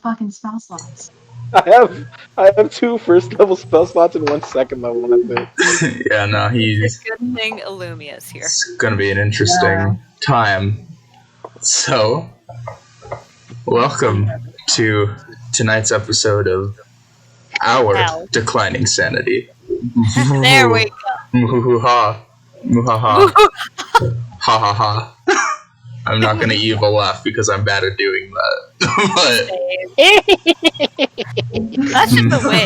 fucking spell slots? I have 2 first level spell slots and 1 second level one, I think. Yeah, no, It's a good thing Illumia's here. It's gonna be an interesting time. So, welcome to tonight's episode of Our Hell. Declining Sanity. There we go. Muhaha. Muhaha. Ha ha ha. I'm not gonna evil laugh because I'm bad at doing that. That's just the way.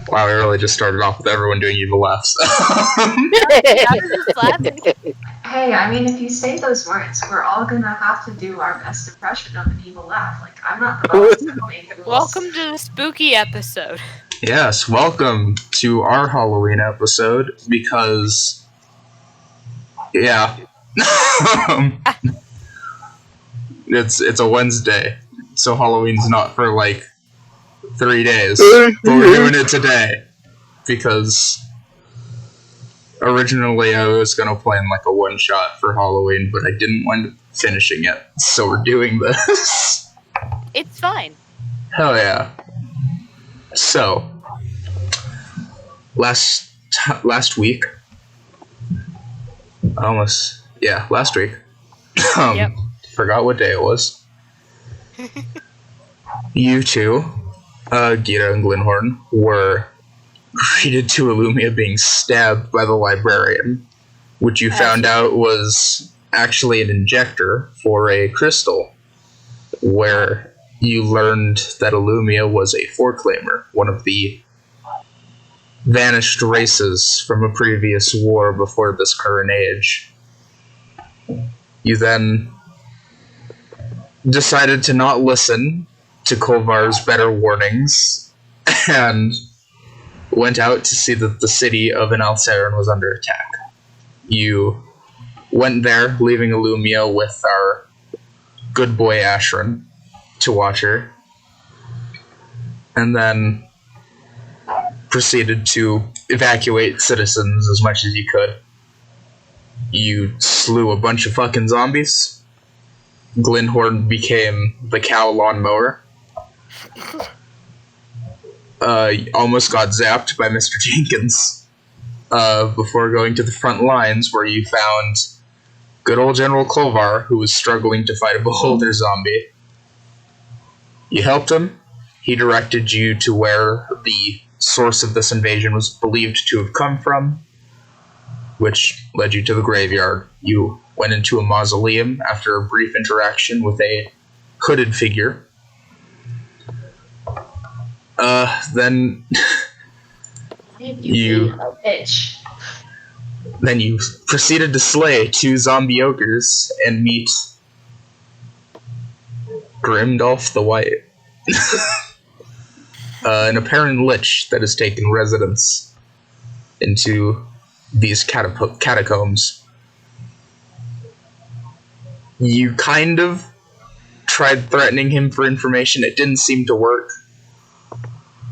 Wow, we really just started off with everyone doing evil laughs. Hey, I mean, if you say those words, we're all gonna have to do our best impression of an evil laugh. Like, I'm not the boss to make rules. Welcome to the spooky episode. Yes, welcome to our Halloween episode because, yeah, it's a Wednesday, so Halloween's not for like 3 days, but we're doing it today because originally I was gonna plan like a one shot for Halloween, but I didn't wind up finishing it, so we're doing this. It's fine. Hell yeah. So, last week, last week, Yep. forgot what day it was. You two, Gira and Glenhorn, were greeted to Illumia being stabbed by the librarian, which you found out was actually an injector for a crystal, where you learned that Illumia was a foreclaimer, one of the vanished races from a previous war before this current age. You then decided to not listen to Kolvar's better warnings and went out to see that the city of Enalcerin was under attack. You went there, leaving Illumia with our good boy Ashran to watch her, and then proceeded to evacuate citizens as much as you could. You slew a bunch of fucking zombies. Glenhorn became the cow lawnmower. Almost got zapped by Mr. Jenkins before going to the front lines, where you found good old General Kolvar, who was struggling to fight a beholder zombie. You helped him. He directed you to where the source of this invasion was believed to have come from, which led you to the graveyard. You went into a mausoleum after a brief interaction with a hooded figure. Then you proceeded to slay 2 zombie ogres and meet Grimdolph the White, an apparent lich that has taken residence into these catacombs. You kind of tried threatening him for information. It didn't seem to work.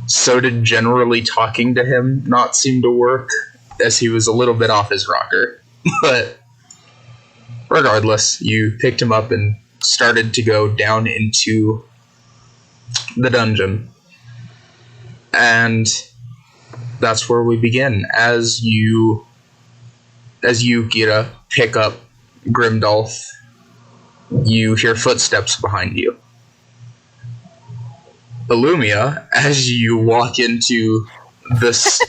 So did generally talking to him not seem to work, as he was a little bit off his rocker. But regardless, you picked him up and started to go down into the dungeon. And that's where we begin. As you, Gira, pick up Grimdolph, you hear footsteps behind you. Illumia, as you walk into this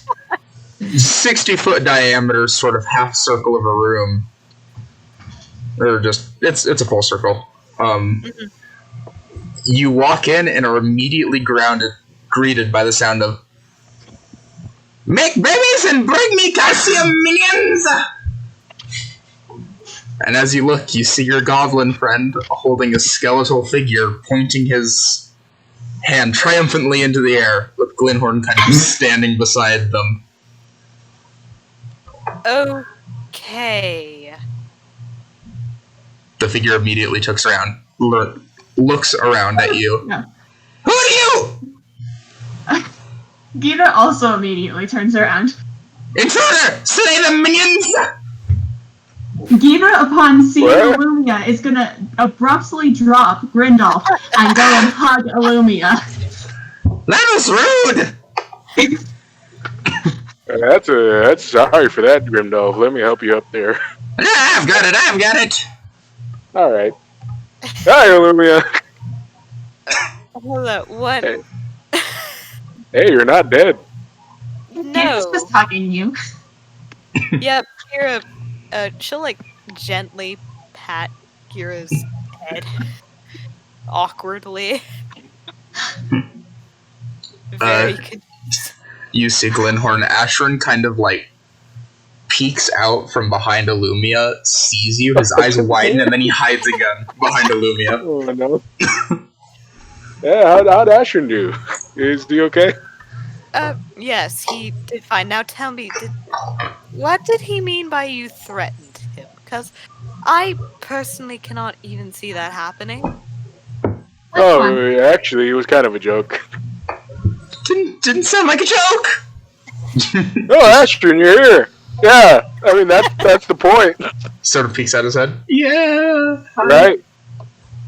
60-foot diameter sort of half circle of a room, or just, it's a full circle. You walk in and are immediately greeted by the sound of, "Make babies and bring me calcium minions!" And as you look, you see your goblin friend holding a skeletal figure, pointing his hand triumphantly into the air, with Glenhorn kind of standing beside them. Okay. The figure immediately looks around at you. No. Who are you? Gita also immediately turns around. Intruder! Slay the minions! Gira, upon seeing What? Illumia, is gonna abruptly drop Grindolf and go and hug Illumia. That was rude! That's sorry for that, Grimdolph. Let me help you up there. Yeah, I've got it! All right. Hi, Illumia. Hello. What? Hey. Hey, you're not dead. Gira's No. just hugging you. Yep. Kira. She'll like gently pat Kira's head awkwardly. Very confused. You see Glenhorn Ashran kind of like peeks out from behind Illumia, sees you, his eyes widen, and then he hides again behind Illumia. Oh no. Yeah, how'd Ashran do? Is he okay? Yes, he did fine. Now tell me, what did he mean by you threatened him? Because I personally cannot even see that happening. Oh, actually, it was kind of a joke. Didn't sound like a joke! Oh, Ashran, you're here. Yeah, I mean that's the point, Sort of peeks out his head. Yeah. right?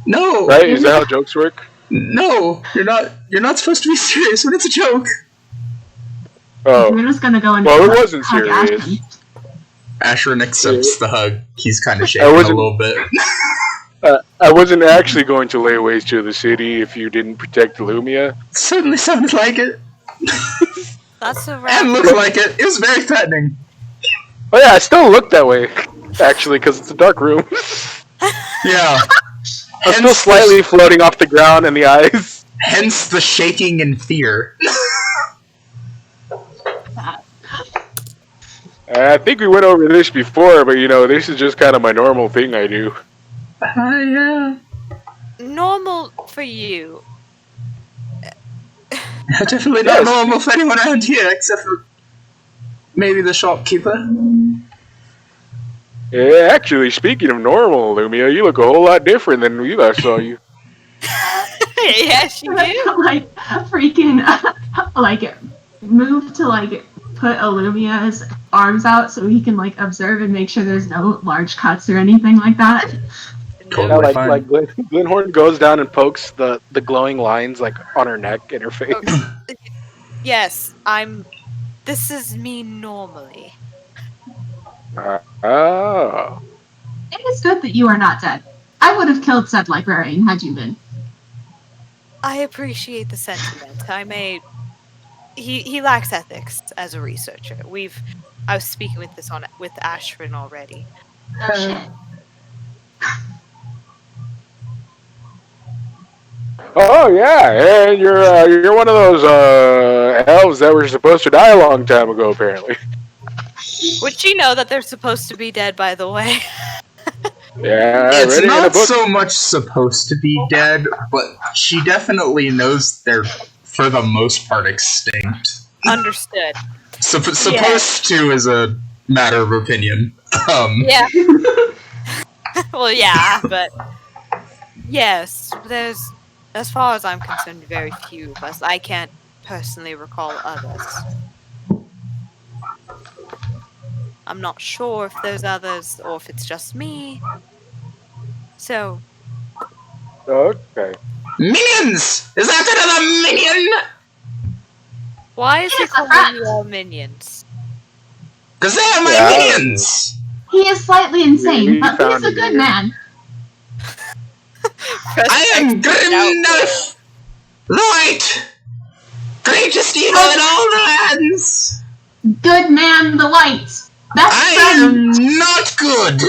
No. Right? Is that how jokes work? No, you're not supposed to be serious when it's a joke. Oh, Gira's gonna go and well, it wasn't hug serious. Ashton. Ashran accepts the hug. He's kind of I shaking a wasn't- little bit. I wasn't actually going to lay waste to the city if you didn't protect Illumia. Certainly sounded like it. That's a And wrap. looked like it. It was very threatening. Oh yeah, I still look that way, actually, because it's a dark room. Yeah. I'm still slightly floating off the ground in the eyes. Hence the shaking and fear. I think we went over this before, but this is just kind of my normal thing I do. Yeah. Normal for you. Definitely not normal for anyone around here, except for maybe the shopkeeper. Yeah, actually, speaking of normal, Illumia, you look a whole lot different than we last saw you. Yes, you do. Like freaking like move to like put Illumia's arms out so he can like observe and make sure there's no large cuts or anything like that. Totally fine. like Glenhorn goes down and pokes the glowing lines like on her neck and her face. Yes, this is me normally. Oh. It is good that you are not dead. I would have killed said librarian had you been. I appreciate the sentiment. He lacks ethics as a researcher. I was speaking with Ashrin already. Oh shit. Oh yeah, and you're one of those elves that were supposed to die a long time ago, apparently. Would she know that they're supposed to be dead, by the way? Yeah, It's ready in a not book. so much supposed to be dead, but she definitely knows they're, for the most part, extinct. Understood. Supposed to is a matter of opinion. Yeah. Well, yeah, but yes, there's, as far as I'm concerned, very few of us. I can't personally recall others. I'm not sure if there's others or if it's just me. So, Okay. Minions! Is that another minion? why is he Yes, a rat. calling you all minions? Because they are my Yeah. minions! He is slightly insane, We but he's found a him good here. man. I am Grimnelf! The White! Greatest evil in all the lands! Good man, the white. Best I friend. am not good!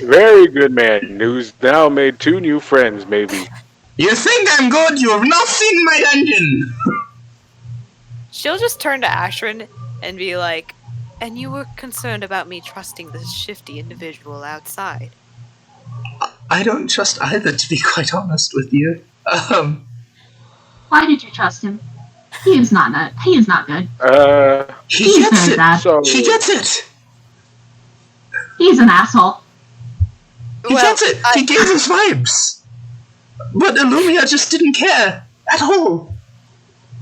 Very good man who's now made 2 new friends, maybe. You think I'm good? You have not seen my dungeon! She'll just turn to Ashrin and be like, and you were concerned about me trusting this shifty individual outside. I don't trust either, to be quite honest with you. Why did you trust him? He is not good. He He's gets very it! bad. So He gets it! He's an asshole. He Well, gets it! He gave us vibes! But Illumia just didn't care at all.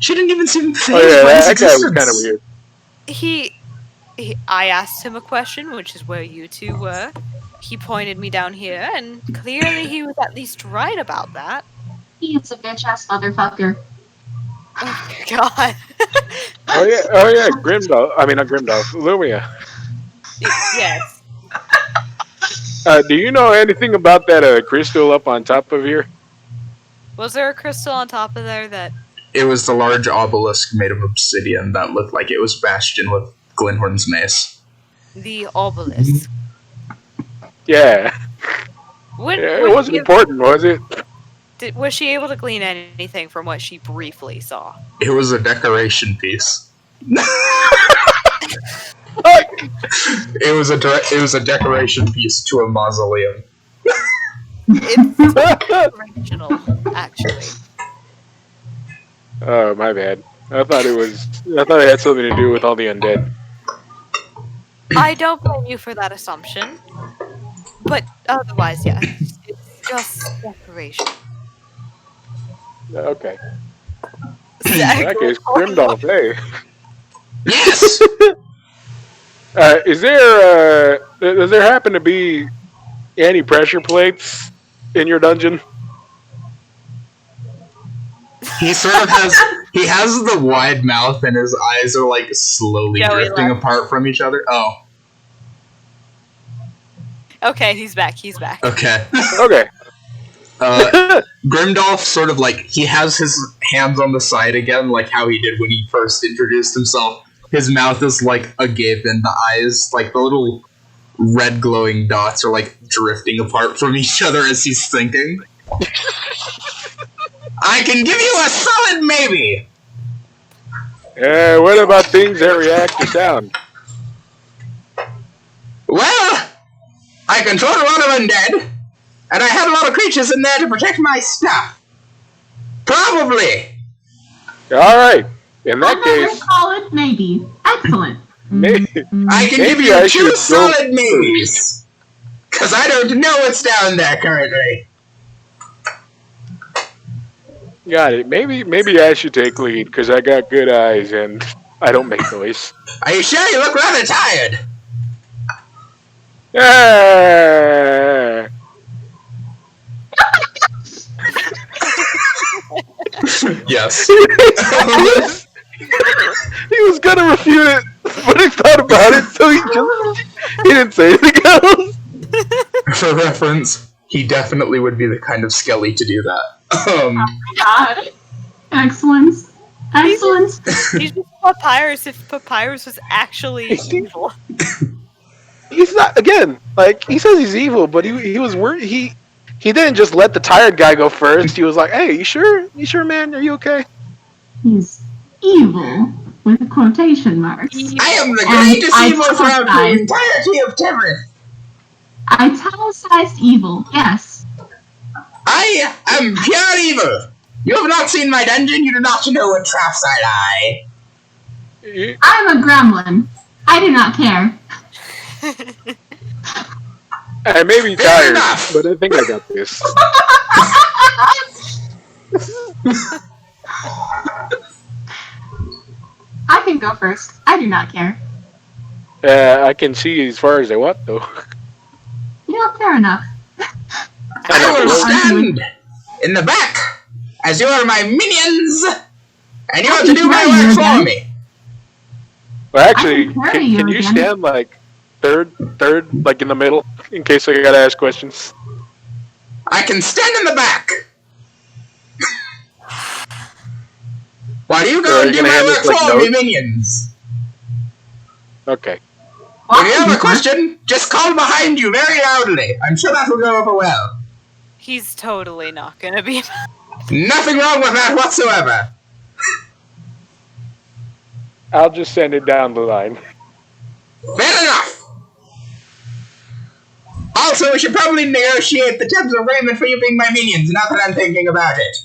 She didn't even seem Oh fazed yeah, by his that guy was existence. kind of weird. I asked him a question, which is where you two were. He pointed me down here, and clearly he was at least right about that. He is a bitch ass motherfucker. Oh God. Oh yeah, Grimdolph. I mean, not Grimdolph. Lumia. Yes. Do you know anything about that crystal up on top of here? Was there a crystal on top of there that? It was the large obelisk made of obsidian that looked like it was bastion with Glenhorn's mace. The obelisk. Yeah. It wasn't important, was it? Was she able to glean anything from what she briefly saw? It was a decoration piece. It was a decoration piece to a mausoleum. It's original, actually. Oh, my bad. I thought it had something to do with all the undead. I don't blame you for that assumption. But otherwise, yes. It's just decoration. Okay. In that case, Grimdolph, hey. Yes! Does there happen to be any pressure plates in your dungeon? He sort of has the wide mouth and his eyes are like slowly drifting apart from each other. Oh. Okay, he's back. Okay. Okay. Grimdolph sort of like, he has his hands on the side again, like how he did when he first introduced himself. His mouth is like agape and the eyes, like the little red glowing dots are like drifting apart from each other as he's thinking. I can give you a solid maybe! What about things that react to sound? Well, I controlled a lot of undead, and I had a lot of creatures in there to protect my stuff. Probably. Alright. In that Another case, solid maybe. Excellent. maybe, I can give maybe you I two should solid maybes. Because I don't know what's down there currently. got it. Maybe I should take lead, because I got good eyes and I don't make noise. Are you sure? You look rather tired. Ah! Yes. He was gonna refute it, but he thought about it, so he didn't say anything else. For reference, he definitely would be the kind of Skelly to do that. God. Excellent. Excellent. He's just Papyrus if Papyrus was actually evil. He's not, again, like, he says he's evil, but he was worried. He didn't just let the tired guy go first. He was like, hey, you sure? You sure, man? Are you okay? He's evil with quotation marks. I am the greatest I evil throughout the italicized- entirety of Temerith. Italicized evil, yes. I am pure evil. You have not seen my dungeon. You do not know what traps I lie. I'm a gremlin. I do not care. I may be Fair tired, enough. but I think I got this. I can go first. I do not care. I can see as far as I want, though. Fair enough. I will stand in the back as you are my minions, and you have to do my work for me. Well, actually, I can carry you can you again. stand, like, third, like, in the middle, in case I gotta ask questions? I can stand in the back. While you So go are and you do gonna my hand work us, like, for me, notes? minions. Okay. If you have a question, just call behind you very loudly. I'm sure that will go over well. He's totally not gonna be. Nothing wrong with that whatsoever. I'll just send it down the line. Fair enough. Also, we should probably negotiate the terms of agreement for you being my minions, now that I'm thinking about it.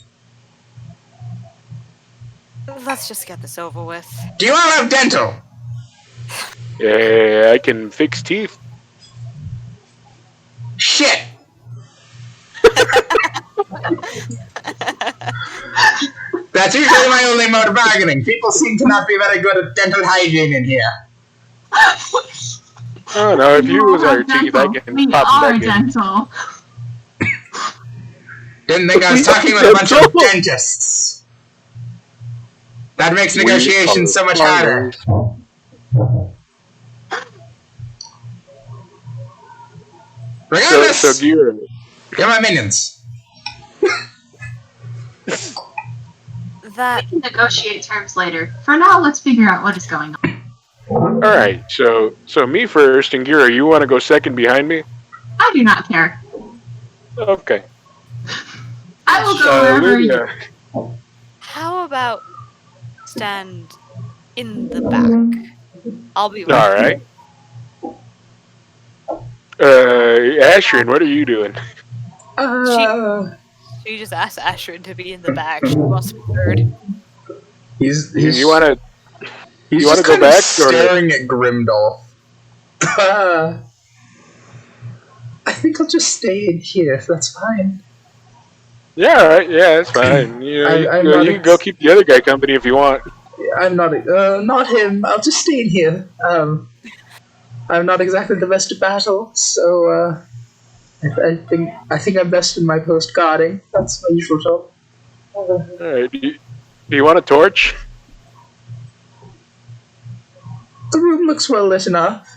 Let's just get this over with. Do you all have dental? Yeah, I can fix teeth. Shit. That's usually my only mode of bargaining. People seem to not be very good at dental hygiene in here. Oh no, if you all lose our have teeth, I dental. can We pop them are back in. dental. Didn't think I was We talking are with a bunch of dental. dentists. That makes We negotiations are so much harder. farmers. So Regardless, Gear, you're my minions. That We can negotiate terms later. For now, let's figure out what is going on. all right. So me first, and Gira, you want to go second behind me? I do not care. Okay. I will go wherever you. Lumia. how about stand in the back? I'll be All right. right. Ashrin, what are you doing? She just asked Ashrin to be in the back. She wants to be third. He's You want to he's you want just to go kind of back or? staring at Grimdolf. I think I'll just stay in here. That's fine. Yeah, all right. Yeah, it's fine. You know, I'm not you can go keep the other guy company if you want. I'm not him. I'll just stay in here. I'm not exactly the best at battle, so I think I'm best in my post guarding. That's my usual job. All right. Do you want a torch? The room looks well lit enough.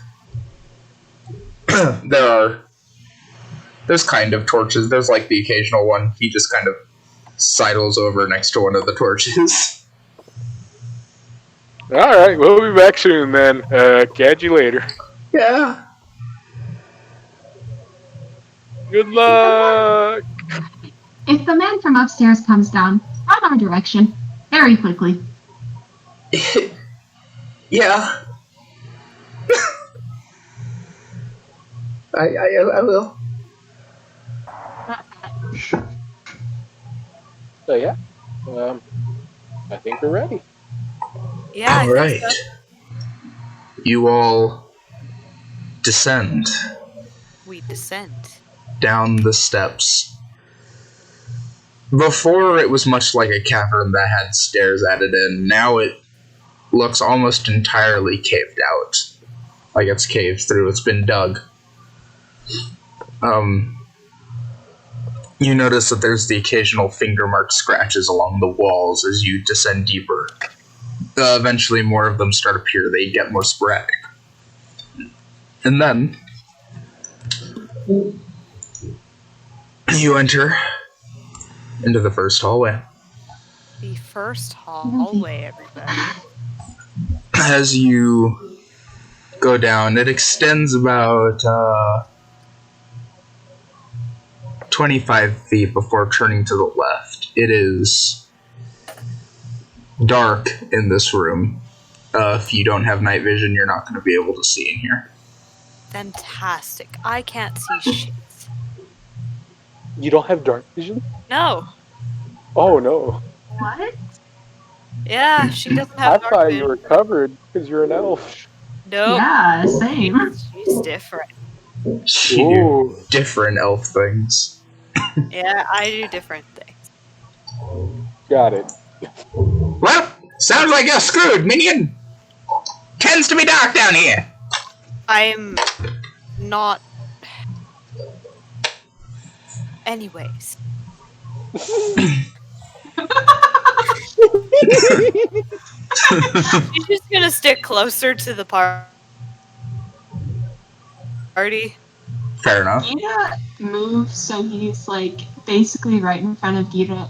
There's kind of torches. There's like the occasional one. He just kind of sidles over next to one of the torches. All right. We'll be back soon then. Catch you later. Yeah. Good luck. If the man from upstairs comes down, run our direction. Very quickly. Yeah. I will. So yeah, I think we're ready. Yeah, I All right. think so. You all descend We descend. down the steps. Before, it was much like a cavern that had stairs added in. Now it looks almost entirely caved out. Like it's caved through. It's been dug. You notice that there's the occasional finger mark scratches along the walls as you descend deeper. Eventually, more of them start to appear. They get more sporadic. And then, you enter into the first hallway. The first hallway, everybody. As you go down, it extends about 25 feet before turning to the left. It is dark in this room. If you don't have night vision, you're not going to be able to see in here. Fantastic. I can't see shit. You don't have dark vision? No. Oh no. What? Yeah, she doesn't I have dark thought vision. you were covered because you're an elf. Nope. Yeah, same. She's different. She Ooh. do different elf things. Yeah, I do different things. Got it. Well, sounds like you're screwed, minion. Tends to be dark down here. I'm not. Anyways. She's just gonna stick closer to the party. Fair enough. Gira moves so he's like basically right in front of Gira.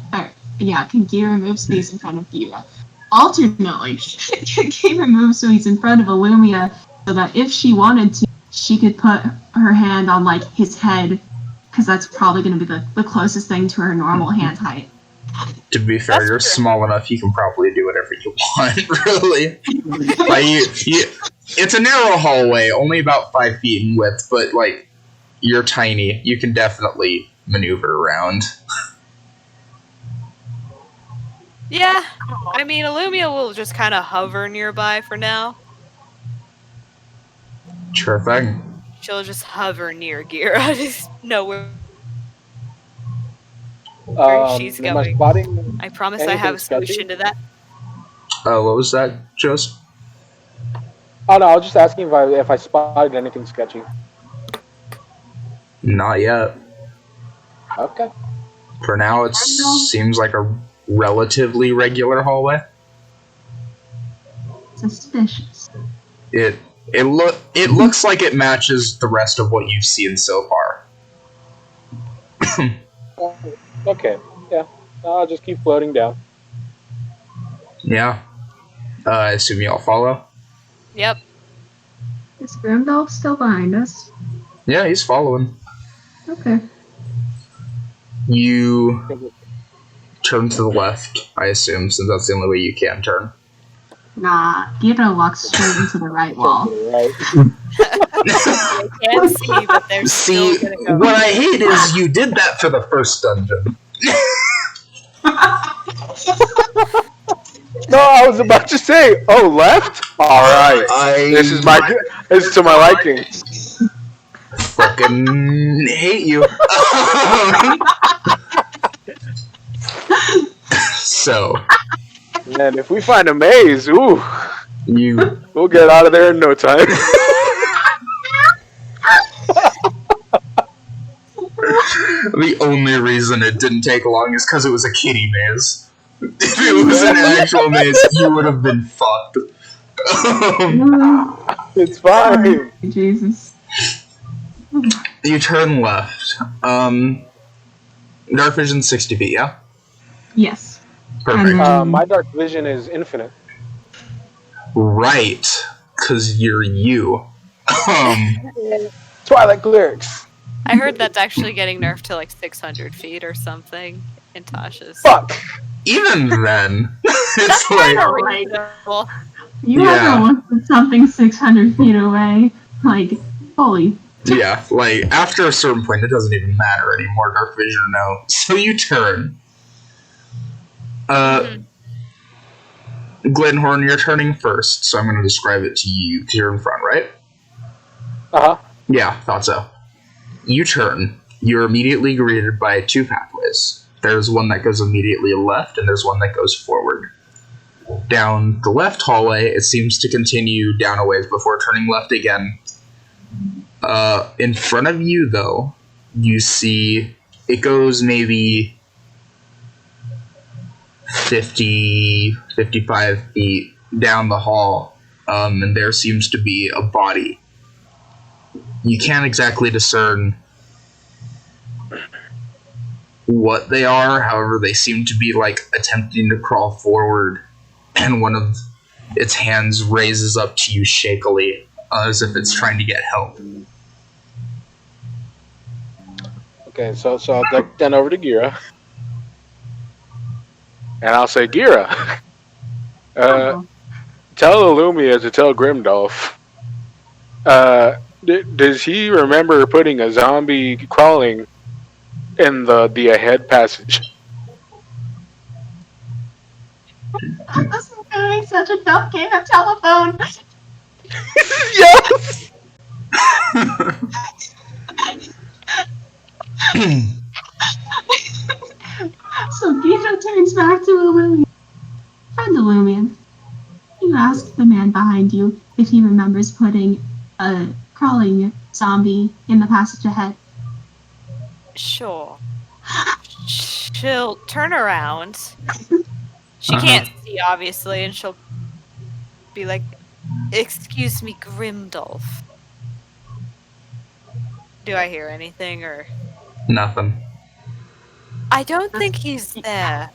Gira moves so he's in front of Gira. Alternately, Gira moves so he's in front of Illumia so that if she wanted to, she could put her hand on like his head because that's probably going to be the closest thing to her normal hand height. To be fair, That's you're true. small enough. You can probably do whatever you want. Really, like it's a narrow hallway, only about 5 feet in width, but like you're tiny. You can definitely maneuver around. Yeah, I mean, Illumia will just kind of hover nearby for now. Sure thing. She'll just hover near Gira. Just know where she's Am I going. spotting I promise I have a anything sketchy? solution to that. What was that, Jost? Oh no, I was just asking if I spotted anything sketchy. Not yet. Okay. For now, it seems like a relatively regular hallway. Suspicious. It looks like it matches the rest of what you've seen so far. Okay. Yeah. I'll just keep floating down. Yeah. I assume you all follow? Yep. Is Grimdolf still behind us? Yeah, he's following. Okay. You turn to the left, I assume, since that's the only way you can turn. Nah, Gira walks straight into the right wall. Right. They can't see, but they're See, still gonna go. what I hate is you did that for the first dungeon. No, I was about to say. Oh, left. All right. This is to my liking. Fucking hate you. So, And if we find a maze, ooh, we'll get out of there in no time. the only reason it didn't take long is because it was a kiddie maze. If it was an actual maze, you would have been fucked. It's fine. Jesus. You turn left. Dark vision 60 feet, yeah? Yes. Perfect. My dark vision is infinite. Right, because you're you. Twilight clerics. I heard that's actually getting nerfed to like 600 feet or something in Tasha's. Fuck. Even then, it's That's like... kind of reasonable. You haven't looked at something 600 feet away. Like, holy. Yeah, like, after a certain point, it doesn't even matter anymore, dark vision or no. So you turn. Glenhorn, you're turning first, so I'm going to describe it to you, because you're in front, right? Uh-huh. Yeah, thought so. You turn. You're immediately greeted by two pathways. There's one that goes immediately left, and there's one that goes forward. Down the left hallway, it seems to continue down a ways before turning left again. In front of you, though, you see it goes maybe 50, 55 feet down the hall, and there seems to be a body. You can't exactly discern what they are, however, they seem to be, like, attempting to crawl forward, and one of its hands raises up to you shakily, as if it's trying to get help. Okay, so I'll duck then over to Gira. And I'll say, Gira, tell Illumia to tell Grimdolf. Does he remember putting a zombie crawling in the ahead passage? This is doing such a dumb game of telephone. Yes! So Gira turns back to Illumian. Friend Illumian, you ask the man behind you if he remembers putting a crawling zombie in the passage ahead. Sure. She'll turn around. She can't see, obviously, and she'll be like, "Excuse me, Grimdolf. Do I hear anything, or...?" Nothing. I don't think he's there.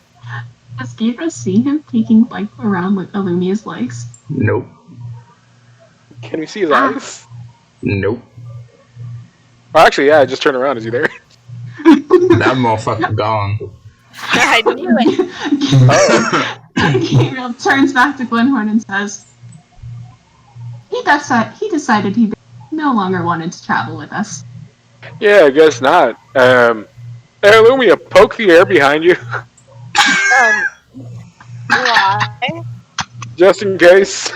Does Gira see him taking like around with Illumia's legs? Nope. Can we see his eyes? Nope. Well, actually, yeah, just turn around. Is he there? That motherfucker gone. I knew it. Oh. Gabriel turns back to Glenhorn and says, he decided he no longer wanted to travel with us. Yeah, I guess not. Hey, Illumia, poke the air behind you. Why? Just in case.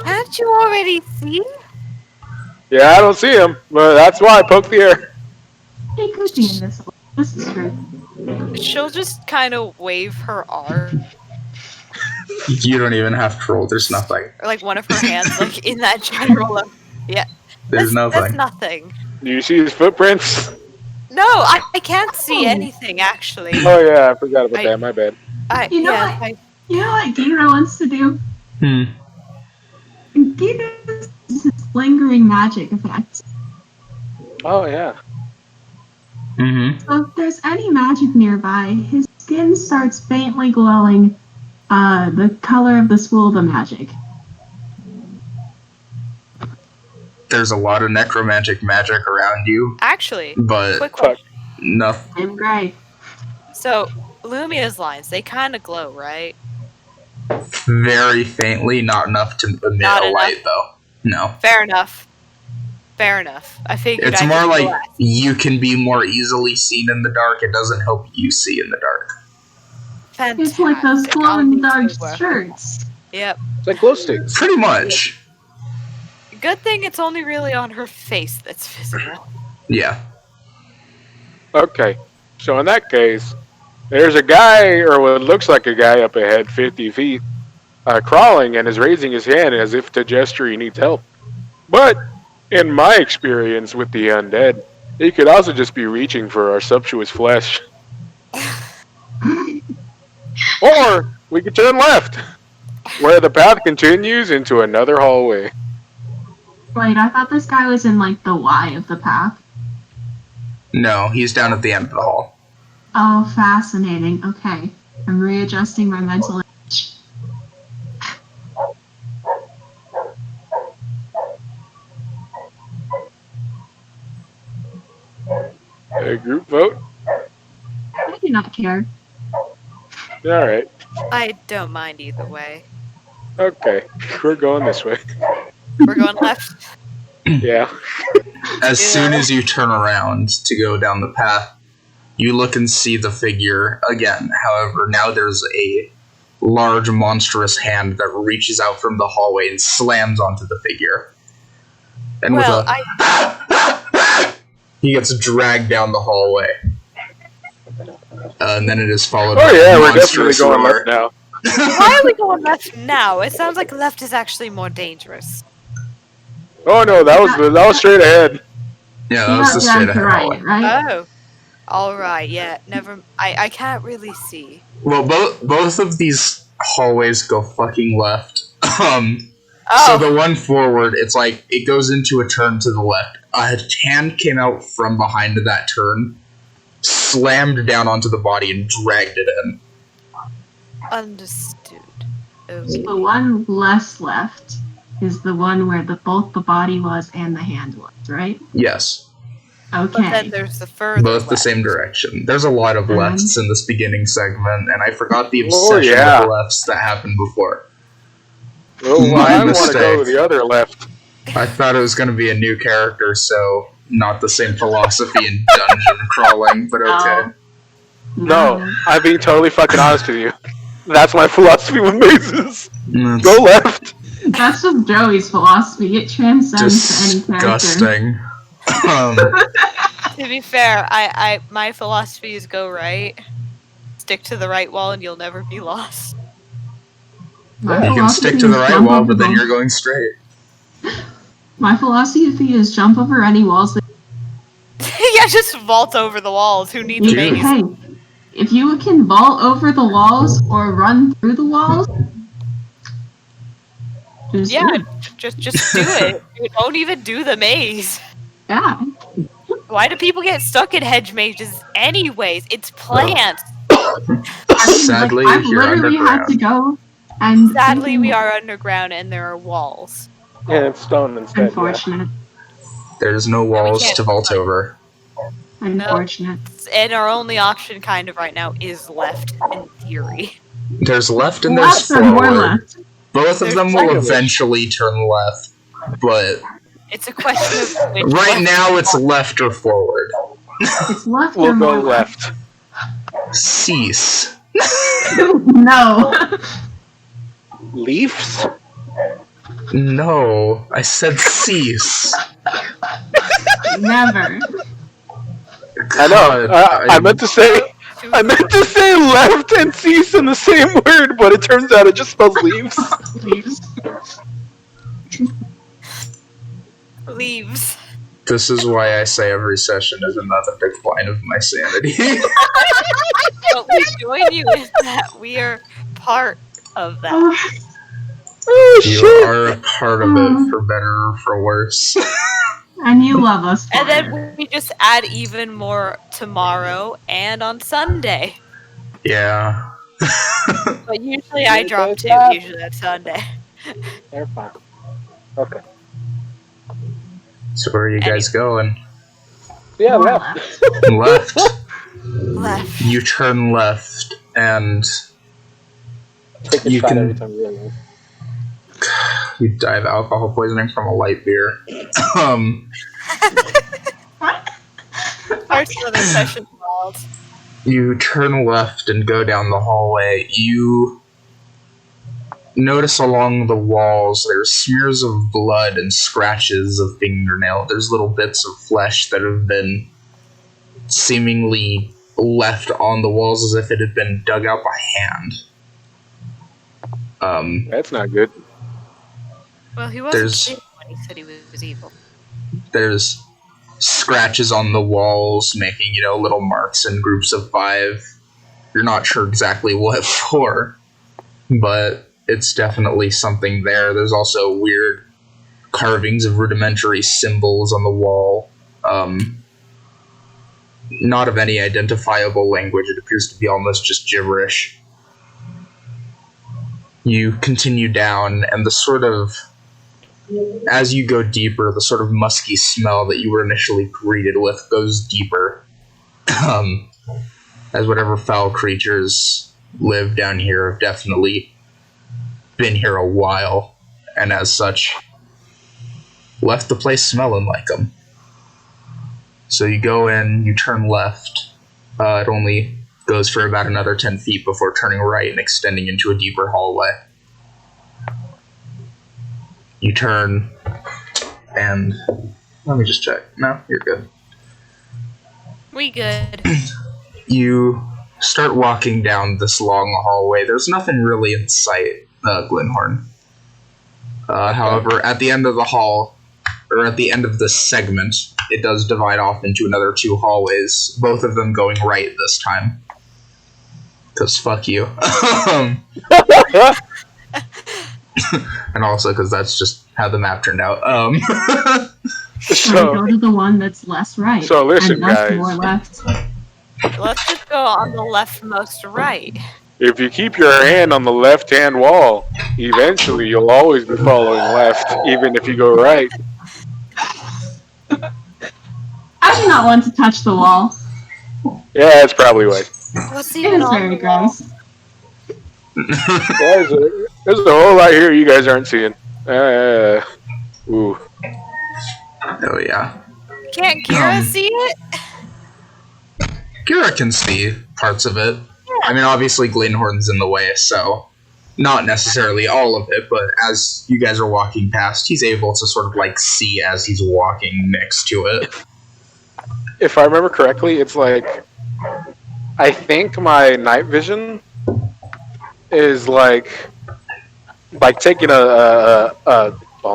Can't you already see? Yeah, I don't see him, but that's why I poke the air. He could be invisible. This is true. She'll just kind of wave her arm You don't even have to roll. There's nothing. Or like one of her hands, like in that general. Yeah. There's That's nothing. Do nothing. you see his footprints? No, I can't see Oh. anything actually. Oh yeah, I forgot about I- that. My bad. You know yeah, what? You know what Gira wants to do? Gira uses his lingering magic effect. Oh yeah. Mm-hmm. So if there's any magic nearby, his skin starts faintly glowing the color of the spool of the magic. There's a lot of necromantic magic around you, actually, but quick question. nothing. I'm gray. So Lumia's lines, they kind of glow, right? Very faintly, not enough to emit Not a enough. light, though. No. Fair enough. Fair enough. I figured It's I more could like glass. you can be more easily seen in the dark. It doesn't help you see in the dark. Fantastic. It's like those I'll glowing need dark to work. shirts. Yep. It's like glow sticks. Pretty much. Good thing it's only really on her face that's visible. Yeah. Okay. So in that case, there's a guy, or what looks like a guy up ahead, 50 feet, crawling and is raising his hand as if to gesture he needs help. But in my experience with the undead, he could also just be reaching for our sumptuous flesh. Or we could turn left, where the path continues into another hallway. Wait, I thought this guy was in like the Y of the path. No, he's down at the end of the hall. Oh, fascinating. Okay. I'm readjusting my mental image. A group vote? I do not care. Alright. I don't mind either way. Okay. We're going this way. We're going left. Yeah. As soon as you turn around to go down the path, you look and see the figure again. However, now there's a large, monstrous hand that reaches out from the hallway and slams onto the figure. And Well, he gets dragged down the hallway. And then it is followed Oh by yeah, a we're definitely monstrous going roar. left now. why are we going left now? It sounds like left is actually more dangerous. Oh no, that was straight ahead. Yeah, that was the straight ahead hallway. right? Oh. Alright, yeah. Never. I can't really see. Well, both of these hallways go fucking left. So Oh! the one forward, it's like it goes into a turn to the left. A hand came out from behind that turn, slammed down onto the body, and dragged it in. Understood. So Okay. the one less left is the one where both the body was and the hand was, right? Yes, But then Okay. there's the further both the left. same direction. There's a lot of lefts in this beginning segment, and I forgot the Oh, obsession yeah. with lefts that happened before. Oh, My I want to go mistake. the other left. I thought it was going to be a new character, so not the same philosophy in dungeon crawling, but okay. No, I'm being totally fucking honest with you. That's my philosophy with mazes. That's Go left. That's just Joey's philosophy. It transcends to any character. disgusting. To be fair, my philosophy is go right. Stick to the right wall and you'll never be lost. My You can stick philosophy to the is right jump wall, over but then the- you're going straight. My philosophy is jump over any walls. Yeah, just vault over the walls. Who needs a Dude. maze? Hey, if you can vault over the walls or run through the walls, just Yeah, do it. just do it. Don't even do the maze. Yeah. Why do people get stuck in hedge mazes anyways? It's plants. I mean, Sadly, I've you're literally had to underground. go and Sadly, we are underground and there are walls. Yeah, it's stone instead. unfortunate. There's no walls to vault over. Unfortunate. And our only option kind of right now is left, in theory. There's left and there's Lots of more forward. left. Both of There's them will second wish. eventually turn left, but It's a question of which right left now you it's want. left or forward. It's left We'll or go more left. Cease. No. Leaves? No, I said cease. Never. I know. God, I meant to say. I meant to say left and cease in the same word, but it turns out it just spells leaves. Leaves. Leaves. This is why I say every session is another decline of my sanity. But we join you in that. We are part of that. Oh You shit! are a part of it, for better or for worse. And you love us for And it. then we just add even more tomorrow and on Sunday. Yeah. But usually I drop two, usually on Sunday. They're fine. Okay. So where are you guys going? Yeah, More left. left. Left. Left. You turn left, and Take a You shot can- every time you realize. you die of alcohol poisoning from a light beer. Parts of the session wild. You turn left and go down the hallway. You notice along the walls there's smears of blood and scratches of fingernail. There's little bits of flesh that have been seemingly left on the walls as if it had been dug out by hand. That's not good. Well, he wasn't There's- kidding when he said he was evil. There's scratches on the walls, making, little marks in groups of 5. You're not sure exactly what for, but it's definitely something there. There's also weird carvings of rudimentary symbols on the wall. Not of any identifiable language. It appears to be almost just gibberish. You continue down, and as you go deeper, the sort of musky smell that you were initially greeted with goes deeper. As whatever foul creatures live down here have definitely been here a while, and as such, left the place smelling like them. So you go in, you turn left. It only goes for about another 10 feet before turning right and extending into a deeper hallway. You turn, and let me just check. No, you're good. We good. You start walking down this long hallway. There's nothing really in sight, Glenhorn. However, at the end of the hall, or at the end of this segment, it does divide off into another 2 hallways, both of them going right this time. Because fuck you. And also because that's just how the map turned out. So go to the one that's less right. So listen, and that's guys. more left. Let's just go on the leftmost right. If you keep your hand on the left-hand wall, eventually you'll always be following left, even if you go right. I do not want to touch the wall. Yeah, that's probably right. What's It even is on very the wall? gross. There's a whole lot here you guys aren't seeing. Ooh. Oh yeah. Can't Kira see it? Kira can see parts of it. I mean, obviously Glenhorn's in the way, so not necessarily all of it, but as you guys are walking past, he's able to sort of see as he's walking next to it. If I remember correctly, it's I think my night vision is like taking a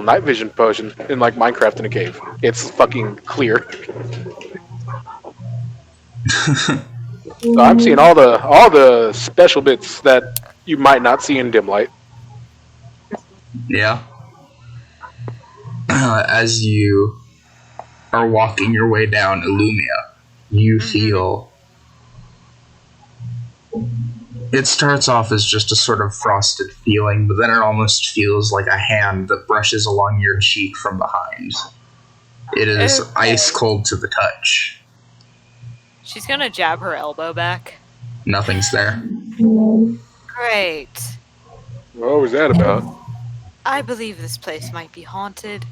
night vision potion in Minecraft in a cave. It's fucking clear. So I'm seeing all the special bits that you might not see in dim light. Yeah. As you are walking your way down Illumia, you feel... It starts off as just a sort of frosted feeling, but then it almost feels like a hand that brushes along your cheek from behind. It is ice cold to the touch. She's gonna jab her elbow back. Nothing's there. Great. What was that about? I believe this place might be haunted.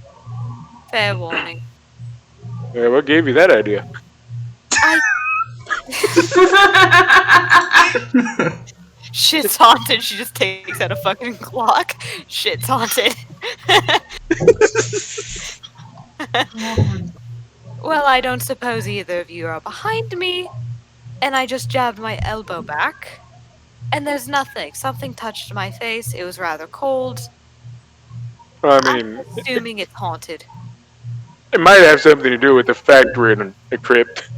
Fair warning. Yeah, what gave you that idea? Shit's haunted. She just takes out a fucking clock. Shit's haunted. Well, I don't suppose either of you are behind me. and I just jabbed my elbow back, and there's nothing. Something touched my face. It was rather cold. I I'm mean, assuming it's haunted. it might have something to do with the fact we're in a crypt,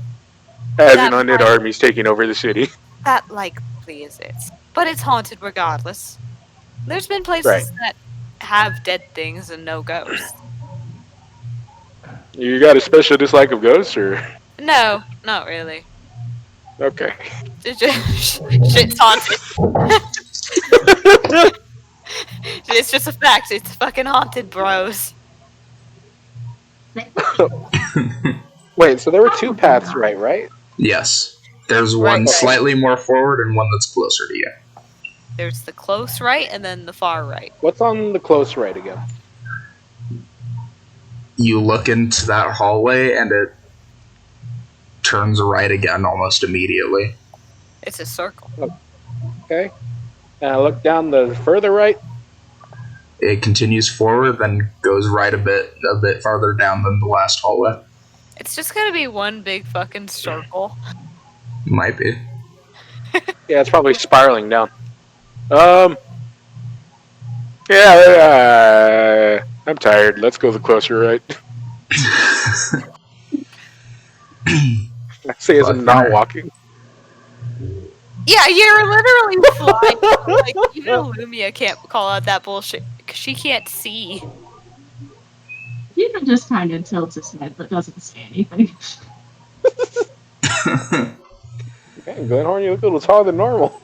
as an That undead might- army's taking over the city. That likely is it. But it's haunted regardless. There's been places Right. that have dead things and no ghosts. You got a special dislike of ghosts, or No, not really. okay? It's just, shit's haunted. It's just a fact. It's fucking haunted, bros. Wait, so there were two paths, right? Yes. There's one Right. slightly more forward and one that's closer to you. There's the close right and then the far right. What's on the close right again? You look into that hallway and it turns right again almost immediately. It's a circle. Okay. And I look down the further right. It continues forward, then goes right a bit farther down than the last hallway. It's just gonna be one big fucking circle. Might be. Yeah, it's probably spiraling down. Yeah, I'm tired. Let's go the closer right. I say as I'm not walking. Yeah, you're literally flying. Like, even Lumia can't call out that bullshit because she can't see. Peter just kind of tilts his head but doesn't say anything. Man, Glenhorn, you look a little taller than normal.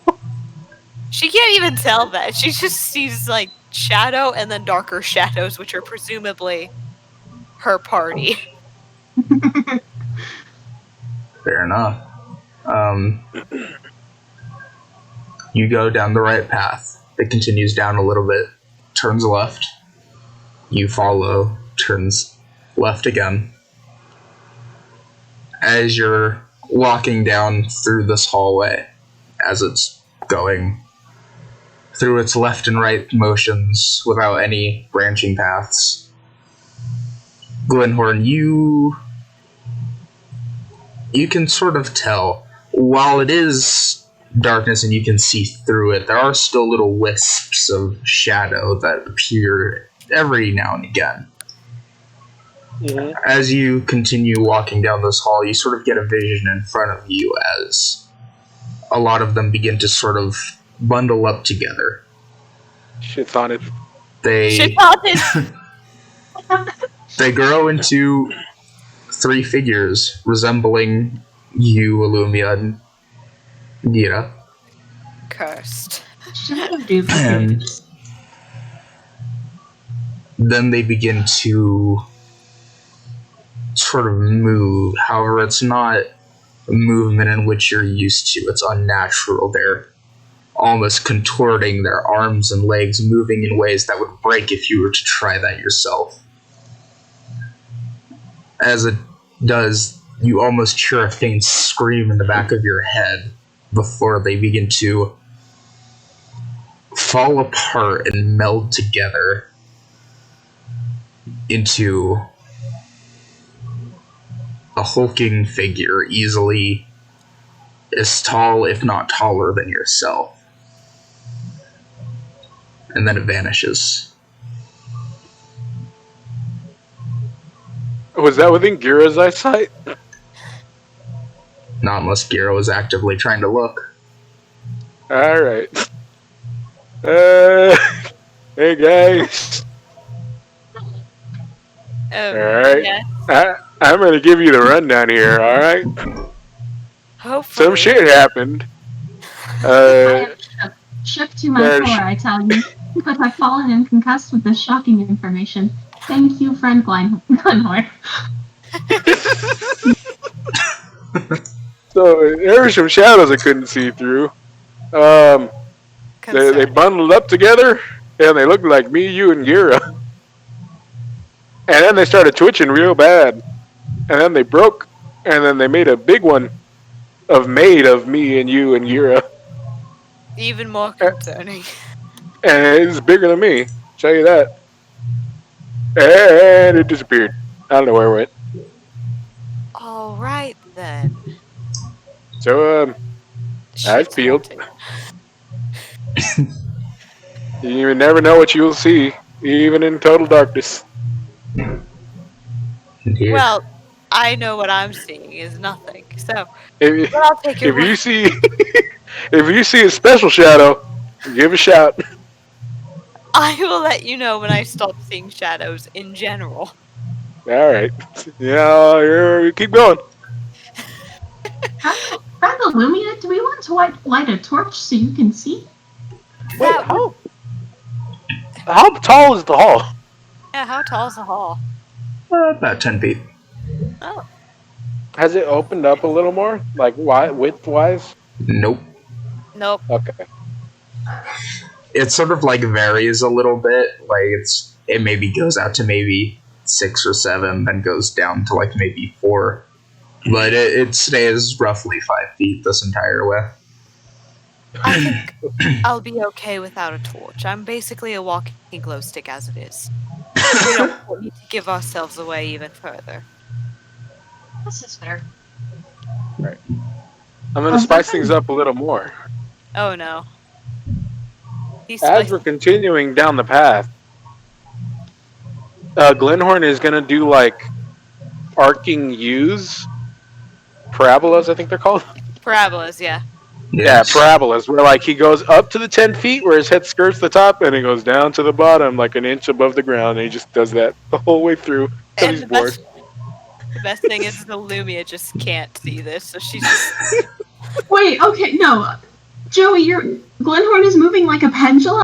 She can't even tell that. She just sees like shadow and then darker shadows, which are presumably her party. Fair enough. You go down the right path. It continues down a little bit, turns left. You follow, turns left again. As you're walking down through this hallway, as it's going through its left and right motions without any branching paths, Glenhorn, you can sort of tell, while it is darkness and you can see through it, there are still little wisps of shadow that appear every now and again. Mm-hmm. As you continue walking down this hall, you sort of get a vision in front of you as a lot of them begin to sort of bundle up together. Shit's on it. Shit haunted. They grow into three figures resembling you, Illumia, and Gira. Cursed. Shadow duplicates. Then they begin to sort of move. However, it's not a movement in which you're used to. It's unnatural. They're almost contorting their arms and legs, moving in ways that would break if you were to try that yourself. As it does, you almost hear a faint scream in the back of your head before they begin to fall apart and meld together into a hulking figure, easily as tall, if not taller, than yourself. And then it vanishes. Was that within Gira's eyesight? Not unless Gira was actively trying to look. Alright. Hey guys. Alright. Yeah. I'm gonna give you the rundown here, alright? Hopefully. Some shit happened. I am shook to my there's- core, I tell you, because I've fallen and concussed with this shocking information. Thank you, friend Glenhorn. So there were some shadows I couldn't see through. They Concerning. bundled up together, and they looked like me, you, and Gira. And then they started twitching real bad. And then they broke, and then they made a big one of me and you and Gira. Even more concerning. And it's bigger than me, tell you that. And it disappeared. I don't know where it went. Alright then. So, eyes Shit's peeled. haunted. You never know what you'll see, even in total darkness. Indeed. Well, I know what I'm seeing is nothing. So, If, but I'll take your if you word. see, if you see a special shadow, give a shout. I will let you know when I stop seeing shadows in general. All right, yeah, keep going. Friend Illumia, do we want to light a torch so you can see? Wait, That would, how tall is the hall? yeah, how tall is the hall? About 10 feet. Oh, Has it opened up a little more, like width wise? Nope. nope. Okay. It sort of like varies a little bit. Like it maybe goes out to maybe 6 or 7, then goes down to like maybe 4. But it stays roughly 5 feet this entire way. I think I'll be okay without a torch. I'm basically a walking glow stick as it is. We don't need to give ourselves away even further. This is fair. I'm gonna spice things up a little more. Oh no. He's As spicy. we're continuing down the path, Glenhorn is gonna do like arcing U's, parabolas, I think they're called. Parabolas, yeah. Yeah, parabolas, where like he goes up to the 10 feet where his head skirts the top, and he goes down to the bottom like an inch above the ground, and he just does that the whole way through till And he's the bored. best thing is the Lumia just can't see this, so she's just Wait, okay, no. Joey, your Glenhorn is moving like a pendulum?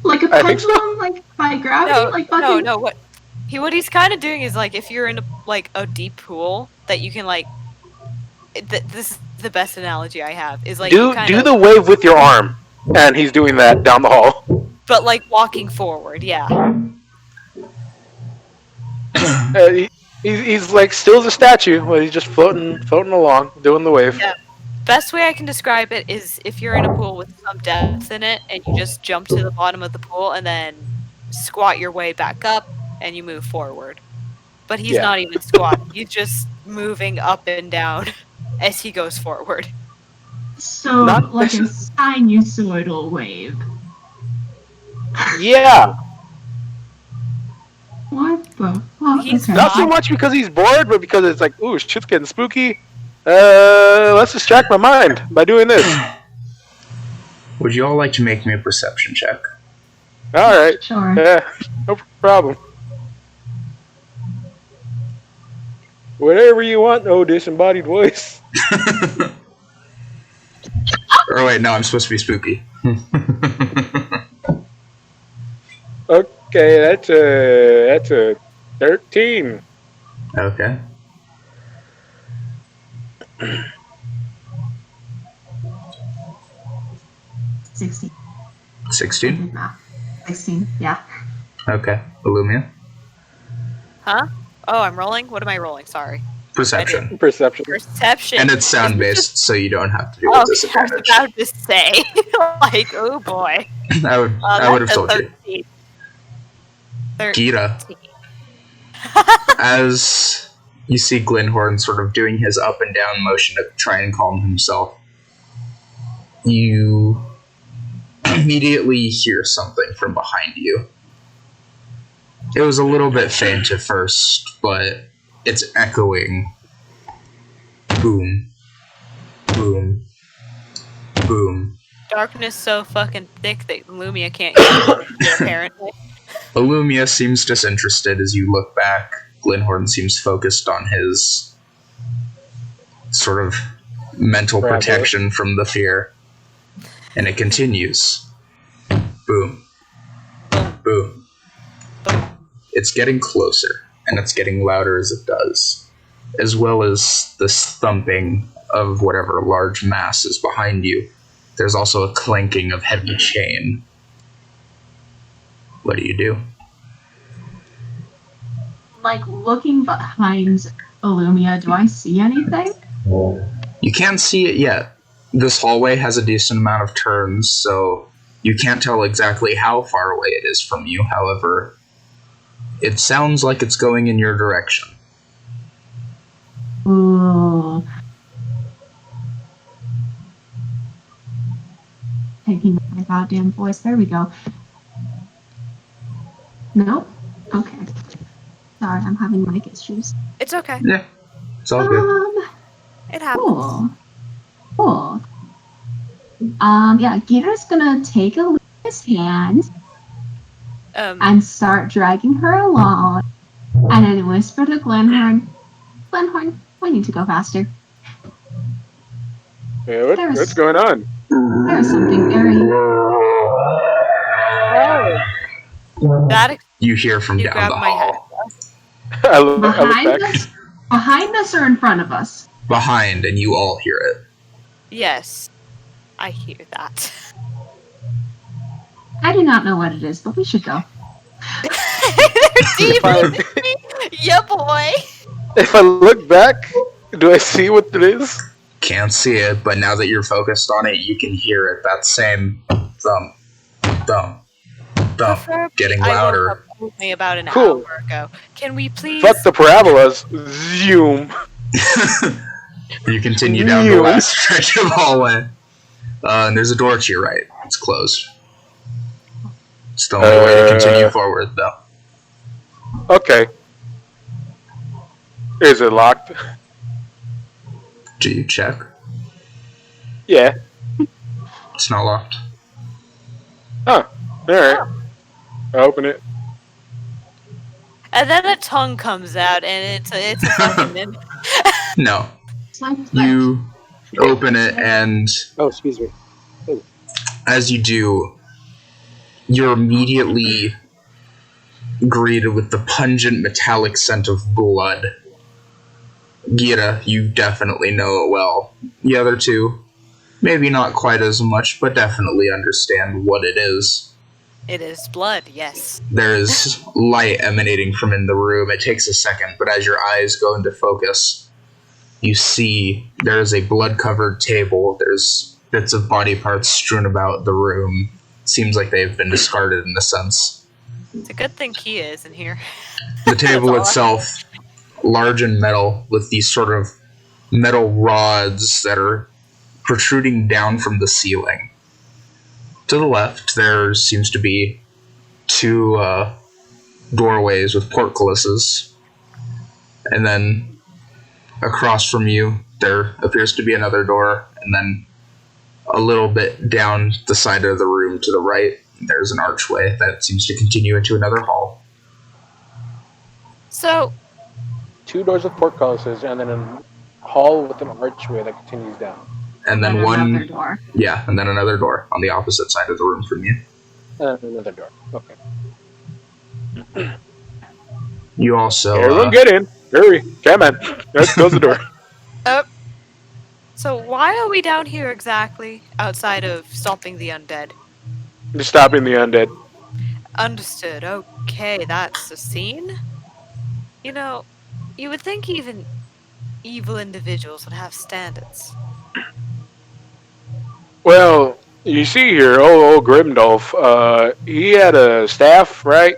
Like a I think so. pendulum, like by gravity? Like fucking... no. What he's kind of doing is like if you're in a deep pool that you can like. This is the best analogy I have. Is like Do the wave with your arm, and he's doing that down the hall. but like walking forward, yeah. He's like still as a statue, but he's just floating along, doing the wave. Yeah. Best way I can describe it is if you're in a pool with some depth in it, and you just jump to the bottom of the pool and then squat your way back up, and you move forward. But he's not even squatting; he's just moving up and down as he goes forward. So, like a sinusoidal wave. Yeah. What the fuck? He's Okay. Not so much because he's bored, but because it's like, ooh, shit's getting spooky. Let's distract my mind by doing this. Would you all like to make me a perception check? All right. Sure. Yeah, no problem. Whatever you want, oh disembodied voice. Or wait, no, I'm supposed to be spooky. Okay, that's a 13. Okay. $16. 16? 16, yeah. Okay. Illumia? Huh? Oh, I'm rolling? What am I rolling? Sorry. Perception. Perception. Perception. And it's sound-based, so you don't have to do Oh, a I was disadvantage. about to say. like, oh boy. I would have told you. 13. Gira. As you see Glenhorn sort of doing his up and down motion to try and calm himself, you immediately hear something from behind you. It was a little bit faint at first, but it's echoing. Boom. Boom. Boom. Darkness so fucking thick that Lumia can't hear it, apparently. Illumia seems disinterested as you look back. Glenhorn seems focused on his sort of mental protection from the fear. And it continues. Boom. Boom. It's getting closer, and it's getting louder as it does, as well as this thumping of whatever large mass is behind you. There's also a clanking of heavy chain. What do you do? Like, looking behind Illumia, do I see anything? You can't see it yet. This hallway has a decent amount of turns, so you can't tell exactly how far away it is from you. However, it sounds like it's going in your direction. Ooh. taking my goddamn voice. There we go. No? Okay. Sorry, I'm having mic issues. It's okay. Yeah, it's all good. It happens. Cool. Yeah, Gita's gonna take Luna's hand and start dragging her along, and then whisper to Glenhorn, we need to go faster. Yeah, what's going on? There's something very... That You hear from you down grab the my head. hall. I look Behind back. us? Behind us or in front of us? Behind, and you all hear it. Yes, I hear that. I do not know what it is, but we should go. Yeah, boy. If I look back, do I see what it is? Can't see it, but now that you're focused on it, you can hear it. That same thump, thump, thump, getting I louder. woke up only about an Cool. hour ago. Can we please? Fuck the parabolas. Zoom. You continue down the last stretch of hallway. And there's a door to your right. It's closed. It's the only way to continue forward, though. Okay. Is it locked? Do you check? Yeah. It's not locked. Huh. Alright. I'll open it. And then a tongue comes out, and it's a fucking min- No. It's like, You open it, and Oh, excuse me. as you do, you're immediately greeted with the pungent metallic scent of blood. Gira, you definitely know it well. The other two, maybe not quite as much, but definitely understand what it is. It is blood, yes. There is light emanating from in the room. It takes a second, but as your eyes go into focus, you see there is a blood-covered table. There's bits of body parts strewn about the room. Seems like they've been discarded in a sense. It's a good thing Kia isn't here. The table That's itself, large and metal, with these sort of metal rods that are protruding down from the ceiling. To the left, there seems to be two doorways with portcullises. And then across from you, there appears to be another door. And then a little bit down the side of the room to the right, there's an archway that seems to continue into another hall. So, 2 doors with portcullises, and then a hall with an archway that continues down. And then another door. Yeah, and then another door on the opposite side of the room from you. And another door. Okay. You also... Everyone get in. Hurry. Come on. Let's close the door. so why are we down here exactly, outside of stopping the undead? Just stopping the undead. Understood. Okay, that's the scene. You know, you would think even evil individuals would have standards. Well, you see here, old Grimdolf, he had a staff, right?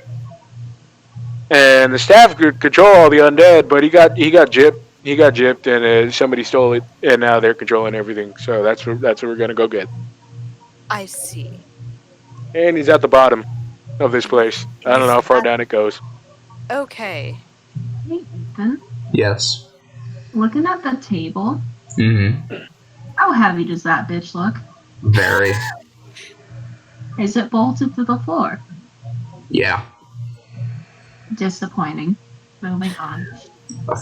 And the staff could control all the undead, but he got gypped. He got gypped, and somebody stole it, and now they're controlling everything. So that's what we're gonna go get. I see. And he's at the bottom of this place. I don't know how far down it goes. Okay. Hey, Ethan, Yes. looking at the table, Mm-hmm. how heavy does that bitch look? Very. Is it bolted to the floor? Yeah. Disappointing. Moving on.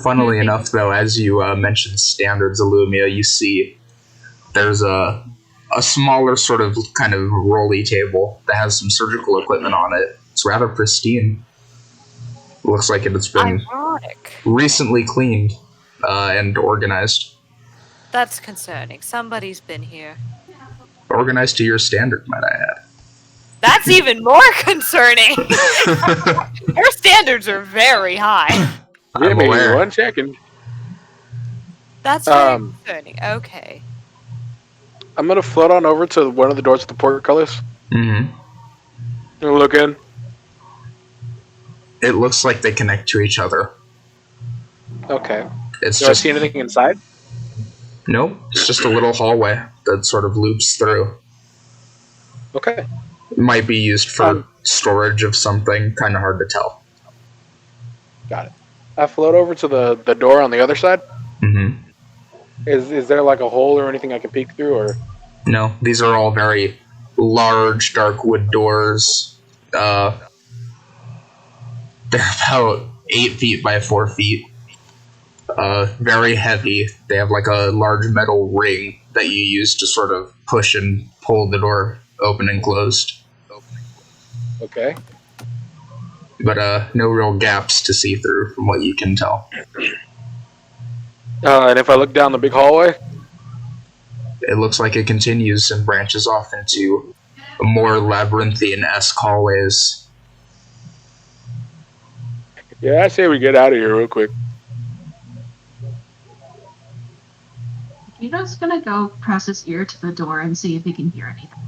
Funnily enough, though, as you mentioned standards, Illumia, you see there's a smaller sort of kind of rolly table that has some surgical equipment on it. It's rather pristine. Looks like it's been Ironic. recently cleaned and organized. That's concerning. Somebody's been here. Organized to your standard, might I add. That's even more concerning. Her standards are very high. Give I'm me aware. 1 second. That's very concerning. Okay. I'm gonna float on over to one of the doors with the portcullis Mm-hmm. and look in. It looks like they connect to each other. Okay. It's Do I just see anything inside? Nope. It's just a little hallway that sort of loops through. Okay. It might be used for storage of something. Kind of hard to tell. Got it. I float over to the door on the other side. Mm-hmm. Is there like a hole or anything I can peek through, or? No, these are all very large, dark wood doors. They're about 8 feet by 4 feet. Very heavy. They have like a large metal ring that you use to sort of push and pull the door open and closed. Okay. But no real gaps to see through from what you can tell. And if I look down the big hallway? It looks like it continues and branches off into more labyrinthian-esque hallways. Yeah, I say we get out of here real quick. Vito's gonna go press his ear to the door and see if he can hear anything.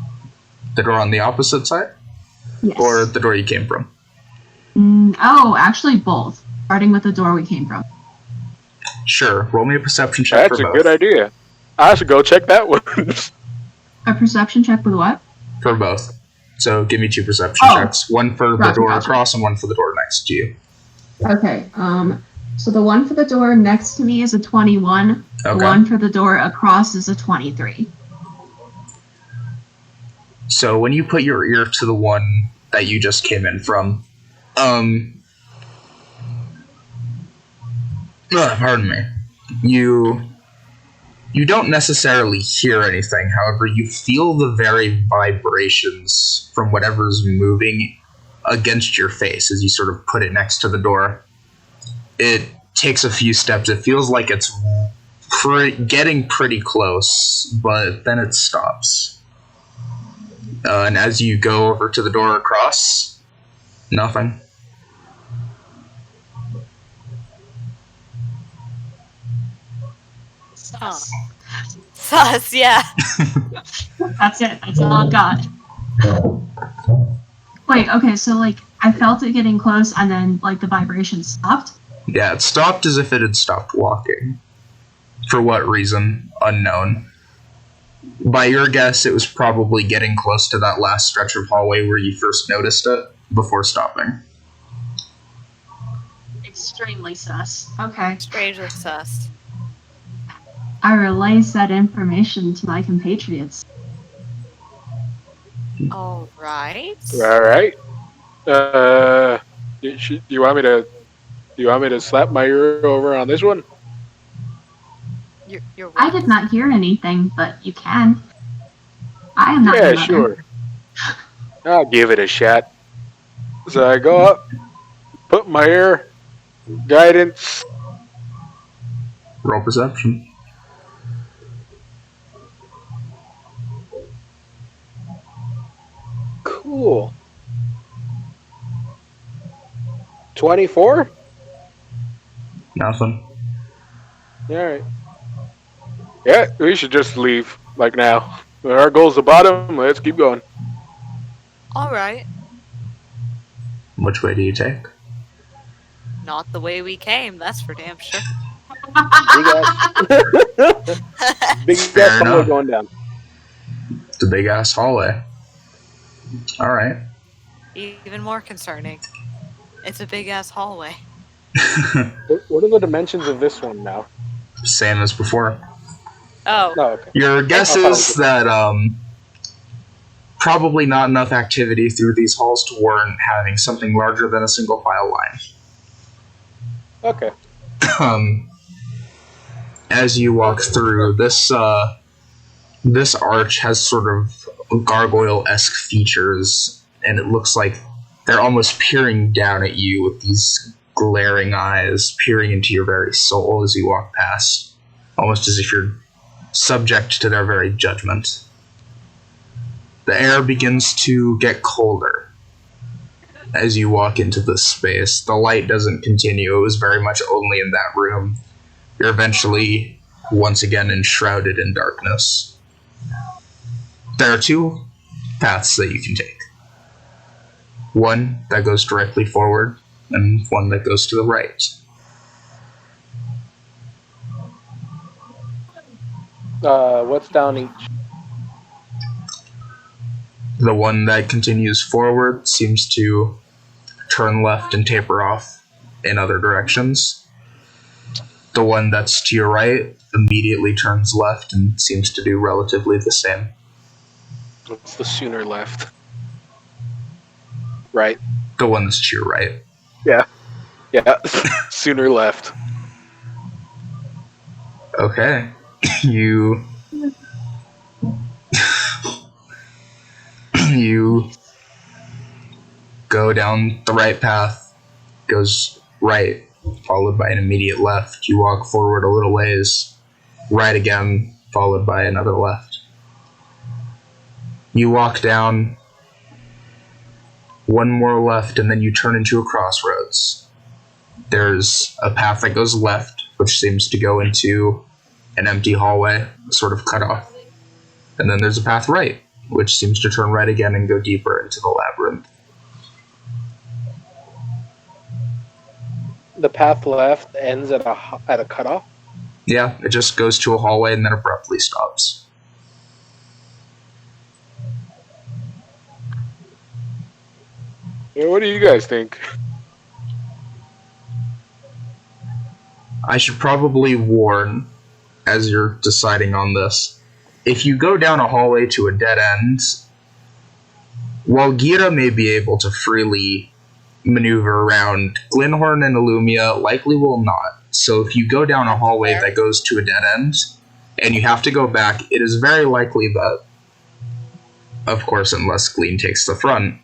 The door on the opposite side? Yes. Or the door you came from? Actually both. Starting with the door we came from. Sure. Roll me a perception check That's for a both. good idea. I should go check that one. A perception check with what? For both. So give me 2 perception checks. One for the door across and one for the door next to you. Okay, so the one for the door next to me is a 21. Okay. The one for the door across is a 23. So when you put your ear to the one that you just came in from, pardon me, you don't necessarily hear anything. However, you feel the very vibrations from whatever's moving against your face as you sort of put it next to the door. It takes a few steps. It feels like it's getting pretty close, but then it stops. And as you go over to the door across, nothing. Sus. Sus, yeah. That's it. That's all I've got. Wait, okay, so, like, I felt it getting close, and then, like, the vibration stopped? Yeah, it stopped as if it had stopped walking. For what reason? Unknown. By your guess, it was probably getting close to that last stretch of hallway where you first noticed it before stopping. Extremely sus. Okay. Strangely sus. I relayed that information to my compatriots. Alright. All right. Do you want me to? Do you want me to slap my ear over on this one? You're I did not hear anything, but you can. I am not your Yeah, mother. sure. I'll give it a shot. So I go up, put my ear, guidance. Roll perception. Cool. 24? Nothing. Alright. Yeah, we should just leave, like now. Our goal's the bottom, let's keep going. Alright. Which way do you take? Not the way we came, that's for damn sure. Big ass Fair hallway enough. going down. The big ass hallway. Alright. Even more concerning. It's a big ass hallway. What are the dimensions of this one now? Same as before. Oh. Oh, okay. Your guess is that probably not enough activity through these halls to warrant having something larger than a single file line. Okay. As you walk through, this arch has sort of gargoyle-esque features, and it looks like they're almost peering down at you with these glaring eyes, peering into your very soul as you walk past, almost as if you're subject to their very judgment. The air begins to get colder as you walk into this space. The light doesn't continue. It was very much only in that room. You're eventually once again enshrouded in darkness. There are 2 paths that you can take. One that goes directly forward, and one that goes to the right. What's down each? The one that continues forward seems to turn left and taper off in other directions. The one that's to your right immediately turns left and seems to do relatively the same. What's the sooner left? Right. The one that's to your right. Yeah. Sooner left. Okay. You go down the right path, goes right, followed by an immediate left. You walk forward a little ways, right again, followed by another left. You walk down one more left, and then you turn into a crossroads. There's a path that goes left, which seems to go into an empty hallway, sort of cut off. And then there's a path right, which seems to turn right again and go deeper into the labyrinth. The path left ends at a cutoff. Yeah, it just goes to a hallway and then abruptly stops. Yeah, what do you guys think? I should probably warn, as you're deciding on this, if you go down a hallway to a dead end, while Gira may be able to freely maneuver around, Glenhorn and Illumia likely will not. So if you go down a hallway that goes to a dead end, and you have to go back, it is very likely that, of course, unless Glean takes the front,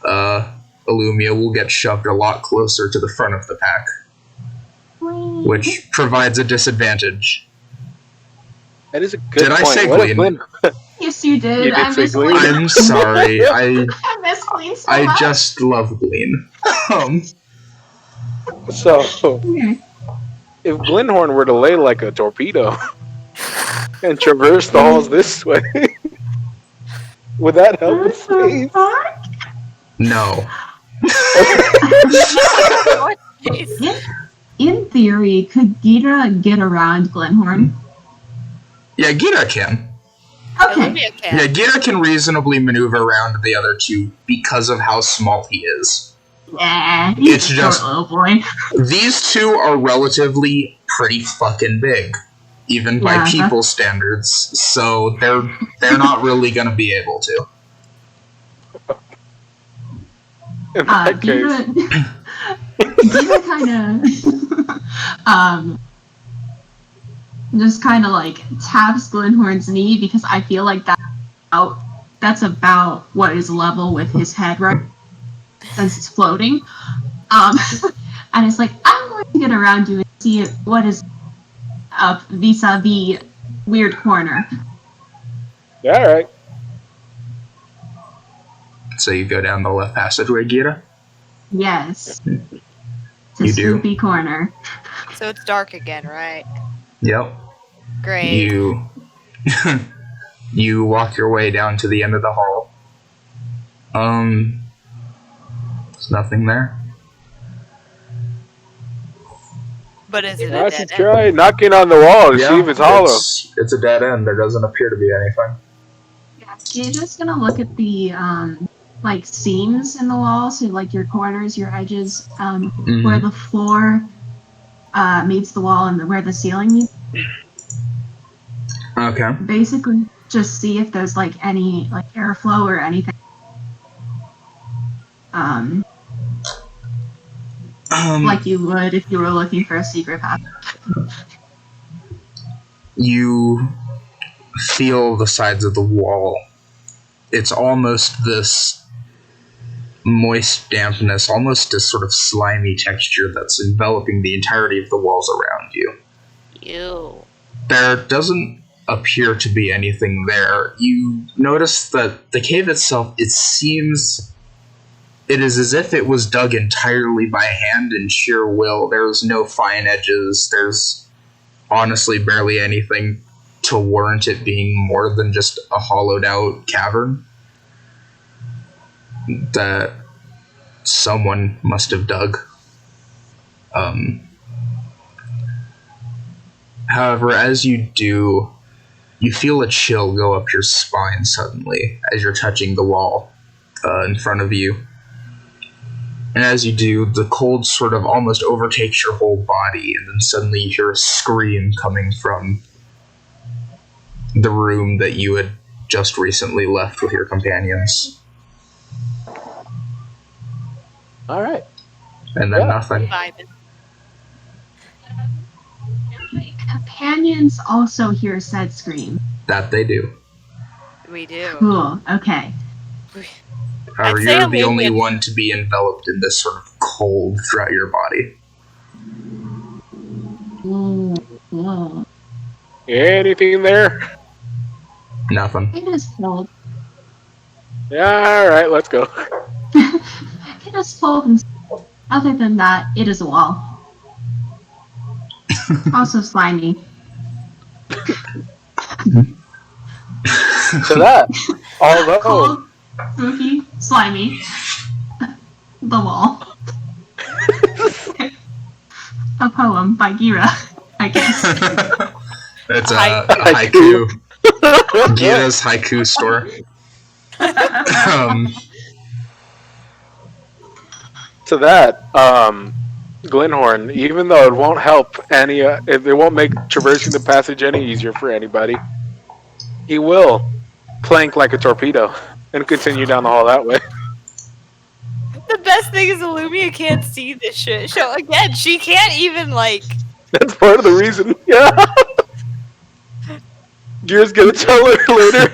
Illumia will get shoved a lot closer to the front of the pack, which provides a disadvantage. That is a good Did point. I say What if Glean? Yes, you did. You did I say miss Glean. Glean. I'm sorry. I miss Glean so I much. just love Glean. So, Okay. if Glenhorn were to lay like a torpedo and traverse the halls this way, would that help What us the save? fuck? No. What is- In theory, could Gira get around Glenhorn? Yeah, Gira can. Okay. Olivia can. Yeah, Gira can reasonably maneuver around the other two because of how small he is. Yeah, he's It's a short just- little boy. These two are relatively pretty fucking big, even by Yeah. people standards, so they're not really gonna be able to. In that case, Gira kind of, just kind of like taps Glenhorn's knee because I feel like that's about what is level with his head, right? Since it's floating. And it's like, I'm going to get around you and see what is up vis-a-vis weird corner. yeah, all right. So you go down the left passageway, Gira? Yes. You It's a do. spoopy corner. So it's dark again, right? Yep. Great. You walk your way down to the end of the hall. There's nothing there. But is it a I should dead end? try knocking on the wall to see if it's hollow. It's a dead end. There doesn't appear to be anything. Yeah, you're just gonna look at the like seams in the wall, so like your corners, your edges, where the floor meets the wall and where the ceiling meets. Okay. Basically, just see if there's like any like airflow or anything. Like you would if you were looking for a secret path. You feel the sides of the wall. It's almost this moist dampness, almost a sort of slimy texture that's enveloping the entirety of the walls around you. Ew. There doesn't appear to be anything there. You notice that the cave itself, it is as if it was dug entirely by hand and sheer will. There's no fine edges. There's honestly barely anything to warrant it being more than just a hollowed out cavern that someone must have dug. However, as you do You feel a chill go up your spine suddenly as you're touching the wall in front of you. And as you do, the cold sort of almost overtakes your whole body, and then suddenly you hear a scream coming from the room that you had just recently left with your companions. Alright. And then Yeah. nothing. Vibing. Companions also hear said scream. That they do. We do. Cool. Okay. However, I'd say you're the only Olympian- one to be enveloped in this sort of cold throughout your body. Whoa. Anything there? Nothing. It is cold. Yeah, alright, let's go. It is cold. And other than that, it is a wall. Also slimy. To that, although Cold, spooky, slimy. The wall. A poem by Gira, I guess. It's a haiku. Gira's haiku store. to that, Glenhorn, even though it won't help any, it won't make traversing the passage any easier for anybody, he will plank like a torpedo and continue down the hall that way. The best thing is Illumia can't see this shit. So again, she can't even like. That's part of the reason. Yeah. Gear's gonna tell her later.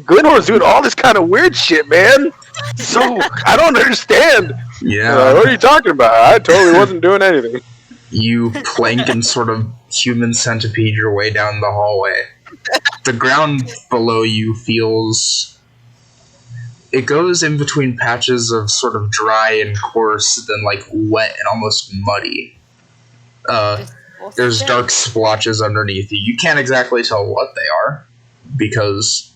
Glenhorn's doing all this kind of weird shit, man. So I don't understand. Yeah. What are you talking about? I totally wasn't doing anything. You plank and sort of human centipede your way down the hallway. The ground below you feels... It goes in between patches of sort of dry and coarse, then like wet and almost muddy. There's dark splotches underneath you. You can't exactly tell what they are, because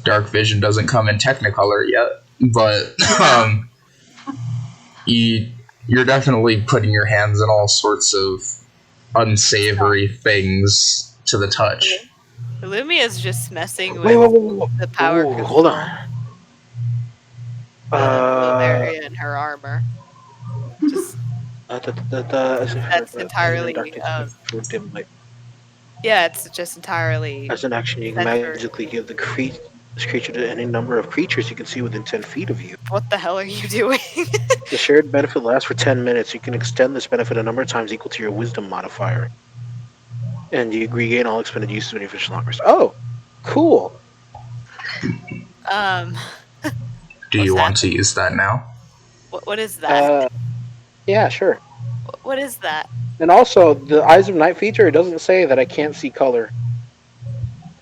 dark vision doesn't come in Technicolor yet. But you're definitely putting your hands in all sorts of unsavory things to the touch. Illumia's just messing with Whoa. the power. Ooh, hold on. Area in her armor. Just That's entirely, dim light. yeah, it's just entirely. As an action, you can Center. magically give this creature to any number of creatures you can see within 10 feet of you. What the hell are you doing? The shared benefit lasts for 10 minutes. You can extend this benefit a number of times equal to your wisdom modifier. And you regain all expended use of any official knockers. Oh, cool. Do you What's want to use that now? What is that? Yeah, sure. What is that? And also, the Eyes of Night feature, it doesn't say that I can't see color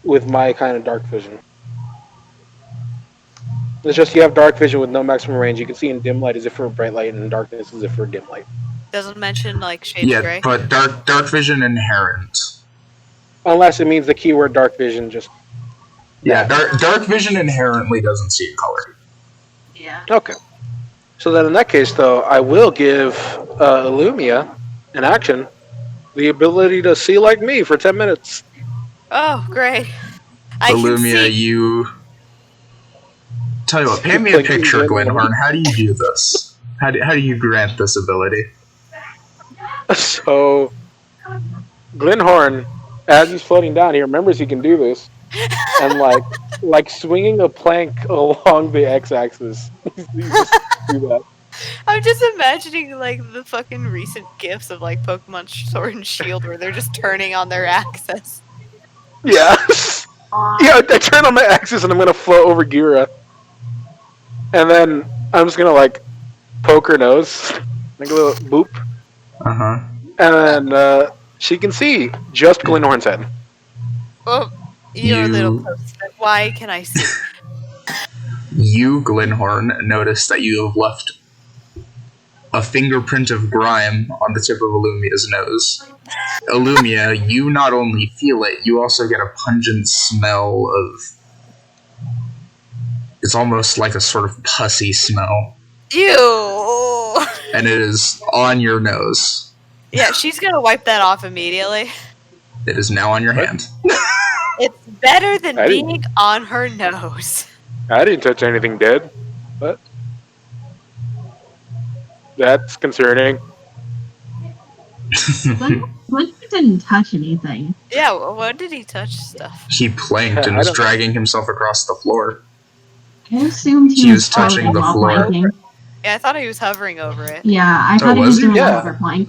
with my kind of dark vision. It's just you have dark vision with no maximum range. You can see in dim light as if for bright light, and in darkness as if for dim light. Doesn't mention like shades Yeah, gray. but dark vision inherent. Unless it means the keyword dark vision just... Yeah, dark vision inherently doesn't see color. Yeah. Okay. So then in that case, though, I will give Illumia, an action, the ability to see like me for 10 minutes. Oh, great! I can Illumia, see. you... Tell you what, paint me a picture, Glenhorn. How do you do this? How do you grant this ability? So, Glenhorn, as he's floating down, he remembers he can do this, and like swinging a plank along the x-axis. He just do that. I'm just imagining like the fucking recent gifs of like Pokemon Sword and Shield where they're just turning on their axis. Yeah. Yeah, I turn on my axis and I'm gonna float over Gira. And then I'm just gonna like poke her nose. Like a little boop. Uh-huh. And then she can see just Glenhorn's head. Oh, you're a You- little close. Why can I see? You, Glenhorn, notice that you have left a fingerprint of grime on the tip of Illumia's nose. Illumia, you not only feel it, you also get a pungent smell of... It's almost like a sort of pussy smell. Ew! And it is on your nose. Yeah, she's gonna wipe that off immediately. It is now on your hand. It's better than I didn't- being on her nose. I didn't touch anything dead. But that's concerning. What didn't touch anything? Yeah, when did he touch stuff? He planked and I was don't- dragging himself across the floor. I assumed He he was touching floating the while floor. planking. Yeah, I thought he was hovering over it. Yeah, I thought he was was he? doing Yeah. a hoverplank.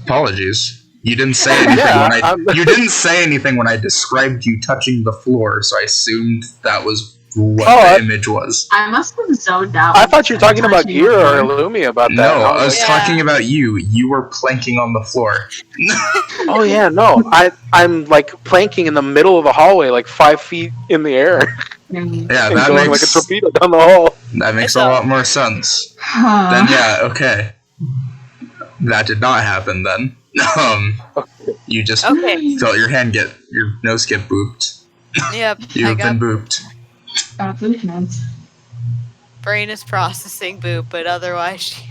Apologies. You didn't say anything Yeah, when I'm- you didn't say anything when I described you touching the floor, so I assumed that was what the image was. I must have zoned out. I thought you were talking about touching Gear the or floor. Illumi about that. No, and I was Yeah. talking about you. You were planking on the floor. Oh yeah, no. I'm like planking in the middle of the hallway, like 5 feet in the air, Yeah, and that going like a makes torpedo down the hall. It's a a- lot more sense. Then yeah, okay. That did not happen then. You just Okay. felt your nose get booped. Yep, I You've got been booped. brain is processing boop, but otherwise she...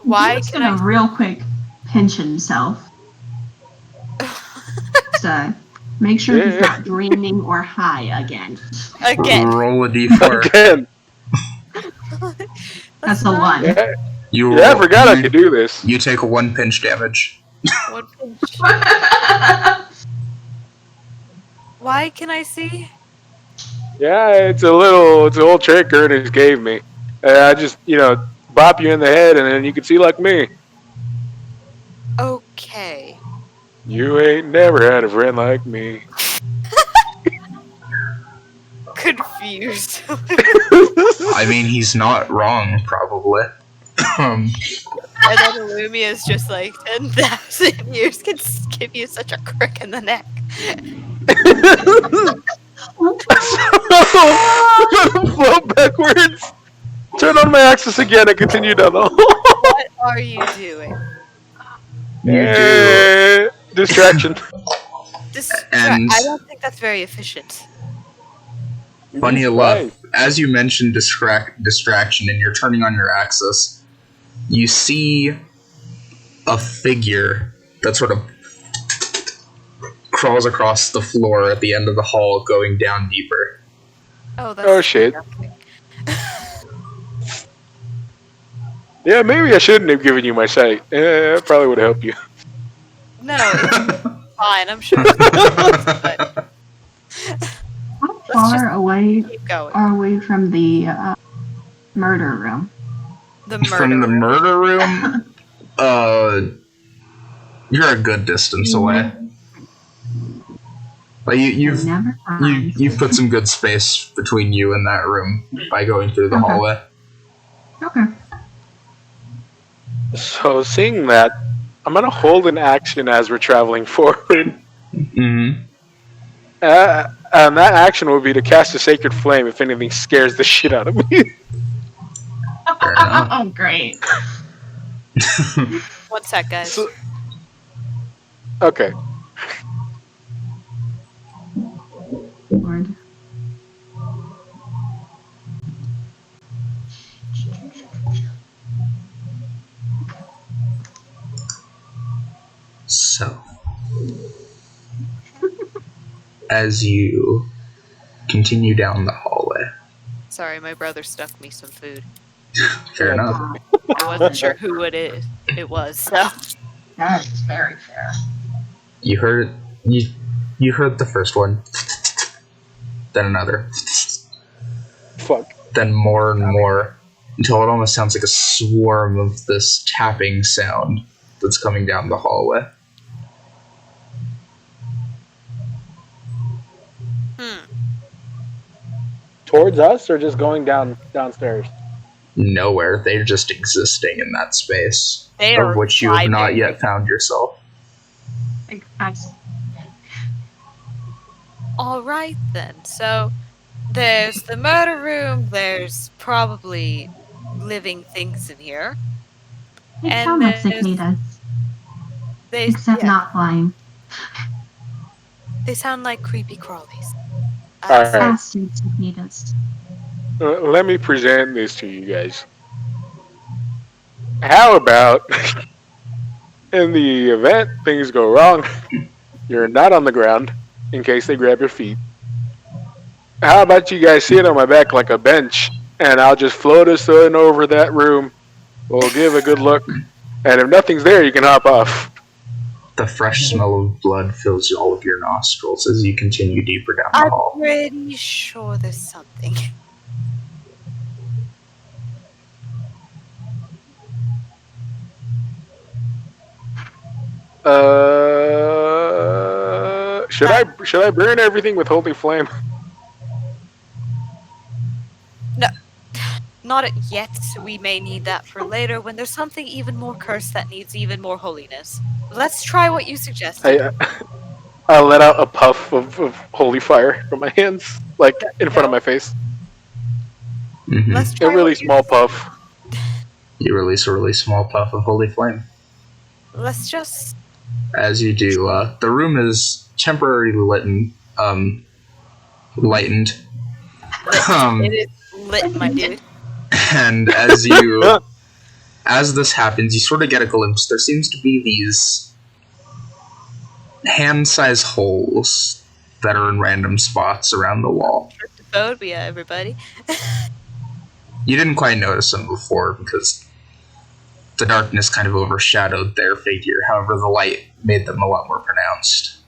Why Gear's can gonna I- real quick pinch himself to make sure he's not dreaming or high again. Again. Roll a d4. Again. That's a one. Yeah, You yeah, I roll- forgot I you- could do this. You take 1 pinch damage. One pinch. Why can I see? Yeah, it's an old trick Ernest gave me. I just, bop you in the head and then you can see like me. Okay. You ain't never had a friend like me. Confused. I mean, he's not wrong, probably. And then Illumia is just like 10,000 years can give you such a crick in the neck. Float backwards. Turn on my axis again and continue down the hall. What are you doing? Distraction. And- I don't think that's very efficient. Funny enough, as you mentioned distraction and you're turning on your axis, you see a figure that sort of crawls across the floor at the end of the hall, going down deeper. Oh, that's Oh, shit. nothing. Yeah, maybe I shouldn't have given you my sight. It probably would help you. No, it's fine. I'm sure. But How far away keep going. are we from the murder room? The murder. From the room. murder room, you're a good distance away. But you've Never mind. you've put some good space between you and that room by going through the Okay. hallway. Okay. So, seeing that, I'm going to hold an action as we're traveling forward. Mm-hmm. And that action will be to cast a Sacred Flame if anything scares the shit out of me. Fair enough. Oh, great. 1 sec, guys. So- Okay. Lord. So, as you continue down the hallway, Sorry, my brother stuck me some food. fair enough. I wasn't sure who it was. So That is very fair. You heard the first one, then another, Fuck. then more and more, until it almost sounds like a swarm of this tapping sound that's coming down the hallway. Towards us or just going downstairs? Nowhere, they're just existing in that space, they are of which you have not vibrating. yet found yourself. Like, I- All right then. So there's the murder room. There's probably living things in here. They And sound like there's- cicadas, They except yeah, not flying. they sound like creepy crawlies. Alright. Bastard cicadas. Let me present this to you guys. How about, in the event things go wrong, You're not on the ground, in case they grab your feet. How about you guys sit on my back like a bench, and I'll just float us on over that room. We'll give a good look, and if nothing's there, you can hop off. The fresh smell of blood fills all of your nostrils as you continue deeper down the hall. I'm pretty sure there's something. Should I burn everything with holy flame? No, not yet. We may need that for later when there's something even more cursed that needs even more holiness. Let's try what you suggested. I let out a puff of holy fire from my hands, like in front of my face. Mm-hmm. Let's try A really what you- small puff. You release a really small puff of holy flame. Let's just. As you do, the room is temporarily lightened. It is lit, my dude. And as this happens, you sort of get a glimpse. There seems to be these hand-sized holes that are in random spots around the wall. Phobia, everybody. You didn't quite notice them before because the darkness kind of overshadowed their figure. However, the light made them a lot more pronounced.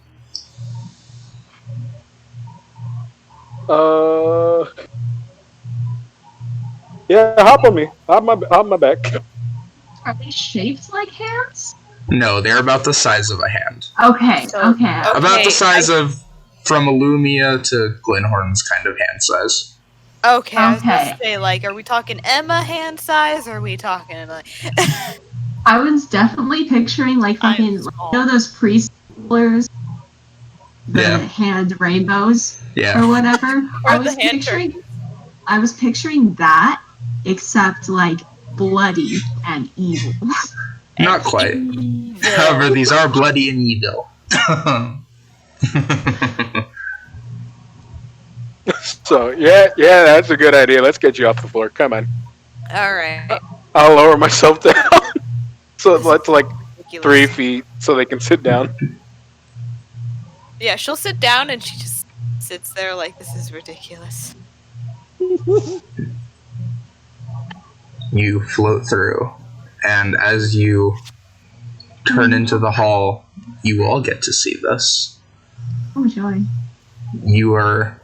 Yeah, hop on me. Hop my back. Are they shaped like hands? No, they're about the size of a hand. Okay, okay. About the size of from Illumia to Glenhorn's kind of hand size. Okay, I was gonna say, like, are we talking Emma hand size, or are we talking, like... I was definitely picturing, like, fucking, you know those preschoolers? The hand rainbows? Yeah. Or whatever? Or I the was picturing that, except, like, bloody and evil. Not quite. However, these are bloody and evil. So, yeah, that's a good idea. Let's get you off the floor. Come on. Alright. I'll lower myself down. So that's like 3 feet so they can sit down. Yeah, she'll sit down and she just sits there like, this is ridiculous. You float through, and as you turn into the hall, you all get to see this. Oh, joy. You are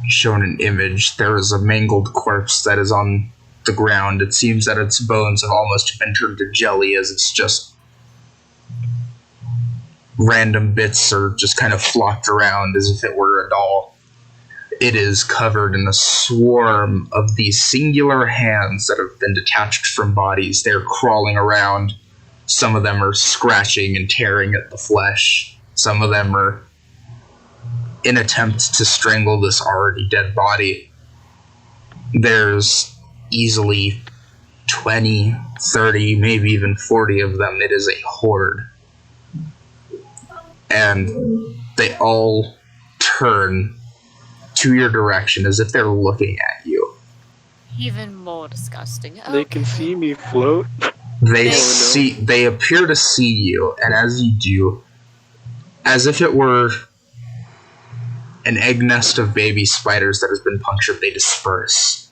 shown an image. There is a mangled corpse that is on the ground. It seems that its bones have almost been turned to jelly, as it's just random bits are just kind of flopped around as if it were a doll. It is covered in a swarm of these singular hands that have been detached from bodies. They're crawling around. Some of them are scratching and tearing at the flesh. Some of them are in attempts to strangle this already dead body. There's easily 20, 30, maybe even 40 of them. It is a horde. And they all turn to your direction as if they're looking at you. Even more disgusting. They can see me float. They appear to see you, and as you do, as if it were an egg nest of baby spiders that has been punctured, they disperse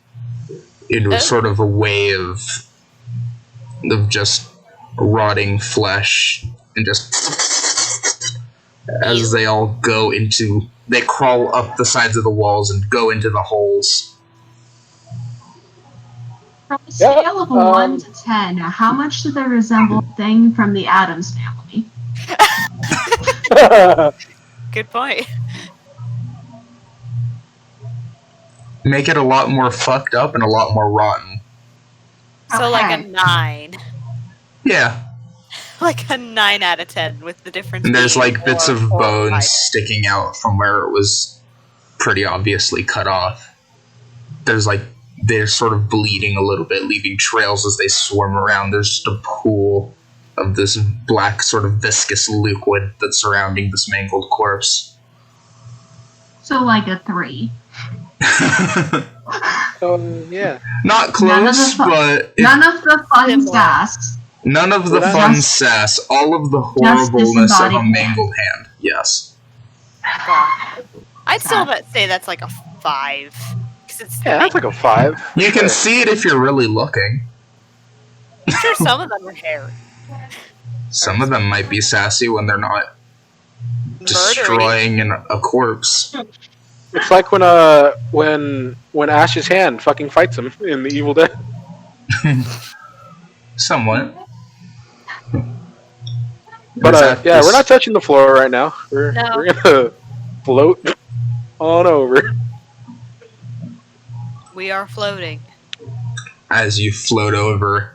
into a sort of a wave of just rotting flesh, and just as they all go into, they crawl up the sides of the walls and go into the holes. From a scale of 1 to 10, how much do they resemble a thing from the Addams Family? Good point. Make it a lot more fucked up and a lot more rotten. So like a 9. Yeah. Like a 9 out of 10 with the difference. And there's being like bits 4 of or bones 5. sticking out from where it was pretty obviously cut off. They're sort of bleeding a little bit, leaving trails as they swarm around. There's just a pool of this black sort of viscous liquid that's surrounding this mangled corpse. So like a 3. Yeah. Not close, but... None of the fun Similar. tasks. None of the Just- fun sass, all of the horribleness of a disembodied mangled hand. Yes. God. I'd still say that's like a 5. 'Cause it's Yeah, that's like a 5. for You can sure. see it if you're really looking. I'm sure some of them are hairy. Some of them might be sassy when they're not Murdering. destroying a corpse. It's like when Ash's hand fucking fights him in the Evil Dead. Somewhat. But yeah, we're not touching the floor right now. We're gonna float on over. We are floating. As you float over,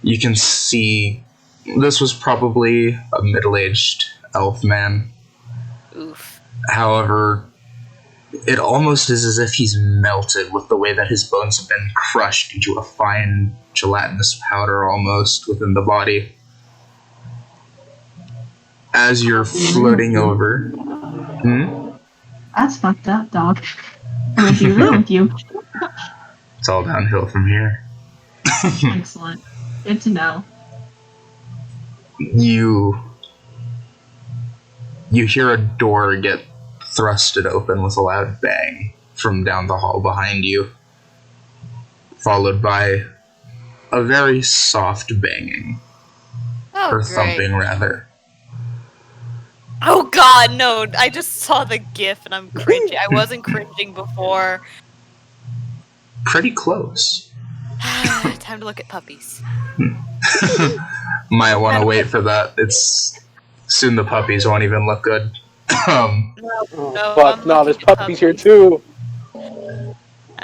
you can see this was probably a middle-aged elf man. Oof. However, it almost is as if he's melted with the way that his bones have been crushed into a fine gelatinous powder almost within the body. As you're floating over... That's fucked up, dog. I'm gonna be real with you. It's all downhill from here. Excellent. Good to know. You hear a door get thrusted open with a loud bang from down the hall behind you, followed by a very soft banging, Oh, or great. thumping rather. Oh god, no! I just saw the GIF and I'm cringing. I wasn't cringing before. Pretty close. Time to look at puppies. Might want to wait for that. It's soon the puppies won't even look good. No, Fuck, I'm no, there's looking at puppies here too.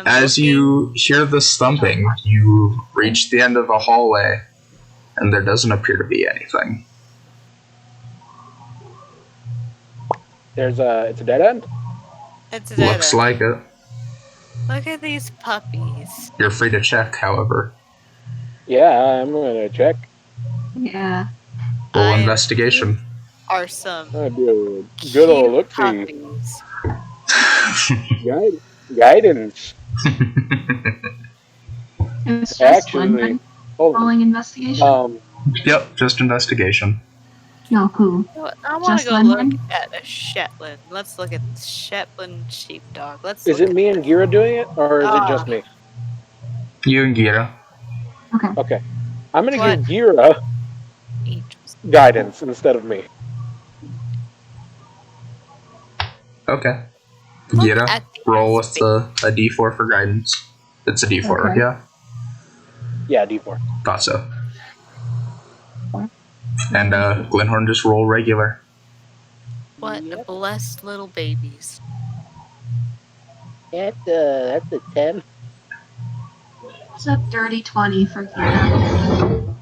As you hear this thumping, you reach the end of the hallway, and there doesn't appear to be anything. It's a dead end. It's a dead Looks end. like it. Look at these puppies. You're free to check, however. Yeah, I'm gonna check. Yeah. Roll I- investigation. Are some I'll do a good old look see. puppies. Guidance. It's just Actually, one hold on. rolling investigation. Yep, just investigation. No, cool. You know what, I want Just to go one look one? at a Shetland. Let's look at Shetland sheepdog. Let's. Is look it me and Gira doing it, or is it just me? You and Gira. Okay. I'm gonna What? give Gira Angels. guidance instead of me. Okay. Look Gira, at these roll with babies. a d4 for guidance. It's a d4, Okay. yeah? Yeah, D4. Thought so. And Glenhorn just roll regular. What a blessed little babies. That's a 10. It's a dirty 20 for Kira.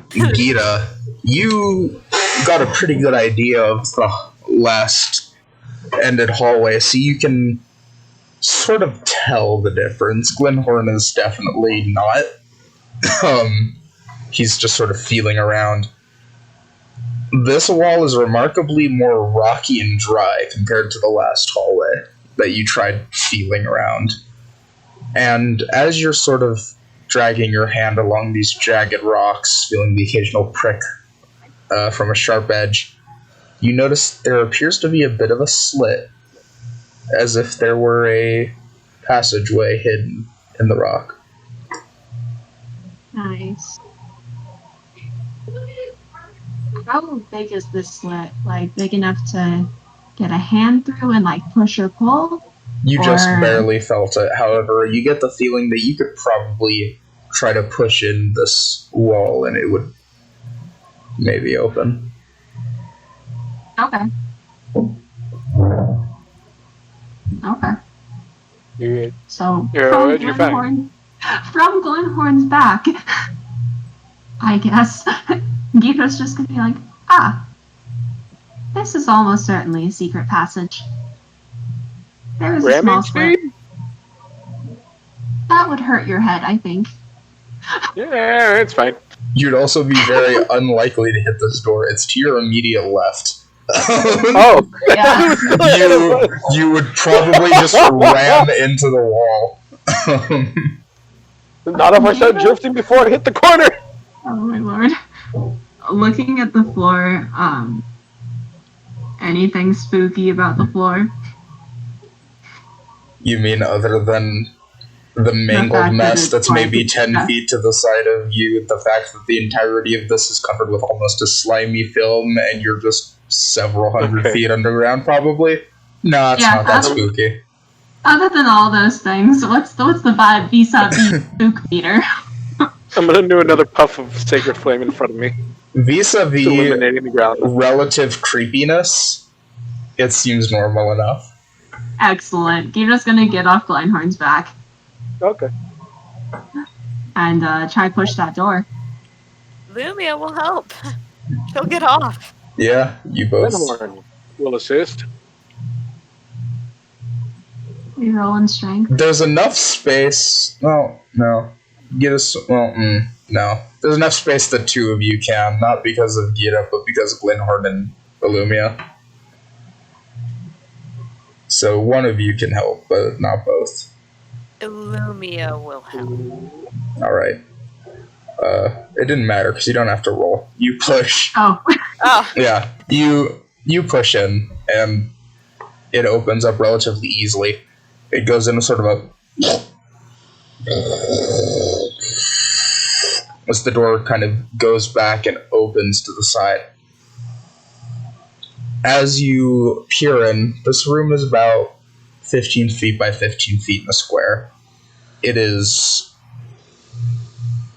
Gira, you got a pretty good idea of the last ended hallway, so you can sort of tell the difference. Glenhorn is definitely not. He's just sort of feeling around. This wall is remarkably more rocky and dry compared to the last hallway that you tried feeling around. And as you're sort of dragging your hand along these jagged rocks, feeling the occasional prick from a sharp edge, you notice there appears to be a bit of a slit, as if there were a passageway hidden in the rock. Nice. How big is this slit? Like, big enough to get a hand through and, like, push or pull? You just Or- barely felt it. However, you get the feeling that you could probably try to push in this wall and it would maybe open. Okay. Okay. You So, Yeah, from what'd you find? From Glenhorn's back, I guess, Gita's just gonna be like, this is almost certainly a secret passage. There is a small ramming slit. speed? That would hurt your head, I think. Yeah, it's fine. You'd also be very unlikely to hit this door. It's to your immediate left. Oh, Yeah. you would probably just ram into the wall. not if I start drifting before I hit the corner. Oh my lord. Looking at the floor, anything spooky about the floor? You mean other than the mangled fact that mess it's that's like- maybe 10 yeah. feet to the side of you, the fact that the entirety of this is covered with almost a slimy film and you're just several hundred Okay. feet underground, probably? No, it's Yeah, not that that's- spooky. Other than all those things, what's the vibe vis-a-vis spook meter? I'm gonna do another puff of sacred flame in front of me, Vis-a-vis illuminating the ground. relative creepiness, it seems normal enough. Excellent. You're just gonna get off Glenhorn's back Okay. and try push that door. Lumia will help. She'll get off. Yeah, you both. Glenhorn will assist. You rolling strength. There's enough space. No. Get us. Well, no. There's enough space that two of you can, not because of Gira, but because of Glenhorn and Illumia. So one of you can help, but not both. Illumia will help. All right. It didn't matter because you don't have to roll. You push. Oh, Oh, Yeah, you push in, and it opens up relatively easily. It goes into sort of a. As the door kind of goes back and opens to the side. As you peer in, this room is about 15 feet by 15 feet in a square. It is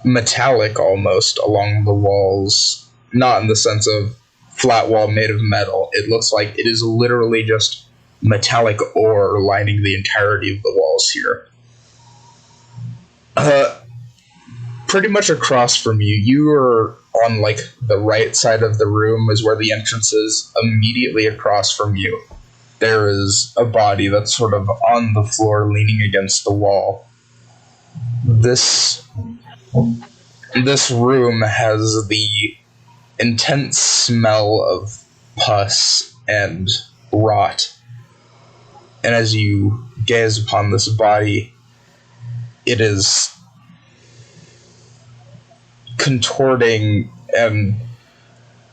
metallic almost along the walls, not in the sense of flat wall made of metal. It looks like it is literally just metallic ore lining the entirety of the walls here. Pretty much across from you, you are on like the right side of the room is where the entrance is. Immediately across from you, there is a body that's sort of on the floor leaning against the wall. This room has the intense smell of pus and rot. And as you gaze upon this body, it is contorting and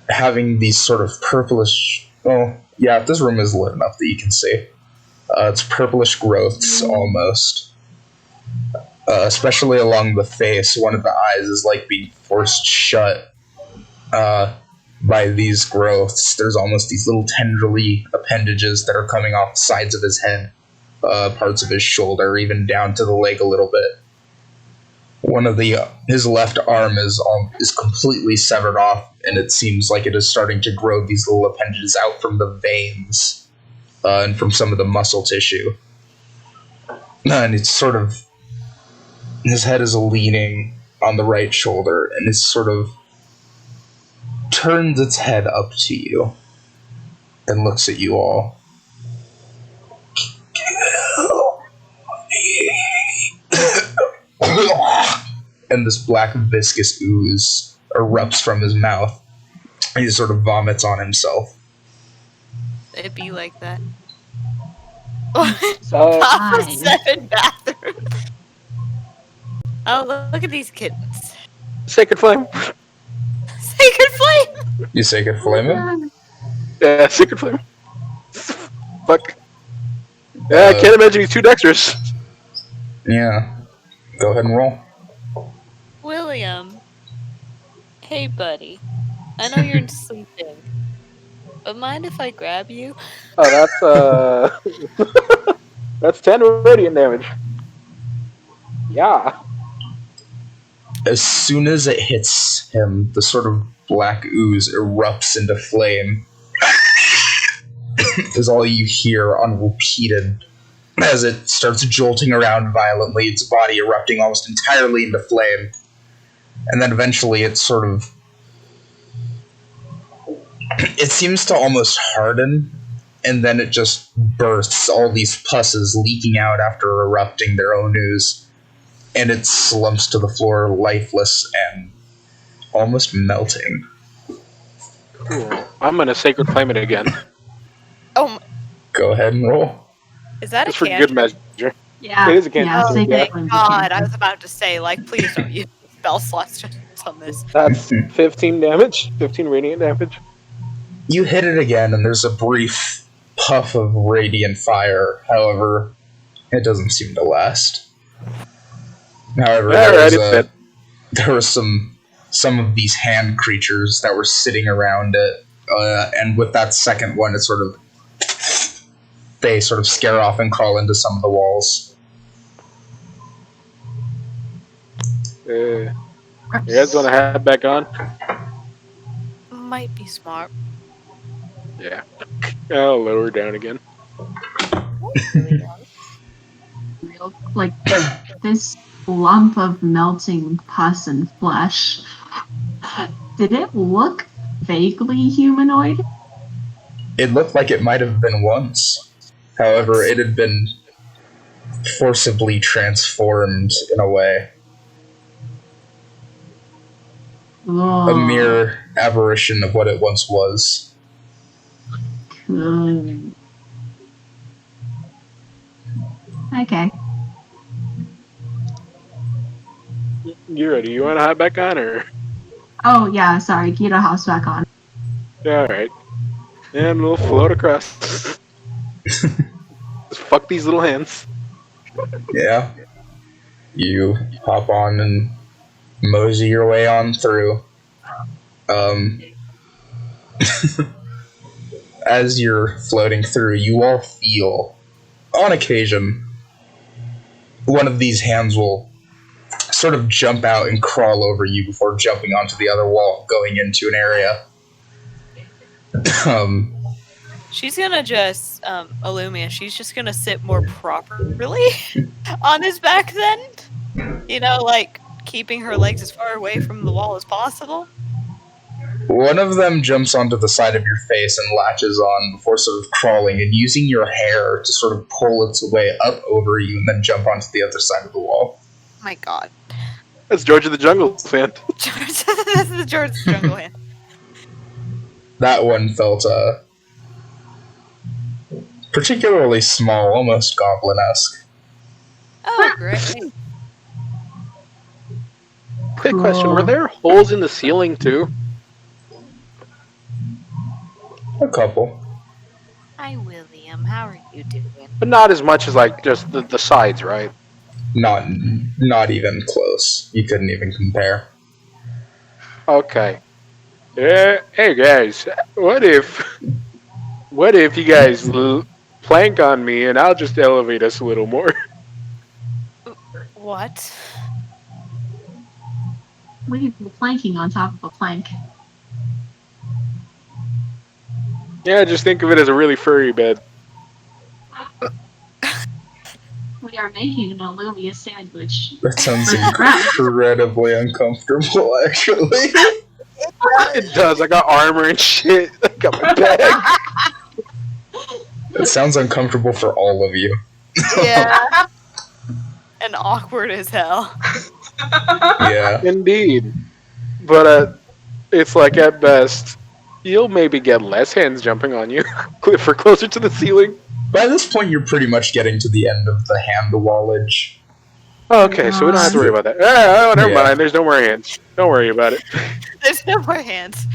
having these sort of purplish... Oh, yeah, this room is lit enough that you can see. It's purplish growths, almost. Especially along the face. One of the eyes is like being forced shut by these growths. There's almost these little tendrily appendages that are coming off the sides of his head, parts of his shoulder, even down to the leg a little bit. One of his left arm is completely severed off, and it seems like it is starting to grow these little appendages out from the veins and from some of the muscle tissue. And it's sort of... His head is leaning on the right shoulder, and it sort of turns its head up to you and looks at you all. And this black viscous ooze erupts from his mouth. And he sort of vomits on himself. it'd be like that. Uh, Top of Fine. 7 bathrooms. Oh, look at these kittens. sacred flame. Sacred flame! You say good flame it? Yeah, sacred flame. Fuck. Yeah, I can't imagine he's too dexterous. Yeah. Go ahead and roll. William. Hey, buddy. I know you're sleeping. But mind if I grab you? Oh, that's that's 10 radiant damage. Yeah. As soon as it hits him, the sort of black ooze erupts into flame. Is all you hear unrepeated as it starts jolting around violently, its body erupting almost entirely into flame. And then eventually it sort of... It seems to almost harden, and then it just bursts, all these pusses leaking out after erupting their own ooze. And it slumps to the floor lifeless and almost melting. Cool. I'm gonna sacred flame it again. Oh, Go ahead and roll. is that Just a for cantrip? good measure. yeah. It is a cantrip. Yeah, Oh, sacred Yeah. thank flame's a God. I cantrip. was about to say, like, please don't use spell slots stats on this. That's 15 damage. 15 radiant damage. You hit it again, and there's a brief puff of radiant fire. However, it doesn't seem to last. However, there was some of these hand creatures that were sitting around it, and with that second one, they sort of scare off and crawl into some of the walls. You guys want to head back on? Might be smart. Yeah. I'll lower down again. Real, like, this lump of melting pus and flesh, did it look vaguely humanoid? It looked like it might have been once. However, it had been forcibly transformed in a way. Oh, A mere aberration of what it once was. good. Okay. You ready? You want to hop back on, or? Oh, yeah, sorry. Gita house back on. Yeah, alright. And we'll float across. Just fuck these little hands. Yeah. You hop on and mosey your way on through. As you're floating through, you all feel, on occasion, one of these hands will sort of jump out and crawl over you before jumping onto the other wall, going into an area. She's gonna just, Illumia, she's just gonna sit more properly on his back then. You know, like, keeping her legs as far away from the wall as possible. One of them jumps onto the side of your face and latches on before sort of crawling and using your hair to sort of pull its way up over you and then jump onto the other side of the wall. My god. That's George of the Jungle, fan. That's the George the Jungle hand. That one felt particularly small, almost goblin-esque. Oh, great. Quick question, were there holes in the ceiling too? A couple. Hi, William. How are you doing? But not as much as, like, just the sides, right? Not even close. You couldn't even compare. Okay. Yeah, hey guys, what if you guys plank on me and I'll just elevate us a little more? What? Leave the planking on top of a plank. Yeah, just think of it as a really furry bed. We are making an Illumia sandwich. That sounds incredibly uncomfortable, actually. It does. I got armor and shit. I got my bag. It sounds uncomfortable for all of you. Yeah. And awkward as hell. Yeah. Indeed. But it's like at best, you'll maybe get less hands jumping on you for closer to the ceiling. By this point, you're pretty much getting to the end of the hand wallage. Oh, okay, so we don't have to worry about that. Oh, never mind. There's no more hands. Don't worry about it. There's no more hands.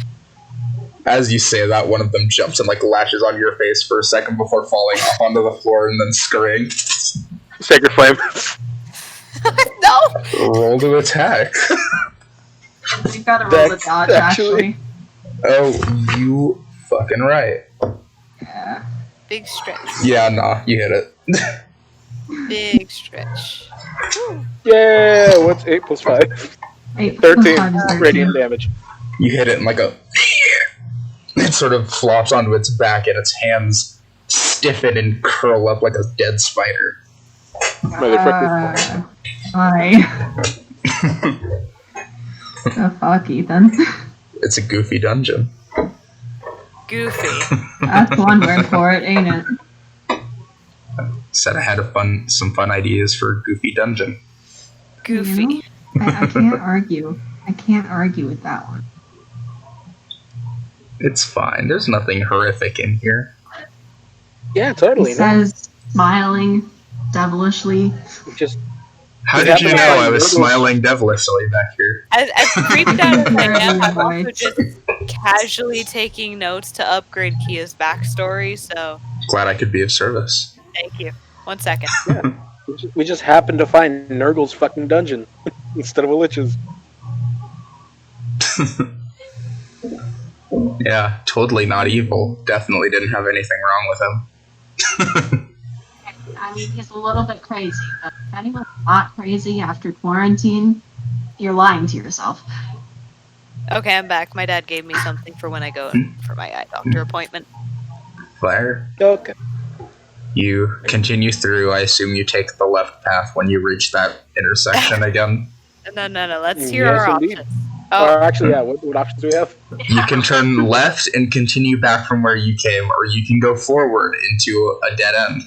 As you say that, one of them jumps and latches on your face for a second before falling off onto the floor and then scurrying. Sacred Flame. No! Roll to attack. You gotta roll the dodge, actually. Oh, you fucking right. Yeah. Big stretch. Yeah, nah, you hit it. Big stretch. Yeah, what's 8 plus 5? 8 13 plus 5 is 13. radiant damage. You hit it and it sort of flops onto its back and its hands stiffen and curl up like a dead spider. Motherfucker. Hi. Oh, fuck, Ethan. It's a goofy dungeon. Goofy. That's one word for it, ain't it? Said I had some fun ideas for a goofy dungeon. Goofy. You know, I can't argue. I can't argue with that one. It's fine. There's nothing horrific in here. Yeah, totally. He says, smiling devilishly. Just How did you know I was smiling devilishly back here? As creeped out as I am, I'm also just casually taking notes to upgrade Kia's backstory, so Glad I could be of service. thank you. 1 second. We just happened to find Nurgle's fucking dungeon instead of a lich's. Yeah, totally not evil. Definitely didn't have anything wrong with him. I mean, he's a little bit crazy, but if anyone's not crazy after quarantine, you're lying to yourself. Okay, I'm back. My dad gave me something for when I go for my eye doctor appointment. Fire. Okay. You continue through. I assume you take the left path when you reach that intersection again. No. Let's hear our indeed. options. Or actually, yeah, what options do we have? You can turn left and continue back from where you came, or you can go forward into a dead end.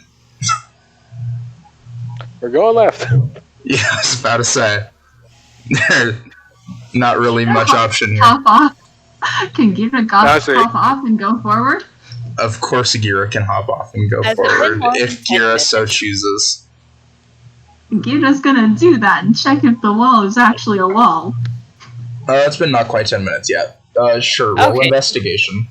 We're going left. Yeah, I was about to say. There's not really much option here. Hop off. Can Gira That's it. hop off and go forward? Of course, Gira can hop off and go Has it forward been more than if 10 Gira minutes? so chooses. Gira's gonna do that and check if the wall is actually a wall. It's been not quite 10 minutes yet. Sure, roll Okay. investigation.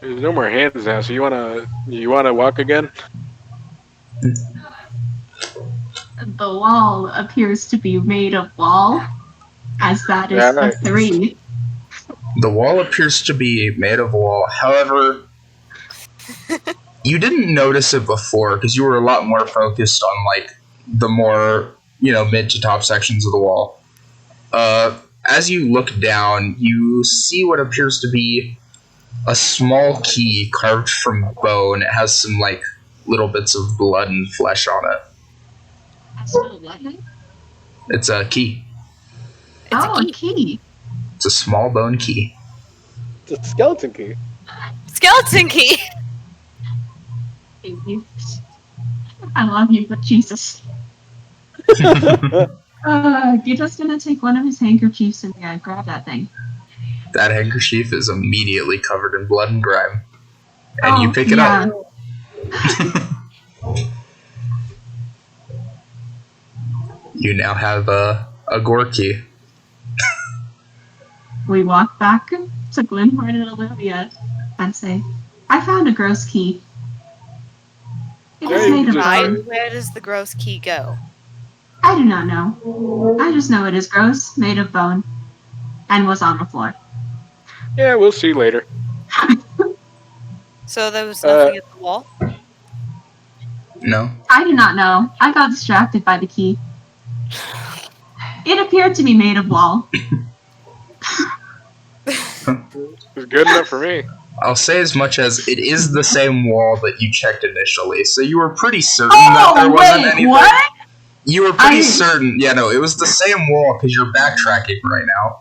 There's no more hands now, so you wanna walk again? The wall appears to be made of wall, as that is Yeah, right. a 3. The wall appears to be made of wall. However, you didn't notice it before because you were a lot more focused on like the more mid to top sections of the wall. As you look down, you see what appears to be a small key carved from bone. It has some like little bits of blood and flesh on it. It's a key. Oh, a key. It's a small bone key. It's a skeleton key. Skeleton key! Thank you. I love you, but Jesus. Gita's gonna take one of his handkerchiefs and grab that thing. That handkerchief is immediately covered in blood and grime. And you pick it up. You now have a gore key. We walk back to Glenhorn and Olivia and say, I found a gross key. It is Hey, made of just- bone. Where does the gross key go? I do not know. I just know it is gross, made of bone, and was on the floor. Yeah, we'll see later. So there was nothing at the wall? No? I do not know. I got distracted by the key. It appeared to be made of wall. It's good enough for me. I'll say as much as it is the same wall that you checked initially, so you were pretty certain that there wasn't anything. What? You were pretty certain. Yeah, no, it was the same wall because you're backtracking right now.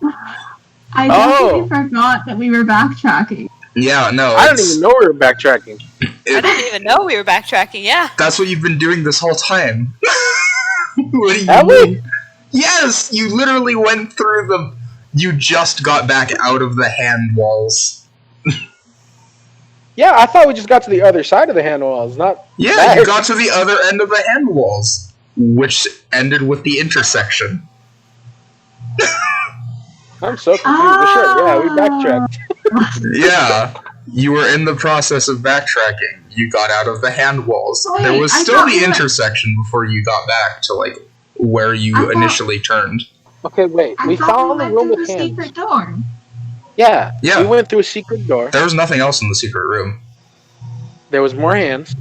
I definitely forgot that we were backtracking. Yeah, no. I didn't even know we were backtracking. I didn't even know we were backtracking, yeah. That's what you've been doing this whole time. What do you Have we? mean? Yes, you literally went through the... You just got back out of the hand walls. Yeah, I thought we just got to the other side of the hand walls, not Yeah, back. you got to the other end of the hand walls, which ended with the intersection. I'm so confused. But sure, yeah, we backtracked. Yeah, you were in the process of backtracking. You got out of the hand walls. Wait, There was I still thought the we were- intersection before you got back to like where you I thought- initially turned. Okay, wait. I We thought found we the went room through with the hands. secret door. Yeah, Yeah. we went through a secret door. There was nothing else in the secret room. There was more hands,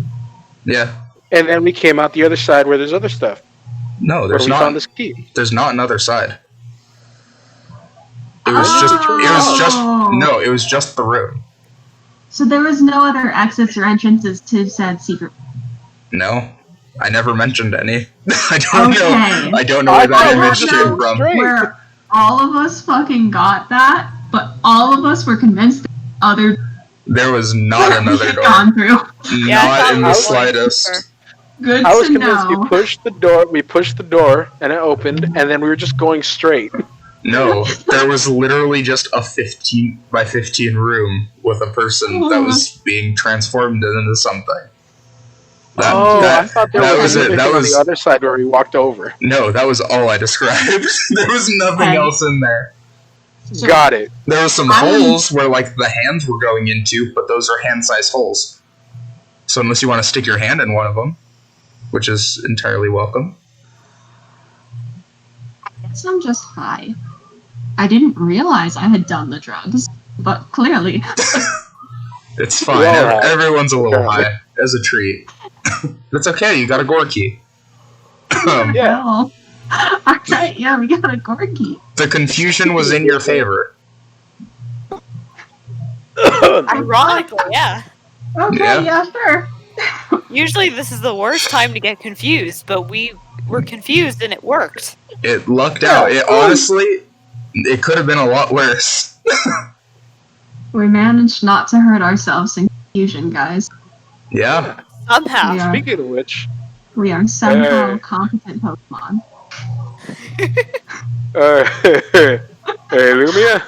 Yeah. and then we came out the other side where there's other stuff. No, Where there's we not. found this key. There's not another side. It was just. It was just the room. So there was no other exits or entrances to said secret. No, I never mentioned any. I don't Okay. know. I don't know where I that thought image we came were from. straight. Where all of us fucking got that, but all of us were convinced that other There was not we another had door. gone through. Yeah, I Not thought in we the were slightest. Good I was to convinced know. we pushed the door, and it opened, and then we were just going straight. No, there was literally just a 15 by 15 room with a person that was being transformed into something. I thought there that was was it. anything That on was the other side where he walked over. no. That was all I described. There was nothing else in there. Sure. Got it. There were some holes where like the hands were going into, but those are hand-sized holes. So unless you want to stick your hand in one of them, which is entirely welcome. I guess I'm just high. I didn't realize I had done the drugs, but clearly. It's fine. Well, Everyone's a little apparently. high as a treat. That's okay. You got a gore key. Yeah. Hell. Alright, yeah, we got a Gorky. The confusion was in your favor. Ironically, yeah. Okay, Yeah. sure. Usually this is the worst time to get confused, but we were confused and it worked. It lucked out. It honestly, it could have been a lot worse. We managed not to hurt ourselves in confusion, guys. Yeah. Somehow. Yeah. Speaking of which, We are somehow Hey. competent Pokemon. hey, Lumia.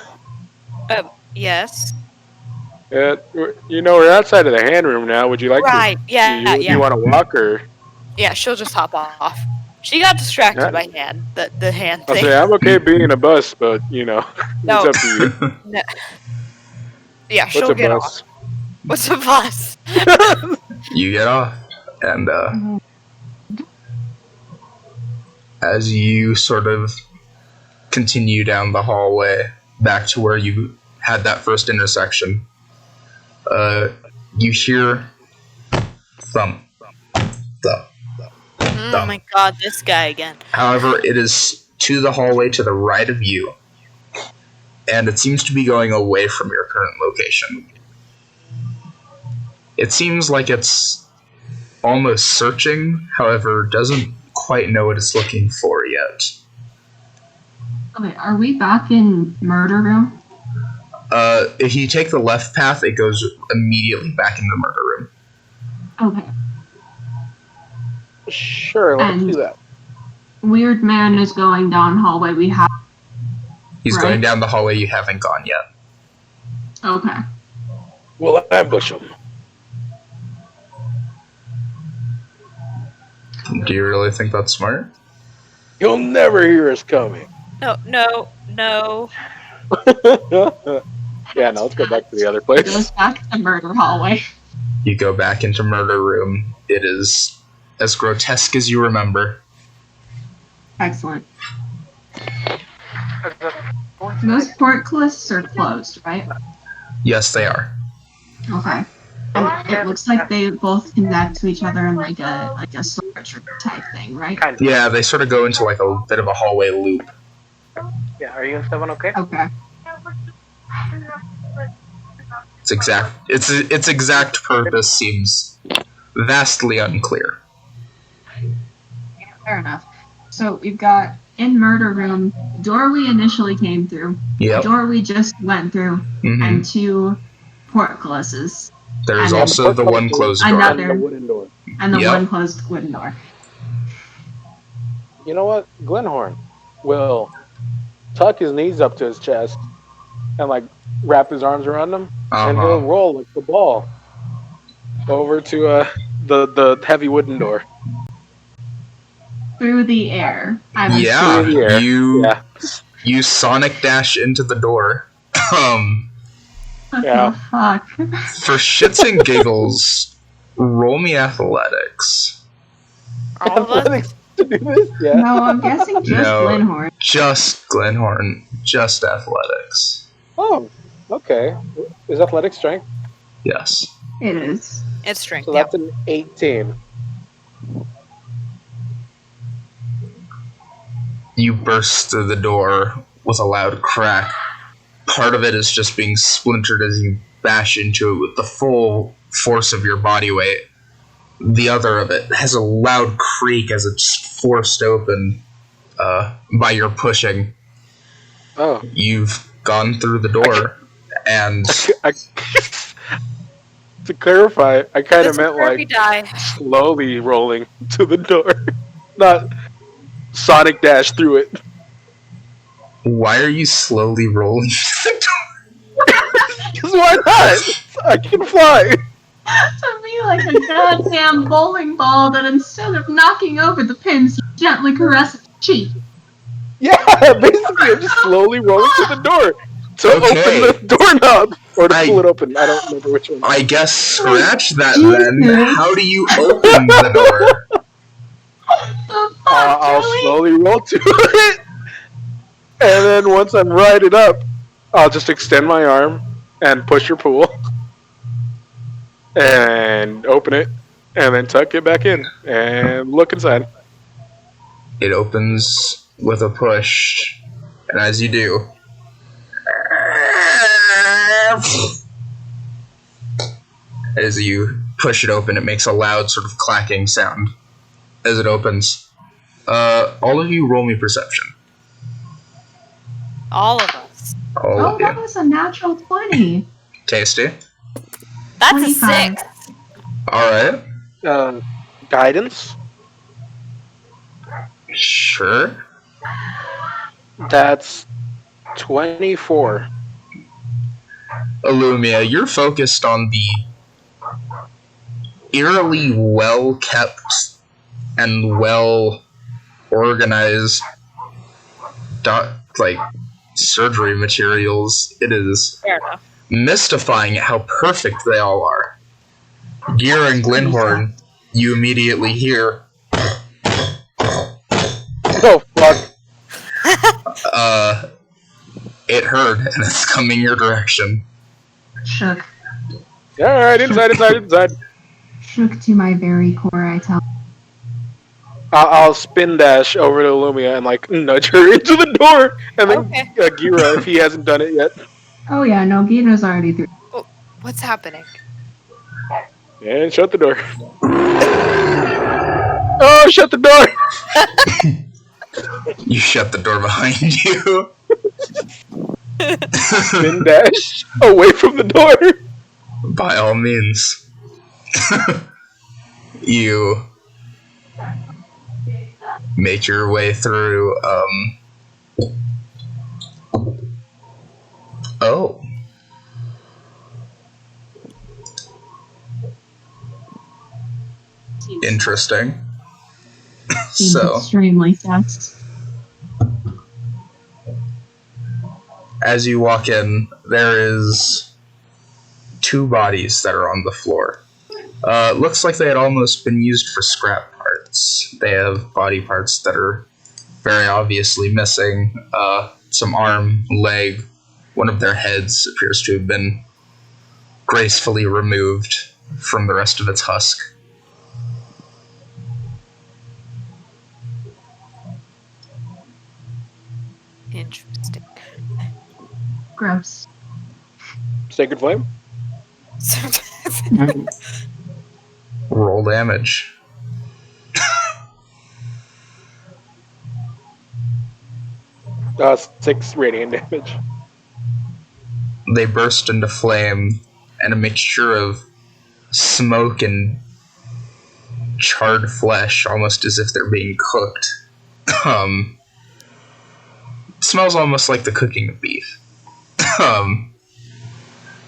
Yes. We're outside of the hand room now. Would you like Right. to? Yeah. You want to walk or? Yeah, she'll just hop off. She got distracted Yeah. by hand. The hand I'll thing. say I'm okay being a bus, but No. it's up to you. No. Yeah, What's she'll a get off. bus? What's a bus? You get off, and as you sort of continue down the hallway back to where you had that first intersection, you hear thump, thump. Oh my god, this guy again. However, it is to the hallway to the right of you, and it seems to be going away from your current location. It seems like it's almost searching, however, doesn't quite know what it's looking for yet. Okay, are we back in Murder Room? If you take the left path, it goes immediately back into the murder room. Okay. Sure, let's And- do that. Weird Man is going down hallway we have. He's Right. going down the hallway you haven't gone yet. Okay. We'll ambush him. Do you really think that's smart? You'll never hear us coming. No. Yeah, no, let's go back to the other It place. goes back to Murder Hallway. You go back into murder room. It is as grotesque as you remember. Excellent. Those portcullists are closed, right? Yes, they are. Okay. And it looks like they both connect to each other in like a storage room type thing, right? Kind of. Yeah, they sort of go into like a bit of a hallway loop. Yeah, are you and Stefan okay? Okay. Its exact purpose seems vastly unclear. Fair enough. So we've got in Murder Room, door we initially came through, Yep. door we just went through, hmm and two portcullises, There's and also the one closed door. another- And the wooden door. and the Yep. one closed wooden door. You know what? Glenhorn will tuck his knees up to his chest and like wrap his arms around him, and he'll Uh-huh. roll like the ball over to the heavy wooden door. Through the air. Yeah, Through the air. you Yeah. you sonic dash into the door. What Yeah. the fuck? For shits and giggles, roll me athletics. All of us. Athletics to do this? Yeah. No, I'm guessing just No. Glenhorn. Just Glenhorn, just athletics. Oh, okay. Is athletic strength? Yes. It is. It's strength. So Yep. that's an 18. You burst through the door with a loud crack. Part of it is just being splintered as you bash into it with the full force of your body weight. The other of it has a loud creak as it's forced open by your pushing. Oh. You've gone through the door, and To clarify, I kind This of is meant where we like die. slowly rolling to the door, not Sonic dash through it. Why are you slowly rolling the door? Because why not? I can fly. To me like a goddamn bowling ball that instead of knocking over the pins, you gently caress its cheek. Yeah, basically, I'm just slowly rolling to the door to Okay. open the doorknob or to I- pull it open. I don't remember which one. I guess scratch that Jesus. then. How do you open the door? The fuck, I'll really? slowly roll to it, and then once I'm righted up, I'll just extend my arm and push your pool, and open it, and then tuck it back in and look inside. It opens with a push, and as you do, as you push it open, it makes a loud sort of clacking sound as it opens. All of you roll me perception. All of us. All Oh, of you. that was a natural 20. Tasty. That's 25. a 6. Alright. Guidance. Sure. That's 24. Illumia, you're focused on the eerily well kept and well organized surgery materials. It is Fair enough. mystifying how perfect they all are. Gira and Glenhorn, you immediately hear Oh fuck! it heard and it's coming your direction. Shook. All right, inside. Shook to my very core, I tell. I'll spin dash over to Lumia and like nudge her into the door, and then Okay. Gira if he hasn't done it yet. Oh yeah, no, Gita's already through. What's happening? And shut the door. Oh, shut the door! You shut the door behind you. Spin dash away from the door. By all means. You make your way through, Oh. Interesting. Seems So, extremely fast. as you walk in, there is 2 bodies that are on the floor. Looks like they had almost been used for scrap parts. They have body parts that are very obviously missing. Some arm, leg, one of their heads appears to have been gracefully removed from the rest of its husk. Interesting. Gross. Sacred Flame? Roll damage. 6 radiant damage. They burst into flame, and a mixture of smoke and charred flesh, almost as if they're being cooked. Smells almost like the cooking of beef.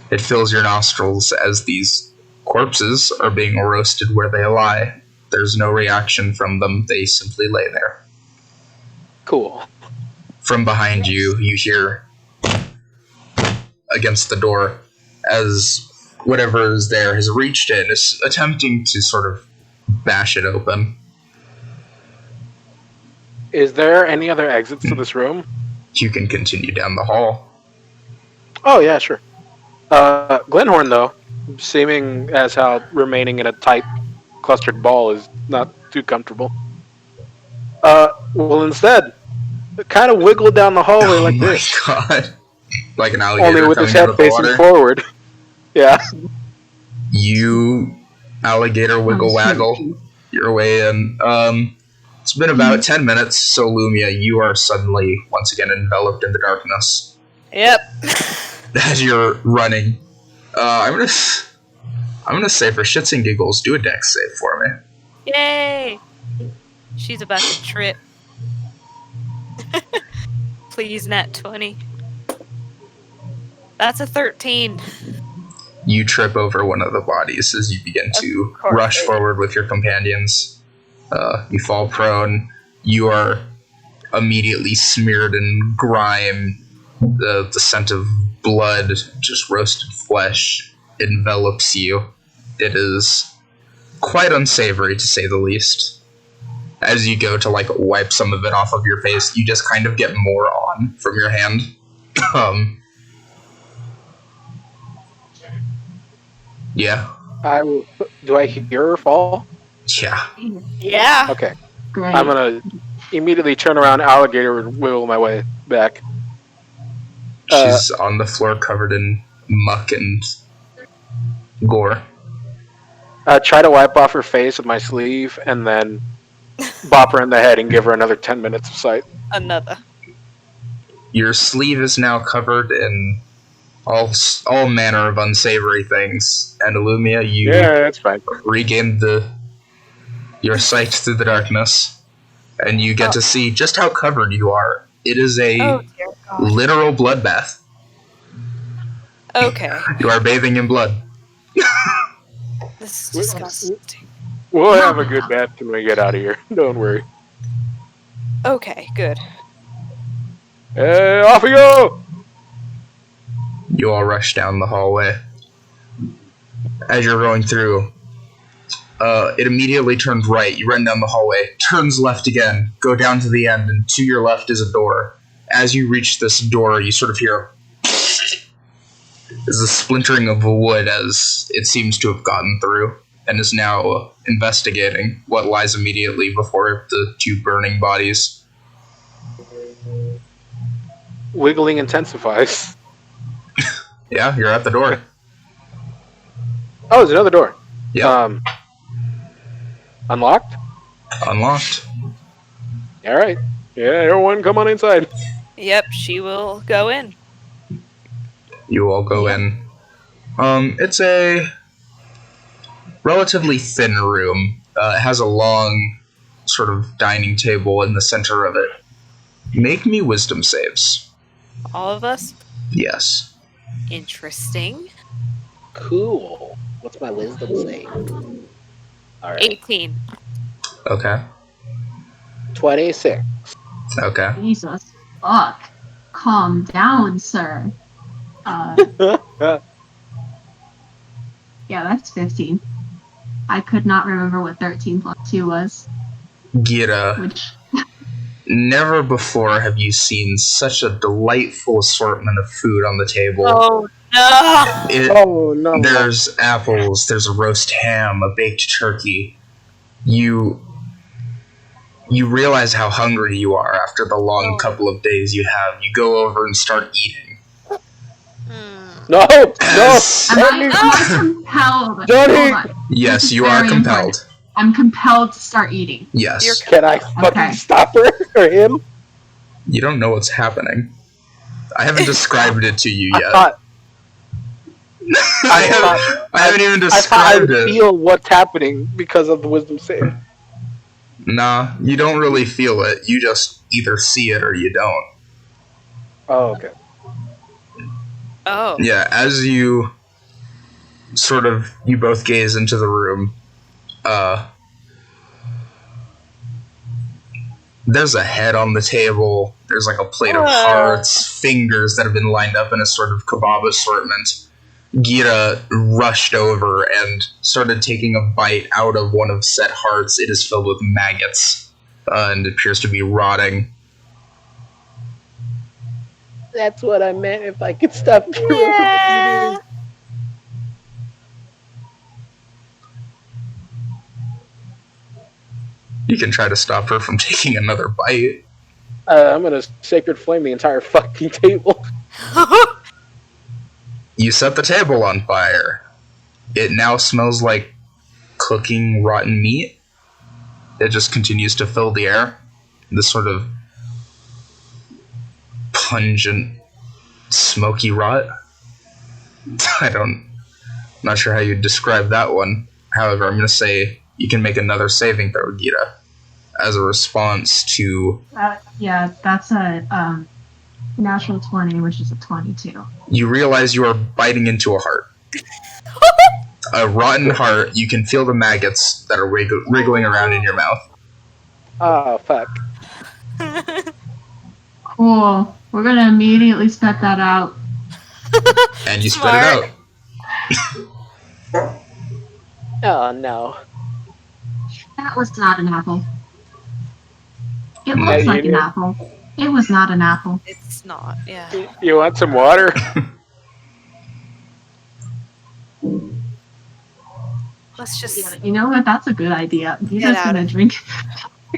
It fills your nostrils as these corpses are being roasted where they lie. There's no reaction from them, they simply lay there. Cool. From behind you, you hear against the door as whatever is there has reached in, is attempting to sort of bash it open. Is there any other exits to this room? You can continue down the hall. Oh, yeah, sure. Glenhorn, though, seeming as how remaining in a tight, clustered ball is not too comfortable. Well, instead, kind of wiggle down the hallway like this. Oh my god. Like an alligator Only with his coming out head of the facing water. forward. Yeah. You alligator wiggle waggle your way in. It's been about 10 minutes, so Lumia, you are suddenly once again enveloped in the darkness. Yep. As you're running. I'm gonna say for shits and giggles, do a dex save for me. Yay! She's about to trip. Please, nat 20. That's a 13. You trip over one of the bodies as you begin to course rush I do. forward with your companions. You fall prone. You are immediately smeared in grime. The scent of blood, just roasted flesh, envelops you. It is quite unsavory, to say the least. As you go to wipe some of it off of your face, you just kind of get more on from your hand. Yeah. Do I hear her fall? Yeah. Yeah. Okay. Great. I'm gonna immediately turn around, alligator, and wiggle my way back. She's on the floor covered in muck and gore. Try to wipe off her face with my sleeve, and then bop her in the head and give her another 10 minutes of sight. Another. Your sleeve is now covered in all manner of unsavory things, and Illumia, you Yeah, that's fine. regained your sight through the darkness, and you get to see just how covered you are. It is a Oh, dear God. literal bloodbath. Okay. You are bathing in blood. This is disgusting. We'll have a good bath when we get out of here. Don't worry. Okay, good. Hey, off we go! You all rush down the hallway. As you're going through, it immediately turns right. You run down the hallway, turns left again, go down to the end, and to your left is a door. As you reach this door, you sort of hear there's a splintering of wood as it seems to have gotten through, and is now investigating what lies immediately before the two burning bodies. Wiggling intensifies. Yeah, you're at the door. Oh, there's another door. Yeah, Unlocked? unlocked. Alright. Yeah, everyone come on inside. Yep, she will go in. You all go in. It's a relatively thin room. It has a long sort of dining table in the center of it. Make me wisdom saves. All of us? Yes. Interesting. Cool. What's my wisdom say? All right. 18. Okay. 26. Okay. Jesus. Fuck. Calm down, sir. Yeah, that's 15. I could not remember what 13 plus 2 was. Gira, Which, never before have you seen such a delightful assortment of food on the table. Oh, no! Oh, no. There's apples, there's a roast ham, a baked turkey. You realize how hungry you are after the long couple of days you have. You go over and start eating. No! No! am I compelled? Johnny! Hold on. Yes, This is you are very compelled. important. I'm compelled to start eating. Yes. Can I fucking Okay. stop her or him? You don't know what's happening. I haven't described it to you I yet. thought I haven't even I thought described I'd it. feel what's happening because of the wisdom save. Nah, you don't really feel it. You just either see it or you don't. Oh, okay. Oh. Yeah, as you both gaze into the room, there's a head on the table, there's like a plate of hearts, fingers that have been lined up in a sort of kebab assortment. Gira rushed over and started taking a bite out of one of said hearts. It is filled with maggots, and appears to be rotting. That's what I meant if I could stop you. Yeah. You can try to stop her from taking another bite. I'm gonna sacred flame the entire fucking table. You set the table on fire. It now smells like cooking rotten meat. It just continues to fill the air. This sort of pungent, smoky rot. I'm not sure how you'd describe that one. However, I'm going to say you can make another saving throw, Gita, as a response to... Yeah, that's a natural 20, which is a 22. You realize you are biting into a heart. A rotten heart. You can feel the maggots that are wriggling around in your mouth. Oh, fuck. Cool. We're gonna immediately spit that out. And you Smart. spit it out. Oh, no. That was not an apple. It No, looks you like an knew. apple. It was not an apple. It's not. Yeah. You want some water? Let's just. Yeah, you know what? That's a good idea. He's Get just out gonna of- drink,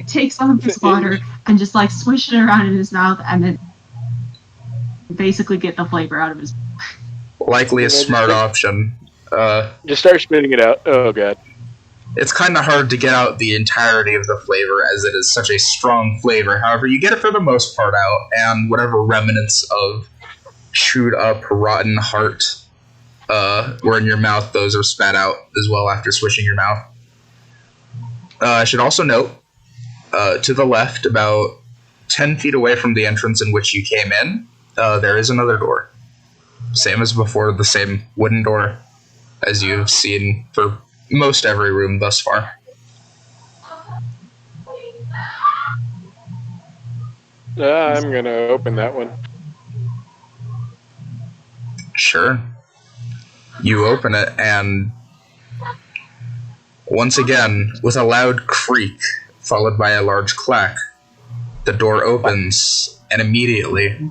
take some of his water, and just like swish it around in his mouth, and then basically get the flavor out of his. Likely a smart option. Just start spitting it out. Oh, God. It's kind of hard to get out the entirety of the flavor as it is such a strong flavor. However, you get it for the most part out, and whatever remnants of chewed up rotten heart were in your mouth, those are spat out as well after swishing your mouth. I should also note, to the left, about 10 feet away from the entrance in which you came in, there is another door. Same as before, the same wooden door as you've seen for most every room thus far. I'm going to open that one. Sure. You open it, and once again, with a loud creak, followed by a large clack, the door opens, and immediately,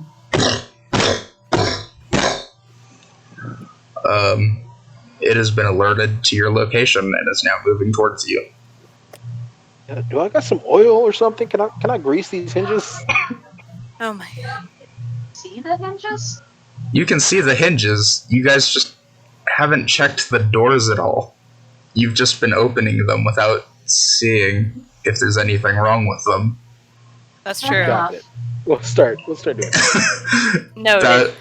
it has been alerted to your location and is now moving towards you. Do I got some oil or something? Can I grease these hinges? Oh my god. See the hinges? You can see the hinges. You guys just haven't checked the doors at all. You've just been opening them without seeing if there's anything wrong with them. That's true. Got it. We'll start doing it. Noted.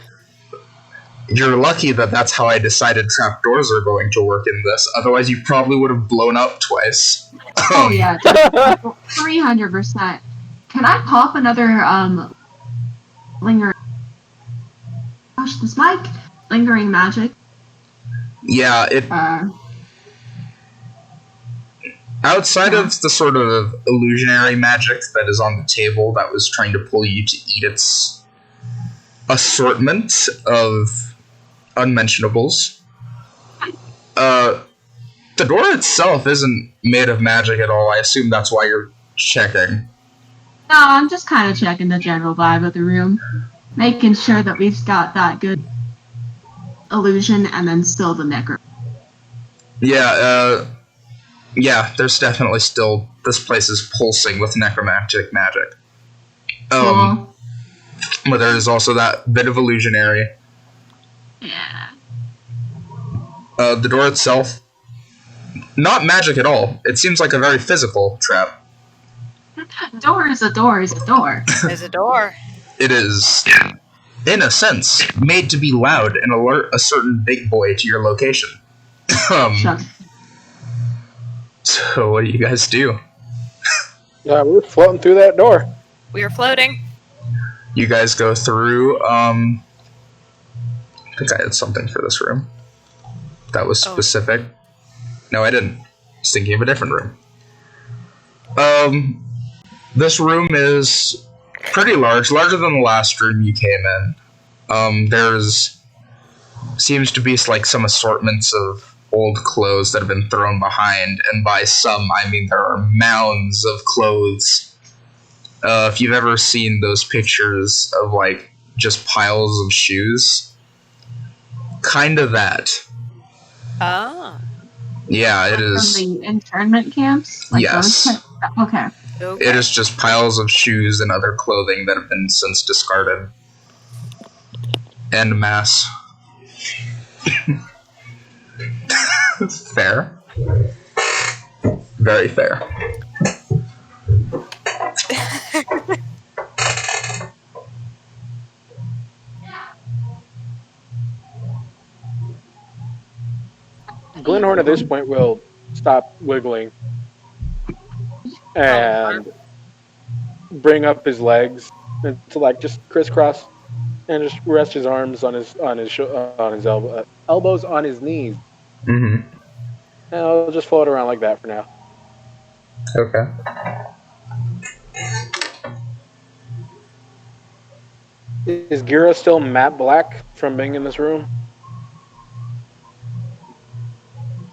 You're lucky that that's how I decided trapdoors are going to work in this. Otherwise, you probably would have blown up twice. Oh yeah, 300%. Can I pop another lingering? Gosh, this mic lingering magic. Yeah, it outside of the sort of illusionary magic that is on the table that was trying to pull you to eat its assortment of unmentionables. The door itself isn't made of magic at all. I assume that's why you're checking. No, I'm just kind of checking the general vibe of the room, making sure that we've got that good illusion, and then still the necro. Yeah, there's definitely still, this place is pulsing with necromantic magic. Cool. But there is also that bit of illusionary. Yeah. The door itself, not magic at all. It seems like a very physical trap. Door is a door is a door. There's a door. It is, in a sense, made to be loud and alert a certain big boy to your location. Shucks. So what do you guys do? Yeah, we're floating through that door. We are floating. You guys go through, I think I had something for this room that was specific. No, I didn't. I was thinking of a different room. This room is pretty large, larger than the last room you came in. There's seems to be like some assortments of old clothes that have been thrown behind, and by some, I mean there are mounds of clothes. If you've ever seen those pictures of like just piles of shoes, kind of that. Ah. Yeah, it is. From the internment camps? Like Yes. Those okay. Okay. It is just piles of shoes and other clothing that have been since discarded. En masse. Fair. Very fair. Glenhorn at this point will stop wiggling and bring up his legs to like just crisscross and just rest his arms on his elbows on his knees, Mm-hmm. and I'll just float around like that for now. Okay. Is Gira still matte black from being in this room,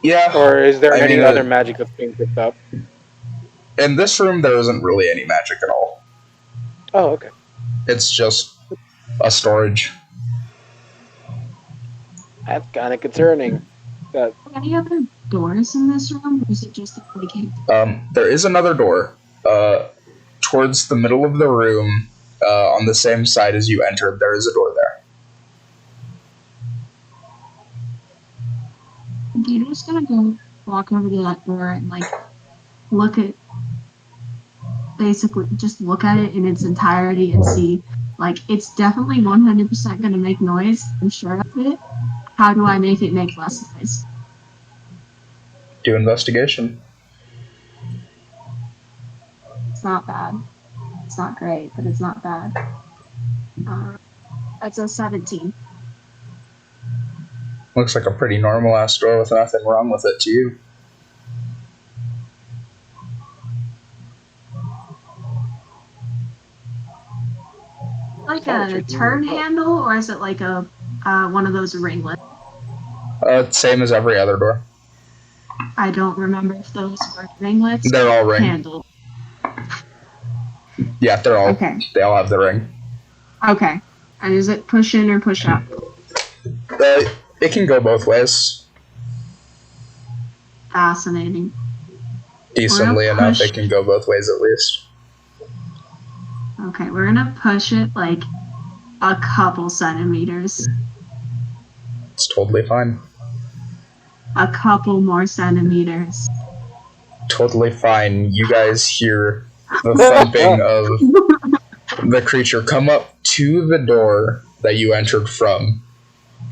Yeah. or is there I any mean, other magic that's being picked up? in this room, there isn't really any magic at all. Oh, okay. It's just a storage. That's kind of concerning. That Any other doors in this room, or is it just like There is another door. Towards the middle of the room, on the same side as you entered, there is a door there. you're just gonna go walk over to that door and like look at basically just look at it in its entirety and see like it's definitely 100% gonna make noise. I'm sure of it. How do I make it make less noise? Do investigation. It's not bad. It's not great, but it's not bad. That's a 17. Looks like a pretty normal ass door with nothing wrong with it to you. Like a turn handle, or is it like a one of those ringlets? Same as every other door. I don't remember if those were ringlets. They're all ring. Handle. Yeah, they're all. Okay. They all have the ring. Okay. And is it push in or push out? It can go both ways. Fascinating. Decently enough, it can go both ways at least. Okay, we're gonna push it like a couple centimeters. It's totally fine. A couple more centimeters. Totally fine. You guys hear the thumping of the creature come up to the door that you entered from,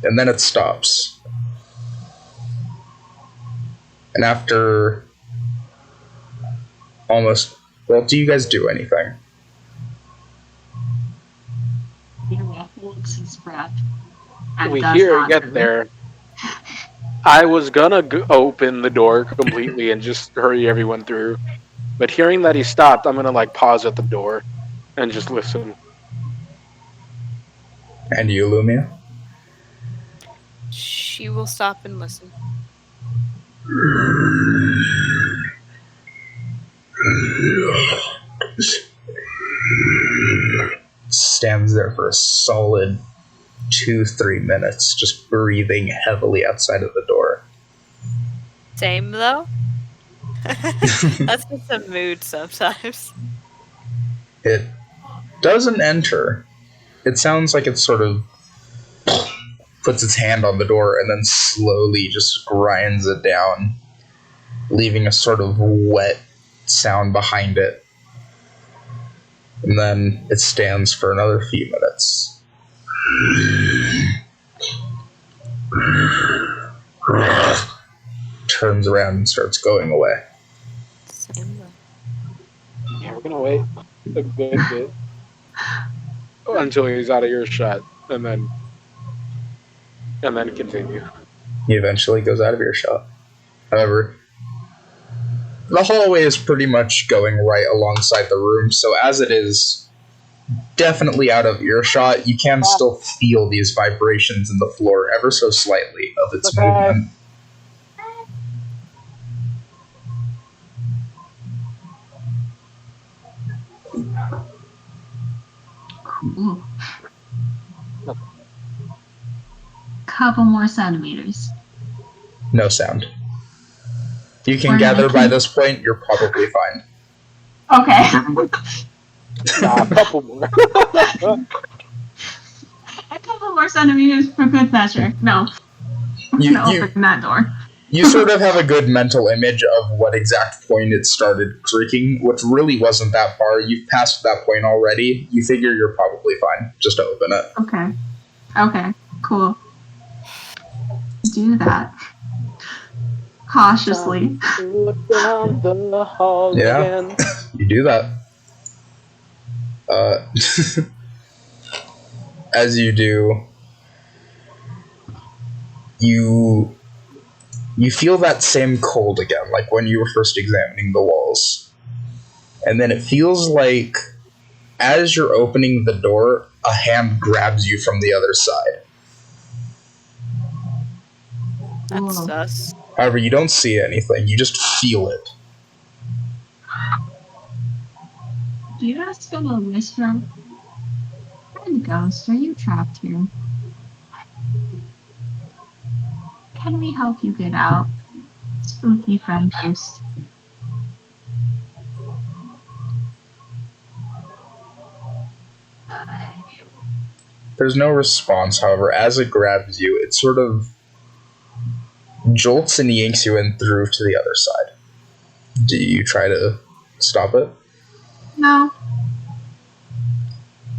and then it stops. And after almost... Well, do you guys do anything? we hear it get there. I was gonna open the door completely and just hurry everyone through, but hearing that he stopped, I'm gonna like pause at the door and just listen. And you, Lumia? She will stop and listen. Stands there for a solid 2-3 minutes, just breathing heavily outside of the door. Same though. That's just a mood sometimes. It doesn't enter. It sounds like it sort of puts its hand on the door and then slowly just grinds it down, leaving a sort of wet sound behind it. And then it stands for another few minutes. Turns around and starts going away. Same though. Yeah, we're gonna wait a good bit until he's out of earshot, and then continue. He eventually goes out of earshot. However, the hallway is pretty much going right alongside the room, so as it is definitely out of earshot, you can still feel these vibrations in the floor ever so slightly of its movement. Cool. Couple more centimeters. No sound. You can We're gather making- by this point, you're probably fine. Okay. Nah, a couple more. A couple more centimeters for good measure. No. I'm You- gonna you- open that door. You sort of have a good mental image of what exact point it started creaking, which really wasn't that far. You've passed that point already. You figure you're probably fine just to open it. Okay. Okay. Cool. Do that. Cautiously. Look down the hall Yeah. again. as you do, you feel that same cold again, like when you were first examining the walls. And then it feels like as you're opening the door, a hand grabs you from the other side. That's Whoa. sus. However, you don't see anything, you just feel it. You're just gonna whisper, "Friend Ghost, are you trapped here? Can we help you get out? Spooky friend Ghost." There's no response, however, as it grabs you, it sort of jolts and yanks you in through to the other side. Do you try to stop it? No.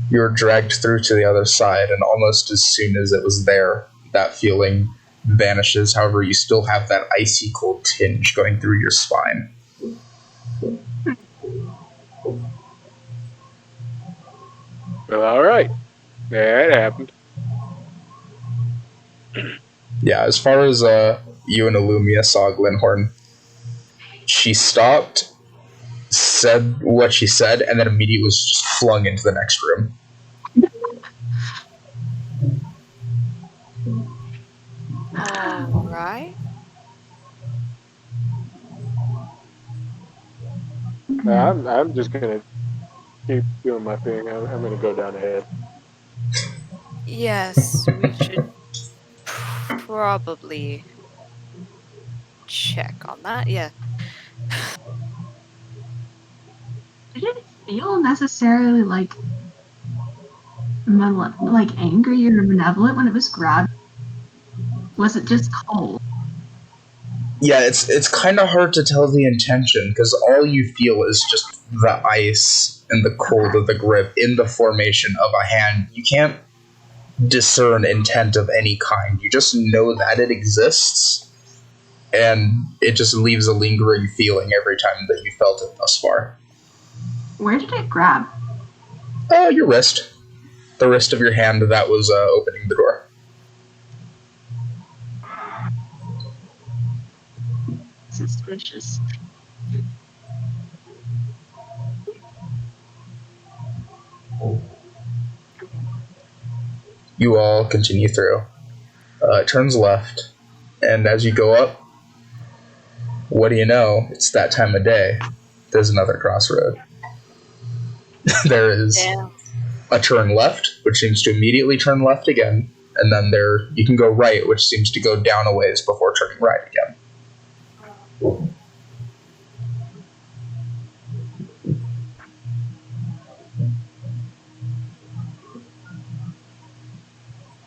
You're dragged through to the other side, and almost as soon as it was there, that feeling vanishes. However, you still have that icy cold tinge going through your spine. Well, all right. Yeah, it happened. Yeah, as far as you and Illumia saw Glenhorn, she stopped, said what she said, and then immediately was just flung into the next room. All right. I'm just gonna keep doing my thing. I'm gonna go down ahead. Yes, we should probably check on that. Yeah. Did it feel necessarily like angry or malevolent when it was grabbed? Was it just cold? Yeah, it's kind of hard to tell the intention because all you feel is just the ice and the cold of the grip in the formation of a hand. You can't discern intent of any kind. You just know that it exists, and it just leaves a lingering feeling every time that you felt it thus far. Where did it grab? Oh, your wrist. The wrist of your hand that was opening the door. Suspicious. You all continue through. It turns left, and as you go up, what do you know? It's that time of day. There's another crossroad. There is Damn. a turn left, which seems to immediately turn left again, and then there you can go right, which seems to go down a ways before turning right again.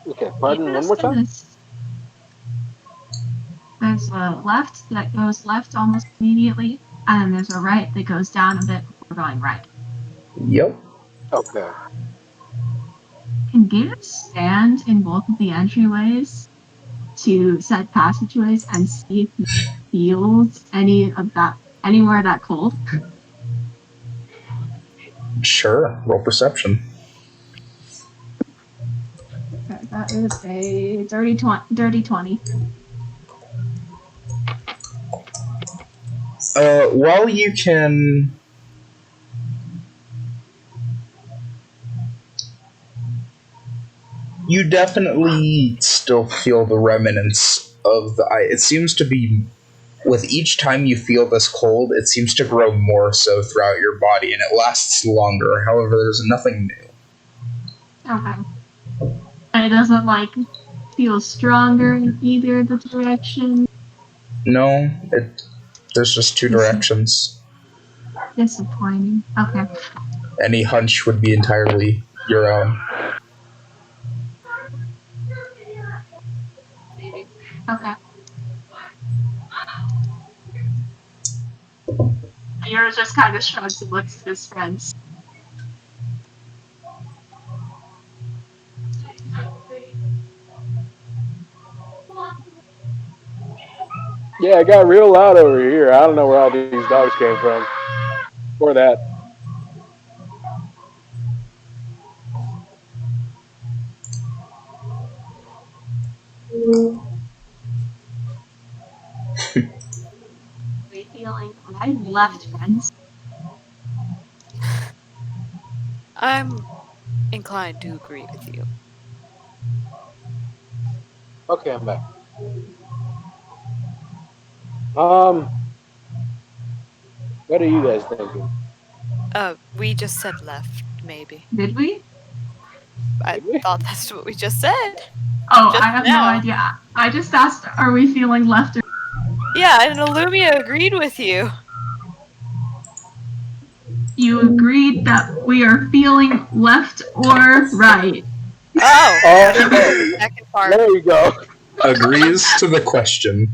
Okay, pardon one more time. There's a left that goes left almost immediately, and then there's a right that goes down a bit before going right. Yep. Okay. Can Gator stand in both of the entryways to set passageways and see if he feels anywhere that cold? Sure. Roll perception. Okay, that is a dirty 20. While you can you definitely still feel the remnants of the ice. It seems to be, with each time you feel this cold, it seems to grow more so throughout your body, and it lasts longer. However, there's nothing new. Okay. And it doesn't feel stronger in either of the directions. No, there's just two directions. Disappointing. Okay. Any hunch would be entirely your own. Okay. Yours just kind of shrugs and looks at his friends. Yeah, it got real loud over here. I don't know where all these dogs came from. Or that. We feeling I've left friends. I'm inclined to agree with you. Okay, I'm back. What are you guys thinking? We just said left, maybe. Did we? I Did we? thought that's what we just said. Oh, Just I have now. no idea. I just asked, are we feeling left or Yeah, and Illumia agreed with you. you agreed that we are feeling left or right? Oh, Oh, I didn't hear the second part. there you go. Agrees to the question.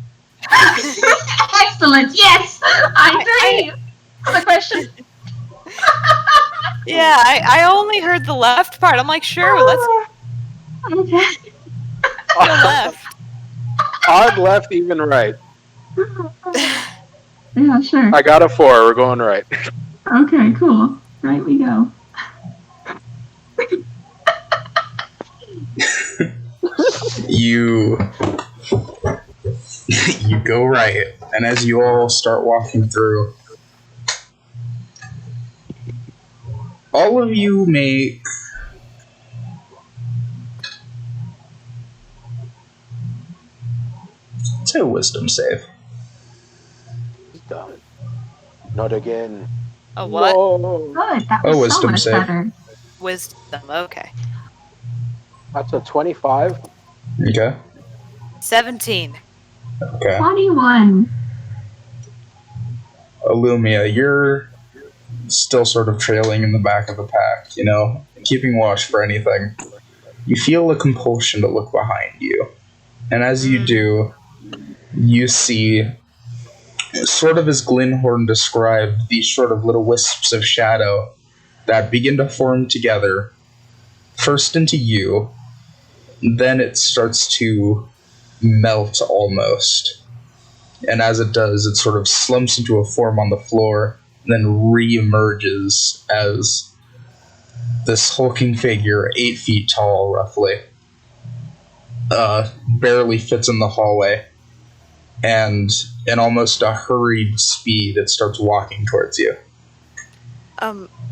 Excellent. Yes, I agree. The question. Yeah, I only heard the left part. I'm like, sure, let's Okay. go left. Odd left, even right. Yeah, sure. I got a 4. We're going right. Okay, cool. Right we go. You you go right, and as you all start walking through, all of you make say a wisdom save. Done. Not again. A what? No. Good. That Oh, was so wisdom much save. better. Wisdom. Okay. That's a 25. Okay. 17. Okay. 21. Illumia, you're still sort of trailing in the back of the pack, you know, keeping watch for anything. You feel a compulsion to look behind you. And as you do, you see, sort of as Glenhorn described, these sort of little wisps of shadow that begin to form together, first into you, then it starts to melt almost. And as it does, it sort of slumps into a form on the floor, and then re-emerges as this hulking figure, 8 feet tall, roughly. Barely fits in the hallway, and in almost a hurried speed, it starts walking towards you.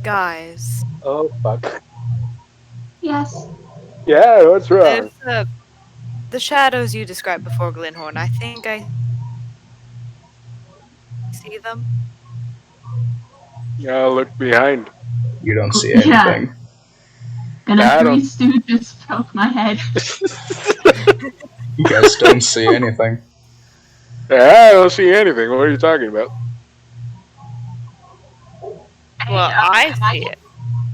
Guys. Oh, fuck. Yes. Yeah, what's wrong? There's the shadows you described before, Glenhorn. I think I see them. Yeah, look behind. You don't see Yeah. anything. And Yeah, I a don't- Three Stooge just broke my head. You guys don't see anything. Yeah, I don't see anything. What are you talking about? Well, I see it.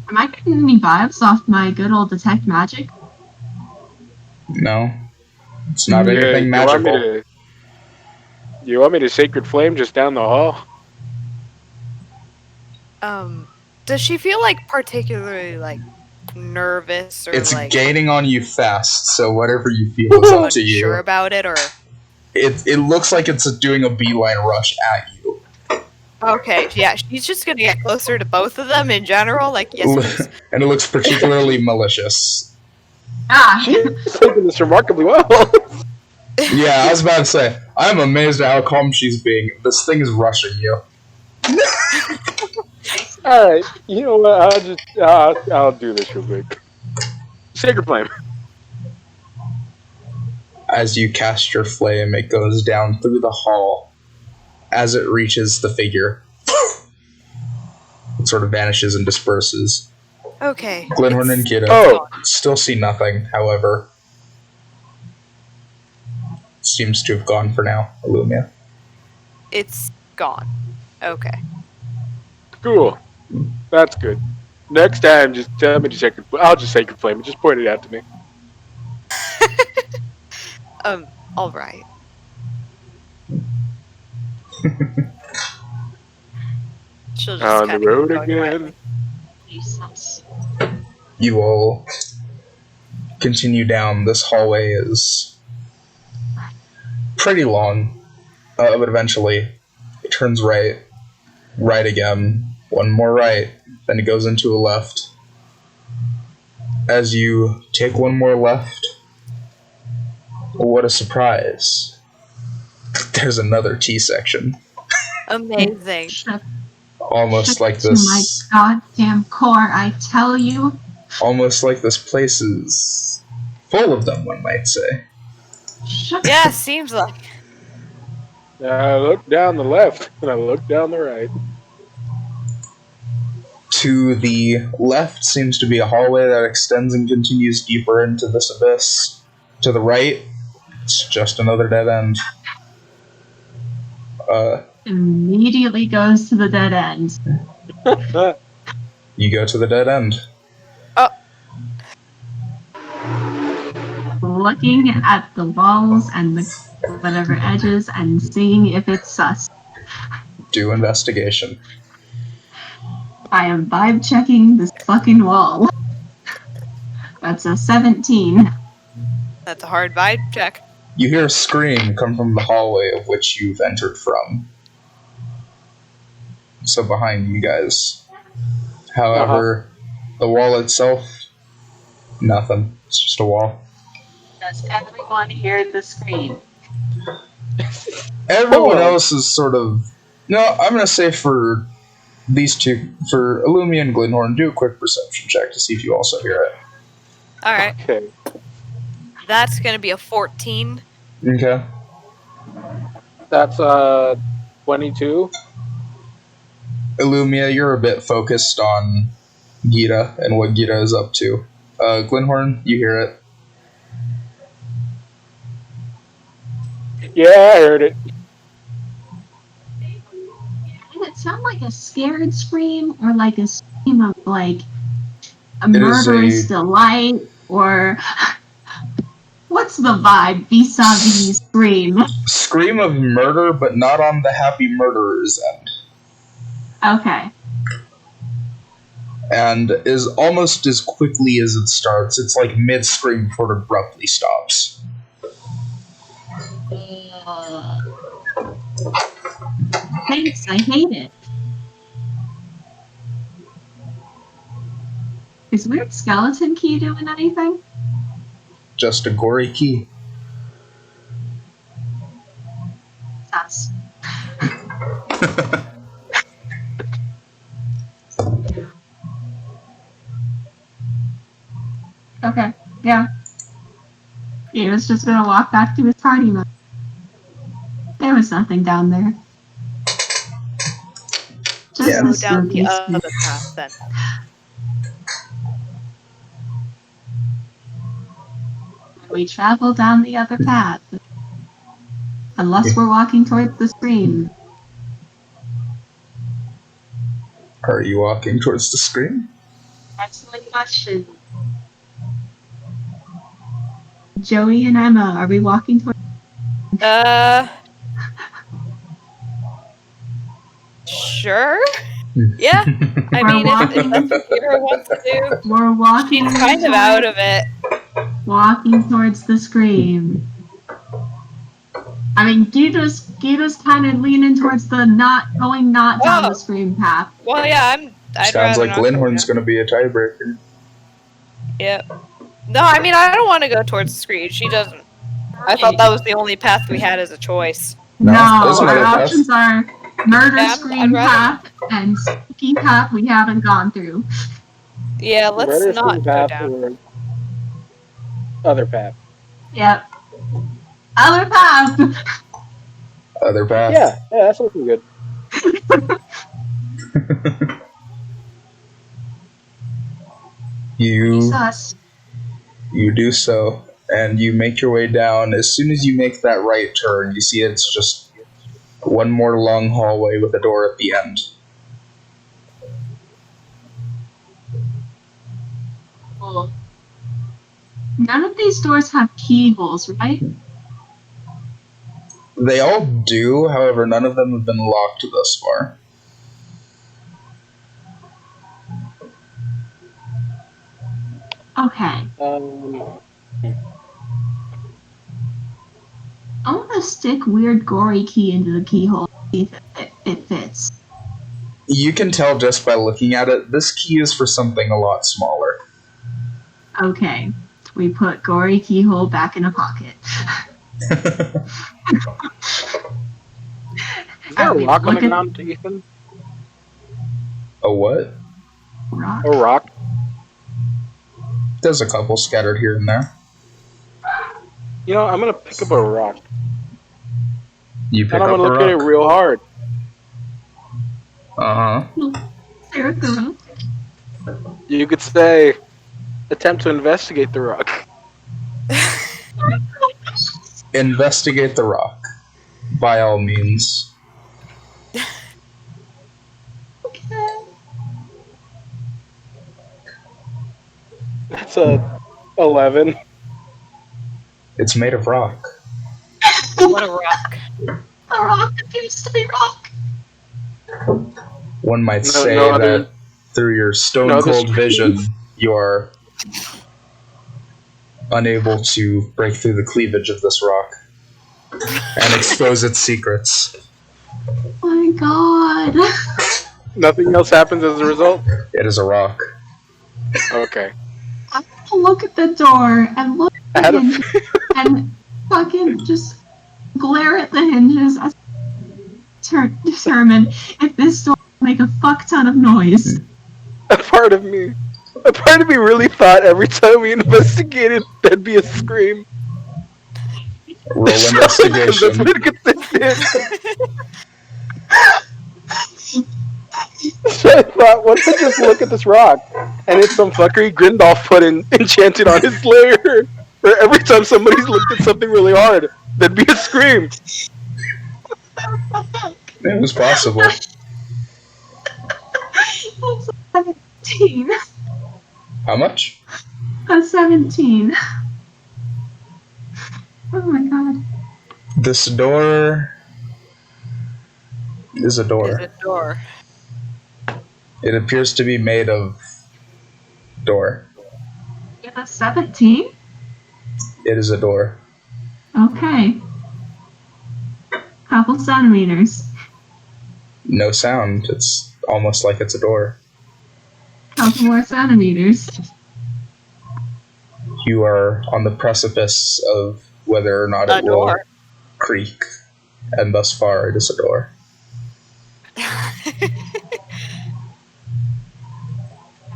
Am I getting any vibes off my good old detect magic? No. It's not Yeah, anything magical. You want me to Sacred Flame just down the hall? Does she feel like particularly like nervous or It's like gaining on you fast, so whatever you feel is up to you. unsure about it, or It looks like it's doing a beeline rush at you. okay, yeah, she's just gonna get closer to both of them in general. Like, yes, please. And it looks particularly malicious. Ah, She's taking this remarkably well. Yeah, I was about to say, I'm amazed at how calm she's being. This thing is rushing you. All right, you know what? I'll do this real quick. Sacred Flame. As you cast your flame, it goes down through the hall. As it reaches the figure, it sort of vanishes and disperses. Okay. Glenhorn and Kiddo Oh, still see nothing, however. Seems to have gone for now, Illumia. It's gone. Okay. cool. That's good. Next time, just tell me to Sacred Flame. I'll just Sacred Flame. Just point it out to me. All right. She'll just On the kinda road keep going again. quietly. Jesus. You all continue down. This hallway is pretty long, but eventually it turns right, right again, one more right, then it goes into a left. As you take one more left, What a surprise. There's another T section. Amazing. Almost like to my this. goddamn core, I tell you. Almost like this place is full of them, one might say. Yeah, seems like. I look down the left and I look down the right. To the left seems to be a hallway that extends and continues deeper into this abyss. To the right, it's just another dead end. Immediately goes to the dead end. You go to the dead end. Looking at the walls and the whatever edges and seeing if it's sus. Do investigation. I am vibe checking this fucking wall. That's a 17. That's a hard vibe check. You hear a scream come from the hallway of which you've entered from. So behind you guys. However, the wall itself, nothing. It's just a wall. Does everyone hear the scream? Everyone else is sort of... No, I'm going to say for these two, for Illumia and Glenhorn, do a quick perception check to see if you also hear it. Alright. Okay. That's gonna be a 14. Okay. That's 22. Illumia, you're a bit focused on Gita and what Gita is up to. Glenhorn, you hear it. Yeah, I heard it. Did it sound like a scared scream or like a scream of like a It is murderous a- delight or what's the vibe vis-a-vis scream? Scream of murder, but not on the happy murderer's end. Okay. And is almost as quickly as it starts. It's like mid-scream before it abruptly stops. Thanks, I hate it. Is Weird Skeleton Key doing anything? Just a gory key. Sus. Okay, yeah. He was just gonna walk back to his party mode. There was nothing down there. Just Yeah. the Go down the spooky other spooky. path then. We travel down the other path. Unless we're walking towards the screen. Are you walking towards the screen? Excellent question. Joey and Emma, are we walking towards? Sure? Yeah. I We're mean, if walking. that's what Kira wants to do. We're walking. She's kind of out of it. Walking towards the screen. I mean, Gita's kind of leaning towards the not down the screen path. Well, yeah, I'd Sounds rather like not go Glenhorn's down. going to be a tiebreaker. Yep. No, I mean, I don't want to go towards the screen. She doesn't. I thought that was the only path we had as a choice. No, there's our another path. options are murder Yeah, screen I'd rather- path and spooky path we haven't gone through. Yeah, let's Murder not Screen go path down. or other path. Yep. Other path. Other path. Yeah, that's looking good. You Sus. do so, and you make your way down. As soon as you make that right turn, you see it's just one more long hallway with a door at the end. Cool. None of these doors have keyholes, right? They all do, however, none of them have been locked thus far. Okay. I want to stick weird gory key into the keyhole and see if it fits. You can tell just by looking at it, this key is for something a lot smaller. Okay. We put gory keyhole back in a pocket. Is there And a we rock on the look at ground, Ethan? A what? rock. A rock? There's a couple scattered here and there. You know, I'm gonna pick up a rock. You pick And I'm up gonna a look at it rock. real hard. Uh-huh. Stare at the rock. You could say, attempt to investigate the rock. Investigate the rock. By all means. Okay. That's a 11. It's made of rock. What a rock. The rock appears to be rock. One might No- say no other- that through your no stone other cold vision, screens. you are unable to break through the cleavage of this rock and expose its secrets. Oh my god. Nothing else happens as a result? It is a rock. Okay. I have to look at the door and look I at had the a hinges and fucking just glare at the hinges as determine if this door will make a fuck ton of noise. a part of me really thought every time we investigated there'd be a scream. Roll Because investigation. that's what consistent. So I thought, what if I just look at this rock and it's some fuckery Grindolf put enchanted on his layer, where every time somebody's looked at something really hard, there'd be a scream. It was possible. That's a 17. How much? A 17. Oh my god. This door is a Is door. a door. It appears to be made of door. With a 17? It is a door. Okay. Couple centimeters. No sound. It's almost like it's a door. Couple more centimeters. You are on the precipice of whether or not A it will door. creak, and thus far it is a door.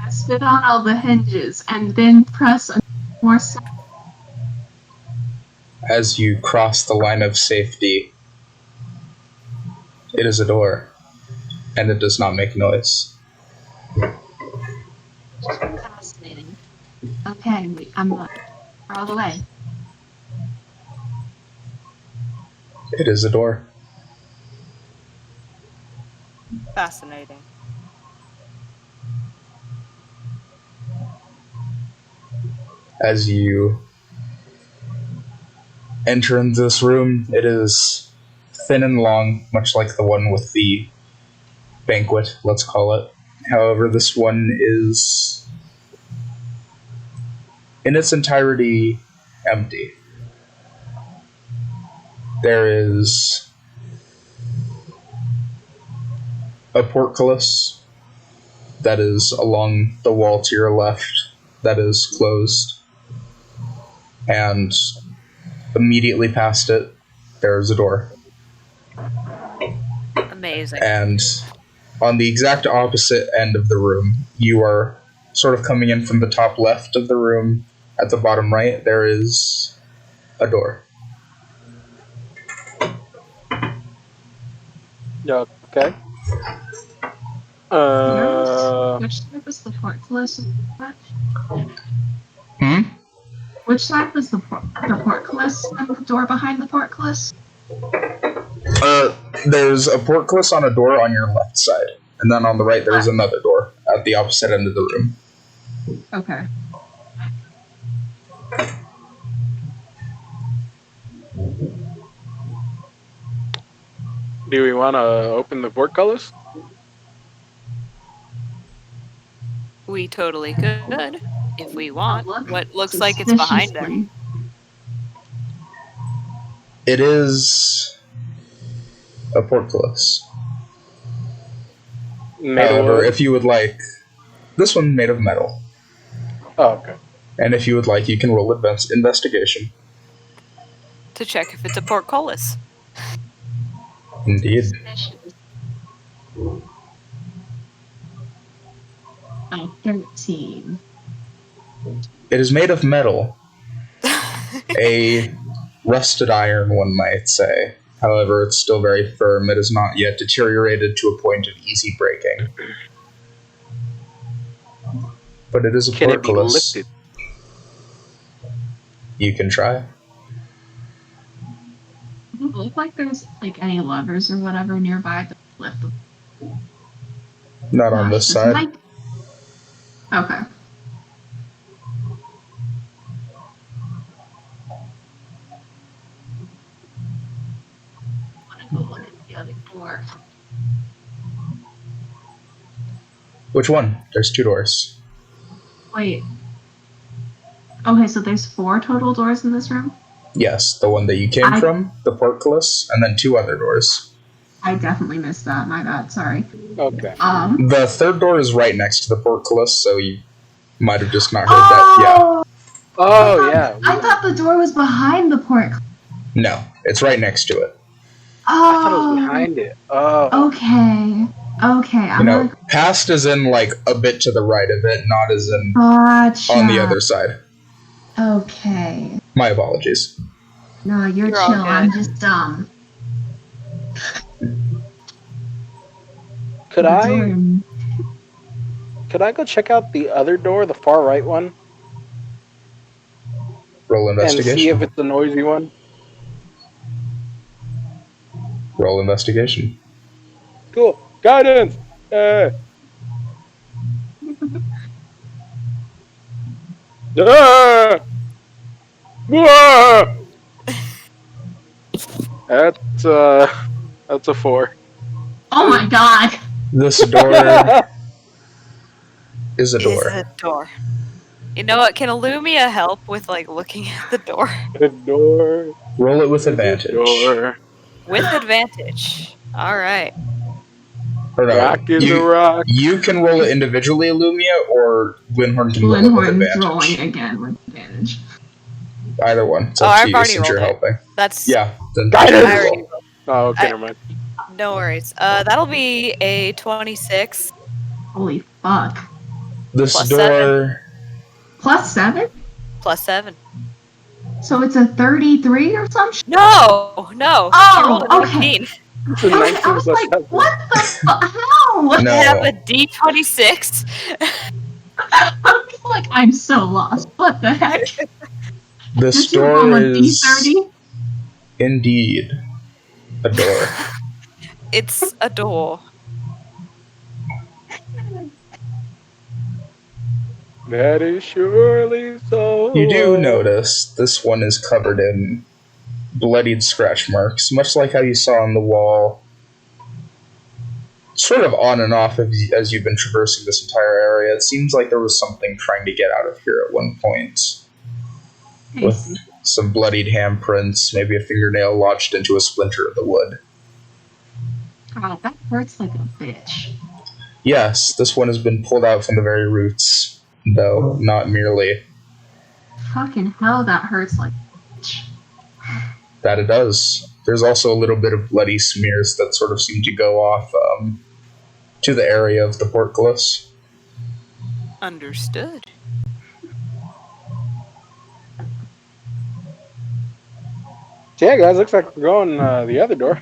Spit on all the hinges and then press more. As you cross the line of safety, it is a door, and it does not make noise. Fascinating. Okay, I'm we're all the way. It is a door. Fascinating. As you enter into this room, it is thin and long, much like the one with the banquet, let's call it. However, this one is in its entirety empty. There is a portcullis that is along the wall to your left that is closed. And immediately past it, there is a door. Amazing. And on the exact opposite end of the room, you are sort of coming in from the top left of the room. At the bottom right, there is a door. Yeah, okay. Which side was the portcullis? Hmm? Which side was the portcullis and the door behind the portcullis? There's a portcullis on a door on your left side. And then on the right, there's another door at the opposite end of the room. Okay. Do we want to open the portcullis? We totally could, if we want. Look What looks like it's behind there. suspiciously. It is a portcullis. Made of However, wood? if you would like, this one made of metal. Oh, okay. And if you would like, you can roll investigation. To check if it's a portcullis. Indeed. Oh, 13. It is made of metal. A rusted iron, one might say. However, it's still very firm. It has not yet deteriorated to a point of easy breaking. But it is a Can it be portcullis. lifted? You can try. Does it look like there's like any levers or whatever nearby to lift them? Not on this side. Okay. I want to go look at the other door. Which one? There's 2 doors. Wait. Okay, so there's 4 total doors in this room? Yes, the one that you came from, the portcullis, and then 2 other doors. I definitely missed that. My bad. Sorry. Okay. The 3rd door is right next to the portcullis, so you might have just not heard that. Yeah. Oh, yeah. I thought the door was behind the port. No, it's right next to it. Oh. I thought it was behind it. Oh. Okay. Okay. You know, past is in like a bit to the right of it, not as in Gotcha. on the other side. Okay. My apologies. No, you're You're all chill. good. I'm just dumb. Could I go check out the other door, the far right one, Roll and see investigation. if it's the noisy one? Roll investigation. Cool. Guidance! That's a 4. Oh my god. This door is a door. Is a door. You know what? Can Illumia help with like looking at the door? The door. Roll it with advantage. Door. With advantage. Alright. Or no, Rock is a rock. you can roll it individually, Illumia, or Glenhorn can roll it with Glenhorn's advantage. rolling again with advantage. Either one. It's Oh, up to I've you already since you're rolled it. helping. That's Yeah. Then Guidance! I already rolled. Oh, okay, never mind. No worries. That'll be a 26 Holy fuck. This Plus door. Plus 7? plus 7. So it's a 33 or some shit? No! Oh, She rolled a okay. 19. It's a I 19 was plus like, 7. what the fuck? How? No. I have a D26. I'm just like, I'm so lost. What the heck? This Did you roll door a is D30? indeed a door. It's a door. That is surely so. You do notice this one is covered in bloodied scratch marks, much like how you saw on the wall, sort of on and off as you've been traversing this entire area. It seems like there was something trying to get out of here at one point. With some bloodied handprints, maybe a fingernail lodged into a splinter of the wood. God, that hurts like a bitch. Yes, this one has been pulled out from the very roots, though not merely Fucking hell, that hurts like a bitch. that it does. There's also a little bit of bloody smears that sort of seem to go off to the area of the portcullis. Understood. So yeah, guys, looks like we're going the other door.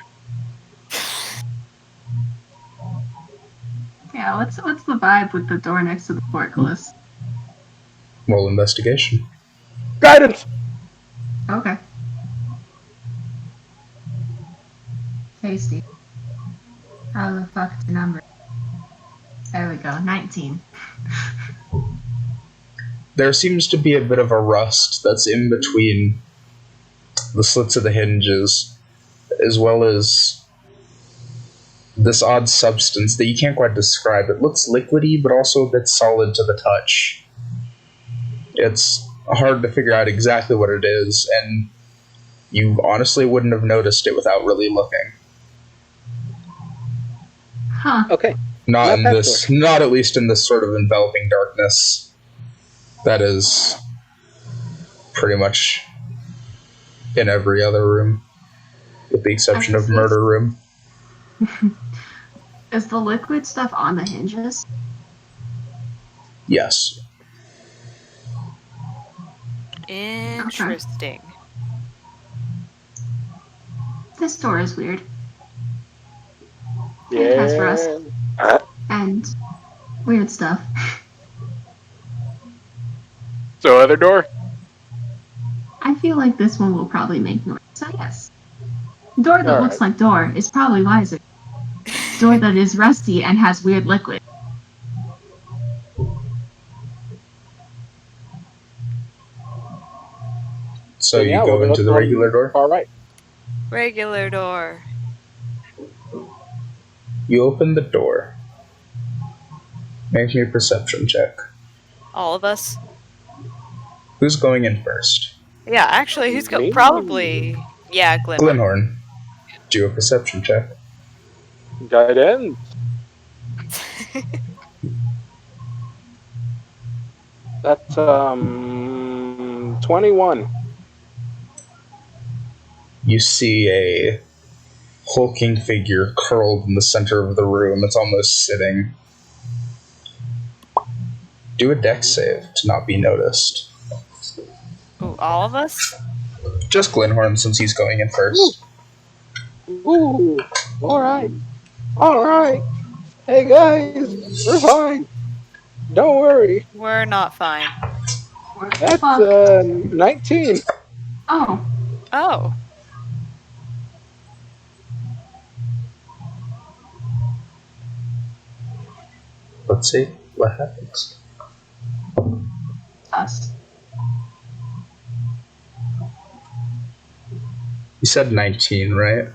Yeah, what's the vibe with the door next to the portcullis? Roll investigation. Guidance! Okay. Tasty. How the fuck the number? There we go, 19. There seems to be a bit of a rust that's in between the slits of the hinges, as well as this odd substance that you can't quite describe. It looks liquidy, but also a bit solid to the touch. It's hard to figure out exactly what it is, and you honestly wouldn't have noticed it without really looking. Huh. Okay. Not Not in that this, not at least in this sort of enveloping darkness that is pretty much in every other room, with the exception of murder room. Is the liquid stuff on the hinges? Yes. Interesting. This door is weird. It has rust and weird stuff. So other door? I feel like this one will probably make noise. So yes. Door that All looks right. like door is probably wiser. Door that is rusty and has weird liquid. So Then you yeah, go we'll into the on regular door? Far right. Regular door. You open the door. Make me a perception check. All of us. Who's going in first? Yeah, actually, who's Me? probably Glenn. Glenhorn. Do a perception check. Guidance. That's 21. You see a hulking figure curled in the center of the room. It's almost sitting. Do a dex save to not be noticed. Ooh, all of us? Just Glenhorn, since he's going in first. Ooh. All right. Hey guys, we're fine. Don't worry. We're not fine. That's 19. Oh, Oh. Let's see what happens. us. You said 19, right?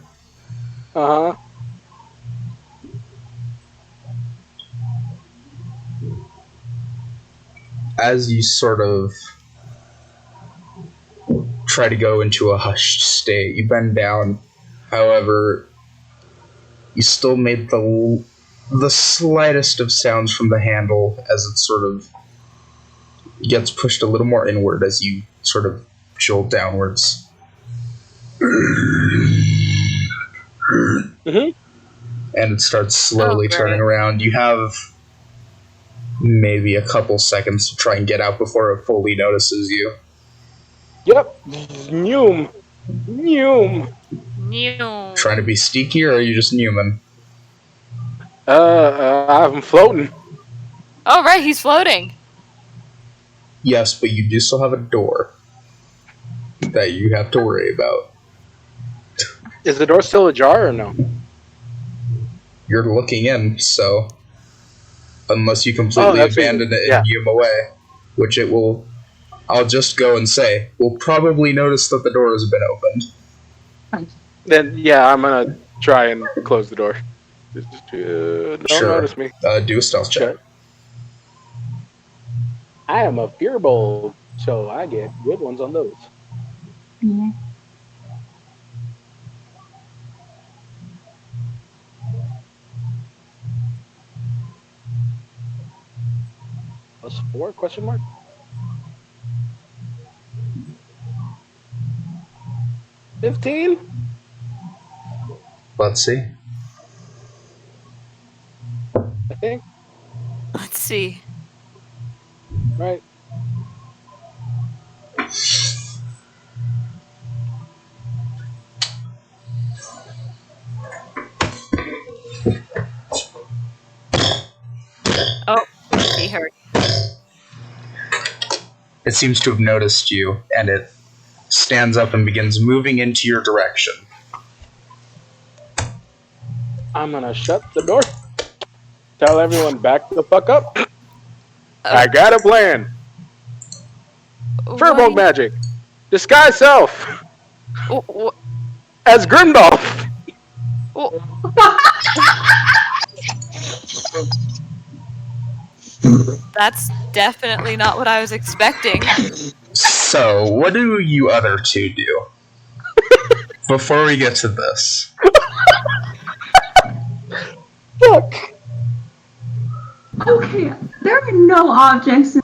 Uh huh. As you sort of try to go into a hushed state, you bend down. However, you still made the slightest of sounds from the handle as it sort of gets pushed a little more inward as you sort of jolt downwards. Mm-hmm. And it starts slowly turning around. You have maybe a couple seconds to try and get out before it fully notices you. Yep. Noom. Trying to be sneaky, or are you just Newman? I'm floating. Oh, right, he's floating. Yes, but you do still have a door that you have to worry about. Is the door still ajar or no? You're looking in, so unless you completely abandon it and yum away, which it will, I'll just go and say, we'll probably notice that the door has been opened. Then yeah, I'm gonna try and close the door. Don't notice me. Do a stealth check. I am a fearbold, so I get good ones on those. Yeah. +4 question mark? $15? Let's see. I think. Let's see. Right. Oh, he heard. It seems to have noticed you, and it stands up and begins moving into your direction. I'm gonna shut the door. Tell everyone back the fuck up. I got a plan. Firbolg magic. Disguise self. As Grimdolf. That's definitely not what I was expecting. So, what do you other two do? Before we get to this. Fuck. Okay, there are no objects,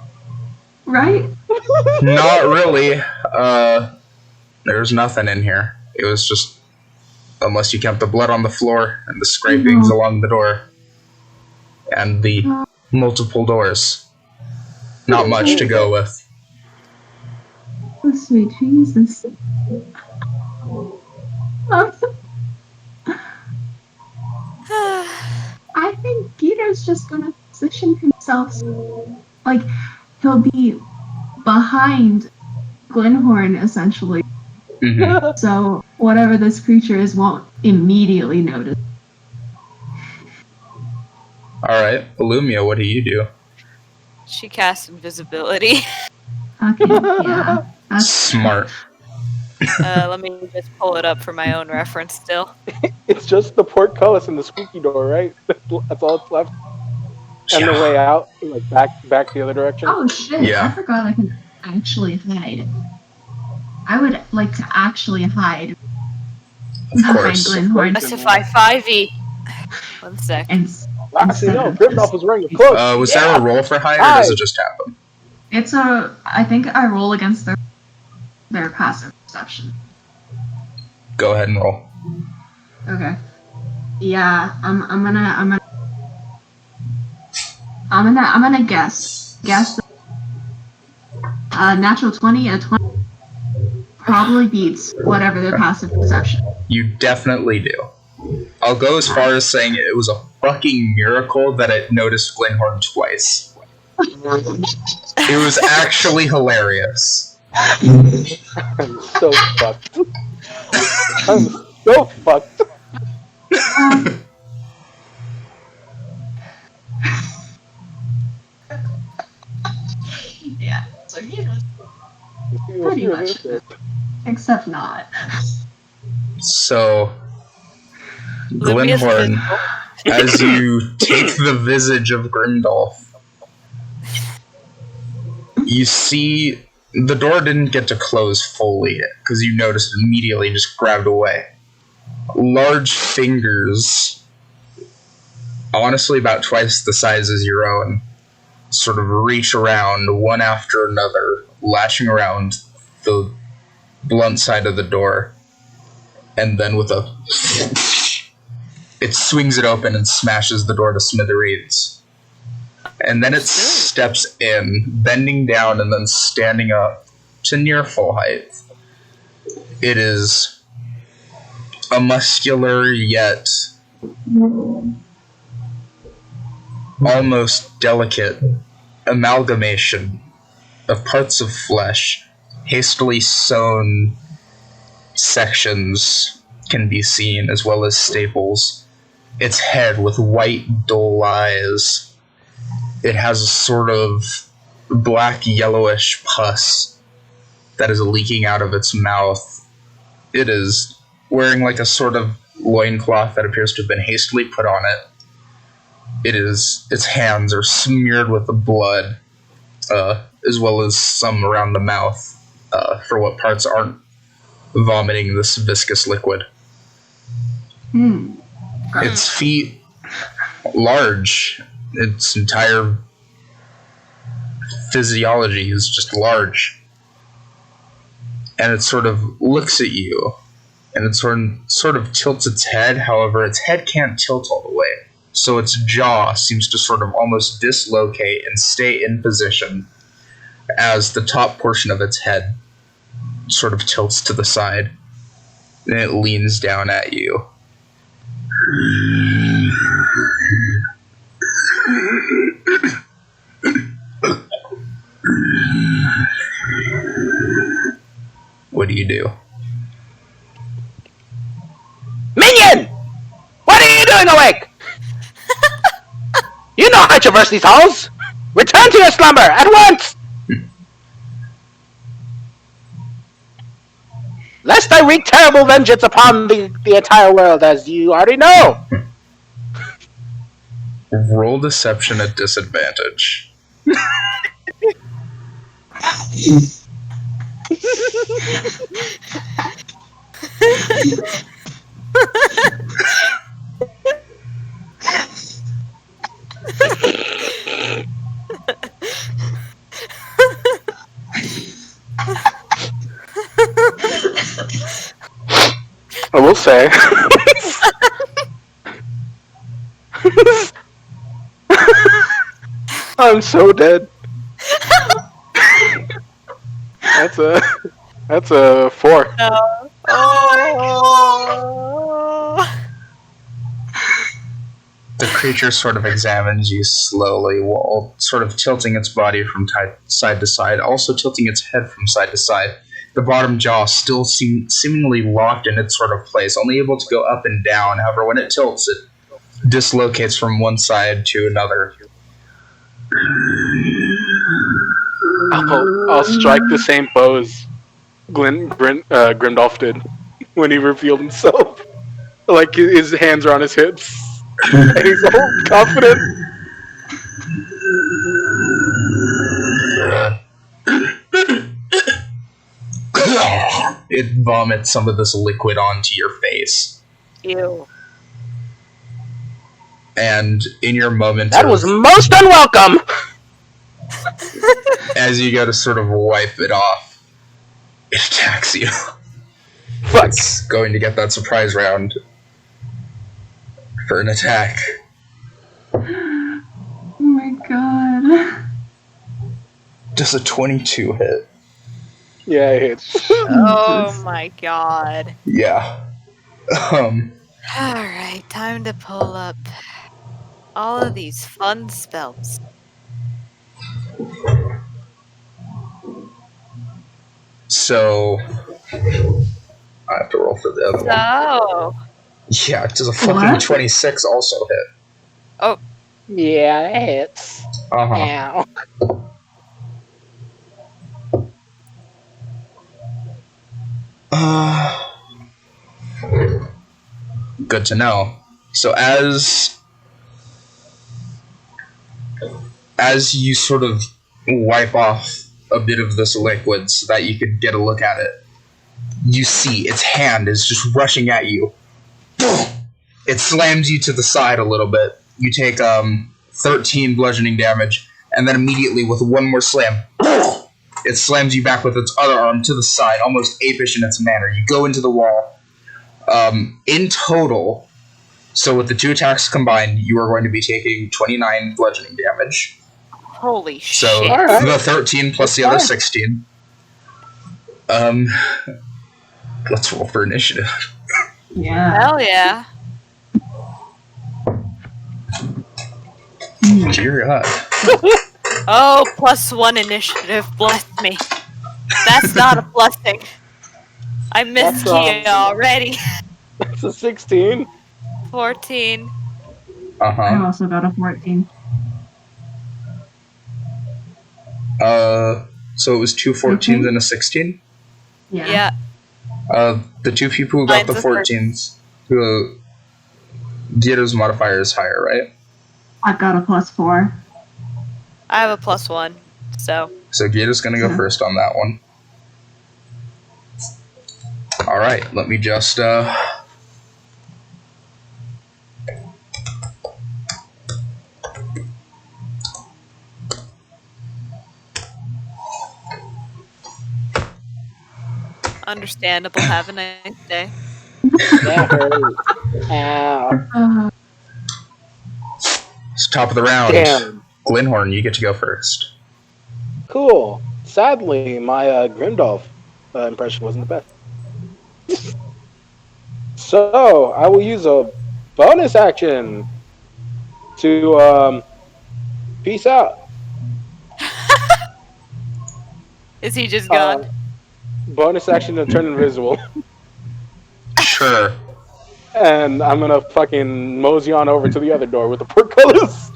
right? Not really. There's nothing in here. It was just, unless you count the blood on the floor and the scrapings along the door and the multiple doors. Not much to go with. Oh, sweet Jesus. I think Peter's just gonna position himself like he'll be behind Glenhorn essentially. Mm-hmm. So whatever this creature is won't immediately notice. Alright, Illumia, what do you do? She casts invisibility. Okay, yeah. That's Smart. Let me just pull it up for my own reference still. It's just the portcullis and the squeaky door, right? That's all that's left. And the way out, like back the other direction. Oh shit, Yeah. I forgot I can actually hide. I would like to actually hide Of behind course. Glenhorn Justify 5e. 1 sec. and Actually, no. instead of Grimdolf just- was wearing a cloak. Was there a roll for hide, or does it just happen? It's I think I roll against their passive perception. Go ahead and roll. Okay. Yeah, I'm gonna guess. Guess natural 20, a 20 probably beats whatever their passive perception. You definitely do. I'll go as far as saying it was a fucking miracle that it noticed Glenhorn twice. It was actually hilarious. I'm so fucked. I'm so fucked. Yeah, so you know, Pretty pretty much. Except not. So, Lumia's Glenhorn, invisible. as you take the visage of Grimdolf, you see the door didn't get to close fully because you noticed it immediately and just grabbed away. Large fingers, honestly about twice the size as your own, sort of reach around one after another, lashing around the blunt side of the door, and then with a it swings it open and smashes the door to smithereens. And then it steps in, bending down and then standing up to near full height. It is a muscular yet almost delicate amalgamation of parts of flesh. Hastily sewn sections can be seen, as well as staples. Its head with white, dull eyes. It has a sort of black, yellowish pus that is leaking out of its mouth. It is wearing like a sort of loincloth that appears to have been hastily put on it. Its hands are smeared with the blood, as well as some around the mouth, for what parts aren't vomiting this viscous liquid. Its feet, large. Its entire physiology is just large. And it sort of looks at you, and it sort of tilts its head. However, its head can't tilt all the way. So its jaw seems to sort of almost dislocate and stay in position as the top portion of its head sort of tilts to the side. And it leans down at you. What do you do? Minion! What are you doing awake? You know how to traverse these halls! Return to your slumber at once! Lest I wreak terrible vengeance upon the entire world, as you already know! Roll deception at disadvantage. I will say. I'm so dead. That's a 4. No. Oh. The creature sort of examines you slowly while sort of tilting its body from side to side, also tilting its head from side to side. The bottom jaw still seemingly locked in its sort of place, only able to go up and down. However, when it tilts, it dislocates from one side to another. I'll strike the same pose Grimdolf did when he revealed himself. Like his hands are on his hips. And he's all confident. It vomits some of this liquid onto your face. Ew. And in your moment That was most unwelcome! as you go to sort of wipe it off, it attacks you. Fuck. It's going to get that surprise round for an attack. Oh my god. Does a 22 hit? Yeah, it hits. Oh my god. Yeah. Alright, time to pull up all of these fun spells. So I have to roll for the other one. Oh. Yeah, does a fucking What? 26 also hit? Yeah, it hits. Uh-huh. Ow. Good to know. So as you sort of wipe off a bit of this liquid so that you could get a look at it, you see its hand is just rushing at you. It slams you to the side a little bit. You take 13 bludgeoning damage, and then immediately with one more slam, it slams you back with its other arm to the side, almost apish in its manner. You go into the wall. In total, so with the two attacks combined, you are going to be taking 29 bludgeoning damage. Holy So shit. Alright. the 13 plus the other 16. Let's roll for initiative. Yeah. Hell yeah. Dear God. Oh, +1 initiative. Bless me. That's not a blessing. I missed That's, Kia already. That's a 16. 14. I Uh-huh. also got a 14. So it was two 14s and a 16? Yeah. Yeah. The two people who got Mine's the a 14s, who Dieter's modifier is higher, right? I got a +4. I have a +1. So. So Dieter's gonna go first on that one. Alright, let me just, Understandable. Have a nice day. That hurt. Ow. it's top of the round. Damn. Glenhorn, you get to go first. Cool. Sadly, my Grimdolf impression wasn't the best. So, I will use a bonus action to peace out. Is he just gone? Bonus action to turn invisible. Sure. And I'm gonna fucking mosey on over to the other door with the portcullis.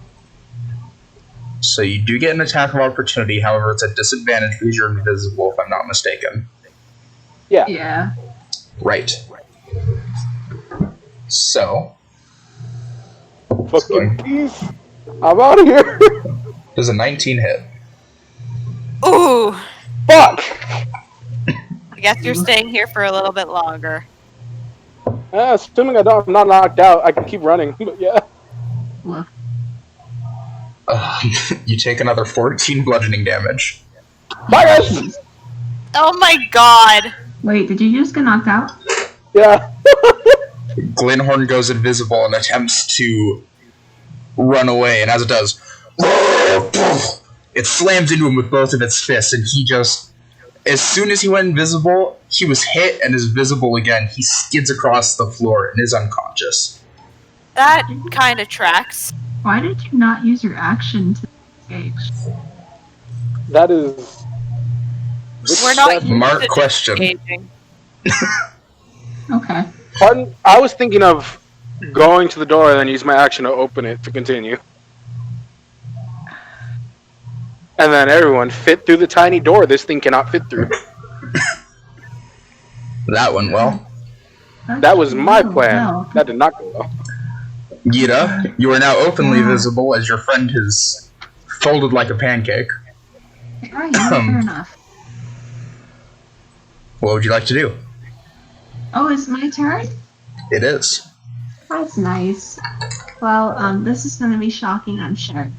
So you do get an attack of opportunity, however, it's a disadvantage because you're invisible, if I'm not mistaken. Yeah. Yeah. Right. So, Fucking peace. I'm out of here. does a 19 hit? Ooh. Fuck. I guess you're staying here for a little bit longer. Assuming I'm not knocked out, I can keep running. But yeah. Well, You take another 14 bludgeoning damage. Bye, guys. Oh my god. wait, did you just get knocked out? Yeah. Glenhorn goes invisible and attempts to run away, and as it does, it slams into him with both of its fists, and he just, as soon as he went invisible, he was hit and is visible again. He skids across the floor and is unconscious. That kind of tracks. Why did you not use your action to escape? That is. We're not Smart used to question. disengaging. Okay. Pardon? I was thinking of going to the door and then use my action to open it to continue. And then everyone fit through the tiny door this thing cannot fit through. That went well. That was my plan. Well. That did not go well. Gita, you are now openly Yeah. visible as your friend has folded like a pancake. Alright, fair enough. What would you like to do? Oh, it's my turn? It is. That's nice. Well, this is gonna be shocking, I'm sure.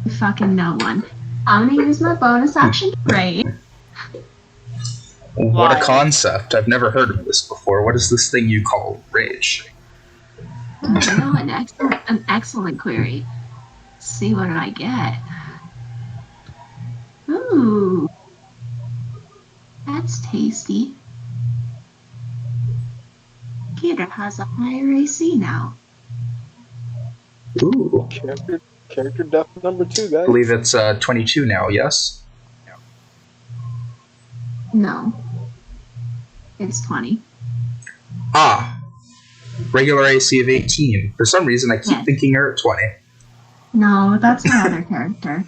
To fucking no one. I'm gonna use my bonus action to raid. What a Why? concept. I've never heard of this before. What is this thing you call rage? Oh, an excellent query. Let's see what I get. Ooh. That's tasty. Peter has a higher AC now. Ooh. Character death number 2, I guys. believe it's 22 now, yes? No. It's 20. Ah. Regular AC of 18. For some reason, I keep Yes. thinking you're at 20. No, that's my other character.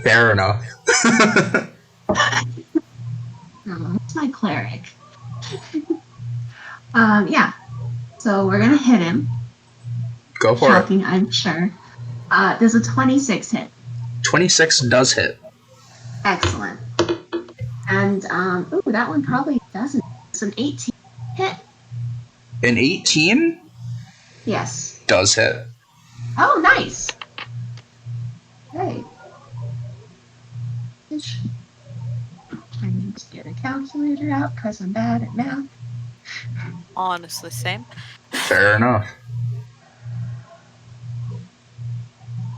Fair enough. No, that's my cleric. Yeah. So we're gonna hit him. Go for it. Shocking, I'm sure. Does a 26 hit? 26 does hit. Excellent. And, ooh, that one probably doesn't. It's an 18 hit. An 18 Yes. does hit. Oh, nice. Hey. I need to get a calculator out because I'm bad at math. Honestly, same. Fair enough.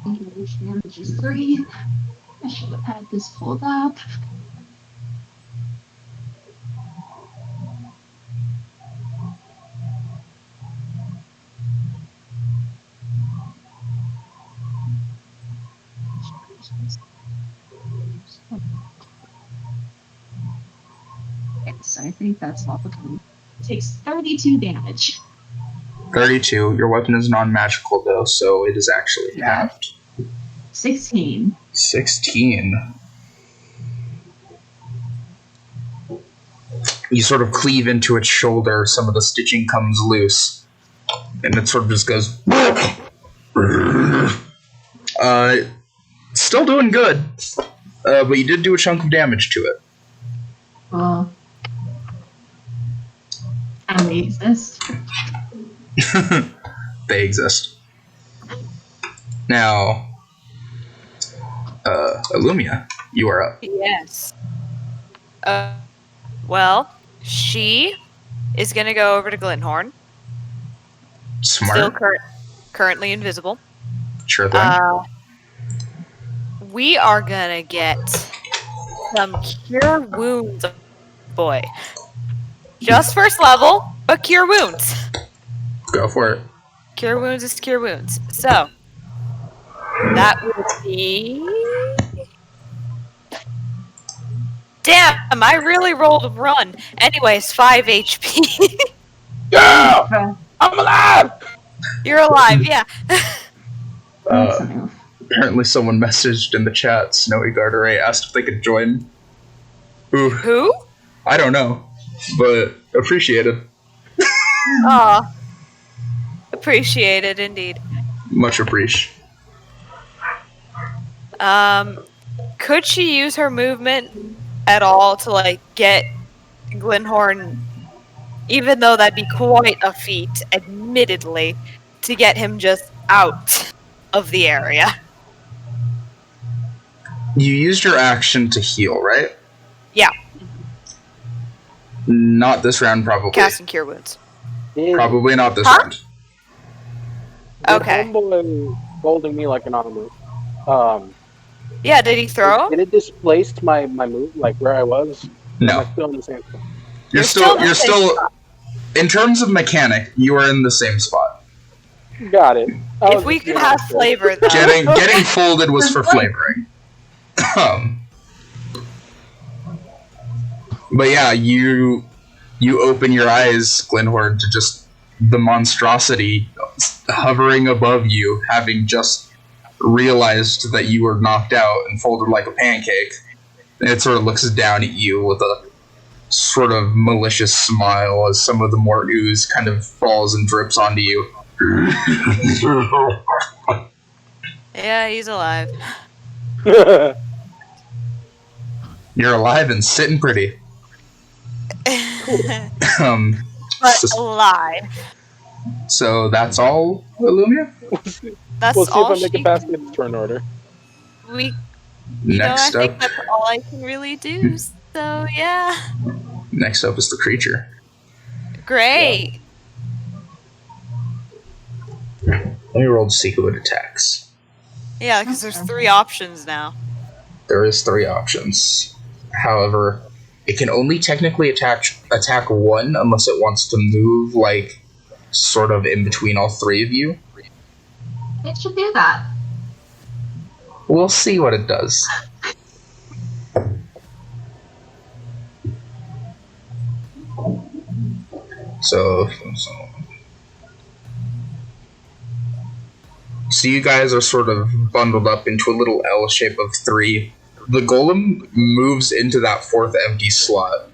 English damage is 3. I should have had this pulled up. Okay, so I think that's all. It takes 32 damage. 32. Your weapon is non-magical, though, so it is actually Yeah. halved. 16. 16. You sort of cleave into its shoulder, some of the stitching comes loose, and it sort of just goes. Still doing good, but you did do a chunk of damage to it. Well, and they exist. They exist. Now, Illumia, you are up. Yes. Well, she is going to go over to Glenhorn. Smart. Still currently invisible. Sure thing. We are going to get some Cure Wounds, boy. Just first level, but Cure Wounds. Go for it. Cure Wounds is Cure Wounds. So, that would be... Damn, I really rolled a run. Anyways, 5 HP. Yeah! I'm alive! You're alive, yeah. That's a move. Apparently someone messaged in the chat, Snowy Garderay asked if they could join. Ooh, Who? I don't know, but appreciated. Aw. Appreciated, indeed. Much appreciated. Could she use her movement at all to, like, get Glenhorn, even though that'd be quite a feat, admittedly, to get him just out of the area? You used your action to heal, right? Yeah. Not this round, probably. Casting Cure Wounds. Probably not this Huh? round. Okay. Homeboy holding me like an armor. Yeah, did he throw Did him? it displace my move, like where I was? Or am I No. still in the same spot? You're still. In terms of mechanic, you are in the same spot. Got it. If we could have flavor, though. Getting folded was for flavoring. But yeah, you open your eyes, Glenhorn, to just the monstrosity hovering above you, having just realized that you were knocked out and folded like a pancake. And it sort of looks down at you with a sort of malicious smile as some of the more ooze kind of falls and drips onto you. Yeah, he's alive. You're alive and sitting pretty. But So, alive. so that's all, Illumia? That's We'll see all if I make she it past its turn order. We, Next I up, think that's all I can really do. So yeah, next up is the creature. great. Let me roll to see who it attacks. Yeah, because there's 3 options now. There is 3 options. However, it can only technically attack one unless it wants to move, like, sort of in between all 3 of you. It should do that. We'll see what it does. So you guys are sort of bundled up into a little L shape of 3. The golem moves into that 4th empty slot.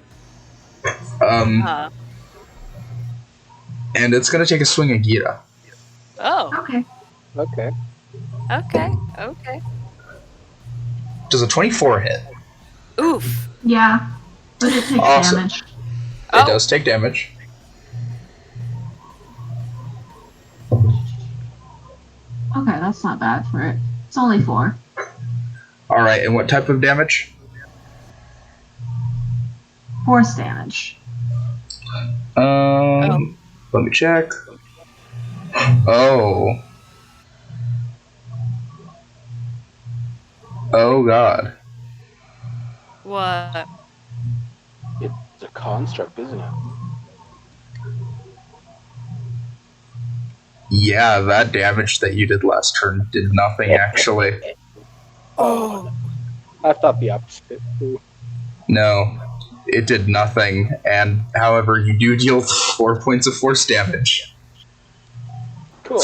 Uh-huh. And it's going to take a swing at Gira. Oh, Okay. Okay. okay. Does a 24 hit? Oof. Yeah. But it takes Awesome. damage. It does take damage. Okay, that's not bad for it. It's only 4. Alright, and what type of damage? Force damage. Let me check. Oh. Oh god. What? It's a construct, isn't it? Yeah, that damage that you did last turn did nothing, actually. Oh. I thought the opposite. Ooh. No, it did nothing, and however, you do deal 4 points of force damage. Cool.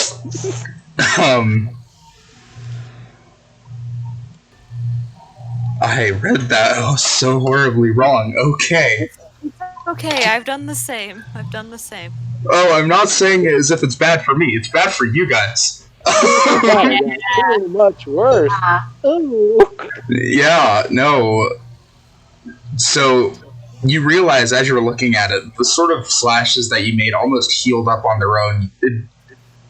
I read that so horribly wrong. Okay. Okay, I've done the same. Oh, I'm not saying it as if it's bad for me. It's bad for you guys. So much worse. Oh. Yeah, no. So, you realize as you're looking at it, the sort of slashes that you made almost healed up on their own. It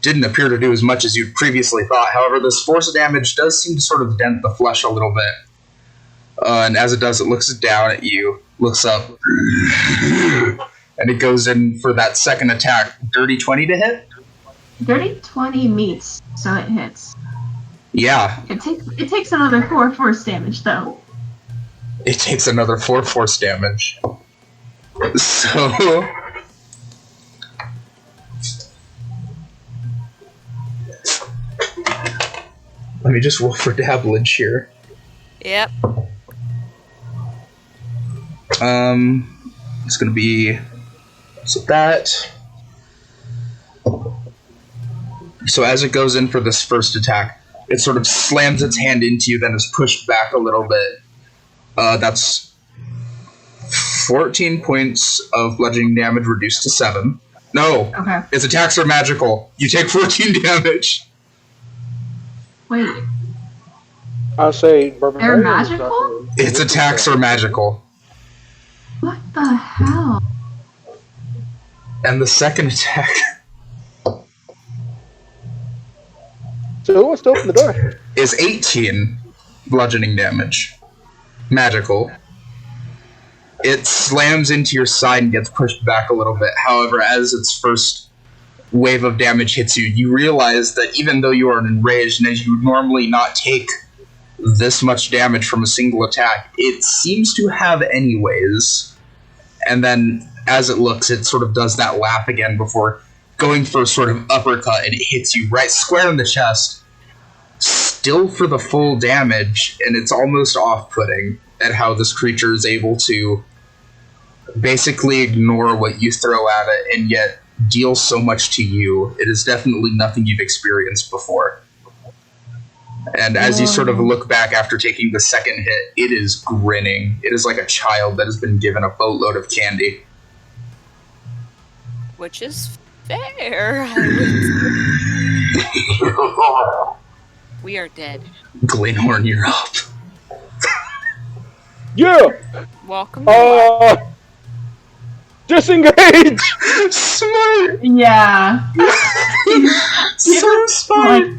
didn't appear to do as much as you previously thought. However, this force damage does seem to sort of dent the flesh a little bit. And as it does, it looks down at you, looks up, and it goes in for that second attack. Dirty 20 to hit? Dirty 20 meets, so it hits. Yeah. It takes another 4 force damage, though. It takes another 4 force damage. So... let me just roll for dabblage here. Yep. It's gonna be... so that... So as it goes in for this first attack, it sort of slams its hand into you, then is pushed back a little bit. That's 14 points of bludgeoning damage reduced to 7. No, Okay. its attacks are magical. You take 14 damage. Wait, I'll say they're magical? Its attacks are magical. What the hell? And the second attack So who wants to open the door? is 18 bludgeoning damage. Magical. It slams into your side and gets pushed back a little bit. However, as its first wave of damage hits you, you realize that even though you are enraged and as you would normally not take this much damage from a single attack, it seems to have anyways. And then as it looks, it sort of does that laugh again before going for a sort of uppercut, and it hits you right square in the chest, still for the full damage, and it's almost off-putting at how this creature is able to basically ignore what you throw at it and yet deal so much to you. It is definitely nothing you've experienced before. And as you sort of look back after taking the second hit, it is grinning. It is like a child that has been given a boatload of candy. Which is fair. We are dead. Glenhorn, you're up. Yeah! Welcome to Disengage! Smart! Yeah. So smart!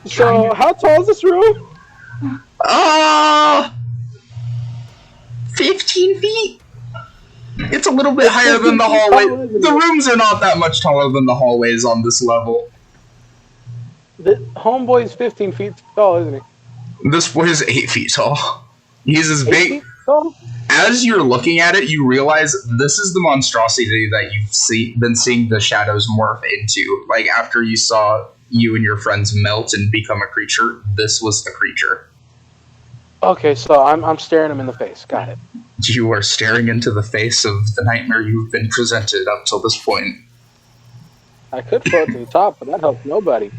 So, how tall is this room? 15 feet? It's a little bit higher than the hallway. The rooms are not that much taller than the hallways on this level. The homeboy's 15 feet tall, isn't he? This boy is 8 feet tall. He's as 8 big. feet tall? As you're looking at it, you realize this is the monstrosity that you've been seeing the shadows morph into. Like, after you saw you and your friends melt and become a creature, this was the creature. Okay, so I'm staring him in the face. Got it. You are staring into the face of the nightmare you've been presented up till this point. I could float to the top, but that helps nobody.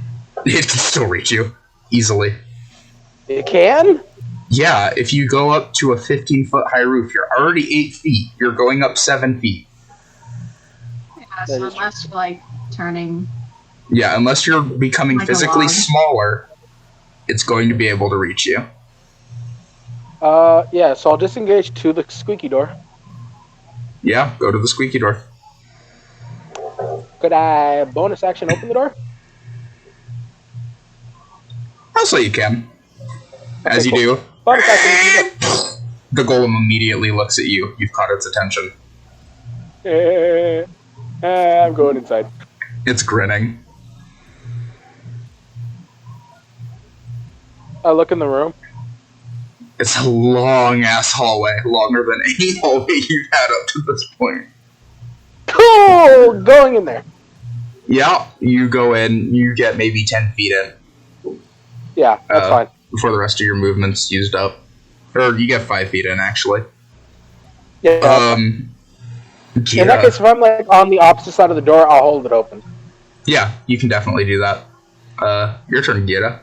It can still reach you. Easily. It can? Yeah, if you go up to a 15-foot high roof, you're already 8 feet. You're going up 7 feet. Yeah, so unless you're like turning. Yeah, unless you're becoming Like a physically log. smaller, it's going to be able to reach you. Yeah, so I'll disengage to the squeaky door. Yeah, go to the squeaky door. Could I bonus action open the door? I'll say you can. As you do, Bonus action. the golem immediately looks at you. You've caught its attention. I'm going inside. It's grinning. I look in the room. It's a long-ass hallway, longer than any hallway you've had up to this point. Cool! Going in there. Yeah, you go in, you get maybe 10 feet in. Yeah, that's fine. Before the rest of your movement's used up. Or you get 5 feet in, actually. Yeah. In that case, if I'm like on the opposite side of the door, I'll hold it open. Yeah, you can definitely do that. Your turn, Gira.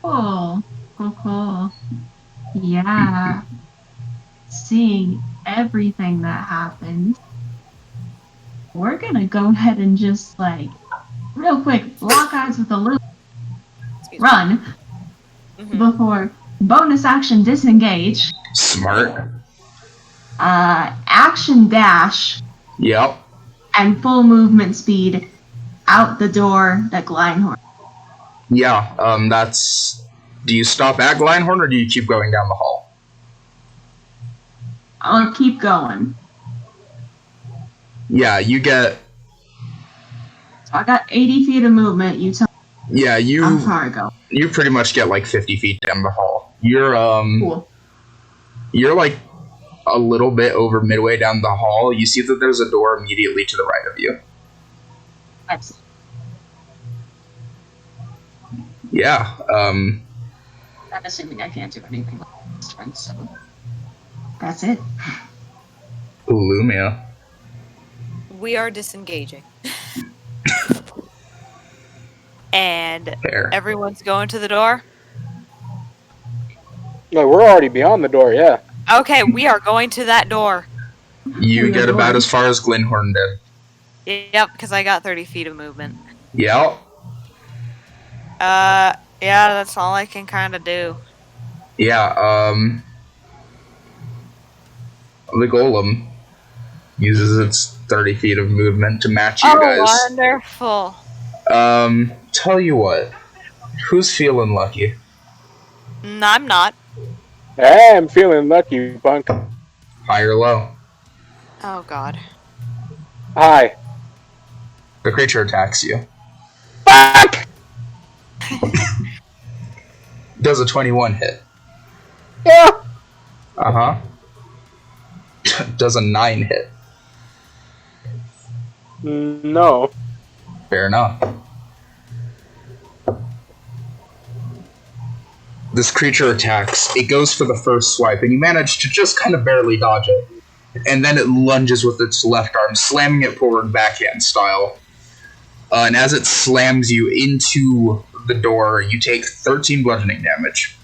Cool. Cool. Yeah. Seeing everything that happened, we're gonna go ahead and just like real quick lock eyes with a little run before bonus action disengage. Smart. Action dash Yep. and full movement speed out the door that Gleinhorn. Yeah, that's... Do you stop at Gleinhorn, or do you keep going down the hall? I'll keep going. Yeah, you get... So I got 80 feet of movement. You tell me Yeah, how far I go. you pretty much get like 50 feet down the hall. You're, Cool. You're like a little bit over midway down the hall. You see that there's a door immediately to the right of you. Excellent. Yeah, I'm assuming I can't do anything like this turn, so that's it. Lumia. We are disengaging. And Fair. everyone's going to the door? No, we're already beyond the door, yeah. Okay, we are going to that door. You get about as far as Glenhorn did. Yep, because I got 30 feet of movement. Yep. Yeah, that's all I can kind of do. Yeah, the golem uses its 30 feet of movement to match you guys. Wonderful. Tell you what. Who's feeling lucky? I'm not. I'm feeling lucky, punk. High or low? Oh god. Hi. The creature attacks you. Fuck! Does a 21 hit? Yeah. Uh-huh. Does a 9 hit? No. Fair enough. This creature attacks. It goes for the first swipe, and you manage to just kind of barely dodge it. And then it lunges with its left arm, slamming it forward backhand style. And as it slams you into the door, you take 13 bludgeoning damage.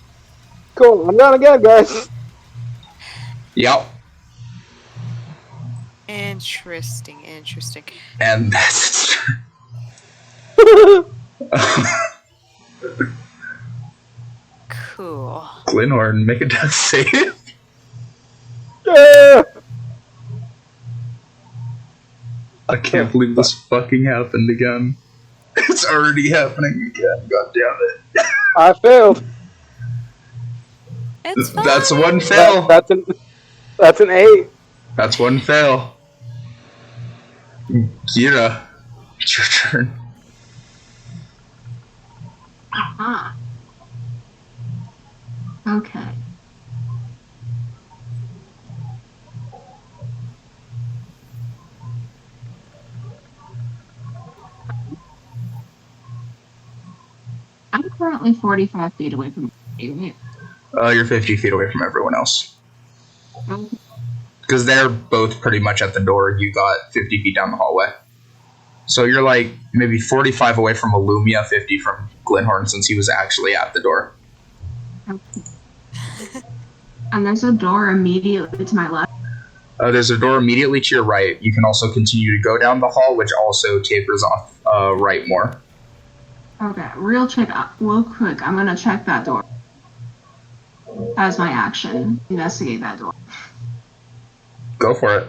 Cool. I'm down again, guys. Yep. Interesting. And that's its turn. Cool. Glenhorn, make a death save. Yeah. I can't believe this fucking happened again. It's already happening again. God damn it. I failed. It's fine. That's one fail. That's an 8. That's one fail. Gira, it's your turn. Uh-huh. Okay. I'm currently 45 feet away from you, right? You're 50 feet away from everyone else. Okay. Because they're both pretty much at the door. You got 50 feet down the hallway. So you're like maybe 45 away from Illumia, 50 from Glenhorn, since he was actually at the door. Okay. And there's a door immediately to my left. There's a door immediately to your right. You can also continue to go down the hall, which also tapers off right more. Okay, real quick, I'm gonna check that door. As my action, investigate that door. Go for it.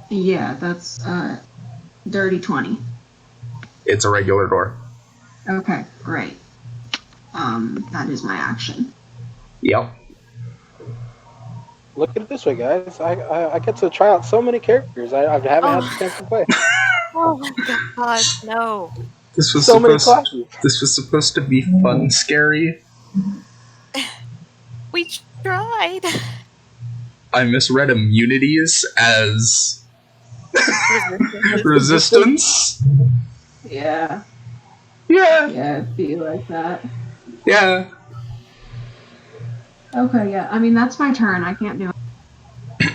Yeah, that's dirty 20. It's a regular door. Okay, great. That is my action. Yep. Look at it this way, guys. I get to try out so many characters. I haven't had the chance to play. Oh my god, no. This was So many supposed. classes. This was supposed to be fun, scary. We tried. I misread immunities as resistance. Yeah, Yeah. it'd be like that. Yeah. Okay, yeah, I mean, that's my turn. I can't do it.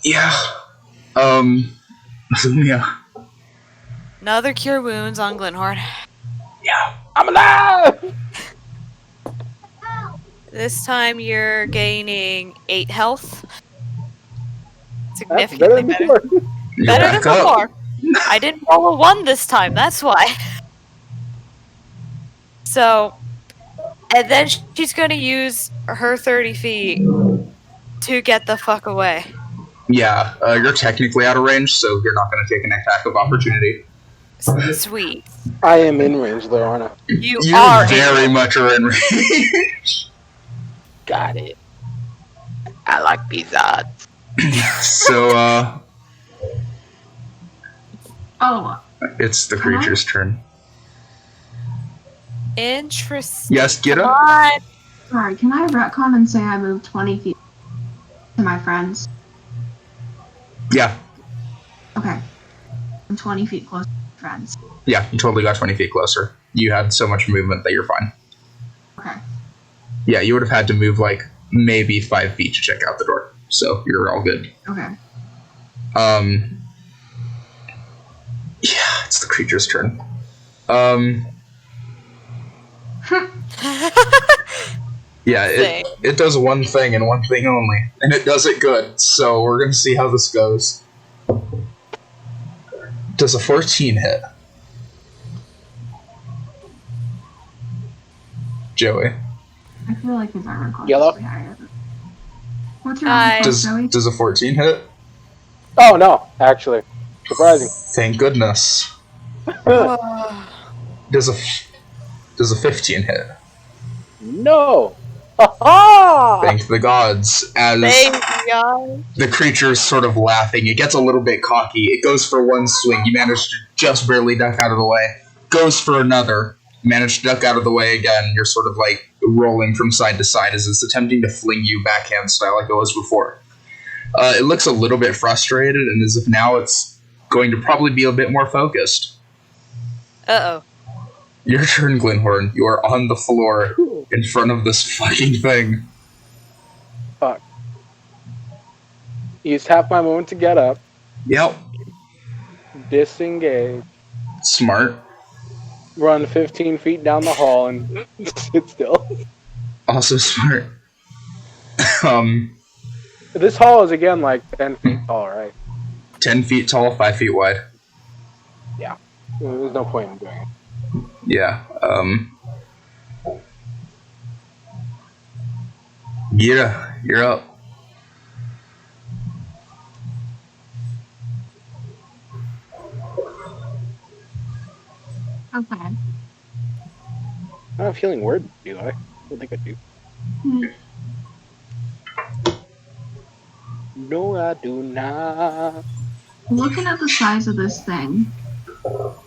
Yeah. Yeah. Another cure wounds on Glenhorn. Yeah. I'm alive. This time you're gaining 8 health. That's Significantly better than better. before. You're Better than back up. before. I didn't roll a 1 this time, that's why. So, and then she's gonna use her 30 feet to get the fuck away. Yeah, you're technically out of range, so you're not going to take an attack of opportunity. Sweet. I am in range though, aren't I? You You are very in- much are in range. Got it. I like these odds. So, Oh, it's the creature's turn. Interesting. Yes, get Come up. on. sorry, can I retcon and say I moved 20 feet to my friends? Yeah, Okay. I'm 20 feet close to my friends. yeah, you totally got 20 feet closer. You had so much movement that you're fine. Okay. Yeah, you would have had to move like maybe 5 feet to check out the door. So you're all good. Okay. Yeah, it's the creature's turn. Yeah, it does one thing and one thing only, and it does it good. So we're gonna see how this goes. Does a 14 hit? Joey. I feel like his armor class Yellow? is way higher. What's your armor class, Joey? Does a 14 hit? Oh no, actually, surprising. Thank goodness. Oh. Does a 15 hit? No. Ha Thank the gods. As Thank you. the creature's sort of laughing, it gets a little bit cocky. It goes for one swing. You manage to just barely duck out of the way. Goes for another. Manage to duck out of the way again. You're sort of like rolling from side to side as it's attempting to fling you backhand style like it was before. It looks a little bit frustrated, and as if now it's going to probably be a bit more focused. Uh-oh. Your turn, Glenhorn. You are on the floor in front of this fucking thing. Fuck. Use half my movement to get up. Yep. Disengage. Smart. Run 15 feet down the hall and sit still. Also smart. This hall is again like 10 feet tall, right? 10 feet tall, 5 feet wide. Yeah. There's no point in doing it. Yeah. Gira, you're up. Okay. I'm feeling weird, do I? I don't think I do. Hmm. No, I do not. Looking at the size of this thing,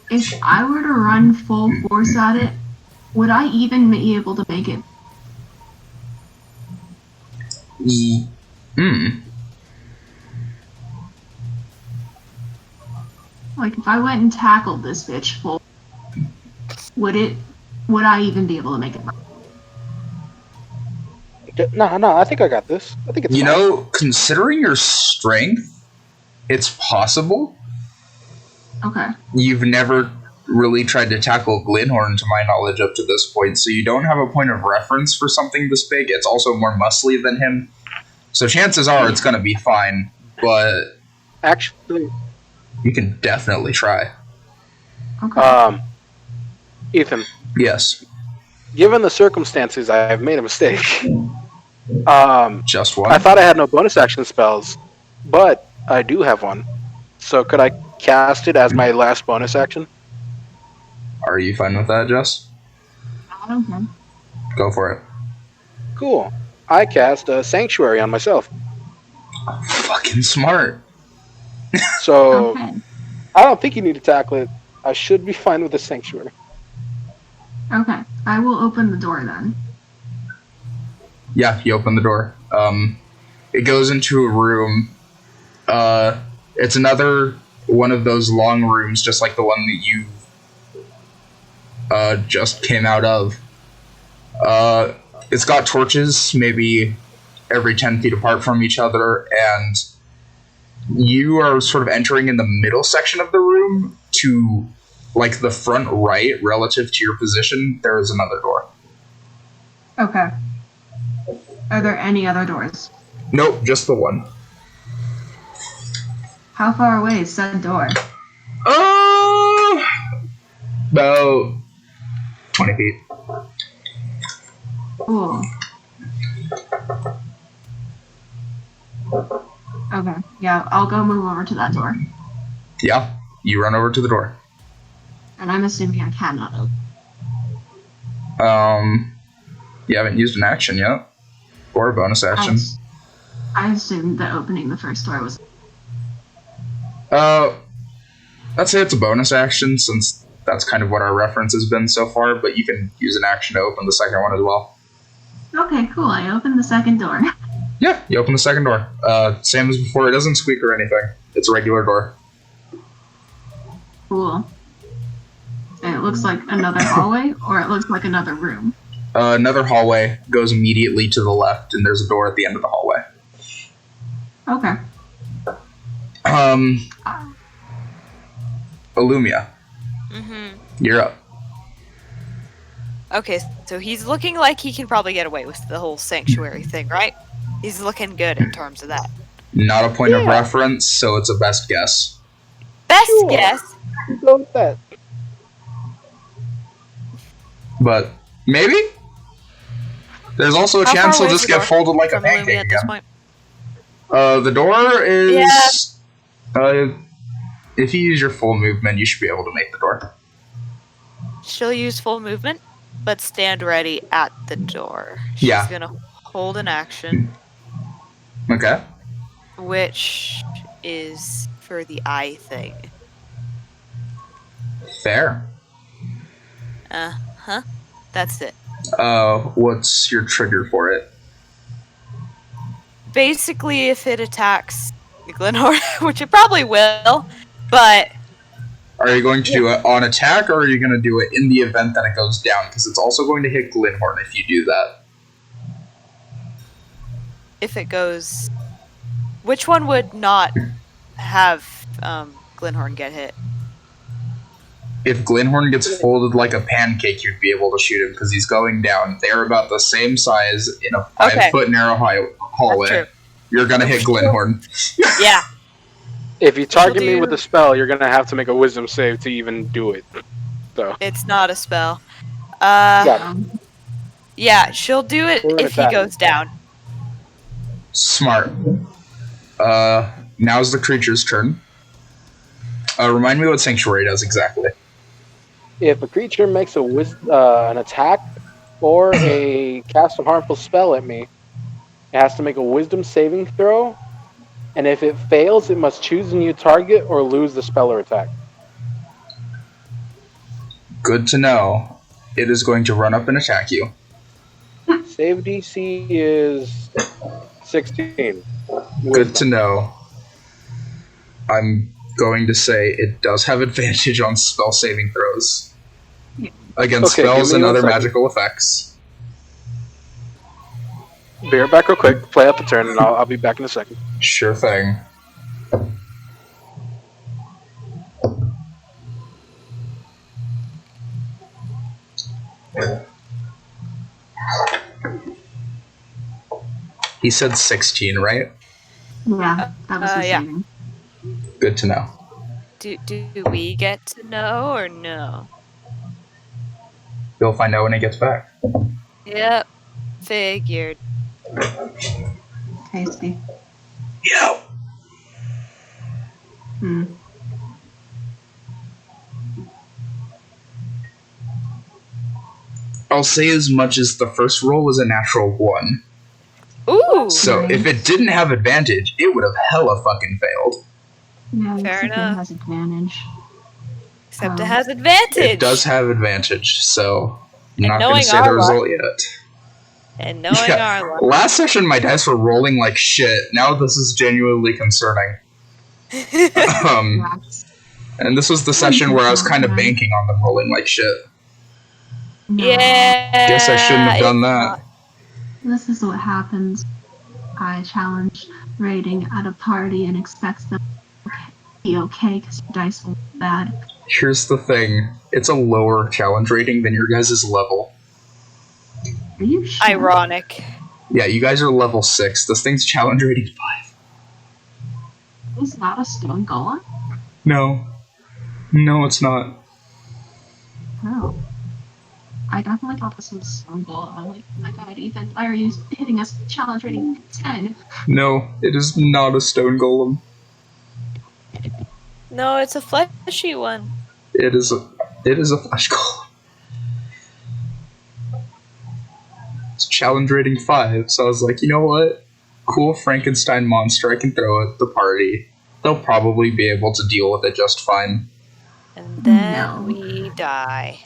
if I were to run full force at it, would I even be able to make it? Like, if I went and tackled this bitch full, would I even be able to make it? No, I think I got this. I think it's You fine. know, considering your strength, it's possible. Okay. You've never really tried to tackle Glenhorn, to my knowledge, up to this point, so you don't have a point of reference for something this big. It's also more muscly than him. So chances are it's going to be fine, but Actually, you can definitely try. Okay. Ethan, Yes. given the circumstances, I have made a mistake. Just one. I thought I had no bonus action spells, but I do have one. So could I cast it as my last bonus action? Are you fine with that, Jess? I don't care. Go for it. Cool. I cast a Sanctuary on myself. Fucking smart. So Okay. I don't think you need to tackle it. I should be fine with the Sanctuary. Okay. I will open the door then. Yeah, you open the door. It goes into a room. It's another one of those long rooms, just like the one that you just came out of. It's got torches, maybe every 10 feet apart from each other, and you are sort of entering in the middle section of the room to, like, the front right relative to your position. There is another door. Okay. Are there any other doors? Nope, just the one. How far away is said door? About 20 feet. Cool. Okay. Yeah, I'll go move over to that door. Yeah, you run over to the door. And I'm assuming I cannot open. You haven't used an action yet, or a bonus action. I assumed that opening the first door was. I'd say it's a bonus action since that's kind of what our reference has been so far. But you can use an action to open the second one as well. Okay, cool. I opened the second door. Yeah, you open the second door. Same as before. It doesn't squeak or anything. It's a regular door. Cool. And it looks like another hallway, or it looks like another room. Another hallway goes immediately to the left, and there's a door at the end of the hallway. Okay. Illumia, Mm-hmm. you're up. Okay, so he's looking like he can probably get away with the whole Sanctuary thing, right? He's looking good in terms of that. Not a point of Yeah. reference, so it's a best guess. Best Sure. guess. Go with that. But maybe? There's also a How chance far he'll away is just the get door folded like a from Illumia pancake at this again. point? The door is... if you use your full movement, you should be able to make the door. She'll use full movement. but stand ready at the door. Yeah. She's gonna hold an action, Okay. which is for the eye thing. Fair. Uh-huh. That's it. What's your trigger for it? Basically, if it attacks Glenhorn, which it probably will, but Are you going to do it on attack, or are you going to do it in the event that it goes down? Because it's also going to hit Glenhorn if you do that. if it goes... Which one would not have Glenhorn get hit? If Glenhorn gets folded like a pancake, you'd be able to shoot him because he's going down. They're about the same size in a 5-foot narrow hallway. That's true. You're going to hit Glenhorn. Yeah. If you target She'll me do- with a spell, you're gonna have to make a wisdom save to even do it. So It's not a spell. Yeah. Yeah, she'll do it We're if he attack. goes down. Smart. Now's the creature's turn. Remind me what Sanctuary does exactly. if a creature makes an attack or a cast a harmful spell at me, it has to make a wisdom saving throw, and if it fails, it must choose a new target or lose the spell or attack. Good to know. It is going to run up and attack you. Save DC is 16. Good to know. I'm going to say it does have advantage on spell saving throws. Yeah. Against Okay, spells give me and 1 other second. magical effects. Be right back real quick. Play out the turn, and I'll be back in a second. Sure thing. He said 16, right? Yeah, that was the yeah. saving. Good to know. Do we get to know or no? You'll find out when he gets back. Yep. Figured. Tasty. Yeah. I'll say as much as the first roll was a natural 1. Ooh! So if it didn't have advantage, it would have hella fucking failed. Yeah, Fair except enough. it has advantage. Except it has advantage! It does have advantage, so I'm And not going knowing to say our the luck- result yet. And knowing Yeah. our luck. Last session, my dice were rolling like shit. Now this is genuinely concerning. Rats. And this was the session where I was kind of banking on them rolling like shit. No. Yeah! Guess I shouldn't have done it's that. not- This is what happens. I challenge rating at a party and expects them to be okay because your dice will be bad. Here's the thing. It's a lower challenge rating than your guys' level. Are you sure? Ironic. Yeah, you guys are level 6. This thing's challenge rating 5. It's not a stone golem? No. No, it's not. No. I definitely thought this was stone golem. I'm like, oh my god, Ethan, why are you hitting us with challenge rating 10? No, it is not a stone golem. No, it's a fleshy one. It is a flesh golem. It's challenge rating 5, so I was like, you know what? Cool Frankenstein monster I can throw at the party. They'll probably be able to deal with it just fine. And then No. we die.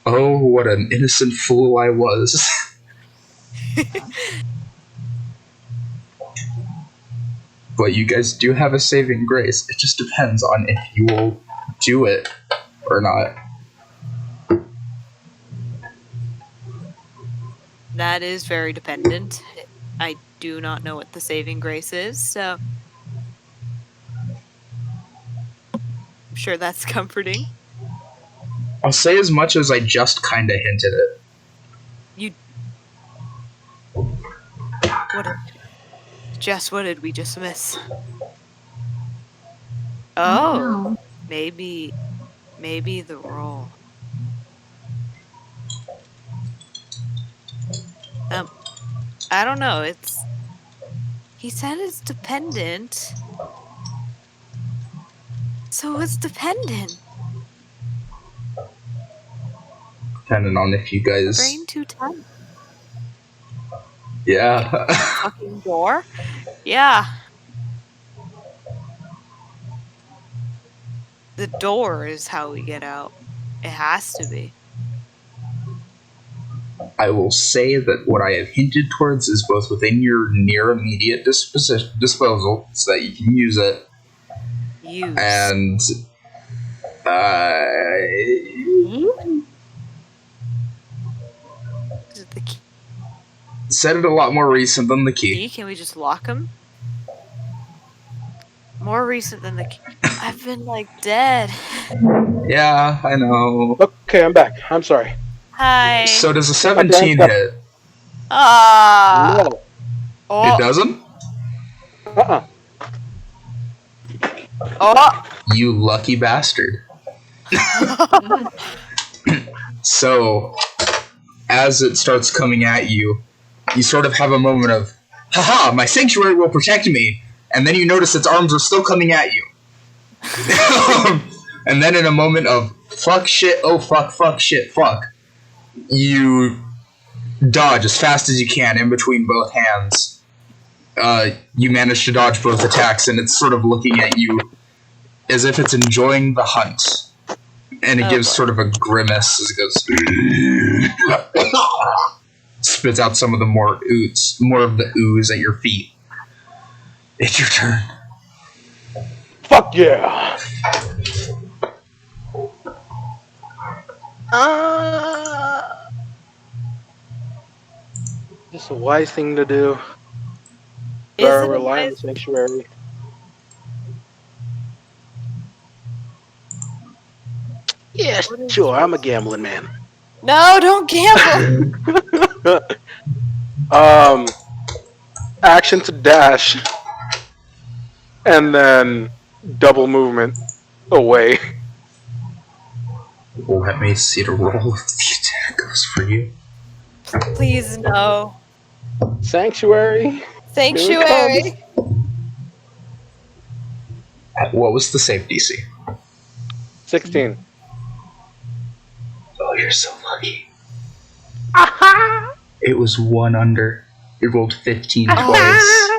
Oh, what an innocent fool I was. But you guys do have a saving grace. It just depends on if you will do it or not. That is very dependent. I do not know what the saving grace is, so I'm sure that's comforting. I'll say as much as I just kinda hinted it. What did, Jess, what did we just miss? Oh, No. maybe the roll. I don't know. He said it's dependent. So it's dependent. Depending on if you guys... Brain too tight. Yeah. Fucking door? Yeah. The door is how we get out. It has to be. I will say that what I have hinted towards is both within your near immediate disposal, so that you can use it, Use. and Is it the key? said it a lot more recent than the key. Can we just lock him? More recent than the key. I've been like dead. Yeah, I know. Okay, I'm back. I'm sorry. Hi. So does a 17 hit? Ah. No. Oh. It doesn't? Uh-uh. Oh. You lucky bastard. So, as it starts coming at you, you sort of have a moment of, haha, my sanctuary will protect me, and then you notice its arms are still coming at you. And then in a moment of, fuck shit, oh fuck shit, fuck, you dodge as fast as you can in between both hands. You manage to dodge both attacks, and it's sort of looking at you as if it's enjoying the hunt. And it gives sort of a grimace as it goes... spits out some of the more of the ooze at your feet. It's your turn. Fuck yeah! This is a wise thing to do. Is Or it a rely on the wise- sanctuary. Yes, sure, I'm a gambling man. No, don't gamble. Action to dash, and then double movement away. Let me see the roll if the attack goes for you. Please no. Sanctuary. Sanctuary. What was the save DC? 16. Oh, you're so lucky. It was 1 under. You rolled 15 twice.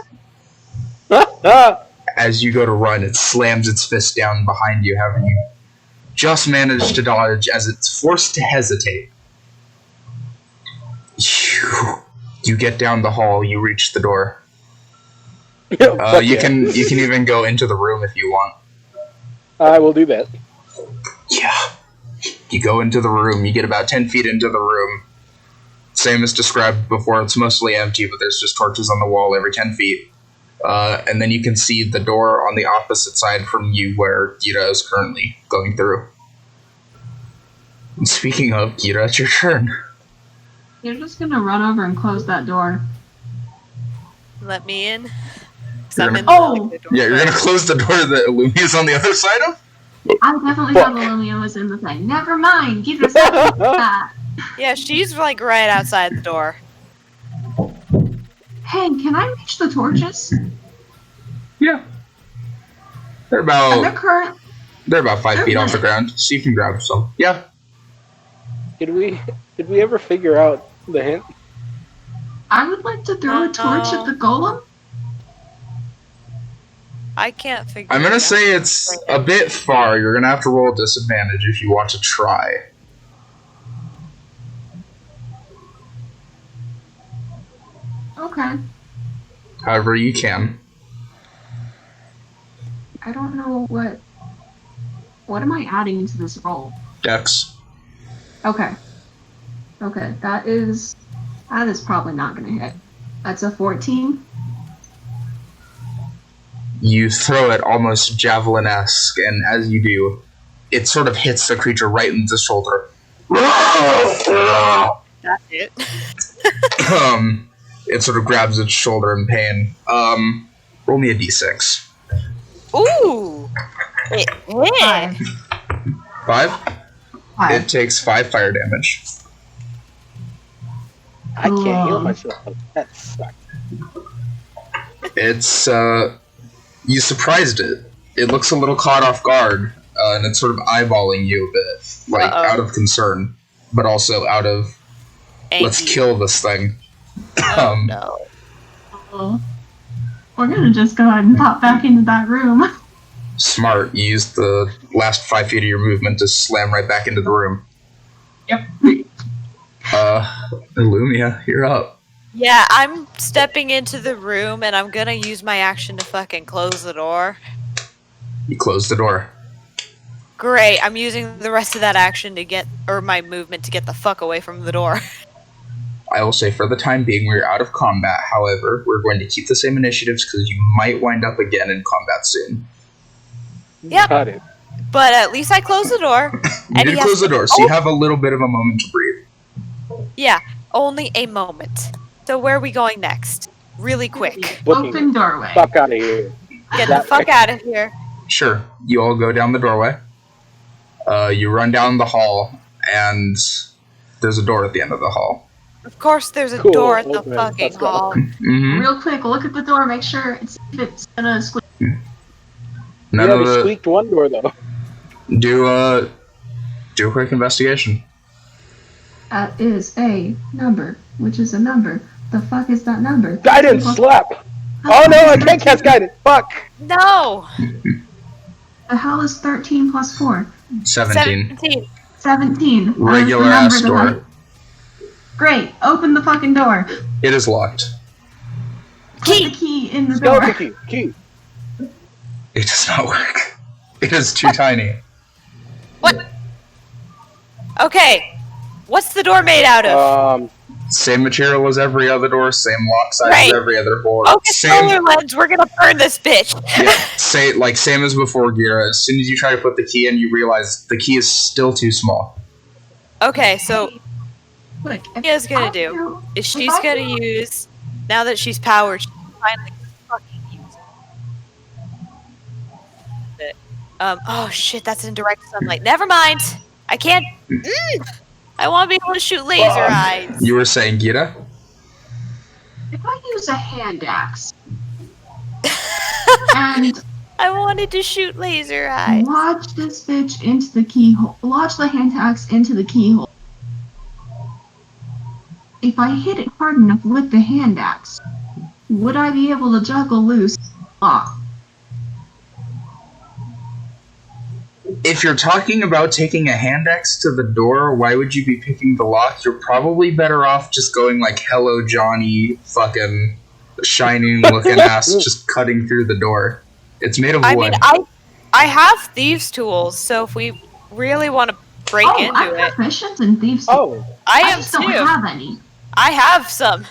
As you go to run, it slams its fist down behind you, having you just managed to dodge as it's forced to hesitate. You get down the hall, you reach the door. You can even go into the room if you want. I will do that. Yeah. You go into the room, you get about 10 feet into the room. Same as described before, it's mostly empty, but there's just torches on the wall every 10 feet. And then you can see the door on the opposite side from you where Gira is currently going through. And speaking of, Gira, it's your turn. You're just gonna run over and close that door. Let me in. 'Cause You're I'm gonna- in the, Oh! like, the door Yeah, you're frame. gonna close the door that Illumia's on the other side of? I definitely thought Olivia was in the thing. Never mind. Give us that. Yeah, she's like right outside the door. Hey, can I reach the torches? Yeah. They're And they're about current. 5 feet off the ground, so you can grab some. Yeah. Did we ever figure out the hint? I would like to throw a torch at the golem. I can't figure I'm it gonna out. say it's a bit far. You're gonna have to roll a disadvantage if you want to try. Okay. However you can. I don't know what. What am I adding into this roll? Dex. Okay. Okay, that is probably not gonna hit. That's a 14. You throw it almost javelin-esque, and as you do, it sort of hits the creature right in the shoulder. That's it. It sort of grabs its shoulder in pain. Roll me a d6. Ooh! It hit! 5. 5? 5. It takes 5 fire damage. I can't heal myself. That sucks. It's, you surprised it. It looks a little caught off guard, and it's sort of eyeballing you a bit, like, Uh-oh. out of concern. but also out of let's Angie. kill this thing. Oh, no. Oh. We're gonna just go ahead and pop back into that room. Smart. You used the last 5 feet of your movement to slam right back into the room. Yep. Illumia, you're up. Yeah, I'm stepping into the room and I'm gonna use my action to fucking close the door. You close the door. Great, I'm using the rest of that action to get, or my movement to get the fuck away from the door. I will say for the time being, we're out of combat. However, we're going to keep the same initiatives because you might wind up again in combat soon. Yep. Got it. But at least I closed the door. You did close the door, so you have a little bit of a moment to breathe. Yeah, only a moment. So where are we going next? Really quick. Open doorway. Fuck out of here. Get the fuck out of here. Sure. You all go down the doorway. You run down the hall, and there's a door at the end of the hall. Of course there's a Cool, door at the open. fucking Let's go. hall. Mm-hmm. Real quick, look at the door, make sure it's gonna squeak. None Yeah, of we the squeaked one door though. do a quick investigation. That is a number, which is a number. The fuck is that number? Guidance slap. Oh no, I can't cast guidance. Fuck. No! The hell is 13 plus 4? 17. 17. That is the Regular number ass that door. Great, open the fucking door. It is locked. Put the key in the door. Skeleton key. It does not work. It is too tiny. What? Okay. What's the door made out of? Same material as every other door, same lock size Right. as every other door. Okay, Same, solar lens, we're gonna burn this bitch. yeah, same as before, Gira. As soon as you try to put the key in, you realize the key is still too small. Okay, so Look, what Mia's gonna do is she's gonna use, now that she's powered, she can finally fucking use it. Oh shit, that's in direct sunlight. Never mind. I can't. I want to be able to shoot laser eyes. You were saying, Gira? if I use a hand axe and I wanted to shoot laser eyes. lodge this bitch into the keyhole, lodge the hand axe into the keyhole. If I hit it hard enough with the hand axe, would I be able to juggle loose the lock? If you're talking about taking a hand axe to the door, why would you be picking the lock? You're probably better off just going like, hello, Johnny, fucking shining looking ass, just cutting through the door. It's made of I wood. mean, I have thieves' tools, so if we really want to break I'm into it, proficient in thieves. Oh, I I am just don't too. have any. I have some.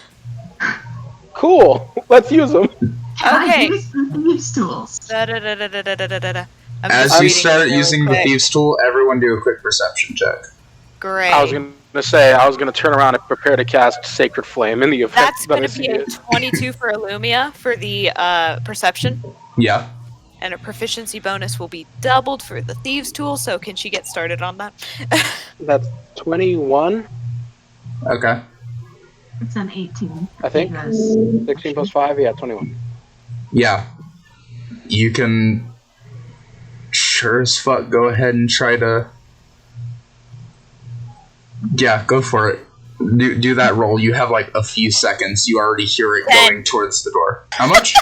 cool. Let's use them. Can Okay. I use the thieves' tools? Da-da-da-da-da-da-da-da. I'm As just you reading start real using the quick. thieves tool, everyone do a quick perception check. Great. I was gonna say I was gonna turn around and prepare to cast Sacred Flame in the event That's that I going to see be a it. 22 for Illumia for the perception, Yeah. and a proficiency bonus will be doubled for the thieves' tool. So can she get started on that? That's 21, Okay. It's an 18. I think. Because 16 plus 5, yeah, 21. Yeah. You can sure as fuck go ahead and try to... Yeah, go for it. Do that roll. You have like a few seconds. You already hear it 10. going towards the door. How much?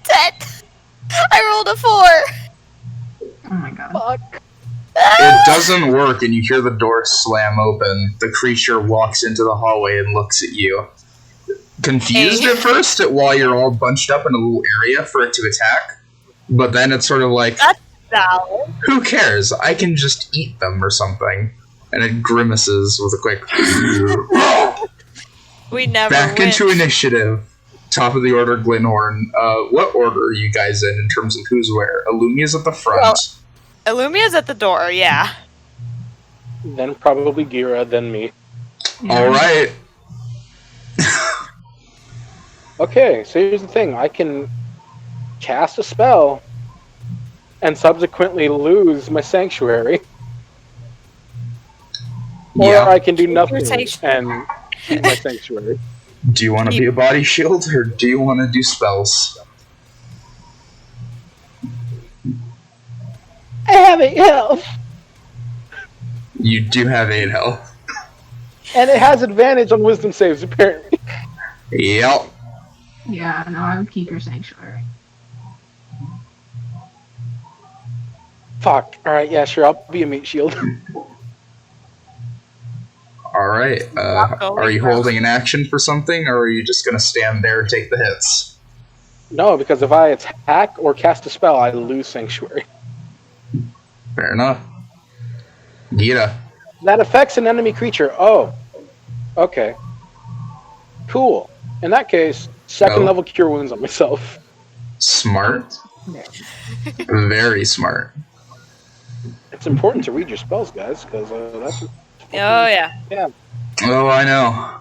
10. I rolled a 4. Oh my god. Fuck. It doesn't work, and you hear the door slam open. The creature walks into the hallway and looks at you. Confused Hey. at first at why you're all bunched up in a little area for it to attack, but then it's sort of like, That's valid. who cares? I can just eat them or something. And it grimaces with a quick We never back win. into initiative. Top of the order, Glenhorn. What order are you guys in terms of who's where? Illumia's at the front. Well- Illumia's at the door, yeah. Then probably Gira, then me. All right. Okay, so here's the thing. I can cast a spell and subsequently lose my sanctuary. Or Yeah. I can do nothing sanctuary. and keep my sanctuary. Do you want to be a body shield or do you want to do spells? I have 8 health. You do have 8 health. And it has advantage on wisdom saves, apparently. Yep. Yeah, no, I would keep your sanctuary. Fuck. Alright, yeah, sure, I'll be a meat shield. Alright, Not going are you well. holding an action for something, or are you just gonna stand there and take the hits? No, because if I attack or cast a spell, I lose Sanctuary. Fair enough. Gita. That affects an enemy creature. Oh. Okay. Cool. In that case, second Oh. level cure wounds on myself. Smart. Very smart. It's important to read your spells, guys, because that's... Oh yeah. Yeah. Oh, I know.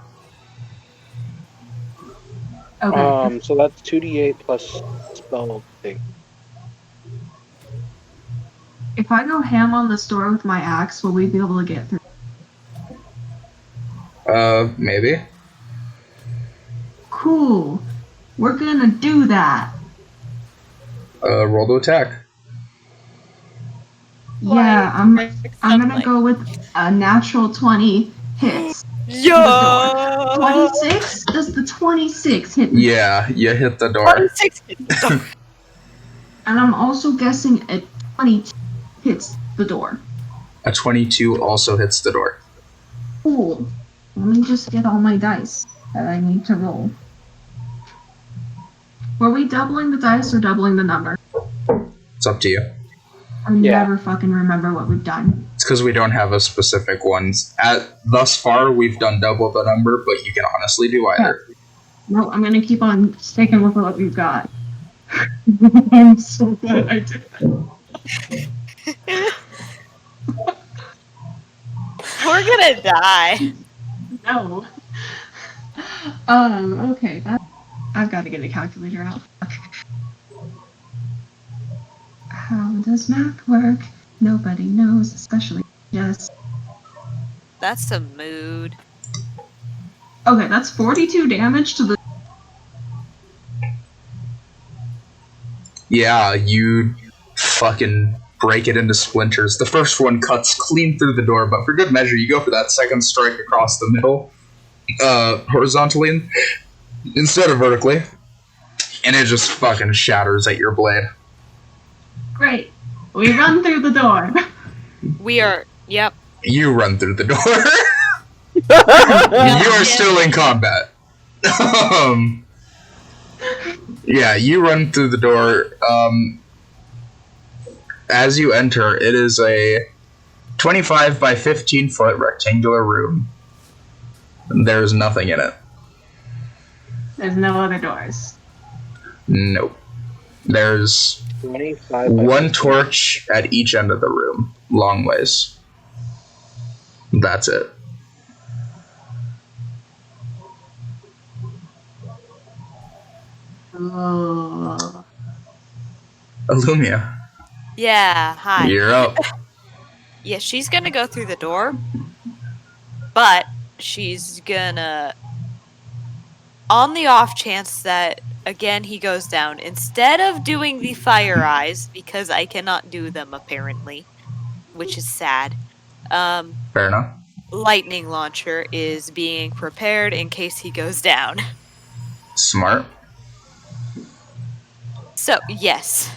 Okay. So that's 2d8 plus spell thing. If I go ham on this door with my axe, will we be able to get through? Maybe. Cool. We're gonna do that. Roll to attack. Yeah, Like, I'm gonna like- go with a natural 20 hits. Yo! 26? Does the 26 hit me? Yeah, you hit the door. 26 hits the door. And I'm also guessing a 22 hits the door. A 22 also hits the door. Cool. Let me just get all my dice that I need to roll. Were we doubling the dice or doubling the number? It's up to you. I never fucking remember what we've done. It's because we don't have a specific one. Thus far, we've done double the number, but you can honestly do either. No, I'm gonna keep on sticking with what we've got. I'm so glad I did that. We're gonna die. No. Okay, I've got to get a calculator out. How does math work? Nobody knows, especially Jess. That's a mood. Okay, that's 42 damage to the... Yeah, you fucking break it into splinters. The first one cuts clean through the door, but for good measure, you go for that second strike across the middle, horizontally instead of vertically, and it just fucking shatters at your blade. Great. We run through the door. We are. Yep. You run through the door. You are still in combat. Yeah, you run through the door. As you enter, it is a 25 by 15 foot rectangular room. There's nothing in it. There's no other doors. Nope. There's 25 by one 15. torch at each end of the room, long ways. That's it. Oh. Illumia, Yeah. Hi. you're up. Yeah, she's gonna go through the door, but she's gonna, on the off chance that again he goes down, instead of doing the fire eyes, because I cannot do them apparently, which is sad. Fair enough. Lightning launcher is being prepared in case he goes down. Smart. So yes,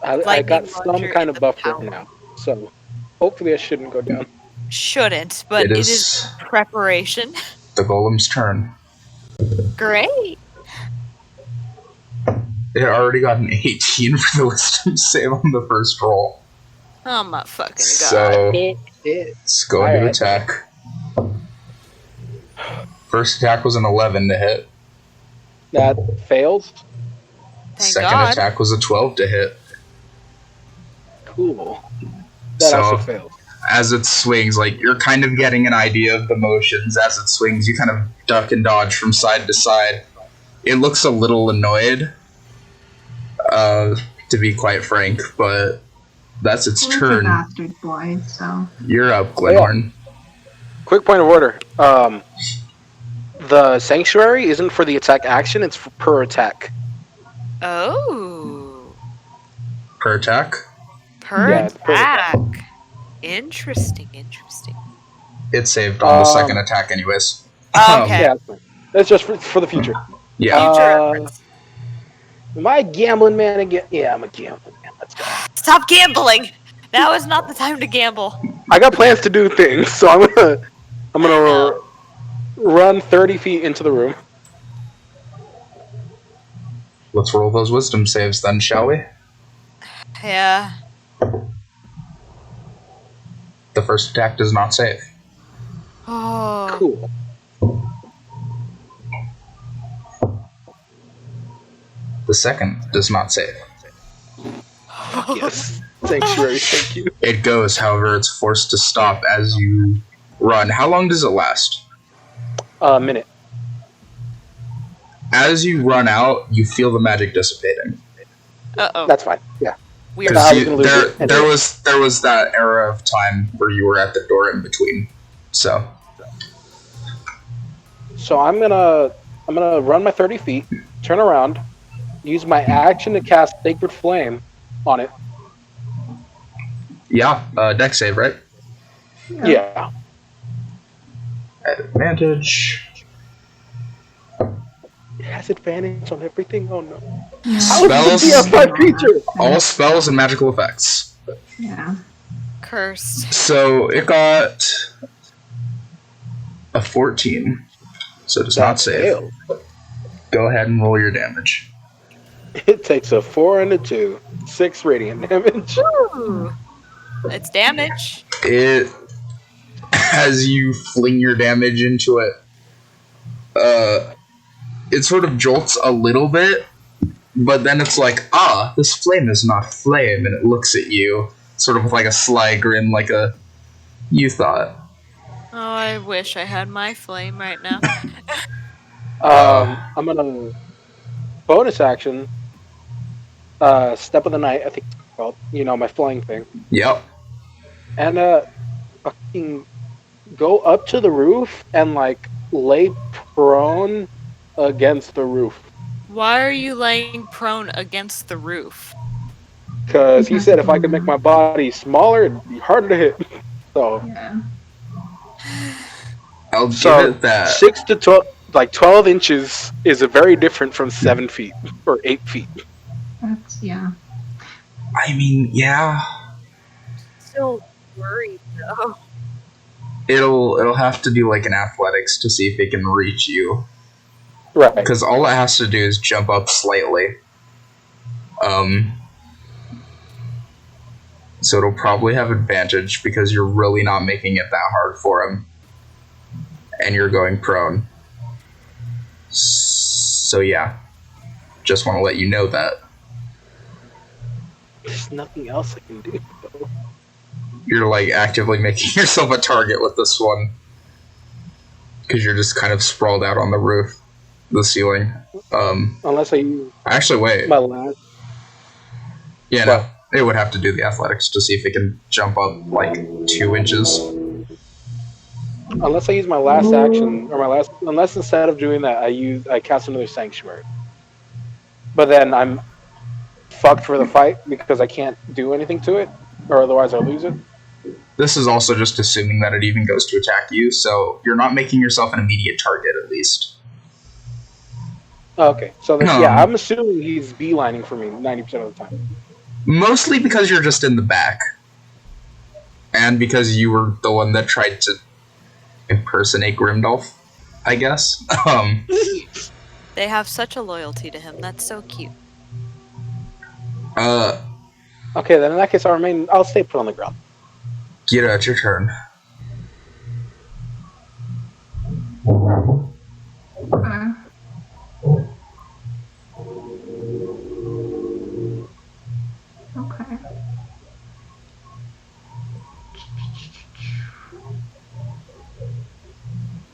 I Lightning got some launcher kind in of the buff power. right now, so hopefully I shouldn't go down. shouldn't, but It it is- is preparation. The golem's turn. Great. It already got an 18 for the wisdom save on the first roll. Oh my fucking god. So It. let's go into Alright. attack. First attack was an 11 to hit. That fails. Thank Second God. attack was a 12 to hit. Cool. That So- also fails. As it swings, like, you're kind of getting an idea of the motions. As it swings, you kind of duck and dodge from side to side. It looks a little annoyed, to be quite frank, but that's its Well, it's a turn. bastard boy, so... You're up, Glenhorn. Quick point of order. The sanctuary isn't for the attack action; it's for per attack. Oh. Per attack. Per Yeah, it's per attack. Interesting. It saved on the second attack, anyways. Okay. Yeah, that's just for the future. Yeah. Future reference. Am I a gambling man again? Yeah, I'm a gambling man. Let's go. Stop gambling. Now is not the time to gamble. I got plans to do things, so I'm gonna No. run 30 feet into the room. Let's roll those wisdom saves then, shall we? Yeah. The first attack does not save. Oh. Cool. The second does not save. Yes. Sanctuary, thank you. It goes, however, it's forced to stop as you run. How long does it last? A minute. As you run out, you feel the magic dissipating. Uh-oh. That's fine. Yeah. Weird. I was gonna lose it There anyway. was that era of time where you were at the door in between. So I'm gonna run my 30 feet, turn around, use my action to cast Sacred Flame on it. yeah, deck save, right? Yeah. At advantage. It has advantage on everything. Oh no. Spells, How is it a DF5 creature? all spells and magical effects. Yeah. Cursed. So it got a 14. So it does not save. Failed. Go ahead and roll your damage. It takes a 4 and a 2. 6 radiant damage. Ooh. It's damage. It, as you fling your damage into it, it sort of jolts a little bit, but then it's like, this flame is not flame, and it looks at you, sort of with like a sly grin, like you thought. Oh, I wish I had my flame right now. I'm gonna bonus action. Step of the night, I think it's called. My flying thing. Yep. And fucking go up to the roof and like lay prone against the roof. Why are you laying prone against the roof? Because he said if I could make my body smaller, it'd be harder to hit. So Yeah. I'll give it that. 6 to 12, like 12 inches is a very different from 7 feet or 8 feet. That's yeah. I mean, yeah. Still worried though. It'll have to do like an athletics to see if it can reach you. Right. Because all it has to do is jump up slightly. So it'll probably have advantage because you're really not making it that hard for him. And you're going prone. So yeah. Just want to let you know that. There's nothing else I can do, though. You're like actively making yourself a target with this one. Because you're just kind of sprawled out on the roof. The ceiling. Unless I use Actually, wait. my last. Yeah, no. It would have to do the athletics to see if it can jump up like 2 inches. Unless I use my last action, or unless instead of doing that, I cast another sanctuary. But then I'm fucked for the fight because I can't do anything to it, or otherwise I lose it. This is also just assuming that it even goes to attack you, so you're not making yourself an immediate target at least. Okay, so then, No. yeah, I'm assuming he's beelining for me 90% of the time. Mostly because you're just in the back. And because you were the one that tried to impersonate Grimdolph, I guess. They have such a loyalty to him. That's so cute. Okay, then in that case, I'll stay put on the ground. Gira, it's your turn. Okay. Okay.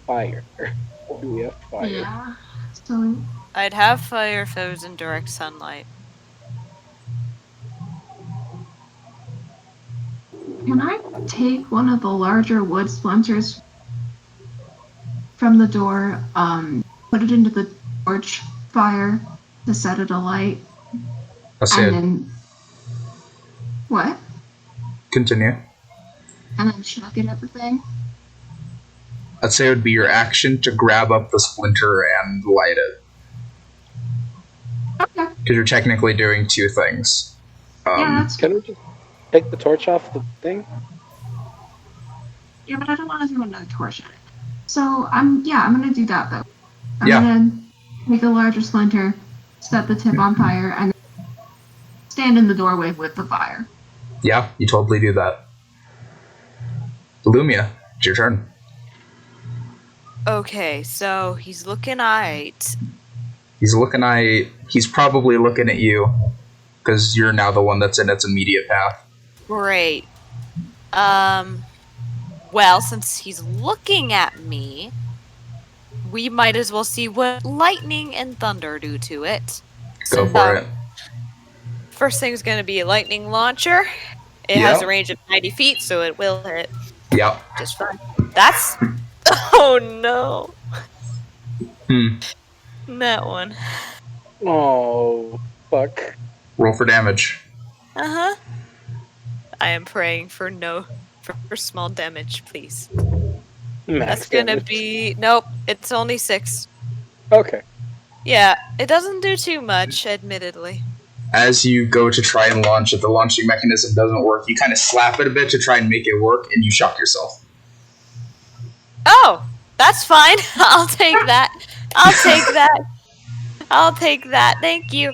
Fire. Do we have fire? Yeah. So I'd have fire if it was in direct sunlight. can I take one of the larger wood splinters from the door, put it into the torch fire to set it alight, That's and it. then what? Continue. And then chuck it at the thing? I'd say it would be your action to grab up the splinter and light it. Okay. Because you're technically doing two things. Yeah, that's Can we just take the torch off the thing? Yeah, but I don't want to do another torch on it. So I'm gonna do that though. I'm Yeah. gonna make a larger splinter, set the tip on fire, and stand in the doorway with the fire. Yeah, you totally do that. Lumia, it's your turn. Okay, so he's looking at. He's probably looking at you, because you're now the one that's in its immediate path. Great. Well, since he's looking at me, we might as well see what lightning and thunder do to it. Go for it. First thing is going to be a lightning launcher. It has a range of 90 feet, so it will hit Yep. just fine. That's... Oh, no. That one. Oh, fuck. Roll for damage. Uh-huh. I am praying for for small damage, please. That's gonna be... Nope, it's only 6. Okay. Yeah, it doesn't do too much, admittedly. As you go to try and launch it, the launching mechanism doesn't work. You kind of slap it a bit to try and make it work, and you shock yourself. Oh, that's fine. I'll take that. I'll take that. Thank you.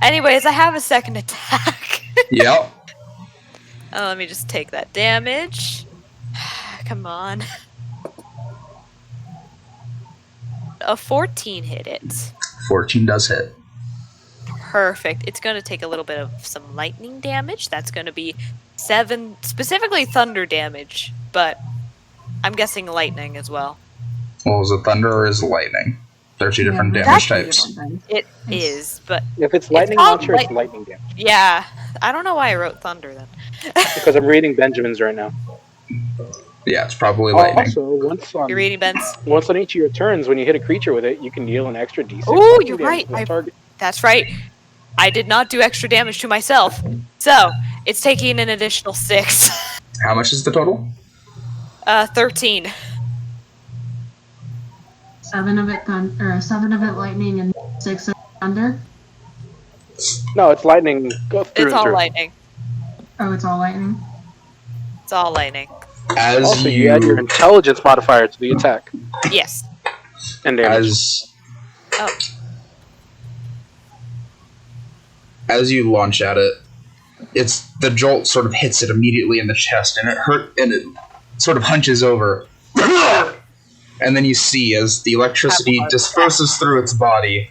Anyways, I have a second attack. Yep. Oh, let me just take that damage. Come on. A 14 hit it. 14 does hit. Perfect. It's going to take a little bit of some lightning damage. That's going to be 7, specifically thunder damage, but I'm guessing lightning as well. Well, is it thunder or is it lightning? There are two different damage types. It is, but... If it's lightning launcher, it's lightning damage. Yeah. I don't know why I wrote thunder then. Because I'm reading Benjamin's right now. Yeah, it's probably lightning. Also, once on, You're reading Ben's? once on each of your turns, when you hit a creature with it, you can deal an extra d6. Oh, you're right. Target. That's right. I did not do extra damage to myself. So, it's taking an additional 6. How much is the total? 13. 7 of it lightning and 6 of thunder. No, it's lightning. Go through It's and all through. lightning. Oh, it's all lightning. It's all lightning. As Also, you add your intelligence modifier to the attack. Yes. And damage. As you launch at it, the jolt sort of hits it immediately in the chest, and it sort of hunches over. And then you see as the electricity disperses through its body,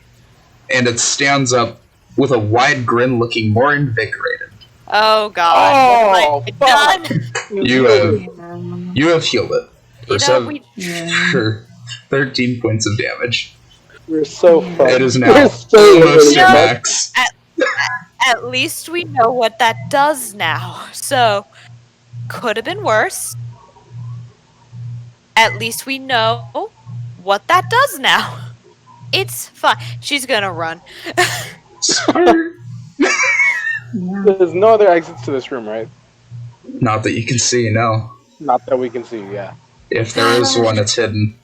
and it stands up with a wide grin, looking more invigorated. Oh god. Oh, What have I done? You have healed it for 13 points of damage. We're so fucked. It is now We're so almost No. at max. At least we know what that does now. So, could have been worse. At least we know what that does now. It's fine. She's gonna run. There's no other exits to this room, right? Not that you can see, no. Not that we can see, yeah. If there is one, it's hidden.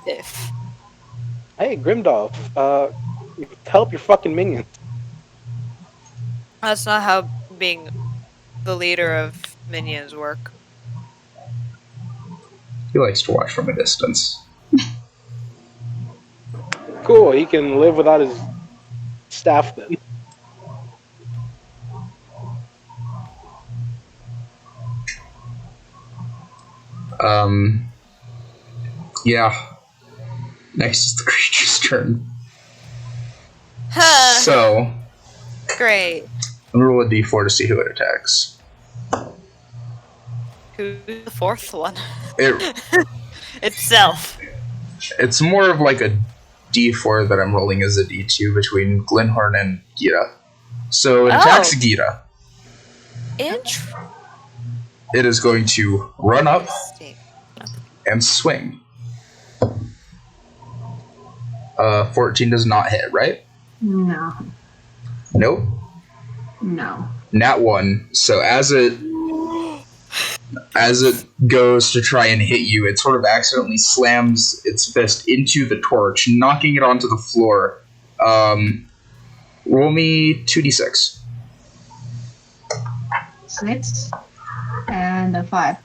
If. Hey, Grimdolph, help your fucking minions. That's not how being the leader of minions work. He likes to watch from a distance. Cool, he can live without his staff then. Yeah. Next is the creature's turn. Huh. So, Great. I'm gonna roll a d4 to see who it attacks. Who's the fourth one? It, Itself. it's more of like a d4 that I'm rolling as a d2 between Glenhorn and Gira. So it attacks Gira. It is going to run up and swing. 14 does not hit, right? No. Nope. No. Nat 1. So as it As it goes to try and hit you, it sort of accidentally slams its fist into the torch, knocking it onto the floor. Roll me 2d6. 6 and a 5.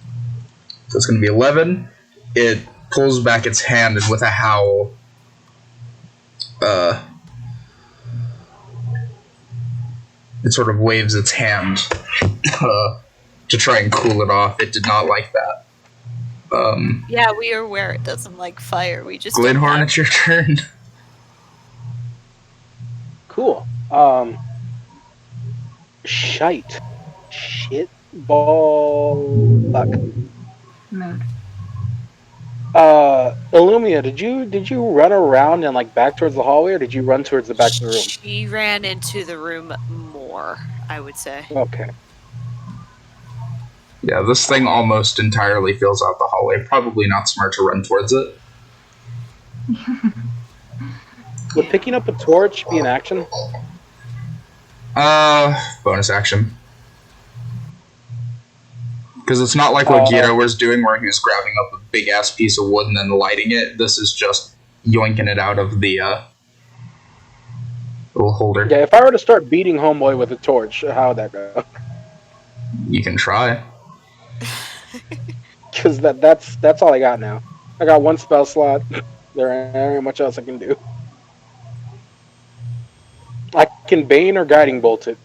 So it's going to be 11. It pulls back its hand, and with a howl, it sort of waves its hand to try and cool it off. It did not like that. Yeah, we are aware it doesn't like fire. We just Glenhorn, it's your turn. Cool. Shite. Shit. Ball. Fuck. Mode. Illumia, did you run around and like back towards the hallway, or did you run towards the back of the room? She ran into the room more, I would say. Okay. Yeah, this thing almost entirely fills out the hallway. Probably not smart to run towards it. Would picking up a torch be an action? Bonus action. Because it's not like what Gira was doing, where he was grabbing up a big-ass piece of wood and then lighting it. This is just yoinking it out of the little holder. Yeah, if I were to start beating Homeboy with a torch, how would that go? You can try. Because that's all I got now. I got one spell slot. There ain't much else I can do. I can Bane or Guiding Bolt it.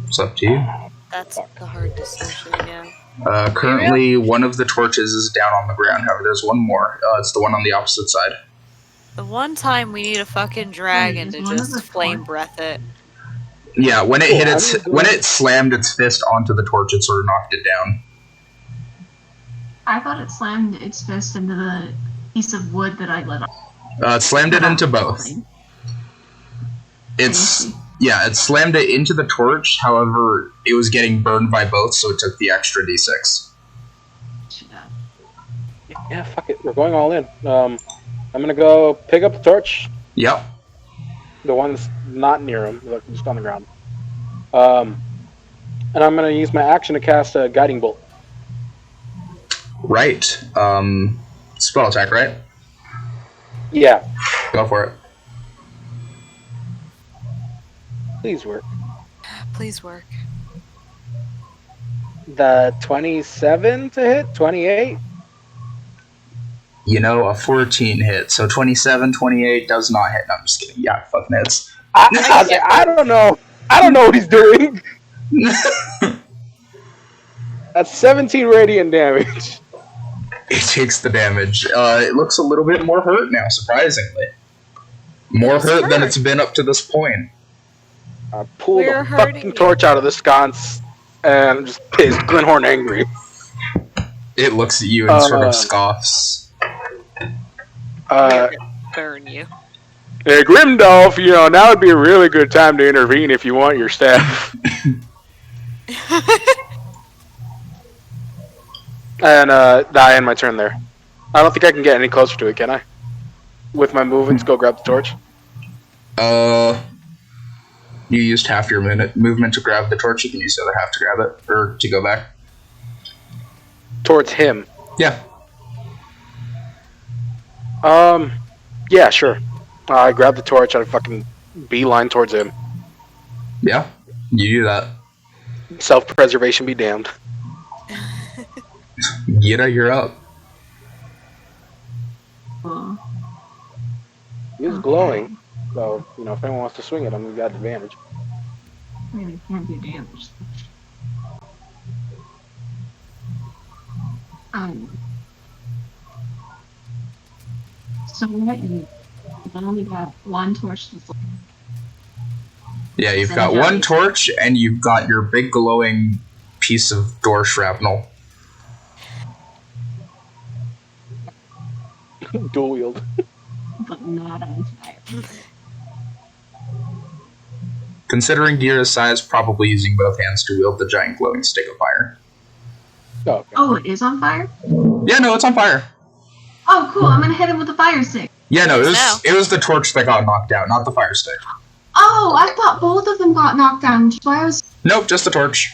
It's up to you. That's the hard decision, yeah. Currently, one of the torches is down on the ground. However, there's one more. It's the one on the opposite side. The one time we need a fucking dragon to one of just the flame breath it. Yeah, when it slammed its fist onto the torch, it sort of knocked it down. I thought it slammed its fist into the piece of wood that I lit off. It slammed it into both. It slammed it into the torch. However, it was getting burned by both, so it took the extra d6. Yeah, fuck it. We're going all in. I'm gonna go pick up the torch. Yep. The one that's not near him, like just on the ground. And I'm gonna use my action to cast a Guiding Bolt. Right. Spell attack, right? Yeah. Go for it. Please work. Please work. The 27 to hit? 28? You know, a 14 hit, so 27, 28 does not hit. No, I'm just kidding. Yeah, fucking hits. I don't know. I don't know what he's doing. That's 17 radiant damage. It takes the damage. It looks a little bit more hurt now, surprisingly. More hurt than it's been up to this point. I pulled a fucking torch out of the sconce, and I'm just pissed. Glenhorn angry. It looks at you and sort of scoffs. Burn you. Hey, Grimdolf, now would be a really good time to intervene if you want your staff. And I end my turn there. I don't think I can get any closer to it, can I? With my movements, go grab the torch. You used half your movement to grab the torch. You can use the other half to grab it, or to go back. Towards him. Yeah. Yeah, sure. I grab the torch and I fucking beeline towards him. Yeah, you do that. Self-preservation be damned. Yida, you're up. He is glowing, so, if anyone wants to swing it, I'm got advantage. I mean, it can't do damage. So what? I've only got one torch to flip. Yeah, you've got one torch, and you've got your big glowing piece of door shrapnel. Dual wield. But not on fire. Considering Gira's size, probably using both hands to wield the giant glowing stick of fire. Oh, okay. Oh, it is on fire? Yeah, no, it's on fire. Oh, cool. I'm gonna hit him with a fire stick. Yeah, no, it was the torch that got knocked out, not the fire stick. Oh, I thought both of them got knocked down, which is why I was... Nope, just the torch.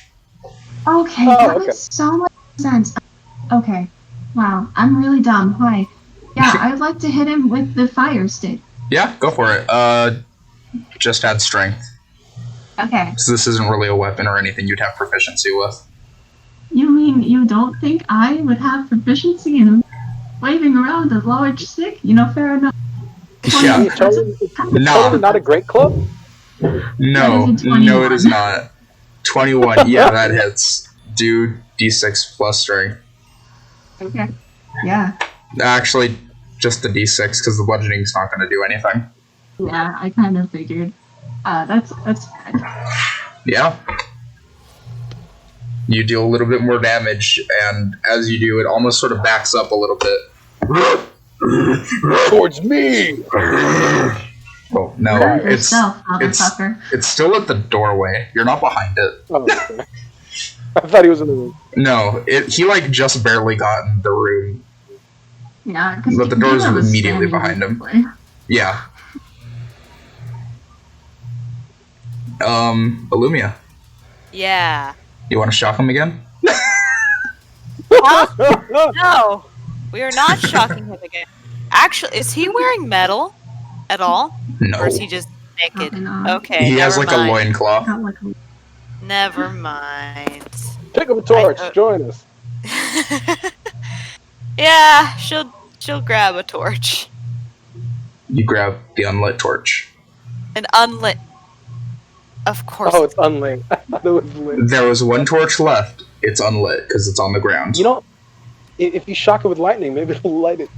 Okay, Oh, that okay. makes so much sense. Okay. Wow, I'm really dumb. Hi. Yeah, I'd like to hit him with the fire stick. Yeah, go for it. Just add strength. Okay. So this isn't really a weapon or anything you'd have proficiency with. You mean you don't think I would have proficiency in waving around a large stick? You know, fair enough. Yeah. It's totally Nah. not a great club. No, That is a no, it is 21. not. 21, yeah, that hits. Do d6 plus strength. Okay. Yeah. Actually, just the d6, because the bludgeoning's not going to do anything. Yeah, I kind of figured. That's fine. Yeah. You deal a little bit more damage, and as you do, it almost sort of backs up a little bit. Towards me. Oh, no, Hurt it's yourself, motherfucker. it's still at the doorway. You're not behind it. Oh, okay. I thought he was in the room. No, he like just barely got in the room. Yeah, because But the doors are immediately behind him. Yeah. Illumia, Yeah. you want to shock him again? Huh? No. We are not shocking him again. Actually, is he wearing metal at all? No. Or is he just naked? Probably not. Okay. He has never like mind. a loincloth. Got like a... Never mind. Pick up a torch. I- Join us. Yeah, she'll grab a torch. You grab the unlit torch. An unlit. Of course. Oh, it's unlit. I thought it was lit. There was one torch left. It's unlit because it's on the ground. You know, if you shock it with lightning, maybe it'll light it.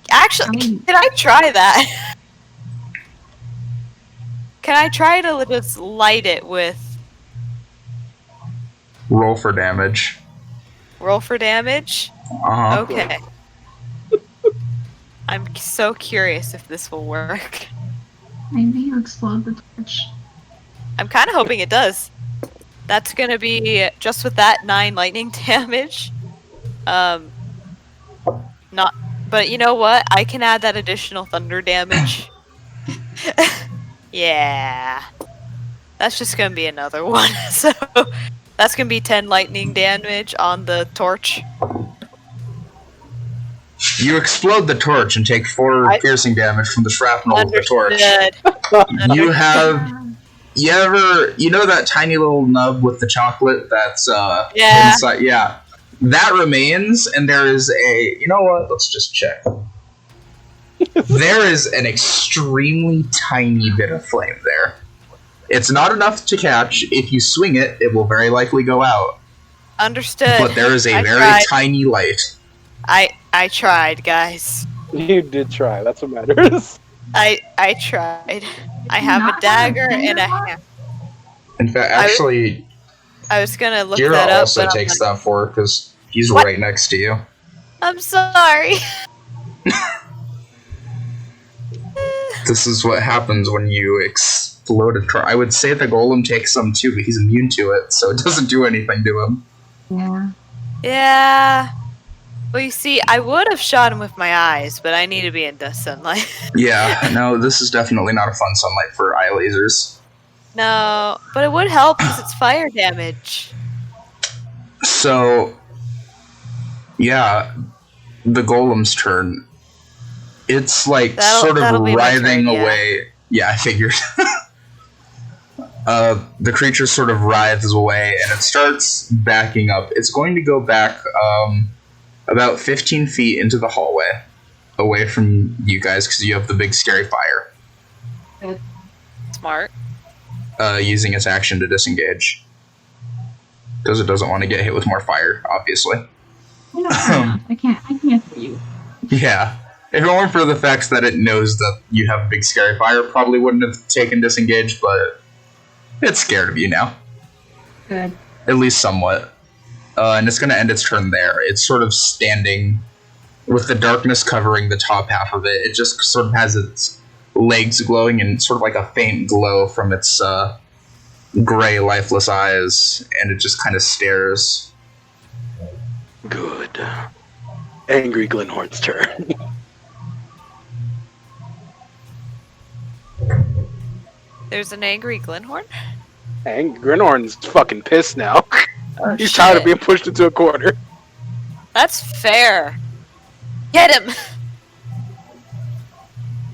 Actually, can I try that? Can I try to just light it with Roll for damage. roll for damage? Uh-huh. Okay. I'm so curious if this will work. Maybe you explode the torch. I'm kind of hoping it does. That's gonna be just with that 9 lightning damage. Not, but you know what? I can add that additional thunder damage. Yeah, that's just gonna be another one. So that's gonna be 10 lightning damage on the torch. You explode the torch and take 4 piercing damage from the shrapnel of the torch. Understood. You have... You know that tiny little nub with the chocolate that's Yeah. inside? Yeah. That remains, and there is a... You know what? Let's just check. There is an extremely tiny bit of flame there. It's not enough to catch. If you swing it, it will very likely go out. Understood. But there is a I very tried. tiny light. I tried, guys. You did try. That's what matters. I tried. I have a Not dagger have a and a finger hammer. In fact, actually, I was gonna look Gira that up, also but takes that for because he's What? right next to you. I'm sorry. This is what happens when you explode a torch. I would say the golem takes some too, but he's immune to it, so it doesn't do anything to him. Yeah. Yeah. Well, you see, I would have shot him with my eyes, but I need to be in the sunlight. Yeah, no, this is definitely not a fun sunlight for eye lasers. No, but it would help because it's fire damage. So, yeah, the golem's turn. It's like sort of that'll be my writhing turn, yeah. away. Yeah, I figured. The creature sort of writhes away, and it starts backing up. It's going to go back about 15 feet into the hallway, away from you guys, because you have the big scary fire. Smart. Using its action to disengage. Because it doesn't want to get hit with more fire, obviously. I know, fair enough. I can't hear you. Yeah. If it weren't for the fact that it knows that you have big scary fire, it probably wouldn't have taken disengage, but it's scared of you now. Good. At least somewhat. And it's going to end its turn there. It's sort of standing with the darkness covering the top half of it. It just sort of has its legs glowing and sort of like a faint glow from its gray, lifeless eyes, and it just kind of stares. Good. Angry Glenhorn's turn. There's an angry Glenhorn? And Grinhorn's fucking pissed now. Oh, He's tired of shit. being pushed into a corner. That's fair. Get him!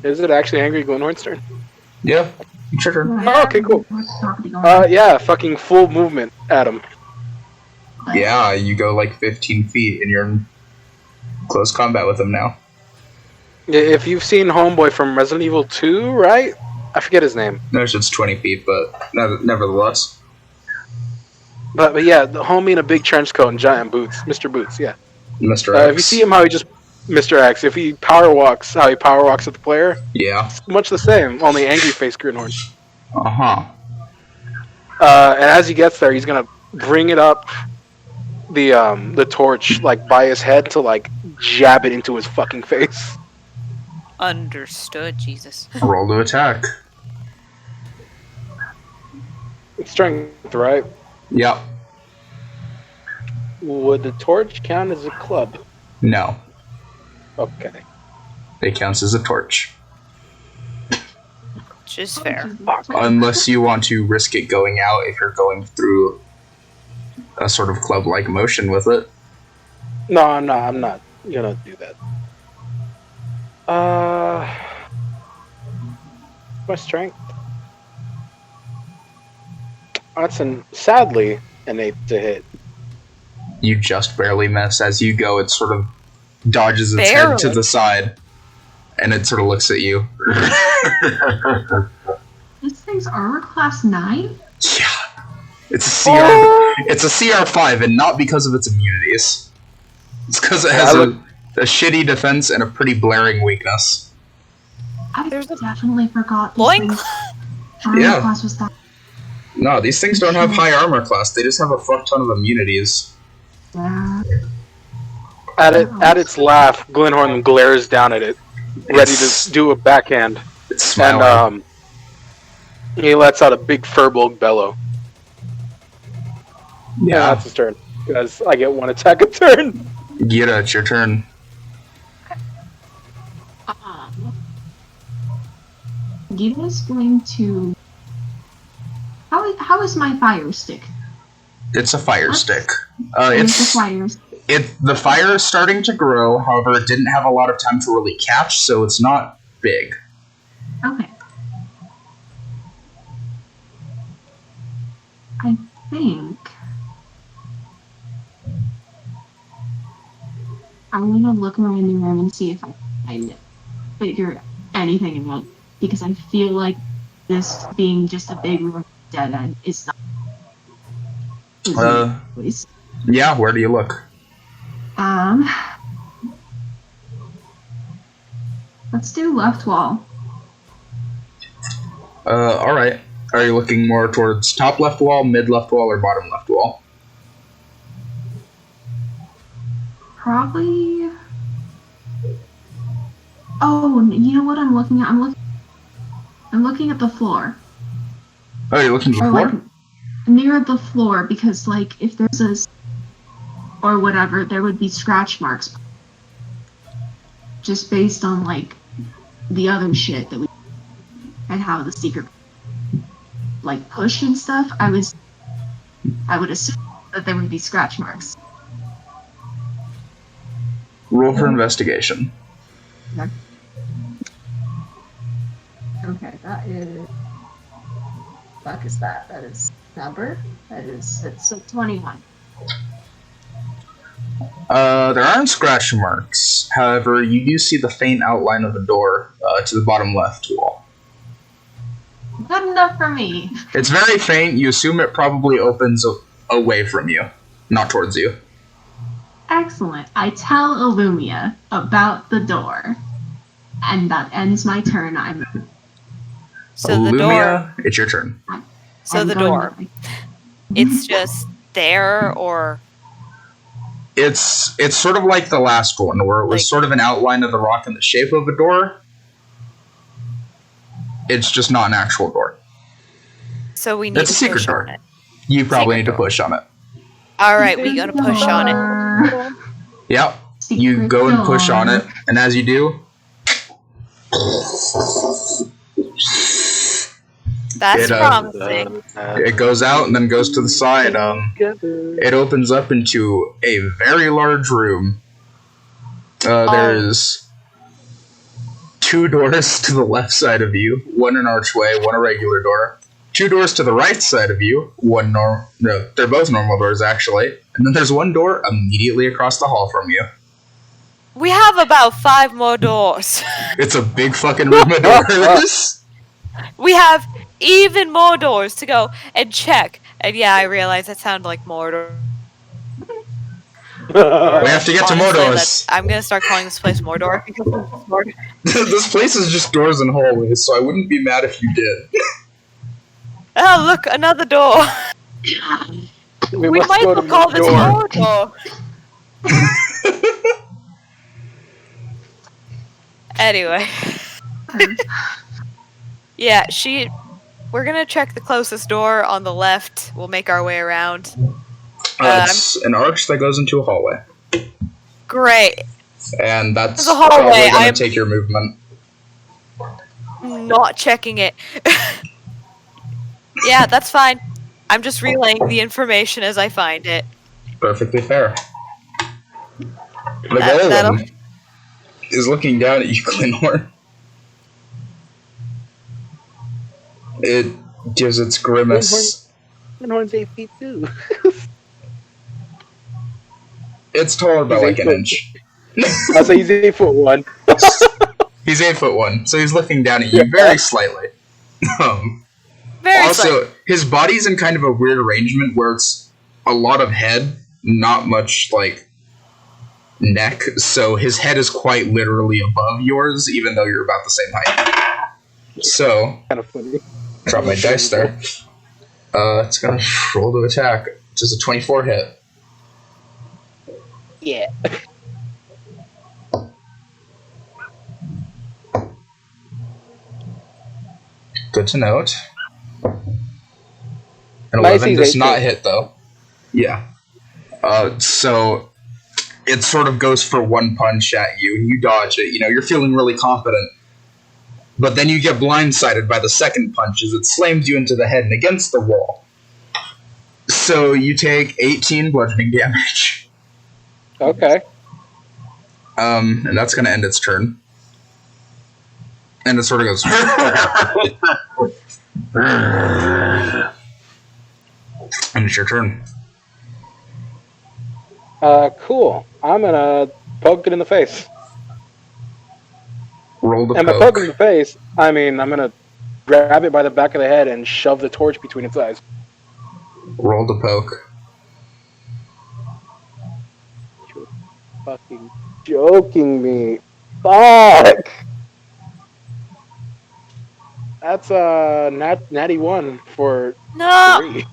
Is it actually Angry Glenhorn's turn? Yeah. Sure. Oh, okay, cool. Yeah, fucking full movement at him. Yeah, you go like 15 feet and you're in close combat with him now. If you've seen Homeboy from Resident Evil 2, right? I forget his name. No, it's 20 feet, but nevertheless. But yeah, the homie in a big trench coat and giant boots. Mr. Boots, yeah. Mr. X. If you see him how he just... Mr. X, if he power walks, how he power walks at the player, Yeah. it's much the same, only angry face Grinhorn. Uh-huh. And as he gets there, he's gonna bring it up the torch like by his head to like jab it into his fucking face. Understood, Jesus. Roll to attack. It's strength, right? Yep. Would the torch count as a club? No. Okay. It counts as a torch. Which is fair. Unless you want to risk it going out if you're going through a sort of club-like motion with it. No, I'm not gonna do that. My strength. That's sadly an 8 to hit. You just barely miss. As you go, it sort of dodges its Barely. head to the side, and it sort of looks at you. This thing's armor class 9? Yeah. It's a CR. It's a CR5, and not because of its immunities. It's because it has a shitty defense and a pretty blaring weakness. I There's a definitely forgot. Loincloth? Armor Yeah. class was that. No, these things don't have high armor class. They just have a fuck ton of immunities. Yeah. At its laugh, Glenhorn glares down at it, ready to do a backhand, It's smiling. and he lets out a big furbolg bellow. Yeah, Yeah. that's his turn. Because I get one attack a turn. Gira, it's your turn. Gita's going to. How is my fire stick? It's a fire What? stick. It's a It's fire. the fire is starting to grow. However, it didn't have a lot of time to really catch, so it's not big. Okay. I think I'm gonna look around the room and see if I can figure anything out, because I feel like this being just a big room dead end is not. Please. Yeah, where do you look? Let's do left wall. Alright. Are you looking more towards top left wall, mid left wall, or bottom left wall? Probably. Oh, you know what I'm looking at? I'm looking at the floor. Oh, you're looking at the Or floor? like near the floor, because like if there's a or whatever, there would be scratch marks. Just based on like the other shit that we and how the secret like push and stuff, I would assume that there would be scratch marks. Roll for investigation. Okay, that is. Fuck is that? That is number. It's a 21. There aren't scratch marks. However, you do see the faint outline of a door to the bottom left wall. Good enough for me. It's very faint. You assume it probably opens away from you, not towards you. Excellent. I tell Illumia about the door, and that ends my turn. So the door. Lumia, it's your turn. So I'm the going door. with It's just there, or It's sort of like the last one, where it was Like- sort of an outline of the rock in the shape of a door. It's just not an actual door. so we need It's a to secret push door. on it. You probably Secret need to door. push on it. All right, we gotta push on it. it. Yep. You go and push on it, and as you do, That's It, promising. It goes out and then goes to the side. It opens up into a very large room. There's 2 doors to the left side of you, one an archway, one a regular door. 2 doors to the right side of you, they're both normal doors actually. And then there's 1 door immediately across the hall from you. We have about 5 more doors. It's a big fucking room of doors. We have even more doors to go and check. And yeah, I realize that sounded like Mordor. We have to get to Honestly, Mordos. I'm gonna start calling this place Mordor because it's Mordor. This place is just doors and hallways, so I wouldn't be mad if you did. Oh, look, another door. We must might go as well to call this Mordor. Mordor. Anyway. Yeah, we're gonna check the closest door on the left. We'll make our way around. It's an arch that goes into a hallway. Great. And that's There's a hallway. probably going to take your movement. Not checking it. Yeah, that's fine. I'm just relaying the information as I find it. Perfectly fair. The golem is looking down at you, Glenor. It gives its grimace. Glenhorn's 8 feet too. It's taller by like an inch. I'll say he's 8'1". He's 8'1", so he's looking down at you very slightly. Very Also, slightly. his body's in kind of a weird arrangement where it's a lot of head, not much like neck. So his head is quite literally above yours, even though you're about the same height. So, Kind of funny. drop my dice there. It's gonna roll to attack, which is a 24 hit. Yeah. Good to note. An Nice 11 easy does not hit. hit, though. Yeah. So it sort of goes for 1 punch at you. You dodge it. You know, you're feeling really confident. But then you get blindsided by the second punch as it slams you into the head and against the wall. So you take 18 bludgeoning damage. Okay. And that's going to end its turn. And it sort of goes... And it's your turn. Cool. I'm gonna poke it in the face. Roll the And by poke. poking the face, I mean I'm gonna grab it by the back of the head and shove the torch between its eyes. Roll the poke. You're fucking joking me. Fuck! That's a natty 1 for No! 3.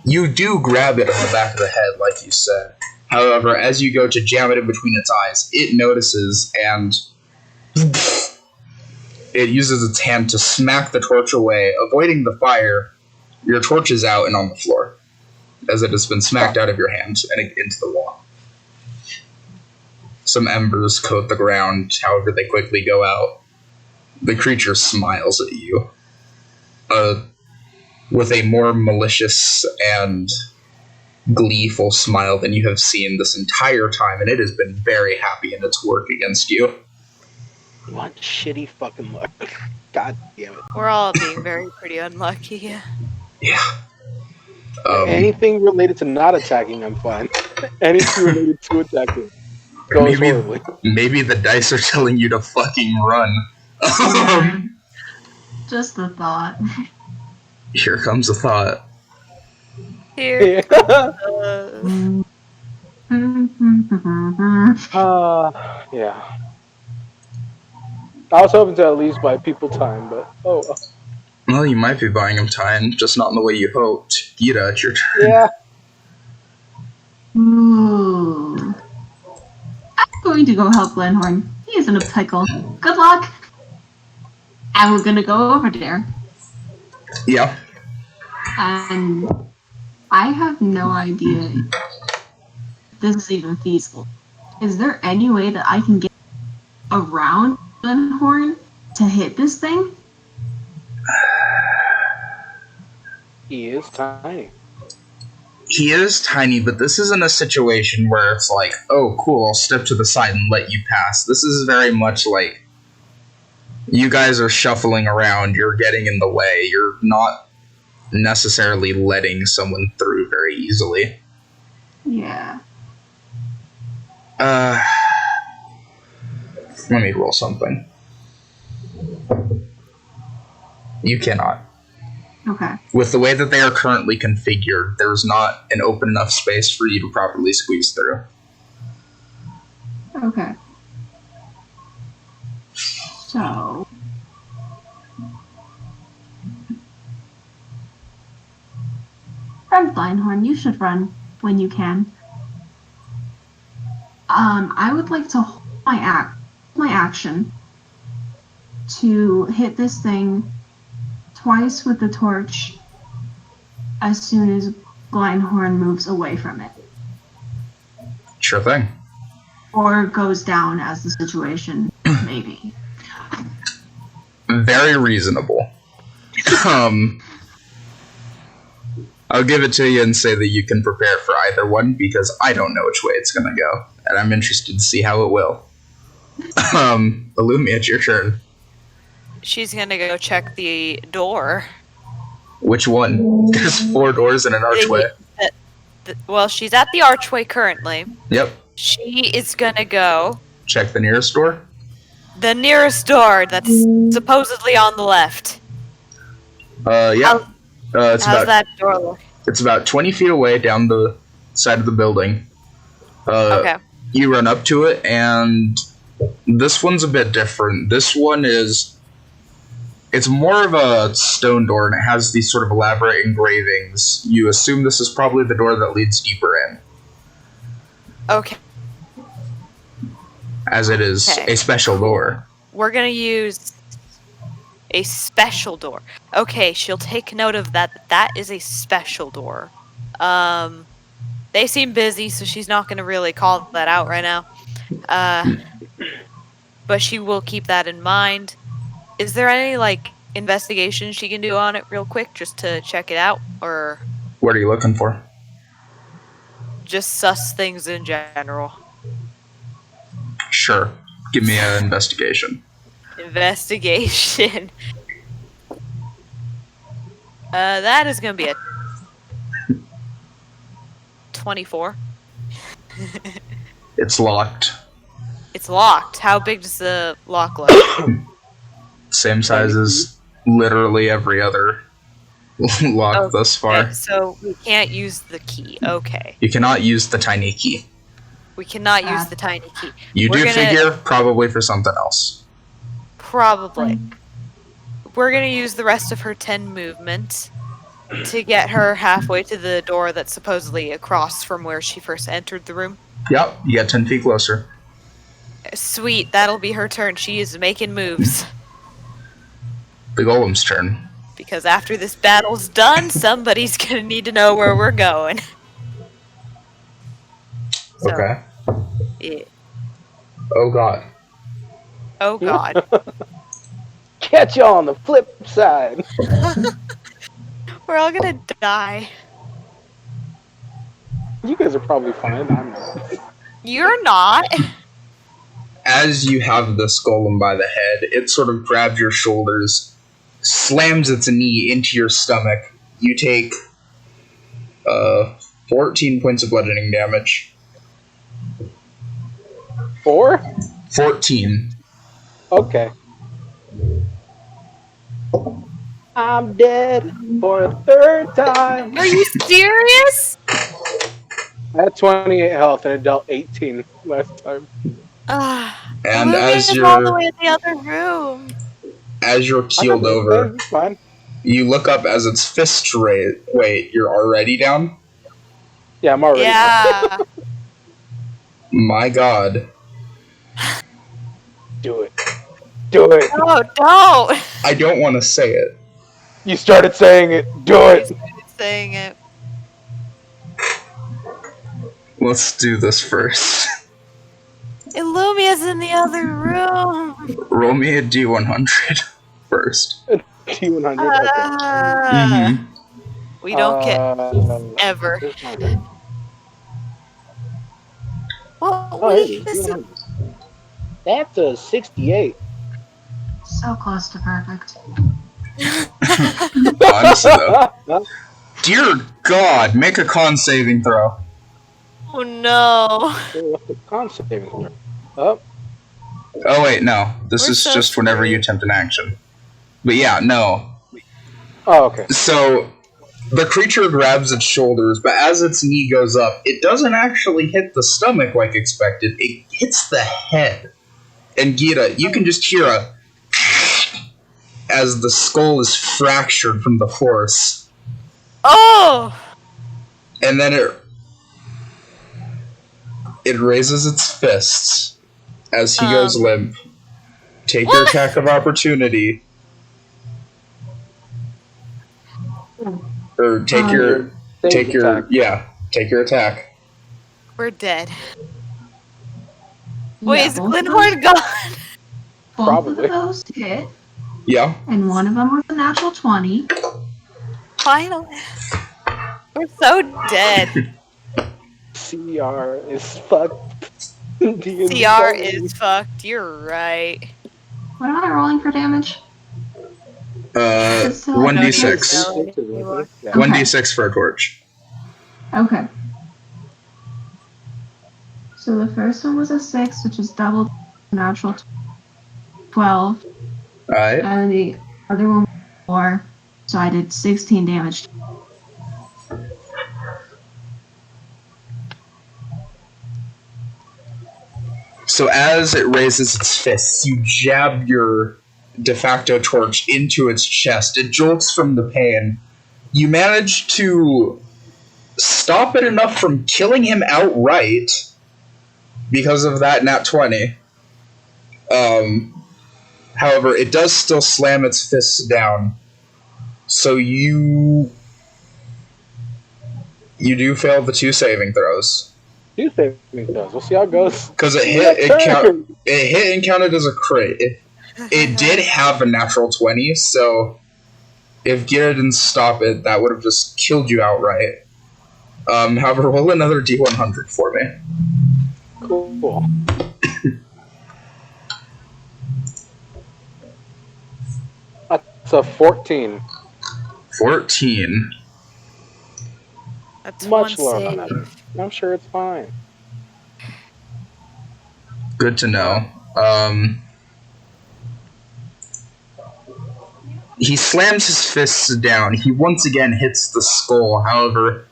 You do grab it on the back of the head, like you said. However, as you go to jam it in between its eyes, it notices and it uses its hand to smack the torch away, avoiding the fire. Your torch is out and on the floor, as it has been smacked out of your hand and into the wall. Some embers coat the ground, however they quickly go out. The creature smiles at you. With a more malicious and gleeful smile than you have seen this entire time, and it has been very happy in its work against you. What shitty fucking luck. God damn it. We're all being very pretty unlucky. Yeah. Anything related to not attacking, I'm fine. Anything related to attacking goes horribly. Maybe the dice are telling you to fucking run. Just the thought. Here comes a thought. Here. Yeah. I was hoping to at least buy people time, but oh. Well, you might be buying him time, just not in the way you hoped. Gita, it's your turn. Yeah. Ooh. I'm going to go help Glenhorn. He is in a pickle. Good luck. And we're gonna go over there. Yeah. And I have no idea if this is even feasible. Is there any way that I can get around Glenhorn to hit this thing? He is tiny. He is tiny, but this isn't a situation where it's like, oh, cool, I'll step to the side and let you pass. This is very much like you guys are shuffling around, you're getting in the way, you're not necessarily letting someone through very easily. Yeah. Let me roll something. You cannot. Okay. With the way that they are currently configured, there's not an open enough space for you to properly squeeze through. Okay. So. Friend Blindhorn, you should run when you can. I would like to hold my action to hit this thing twice with the torch as soon as Blindhorn moves away from it. Sure thing. Or goes down as the situation may be. Very reasonable. I'll give it to you and say that you can prepare for either one because I don't know which way it's gonna go, and I'm interested to see how it will. Illumia, it's your turn. She's gonna go check the door. Which one? There's 4 doors and an archway. Well, she's at the archway currently. Yep. She is gonna go Check the nearest door. the nearest door that's supposedly on the left. Yeah. It's How's about that door look? it's about 20 feet away down the side of the building. Okay. You run up to it, and this one's a bit different. This one it's more of a stone door, and it has these sort of elaborate engravings. You assume this is probably the door that leads deeper in, Okay. as it is Okay. a special door. We're gonna use a special door. Okay, she'll take note of that. That is a special door. They seem busy, so she's not gonna really call that out right now. But she will keep that in mind. Is there any, investigation she can do on it real quick, just to check it out? Or What are you looking for? just suss things in general? Sure. Give me an investigation. Investigation. That is gonna be a 24. It's locked. It's locked. How big does the lock look? Same size as literally every other lock thus far. Okay, so we can't use the key. Okay. You cannot use the tiny key. We cannot use the tiny key. You do figure probably for something else. Probably. We're gonna use the rest of her 10 movement to get her halfway to the door that's supposedly across from where she first entered the room. Yep, you get 10 feet closer. Sweet, that'll be her turn. She is making moves. The golem's turn. Because after this battle's done, somebody's gonna need to know where we're going. So, Okay. yeah. Oh god. Oh god. Catch you on the flip side. We're all gonna die. You guys are probably fine. I'm not. You're not. As you have this golem by the head, it sort of grabs your shoulders, slams its knee into your stomach. You take 14 points of bludgeoning damage. 4? 14. Okay. I'm dead for a 3rd time. Are you serious? I had 28 health and I dealt 18 last time. And as Lumia's all the way in the other room. as you're keeled over, It's fine. you look up as its fist raise. Wait, you're already down? Yeah, I'm already. Yeah. My god. Do it. Do it. No, don't. I don't want to say it. You started saying it. Do it. Saying it. Let's do this first. Illumia's in the other room. Roll me a D100 first. T100. Okay. Mm-hmm. We don't get ever. Here's my- What Oh, here it is. weakness? T100. That's a 68. So close to perfect. Honestly, though. Dear God, make a con saving throw. Oh no. What's the con saving throw? Oh, Oh, wait, no. This We're is so just whenever you attempt an action. But yeah, no. oh, okay. So, the creature grabs its shoulders, but as its knee goes up, it doesn't actually hit the stomach like expected. It hits the head. And Gita, you can just hear a as the skull is fractured from the force. Oh. And then it raises its fists as he goes limp. Take your attack of opportunity. Or take your attack. We're dead. Yeah, Wait, is both of Glenhorn gone? Both Probably. of those hit, Yeah. and one of them was a natural 20. Finally. We're so dead. CR is fucked. CR is fucked. You're right. What am I rolling for damage? It's still 1d6. Yeah. 1d6 for a torch. Okay. So the first one was a 6, which is double natural 12. Alright. And the other one was 4, so I did 16 damage. So as it raises its fists, you jab your de facto torch into its chest. It jolts from the pain. You manage to stop it enough from killing him outright because of that nat 20. However, it does still slam its fists down. So you do fail the 2 saving throws. 2 saving throws. We'll see how it goes. Because it hit and counted as a crit. It did have a natural 20, so if Gira didn't stop it, that would have just killed you outright. However, roll another D100 for me. Cool. That's a 14. 14. That's Much one lower save. than that. I'm sure it's fine. Good to know. He slams his fists down. He once again hits the skull. However,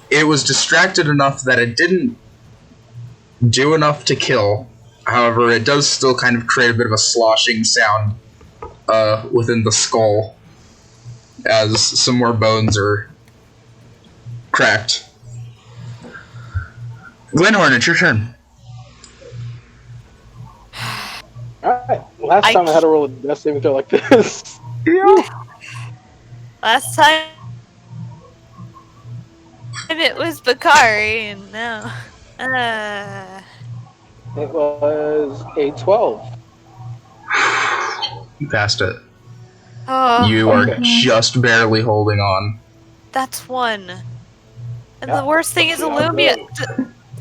it was distracted enough that it didn't do enough to kill. However, it does still kind of create a bit of a sloshing sound within the skull as some more bones are cracked. Glenhorn, it's your turn. Alright. Last time I had to roll a death saving throw like this. Last time it was Bakari, and now. It was a 12. You passed it. Oh, You are Okay. just barely holding on. that's one. And Yeah. the worst thing is Yeah, Illumia.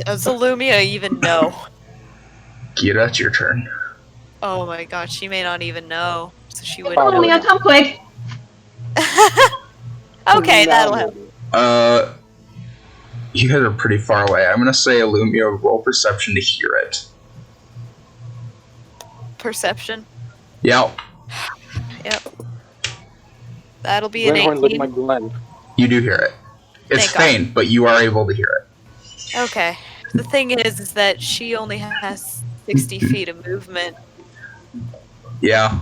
Does Illumia even know? Gira, it's your turn. Oh my god, she may not even know. So she would Oh, know. yeah, come quick! Okay, that'll help. You guys are pretty far away. I'm gonna say Illumia, roll perception to hear it. Perception. Yeah, Yep. That'll be an Glenhorn, look 18. at my Glen. you do hear it. It's Thank God. faint, but you are able to hear it. Okay. The thing is that she only has 60 feet of movement. Yeah.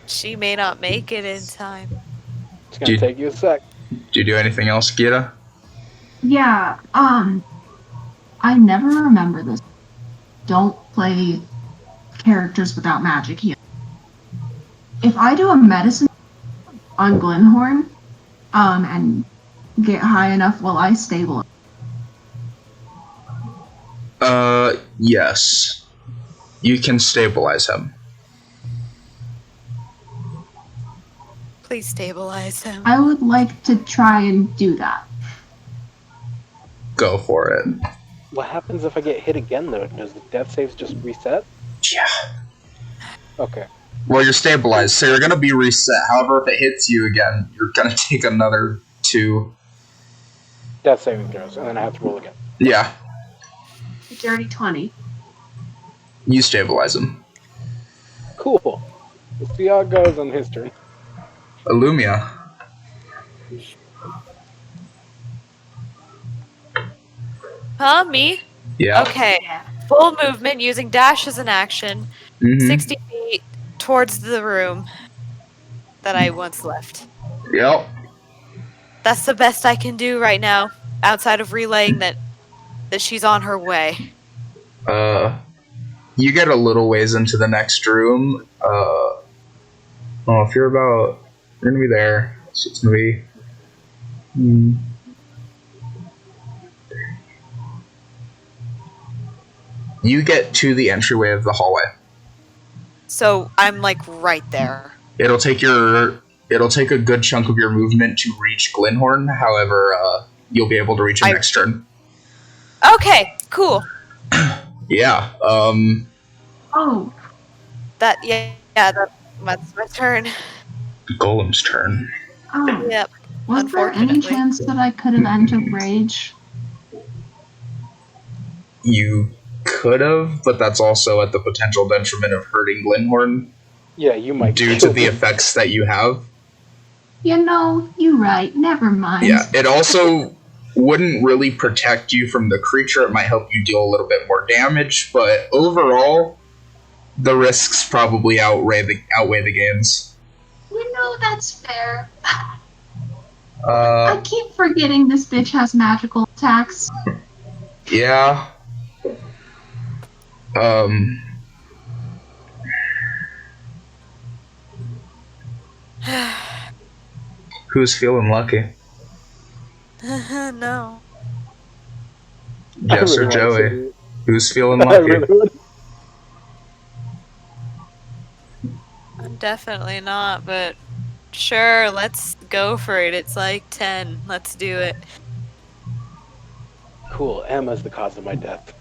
She may not make it in time. It's gonna Dude. take you a sec. Do you do anything else, Gira? Yeah, I never remember this. Don't play characters without magic here. If I do a medicine on Glenhorn, and get high enough, will I stabilize? Yes. You can stabilize him. Please stabilize him. I would like to try and do that. Go for it. What happens if I get hit again, though? Does the death saves just reset? Yeah. Okay. Well, you're stabilized, so you're going to be reset. However, if it hits you again, you're going to take another 2. Death saving throws, and then I have to roll again. Yeah. Dirty 20. You stabilize him. Cool. Let's see how it goes on his turn. Illumia. Huh, me? Yeah. Okay. Full movement using dash as an action. Mm-hmm. 60 feet towards the room that I once left. Yep. That's the best I can do right now, outside of relaying that she's on her way. You get a little ways into the next room. If you're gonna be there, so it's gonna be. You get to the entryway of the hallway. So I'm like right there. It'll take a good chunk of your movement to reach Glenhorn. However, you'll be able to reach him next turn. Okay, cool. Yeah. Oh. That's my turn. Golem's turn. Oh. Yep. Was there any Unfortunately. chance that I could have entered rage? You could have, but that's also at the potential detriment of hurting Glenhorn Yeah, you might. due to the effects that you have. You know, you're right. Never mind. Yeah, it also wouldn't really protect you from the creature. It might help you deal a little bit more damage, but overall, the risks probably outweigh the gains. You know, that's fair. I keep forgetting this bitch has magical attacks. Yeah. Who's feeling lucky? No. Jess or Joey? Who's feeling lucky? I'm definitely not, but sure, let's go for it. It's like 10. Let's do it. Cool. Emma's the cause of my death.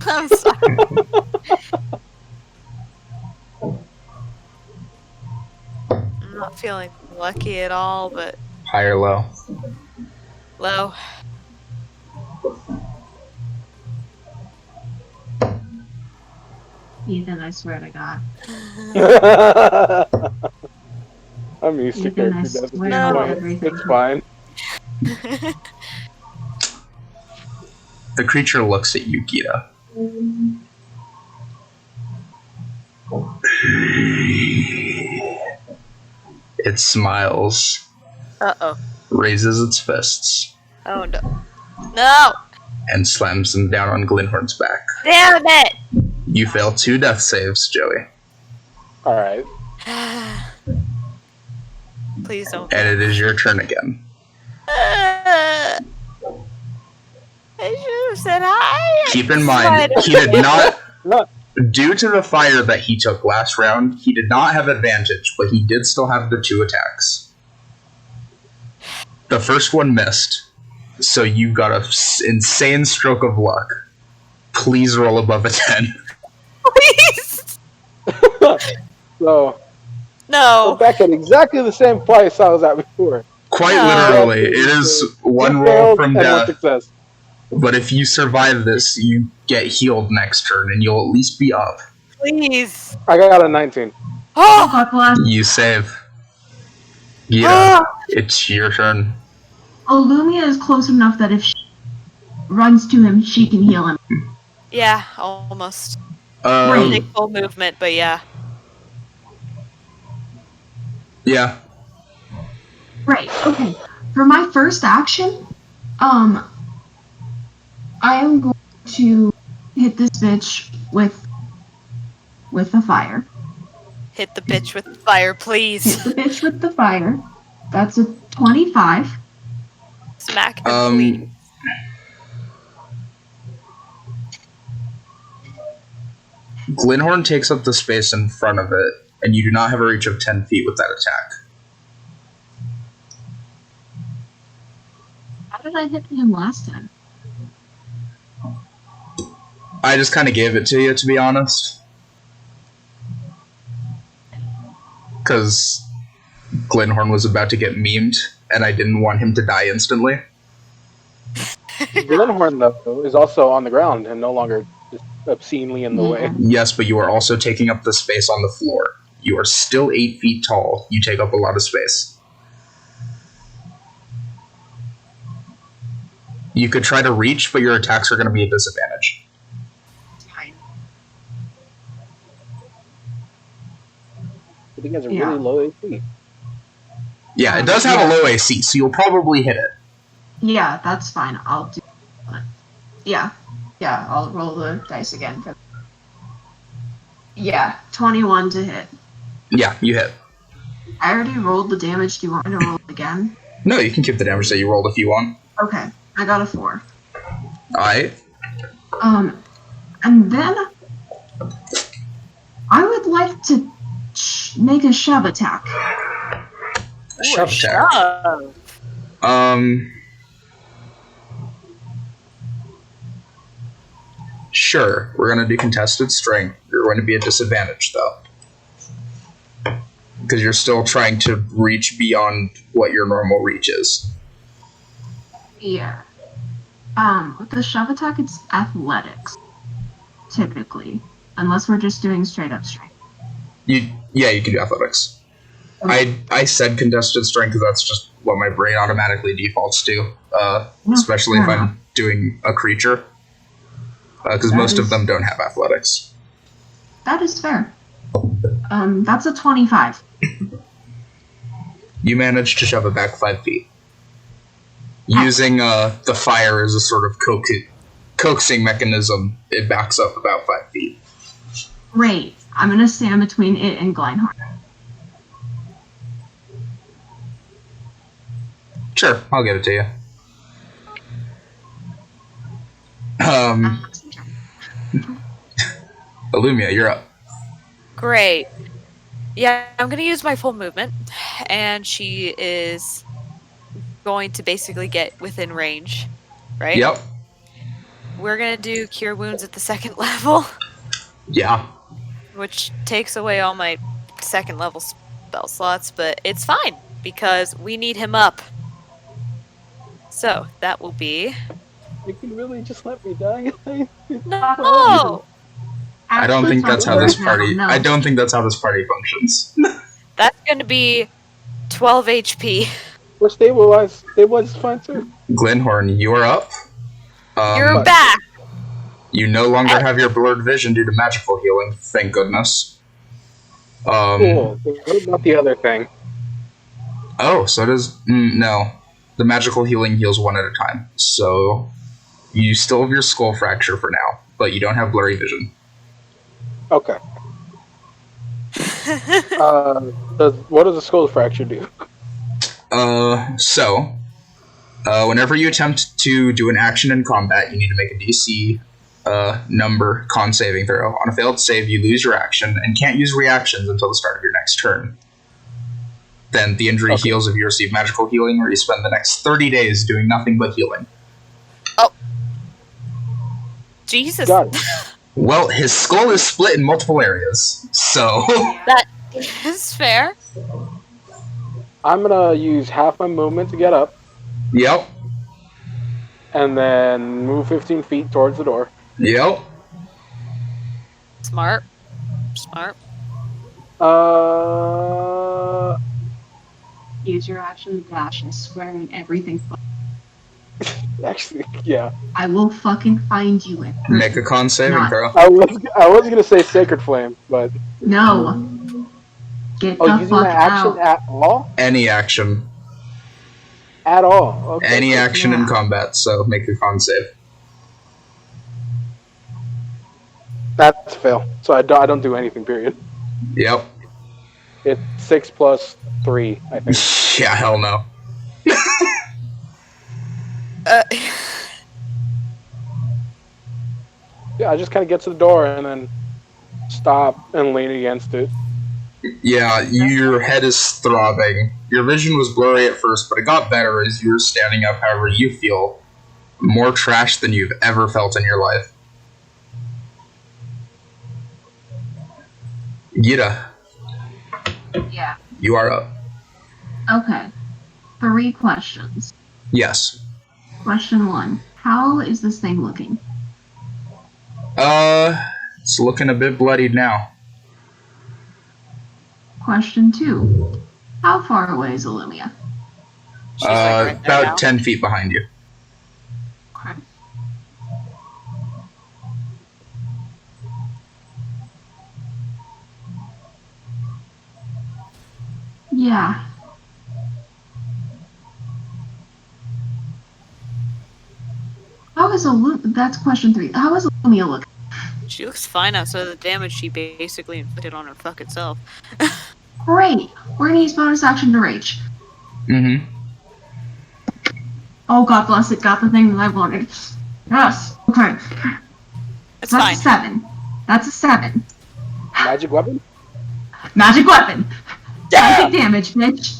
I'm sorry. I'm not feeling lucky at all, but High or low? low. Ethan, I swear to God. I'm used to Ethan, I character death. swear No. on everything. It's fine. The creature looks at you, Gita. It smiles, Uh-oh. raises its fists, Oh, no. No! and slams them down on Glenhorn's back. Damn it! You fail 2 death saves, Joey. Alright. Please don't. And it is your turn again. I should have said hi. Keep in mind, he did not... Due to the fire that he took last round, he did not have advantage, but he did still have the 2 attacks. The first one missed, so you got an insane stroke of luck. Please roll above a 10. Please! So, No. we're back at exactly the same place I was at before. Quite No. literally, it is one One roll failed from and one death, success. but if you survive this, you get healed next turn, and you'll at least be up. Please. I got a 19. Oh! Fuck last. You save. Yeah, Ah! it's your turn. Illumia is close enough that if she runs to him, she can heal him. Yeah, almost. Um, Take full movement, but yeah. yeah. Right, okay. For my first action, I am going to hit this bitch with the fire. Hit the bitch with fire, Hit please. the bitch with the fire. That's a 25. Smack them, please. Glenhorn takes up the space in front of it, and you do not have a reach of 10 feet with that attack. How did I hit him last time? I just kind of gave it to you, to be honest. Because Glenhorn was about to get memed, and I didn't want him to die instantly. Glenhorn, though, is also on the ground and no longer just obscenely in the way. Yes, but you are also taking up the space on the floor. You are still 8 feet tall. You take up a lot of space. You could try to reach, but your attacks are going to be a disadvantage. I think it has a really low AC. Yeah, it does have a low AC, so you'll probably hit it. Yeah, that's fine. I'll do that. Yeah, I'll roll the dice again. Yeah, 21 to hit. Yeah, you hit. I already rolled the damage. Do you want me to roll it again? No, you can keep the damage that you rolled if you want. Okay, I got a 4. Alright. And then I would like to make a shove attack. A shove attack. Sure, we're going to do contested strength. You're going to be at disadvantage, though. Because you're still trying to reach beyond what your normal reach is. Yeah. With the shove attack, it's athletics. Typically. Unless we're just doing straight up strength. You can do athletics. Okay. I said contested strength because that's just what my brain automatically defaults to. Especially if I'm doing a creature. Because most of them don't have athletics. That is fair. That's a 25. You managed to shove it back 5 feet. Using the fire as a sort of coaxing mechanism, it backs up about 5 feet. Great. I'm going to stand between it and Glenhorn. Sure, I'll give it to you. Illumia, you're up. Great. Yeah, I'm going to use my full movement, and she is going to basically get within range, right? Yep. We're going to do Cure Wounds at the 2nd level. Yeah. Which takes away all my 2nd level spell slots, but it's fine, because we need him up. So, that will be... You can really just let me die? No! I don't think that's how this party... No. I don't think that's how this party functions. That's going to be 12 HP. Well, stabilize is fine too. Glenhorn, you are up. You're back! You no longer have your blurred vision due to magical healing, thank goodness. Cool. What about the other thing? Oh, so does... no. The magical healing heals one at a time. So, you still have your skull fracture for now, but you don't have blurry vision. Okay. What does a skull fracture do? Whenever you attempt to do an action in combat, you need to make a DC number con saving throw. On a failed save, you lose your action and can't use reactions until the start of your next turn. Then the injury heals if you receive magical healing, or you spend the next 30 days doing nothing but healing. Oh. Jesus. Got it. Well, his skull is split in multiple areas, so... That is fair. I'm gonna use half my movement to get up. Yep. And then move 15 feet towards the door. Yep. Smart. Use your action to dash and swear in everything. Actually, yeah. I will fucking find you in. Make a con saving throw. I was gonna say Sacred Flame, but... No. Get the using fuck my action out. at all? Any action. At all. Okay. Any action in combat, so make a con save. That's a fail. So I don't do anything, period. Yep. It's 6 plus 3, I think. Yeah, hell no. Yeah, I just kind of get to the door and then stop and lean against it. Yeah, your head is throbbing. Your vision was blurry at first, but it got better as you were standing up. However, you feel more trash than you've ever felt in your life. Gira, Yeah. you are up. Okay. 3 questions. Yes. Question 1. How is this thing looking? It's looking a bit bloodied now. Question 2. How far away is Illumia? She's like right there About now. 10 feet behind you. Okay. Yeah. How is That's question 3. How is Illumia looking? She looks fine outside of the damage she basically inflicted on her fucking self. Great. We're gonna use bonus action to rage. Mm-hmm. Oh, God bless it. Got the thing that I wanted. Yes. Okay. It's That's fine. a 7. That's a 7. Magic weapon? Magic weapon. Yeah! Psychic damage, bitch.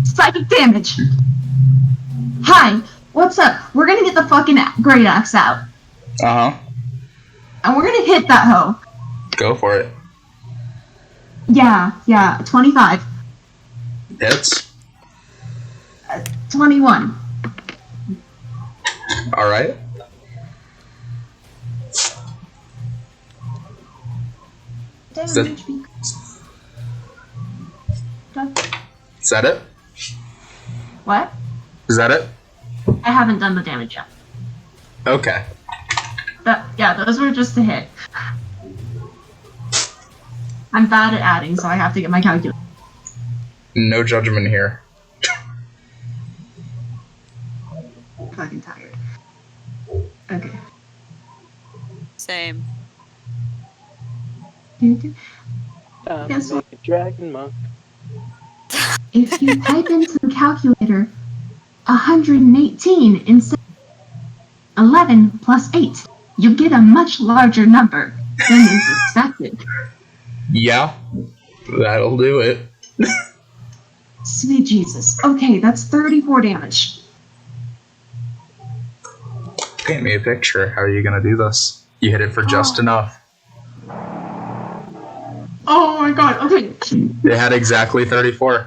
Psychic damage. Hi. What's up? We're gonna get the fucking great axe out. Uh-huh. And we're gonna hit that hoe. Go for it. Yeah. 25. Hits. 21. Alright. Is that- Is that it? What? Is that it? I haven't done the damage yet. Okay. Those were just a hit. I'm bad at adding, so I have to get my calculator. No judgment here. I'm fucking tired. Okay. Same. Guess what? Make a dragon monk. If you type into the calculator 118 instead of 11 plus 8, you get a much larger number than is expected. Yeah. That'll do it. Sweet Jesus. Okay, that's 34 damage. Paint me a picture. How are you gonna do this? You hit it for just enough. Oh my god, okay. It had exactly 34.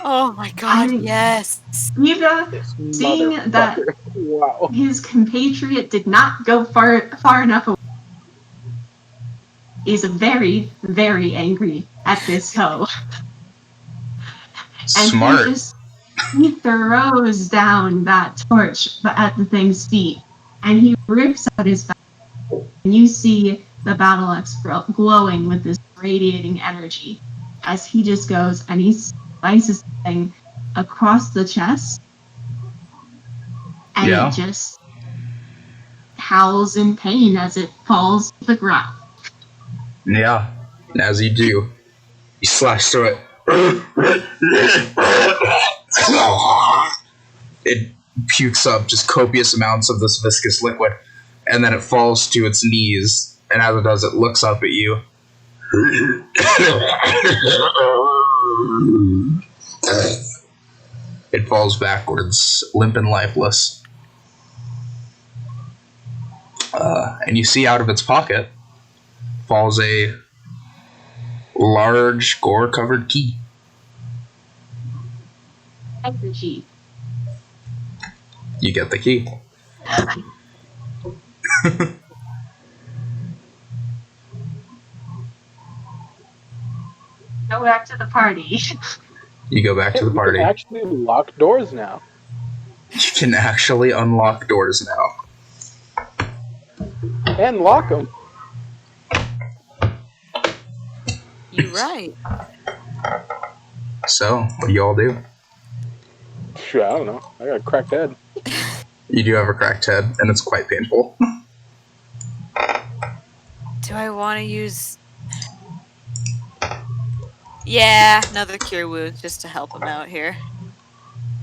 Oh my god, I- yes. Eva, seeing that Motherfucker. Wow. his compatriot did not go far enough away, is very, very angry at this hoe. And Smart. he throws down that torch at the thing's feet, and he rips out his back, and you see the battle axe glowing with this radiating energy as he just goes and he slices the thing across the chest, and Yeah. it just howls in pain as it falls to the ground. Yeah. As you do, you slash through it. It pukes up just copious amounts of this viscous liquid, and then it falls to its knees, and as it does, it looks up at you. It falls backwards, limp and lifeless. And you see out of its pocket falls a large gore-covered key. Energy. You get the key. Go back to the party. You go back to the We party. can actually lock doors now. You can actually unlock doors now. And lock them. You're right. So, what do you all do? Sure, I don't know. I got a cracked head. You do have a cracked head, and it's quite painful. Do I want to use... Yeah, another cure wound just to help him out here.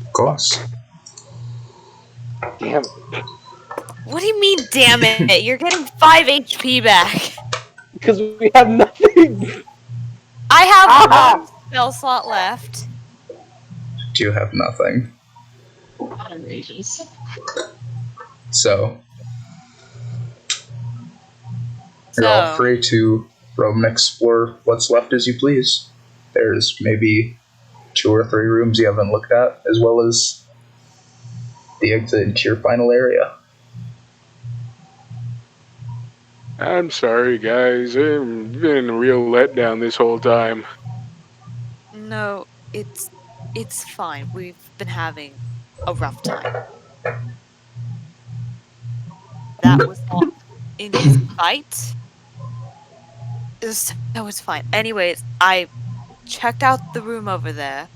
Of course. Damn it. What do you mean, damn it? You're getting 5 HP back. because we have nothing. I have one spell slot left. Do you have nothing? Outrageous. So you're all So, free to roam and explore what's left as you please. There's maybe 2 or 3 rooms you haven't looked at, as well as the exit into your final area. I'm sorry, guys. I've been a real letdown this whole time. no, it's fine. We've been having a rough time. That was all in his fight. That was fine. Anyways, I checked out the room over there.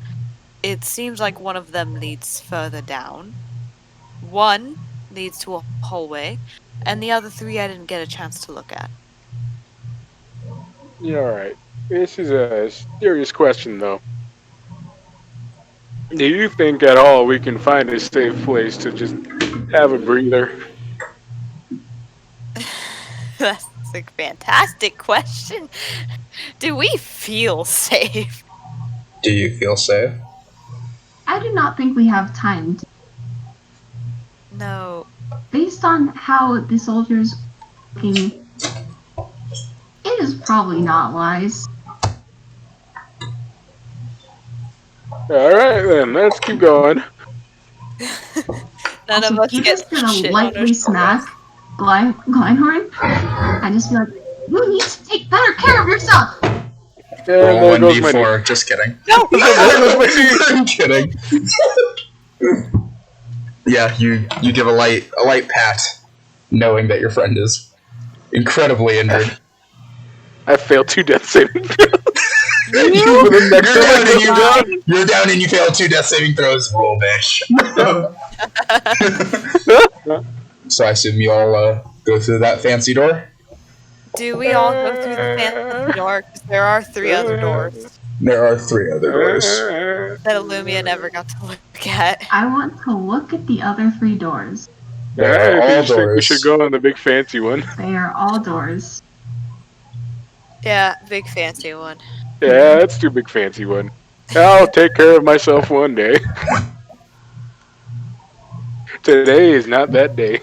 It seems like one of them leads further down. One leads to a hallway, and the other 3 I didn't get a chance to look at. Yeah, alright. This is a serious question, though. Do you think at all we can find a safe place to just have a breather? That's a fantastic question. Do we feel safe? Do you feel safe? I do not think we have time. No. Based on how the soldiers are looking, it is probably not wise. Alright then, let's keep going. None Also, of us you get just gonna shit on lightly our smack Gleinhorn and just be like, you need to take better care of yourself! And Roll there goes my 1d4. Just kidding. No! I'm kidding. Yeah, you give a light pat, knowing that your friend is incredibly injured. I failed 2 death saving throws. You're down and you fail 2 death saving throws. Roll, bitch. So I assume you all go through that fancy door? Do we all go through the fancy door? 'Cause there are 3 other doors There are 3 other doors. that Illumia never got to look at. I want to look at the other 3 doors. There are I all just think we doors. should go on the big fancy one. They are all doors. Yeah, big fancy one. Yeah, let's do big fancy one. I'll take care of myself one day. Today is not that day.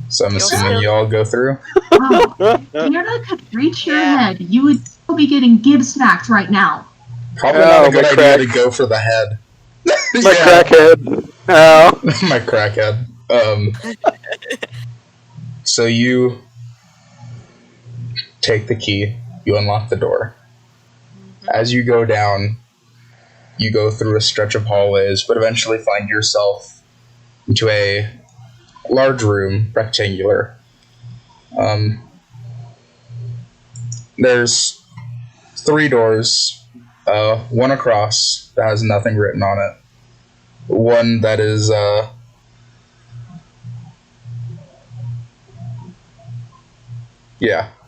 So I'm assuming you all go through. Wow, Fiona could reach your head. You would still be getting gib smacked right now. Probably not a Oh, good my idea to crack. go for the head. My crackhead. Ow. My crackhead. So you take the key, you unlock the door. As you go down, you go through a stretch of hallways, but eventually find yourself into a large room, rectangular. There's 3 doors, one across that has nothing written on it, one that is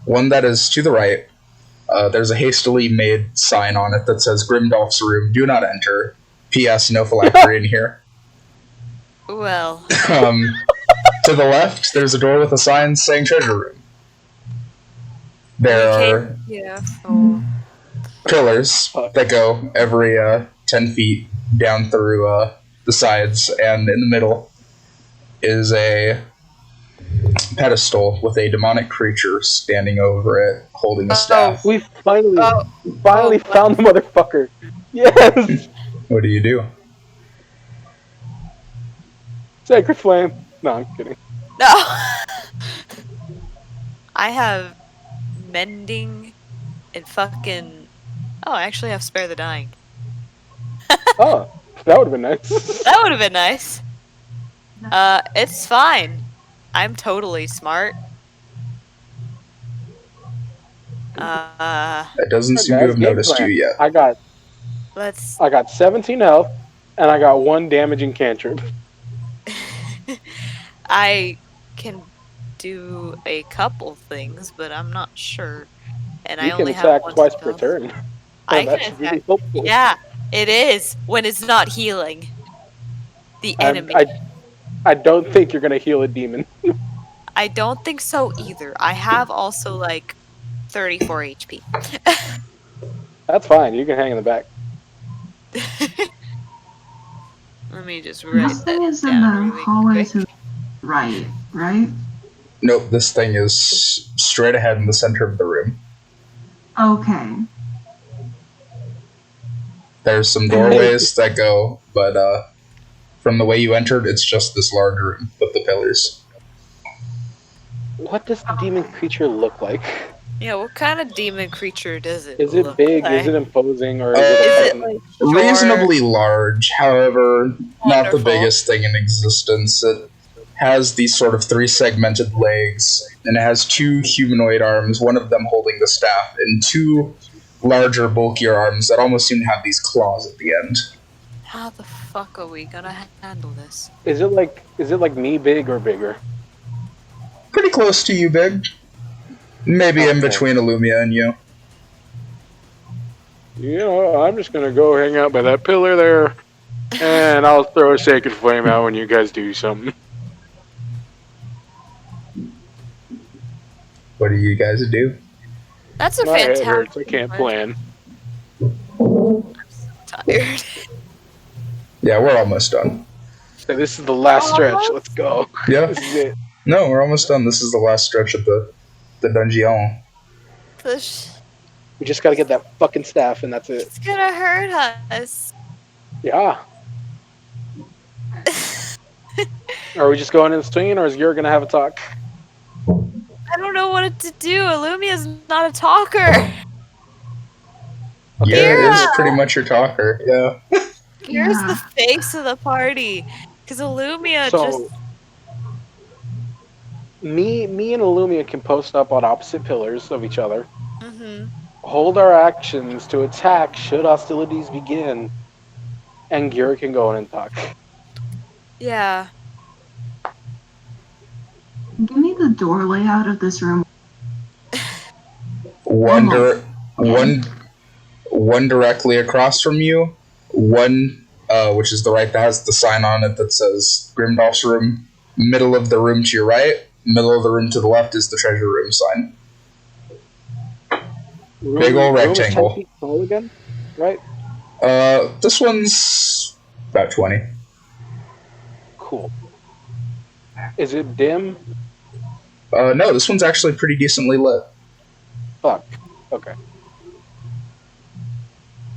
one that is to the right. There's a hastily made sign on it that says Grimdolph's room, do not enter. P.S. No phylactery in here. Well, To the left, there's a door with a sign saying treasure room. There are pillars that go every 10 feet down through the sides, and in the middle is a pedestal with a demonic creature standing over it, holding a staff. We finally found the motherfucker. Yes. What do you do? Sacred flame. No, I'm kidding. no. I have mending and fucking. Oh, I actually have spare the dying. Oh, that would have been nice. That would have been nice. It's fine. I'm totally smart. That doesn't seem to have noticed you yet. I got 17 health, and I got 1 damaging cantrip. I can do a couple things, but I'm not sure. And I You can only attack have 1 twice spell. per turn. I That's can really attack. helpful. Yeah, it is when it's not healing the enemy. I don't think you're gonna heal a demon. I don't think so either. I have also like 34 HP. That's fine. You can hang in the back. Let me just This write thing that is in down the really hallway quick. to right? Nope, this thing is straight ahead in the center of the room. Okay. There's some doorways that go, but from the way you entered, it's just this large room with the pillars. What does the demon creature look like? Yeah, what kind of demon creature does it Is look it big? like? Is it imposing? Or is it Is a it fucking... like short? Reasonably large, however, not the Wonderful. biggest thing in existence. It has these sort of three-segmented legs, and it has two humanoid arms, one of them holding the staff, and two larger, bulkier arms that almost seem to have these claws at the end. How the fuck are we gonna handle this? Is it like me big or bigger? Pretty close to you, Big. Maybe in Okay. between Illumia and you. You know, I'm just gonna go hang out by that pillar there, and I'll throw a sacred flame out when you guys do something. What do you guys do? That's a My head fantastic hurts. I can't question. plan. Tired. Yeah, we're almost done. So this is the last stretch. Let's go. Yeah. This is it. No, we're almost done. This is the last stretch of the dungeon. We just gotta get that fucking staff, and that's it. It's gonna hurt us. Yeah. Are we just going in swinging, or is Gur gonna have a talk? I don't know what to do. Illumia's not a talker. Yeah, it is Yeah. pretty much your talker. Yeah. Here's Yeah. the face of the party. Because Illumia So, just... me and Illumia can post up on opposite pillars of each other, Mm-hmm. hold our actions to attack should hostilities begin, and Gur can go in and talk. Yeah. Give me the door layout of this room. One directly across from you. One, which is the right, that has the sign on it that says Grimdolph's room. Middle of the room to your right. Middle of the room to the left is the treasure room sign. Big ol' Room is 10 rectangle. feet tall again, right? This one's about 20. Cool. Is it dim? No, this one's actually pretty decently lit. Fuck. Okay.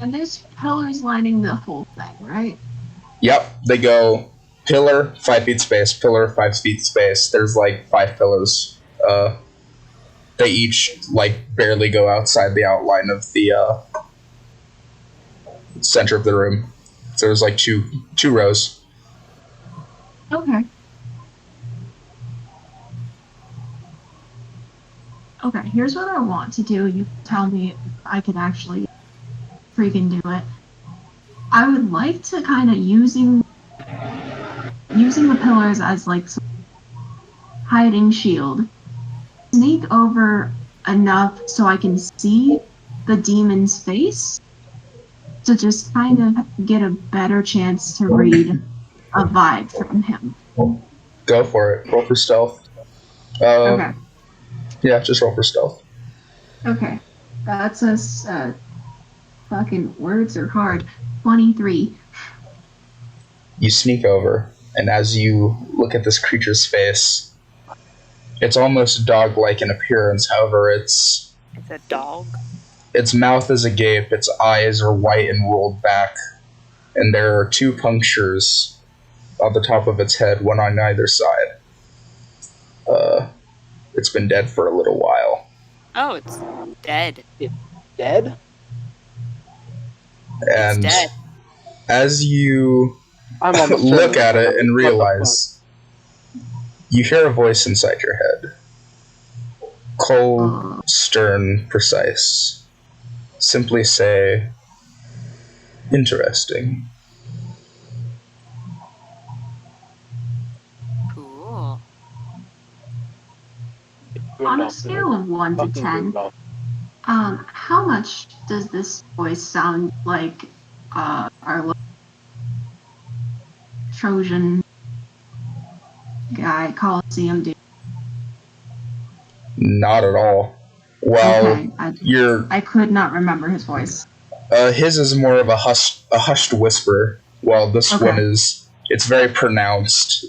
And there's pillars lining the whole thing, right? Yep, they go pillar, 5 feet space, pillar, 5 feet space. There's like 5 pillars. They each like barely go outside the outline of the center of the room. So there's like two rows. Okay. Okay, here's what I want to do. You tell me if I can actually freaking do it. I would like to kind of using the pillars as like some hiding shield. Sneak over enough so I can see the demon's face to just kind of get a better chance to read a vibe from him. Go for it. Roll for stealth. Okay. Yeah, just roll for stealth. Okay. That's fucking words are hard. 23. You sneak over, and as you look at this creature's face, it's almost dog-like in appearance. However, It's a dog. its mouth is agape, its eyes are white and rolled back, and there are 2 punctures on the top of its head, one on either side. It's been dead for a little while. Oh, it's dead. Dead? And It's dead. as you I'm almost look certain at it's it and what the realize, you hear a voice inside your head. Cold, stern, precise. Simply say, interesting. Cool. fuck? On a scale of 1 to Fucking 10, Grimdolph. how much does this voice sound like our little Trojan guy Coliseum dude? Not at all. While Okay, I could not remember his voice. his is more of a hushed whisper, while this Okay. one it's very pronounced.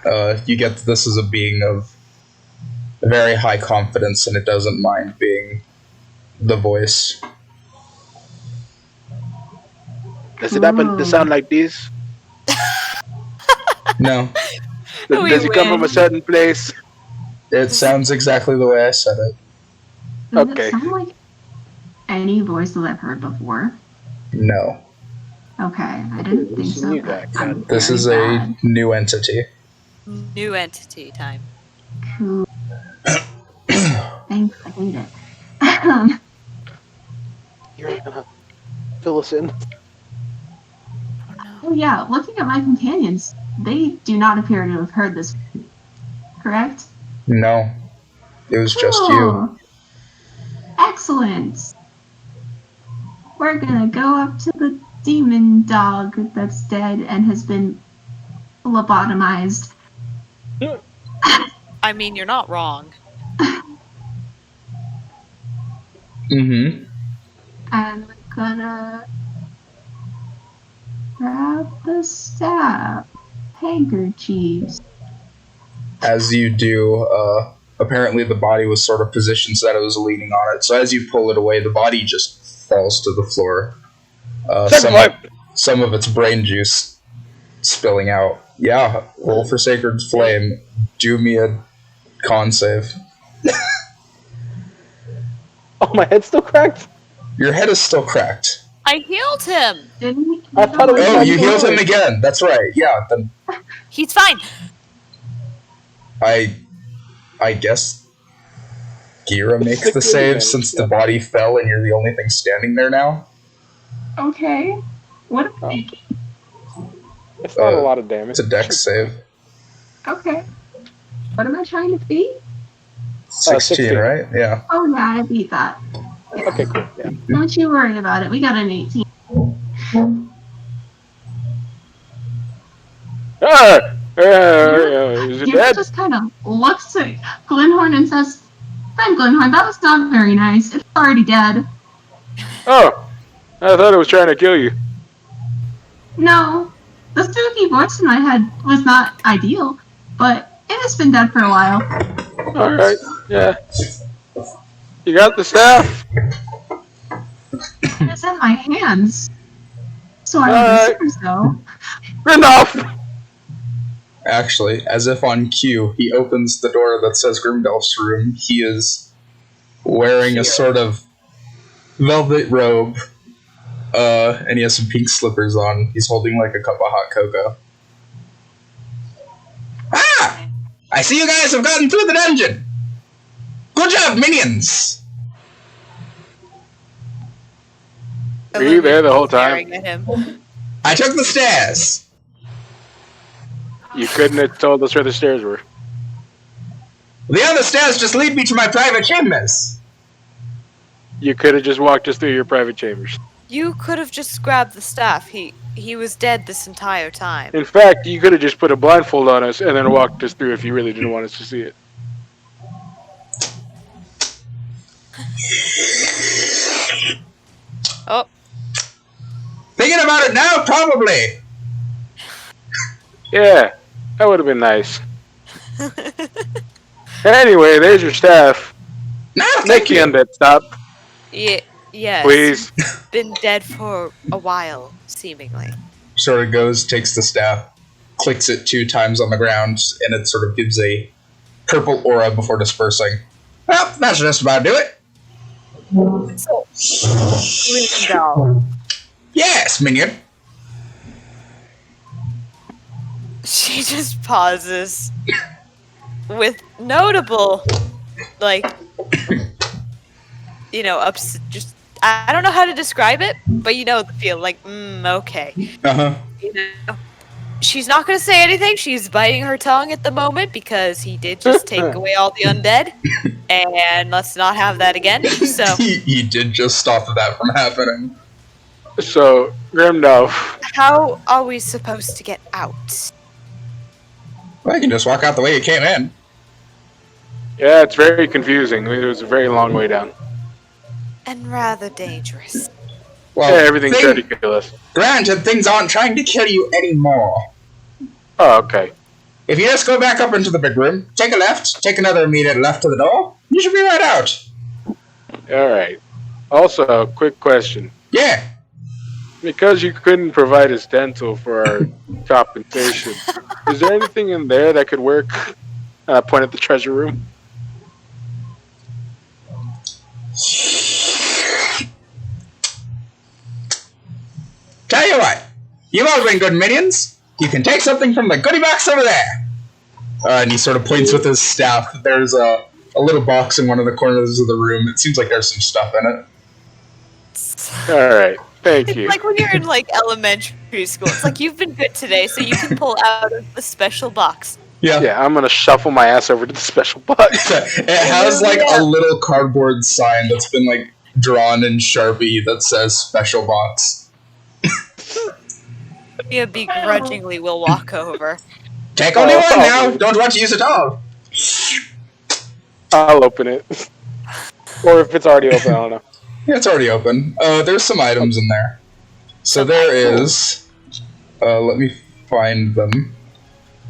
You get that this is a being of very high confidence, and it doesn't mind being the voice. Does it happen to sound like this? No, Does he come from a certain place? it sounds exactly the way I said it. Does Okay. it sound like any voice that I've heard before? No, Okay, I didn't think so. New but guy. I'm this very is bad. a new entity. New entity time. Cool. Thanks, I hate it. You're gonna fill us in. Oh yeah, looking at my companions, they do not appear to have heard this. Correct? No, it was just you. Cool. Excellent. We're gonna go up to the demon dog that's dead and has been lobotomized. I mean, you're not wrong. Mm-hmm. And we're gonna grab the staff. Handkerchiefs. As you do, apparently the body was sort of positioned so that it was leaning on it. So as you pull it away, the body just falls to the floor. Some of its brain juice spilling out. Yeah, roll for Sacred Flame. Do me a con save. Oh, my head's still cracked? Your head is still cracked. I healed him. Didn't we? I thought it was Oh, you healed him again. That's right. Yeah, then He's fine. I guess Gira makes the good save again. since the body fell and you're the only thing standing there now. Okay. What am I Oh. thinking? It's not a lot of damage. It's a dex save. Okay. What am I trying to beat? 16, 16. right? Yeah. Oh yeah, I beat that. Okay, cool. Yeah. Don't you worry about it. We got an 18. Is it Gira dead? just kind of looks at Glenhorn and says, "Friend Glenhorn, that was not very nice. It's already dead." Oh, I thought it was trying to kill you. No, the spooky voice in my head was not ideal, but it has been dead for a while. All right, yeah. You got the staff? It's in my hands, so I Alright. would assume so. Enough. Actually, as if on cue, he opens the door that says Grimdelf's room. He is wearing a sort of velvet robe, and he has some pink slippers on. He's holding like a cup of hot cocoa. Ah! I see you guys have gotten through the dungeon! Good job, minions! Were you there the whole time? Staring at him. I took the stairs! You couldn't have told us where the stairs were. The other stairs just lead me to my private chambers! You could have just walked us through your private chambers. You could have just grabbed the staff. He was dead this entire time. In fact, you could have just put a blindfold on us and then walked us through if you really didn't want us to see it. Oh, Thinking about it now, probably! Yeah, that would have been nice. Anyway, there's your staff. No, thank Make you! you undead stop, yes. please. Been dead for a while, seemingly. Sort of goes, takes the staff, clicks it 2 times on the ground, and it sort of gives a purple aura before dispersing. Well, that's just about do it. Grindelwald. Yes, minion. She just pauses with notable, like, just I don't know how to describe it, but you know the feel, like, okay. Uh-huh. You know, she's not going to say anything. She's biting her tongue at the moment because he did just take away all the undead, and let's not have that again. So he did just stop that from happening. So, Grimdolf, how are we supposed to get out? Well, you can just walk out the way you came in. yeah, it's very confusing. It was a very long way down. And rather dangerous. Well, Yeah, everything's trying to kill us. Granted, things aren't trying to kill you anymore. Oh, okay. If you just go back up into the big room, take a left, take another immediate left to the door, you should be right out. All right. Also, quick question. Yeah. Because you couldn't provide us dental for our compensation, is there anything in there that could work? Point at the treasure room. Tell you what, you've all been good minions. You can take something from the goodie box over there. And he sort of points with his staff. There's a little box in one of the corners of the room. It seems like there's some stuff in it. All right. Thank It's you. like when you're in like elementary school. It's like you've been good today, so you can pull out of the special box. Yeah, I'm gonna shuffle my ass over to the special box. It has like a little cardboard sign that's been like drawn in Sharpie that says special box. Yeah, begrudgingly will walk over. Take only one now. Don't want to use it all. I'll open it. Or if it's already open, I don't know. Yeah, it's already open. There's some items in there. So there is. Let me find them.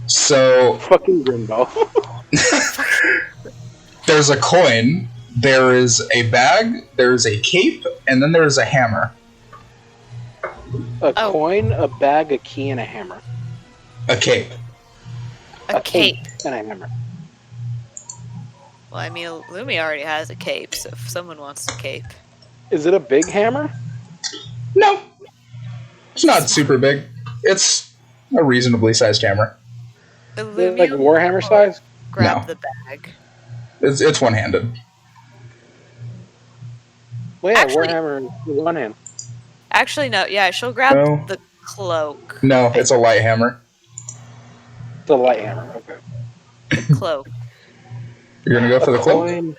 So Fucking Grimdall. there's a coin. There is a bag. There is a cape, and then there is a hammer. A coin, a bag, a key, and a hammer. A cape. A cape. And a hammer. Well, I mean, Lumi already has a cape, so if someone wants a cape. Is it a big hammer? No, it's not super big. It's a reasonably sized hammer. Is it like Warhammer size? Grab No. the bag. It's one-handed. Well, yeah, Actually- Warhammer with one hand. Actually, no. Yeah, she'll grab No. the cloak. No, it's a light hammer. It's a light hammer. Okay. The cloak. You're gonna go for the cloak? Coin,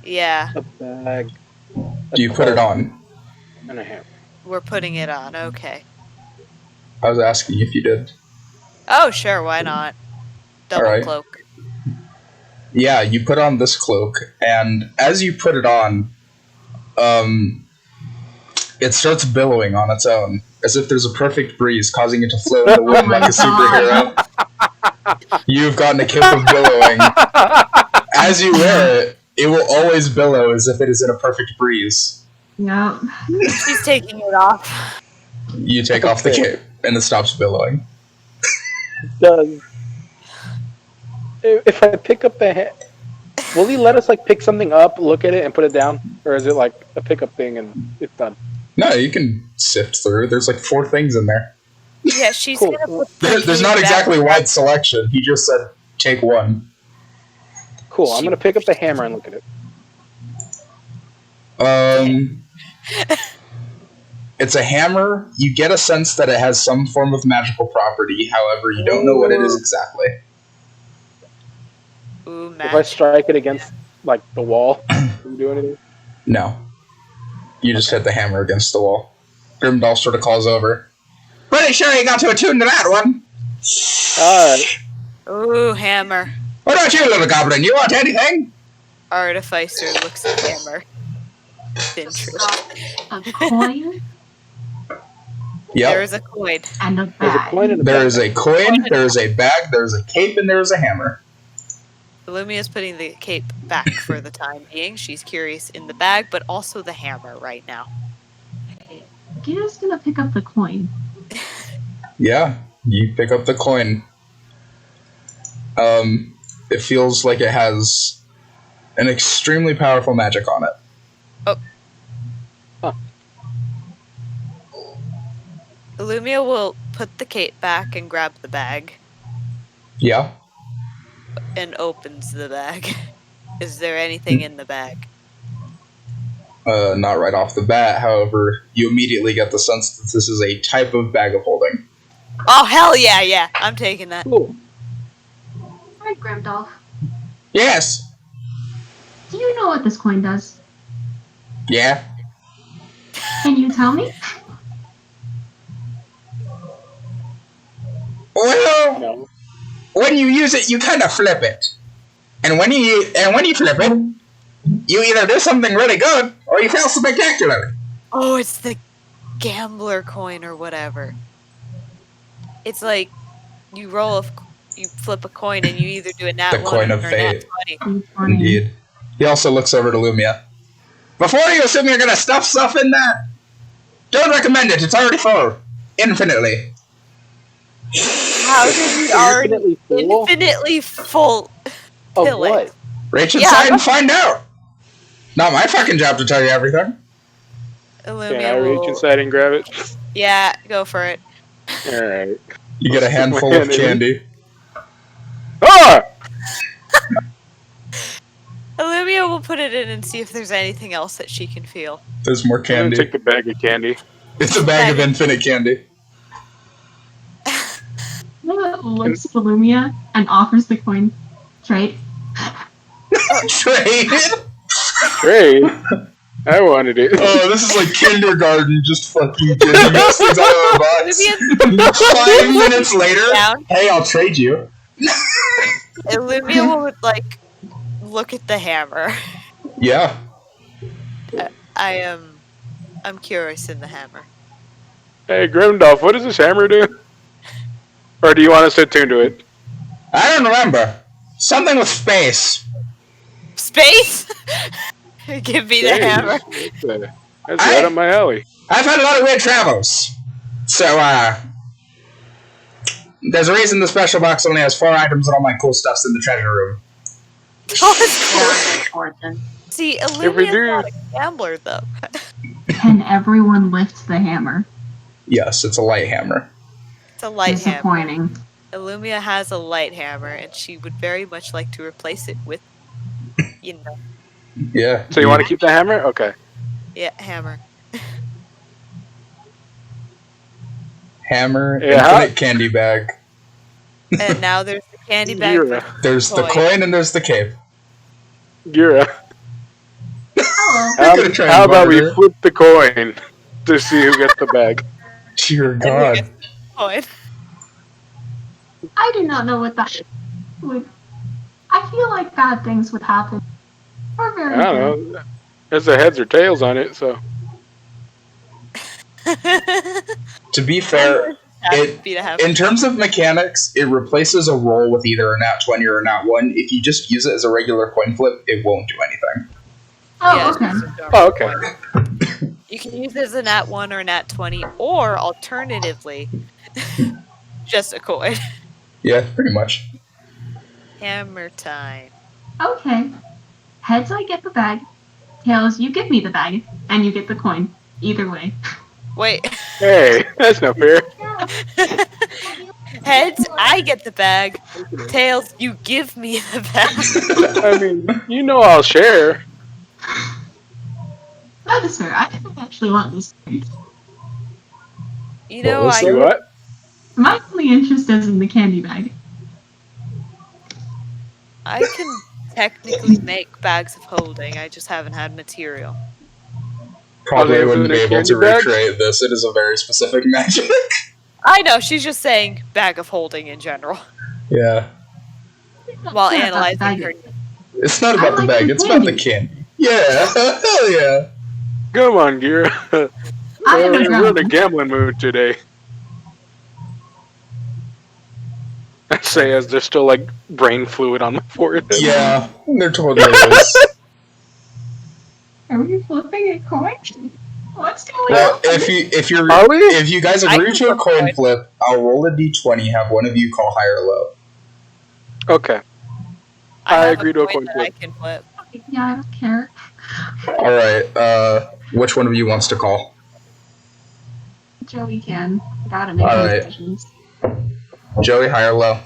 Yeah, a bag, Do you put it on? and a hammer. we're putting it on. Okay. I was asking if you did. Oh, sure. Why not? Double Alright. cloak. Yeah, you put on this cloak, and as you put it on, it starts billowing on its own, as if there's a perfect breeze causing it to float in the wind like a superhero. You've gotten a cape of billowing. As you wear it, it will always billow as if it is in a perfect breeze. Yeah. She's taking it off. You take off the cape, and it stops billowing. Does if I pick up the will he let us like pick something up, look at it, and put it down, or is it like a pickup thing and it's done? No, you can sift through. There's like 4 things in there. Yeah, she's Cool. gonna put the There's cape not back. exactly wide selection. He just said, take one. Cool. I'm gonna pick up the hammer and look at it. It's a hammer. You get a sense that it has some form of magical property. However, you don't know what it is exactly. Ooh, If I magic. strike it against like the wall, does it do anything? No. You just hit the hammer against the wall. Grimdall sort of calls over. Pretty sure you got to attune to that one. Alright. Ooh, hammer. What about you, little goblin? You want anything? Artificer looks at hammer. With interest. A coin Yep. There is a coin. and a There's a bag. coin in the There bag. is a coin, there is a bag, there is a cape, and there is a hammer. Lumia's putting the cape back for the time being. She's curious in the bag, but also the hammer right now. Gira's gonna pick up the coin. Yeah, you pick up the coin. It feels like it has an extremely powerful magic on it. Lumia will put the cape back and grab the bag Yeah. and opens the bag. Is there anything in the bag? Not right off the bat, however, you immediately get the sense that this is a type of bag of holding. Oh, hell yeah, yeah. I'm taking that. Cool. Alright, Grimdolph. Yes! Do you know what this coin does? Yeah? Can you tell me? Well, No. when you use it, you kind of flip it. And when you flip it, you either do something really good, or you fail spectacularly. Oh, it's the gambler coin or whatever. It's like you you flip a coin and you either do a nat The 1 coin or of a fate. nat 20. Indeed. He also looks over to Lumia. Before you assume you're gonna stuff stuff in that, don't recommend it. It's already full. Infinitely. How did he already infinitely full Of fill what? it? Reach Yeah, inside and find out. Not my fucking job to tell you everything. Can I Illumia reach will... inside and grab it? Yeah, go for it. Alright. You get a Stick my handful hand of in it. candy. Ah! Illumia will put it in and see if there's anything else that she can feel. There's more I'm gonna candy. take the bag of candy. It's a bag of infinite candy. Noah looks at Illumia and offers the coin. Trade. Trade. Trade? I wanted it. Oh, this is like kindergarten, just fucking getting us things out of the box. 5 minutes later, Down. hey, I'll trade you. Illumia will like look at the hammer. Yeah. I'm curious in the hammer. Hey, Grimdolph, what does this hammer do? Or do you want us to attune to it? I don't remember. Something with space. Space? Give me the Hey, hammer. That's right up my alley. I've had a lot of weird travels. So, there's a reason the special box only has 4 items and all my cool stuff's in the treasure room. See, If we Illumia's do- not a gambler though. Can everyone lift the hammer? Yes, it's a light hammer. It's a light hammer. Disappointing. Illumia has a light hammer, and she would very much like to replace it with, you know, Yeah. So you want to keep the hammer? Okay. hammer. Hammer, Yeah. infinite candy bag. And now there's the candy bag. Gira. There's the coin and there's the cape. Gira. Hello. I'm gonna try and How about we barter. flip the coin to see who gets the bag? Dear God. Coin. I do not know what that would. I feel like bad things would happen. Or very I don't know. There's the heads or tails on it, so. To be fair, in terms of mechanics, it replaces a roll with either a nat 20 or a nat 1. If you just use it as a regular coin flip, it won't do anything. Oh, Yeah, okay. it's just a dark Oh, okay. coin. You can use it as a nat 1 or a nat 20, or alternatively, just a coin. Yeah, pretty much. Hammer time. Okay. Heads, I get the bag. Tails, you give me the bag, and you get the coin. Either way. Wait. Hey, that's not fair. Heads, I get the bag. Tails, you give me the bag. I mean, you know I'll share. That is fair. I don't actually want this. You know, What was You that? what? My only interest is in the candy bag. I can technically make bags of holding. I just haven't had material. Probably Are they wouldn't be infinite able to candy bags? recreate this. It is a very specific magic. I know, she's just saying bag of holding in general Yeah. while Yeah, analyzing bag. her. It's not about I the like bag, the it's about the candy. candy. Yeah. Hell yeah. Come on, Gira. I am a We're in a gentleman. gambling mood today. I say as there's still like brain fluid on my forehead. Yeah. There totally is. Are we flipping a coin? What's going Well, on? Are we? if you guys I agree can to a flip a coin coin. flip, I'll roll a d20, have one of you call high or low. Okay. I have agree to a coin coin that flip. I can flip. Yeah, I don't care. Alright, which one of you wants to call? Joey can. Gotta make All these right. decisions. Joey, high or low?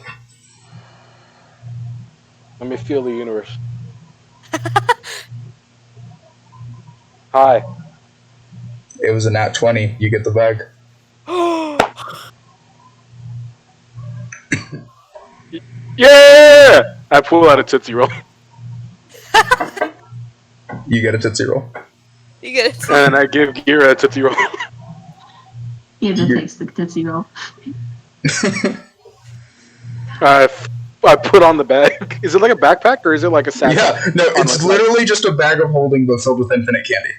Let me feel the universe. Hi. It was a nat 20. You get the bag. Yeah! I pull out a Tootsie Roll. You get a Tootsie Roll. You get it. And I give Gira a Tootsie Roll. Yeah, that You're- takes the Tootsie Roll. I put on the bag. Is it like a backpack or is it like a sack? Yeah, no, it's my side. literally just a bag of holding but filled with infinite candy.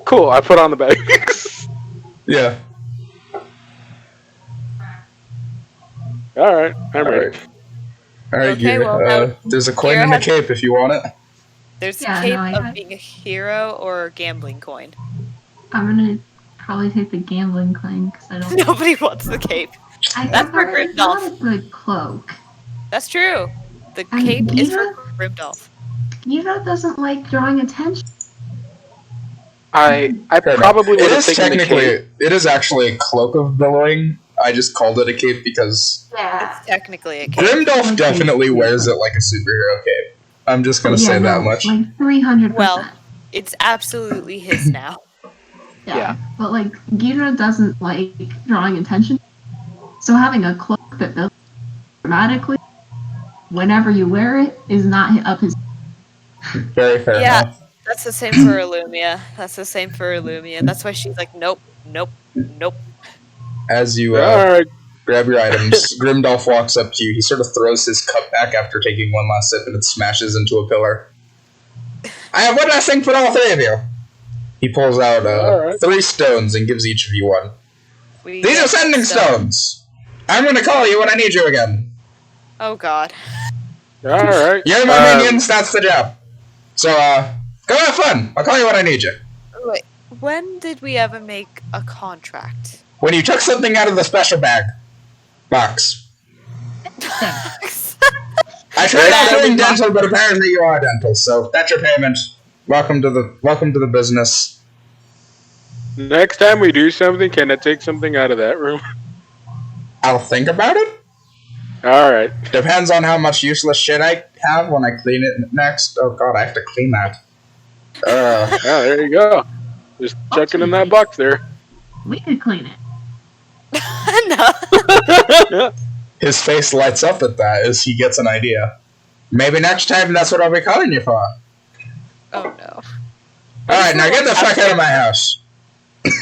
cool. I put on the bags. Yeah. All right, I'm ready. Alright, Okay, Gira. well, now There's a coin Gira in the has- cape if you want it. There's Yeah, a cape no, I of got- being a hero or a gambling coin. I'm gonna probably take the gambling claim because I don't. Nobody wants the cape. I That's have for already Grimdolf. got a good cloak. That's true. The And cape is for Gira? Grimdolf. Gira doesn't like drawing attention. I Fair enough. probably would It have is taken the technically, cape. it is actually a cloak of billowing. I just called it a cape because Yeah. It's technically a cape. Grimdolf Like definitely cape, wears yeah. it like a superhero cape. I'm just gonna Yeah, say that no, much. Like 300%. Well, it's absolutely his now. yeah. But like Gira doesn't like drawing attention. So having a cloak that does dramatically whenever you wear it is not up his. Very fair Yeah. enough. That's the same for Illumia. That's why she's like, nope, nope, nope. As you All right. grab your items, Grimdolf walks up to you. He sort of throws his cup back after taking one last sip and it smashes into a pillar. I have one last thing for all three of you. He pulls out Alright. 3 stones and gives each of you one. We These get are sending stuff. stones. I'm going to call you when I need you again. Oh god. All right. You're my minions, that's the job. So, go have fun. I'll call you when I need you. Wait, when did we ever make a contract? When you took something out of the special box. I tried not doing dental, but apparently you are dental, so that's your payment. Welcome to the business. Next time we do something, can I take something out of that room? I'll think about it. All right. Depends on how much useless shit I have when I clean it next. Oh god, I have to clean that. Yeah, there you go. Just chuck it in that box there. We could clean it. No. His face lights up at that as he gets an idea. Maybe next time that's what I'll be calling you for. Oh no. Alright, now get the fuck out of my house. Yeah,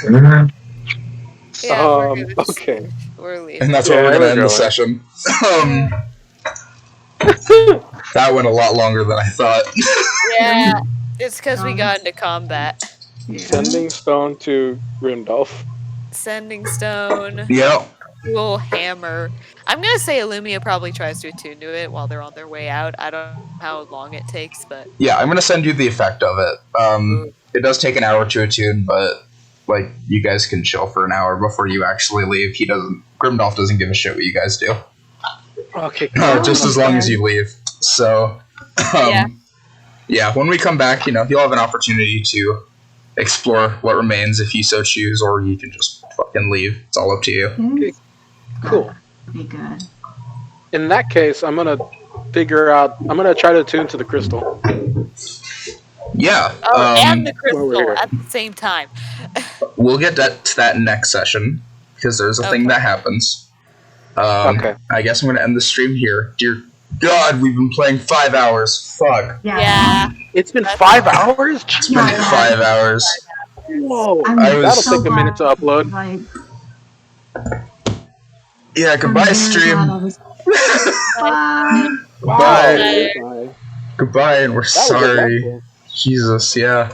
we're gonna just- Okay. We're leaving. And that's where we're Yeah, gonna we're end the going. session. That went a lot longer than I thought. Yeah, it's because we got into combat. Yeah. Sending stone to Grimdolf. Sending stone, Yep. cool hammer. I'm gonna say Illumia probably tries to attune to it while they're on their way out. I don't know how long it takes, but Yeah, I'm gonna send you the effect of it. It does take an hour to attune, but like you guys can chill for an hour before you actually leave. Grimdolf doesn't give a shit what you guys do. Okay. Just as long as you leave. So, yeah, when we come back, you'll have an opportunity to explore what remains if you so choose, or you can just fucking leave. It's all up to you. Cool. Be good. In that case, I'm gonna try to tune to the crystal. Yeah. and the Over crystal here. at the same time. We'll get to that next session because there's a thing Okay. that happens. Okay. I guess I'm gonna end the stream here. Dear God, we've been playing 5 hours. Fuck. Yeah. It's been That's 5 hours? It's been 5 hours. Whoa. I'm That'll so take a minute to glad, upload. Like, Yeah, I'm goodbye, very stream. glad I was- Bye. Bye. Bye. Goodbye, and we're That was sorry. eventful. Jesus, yeah.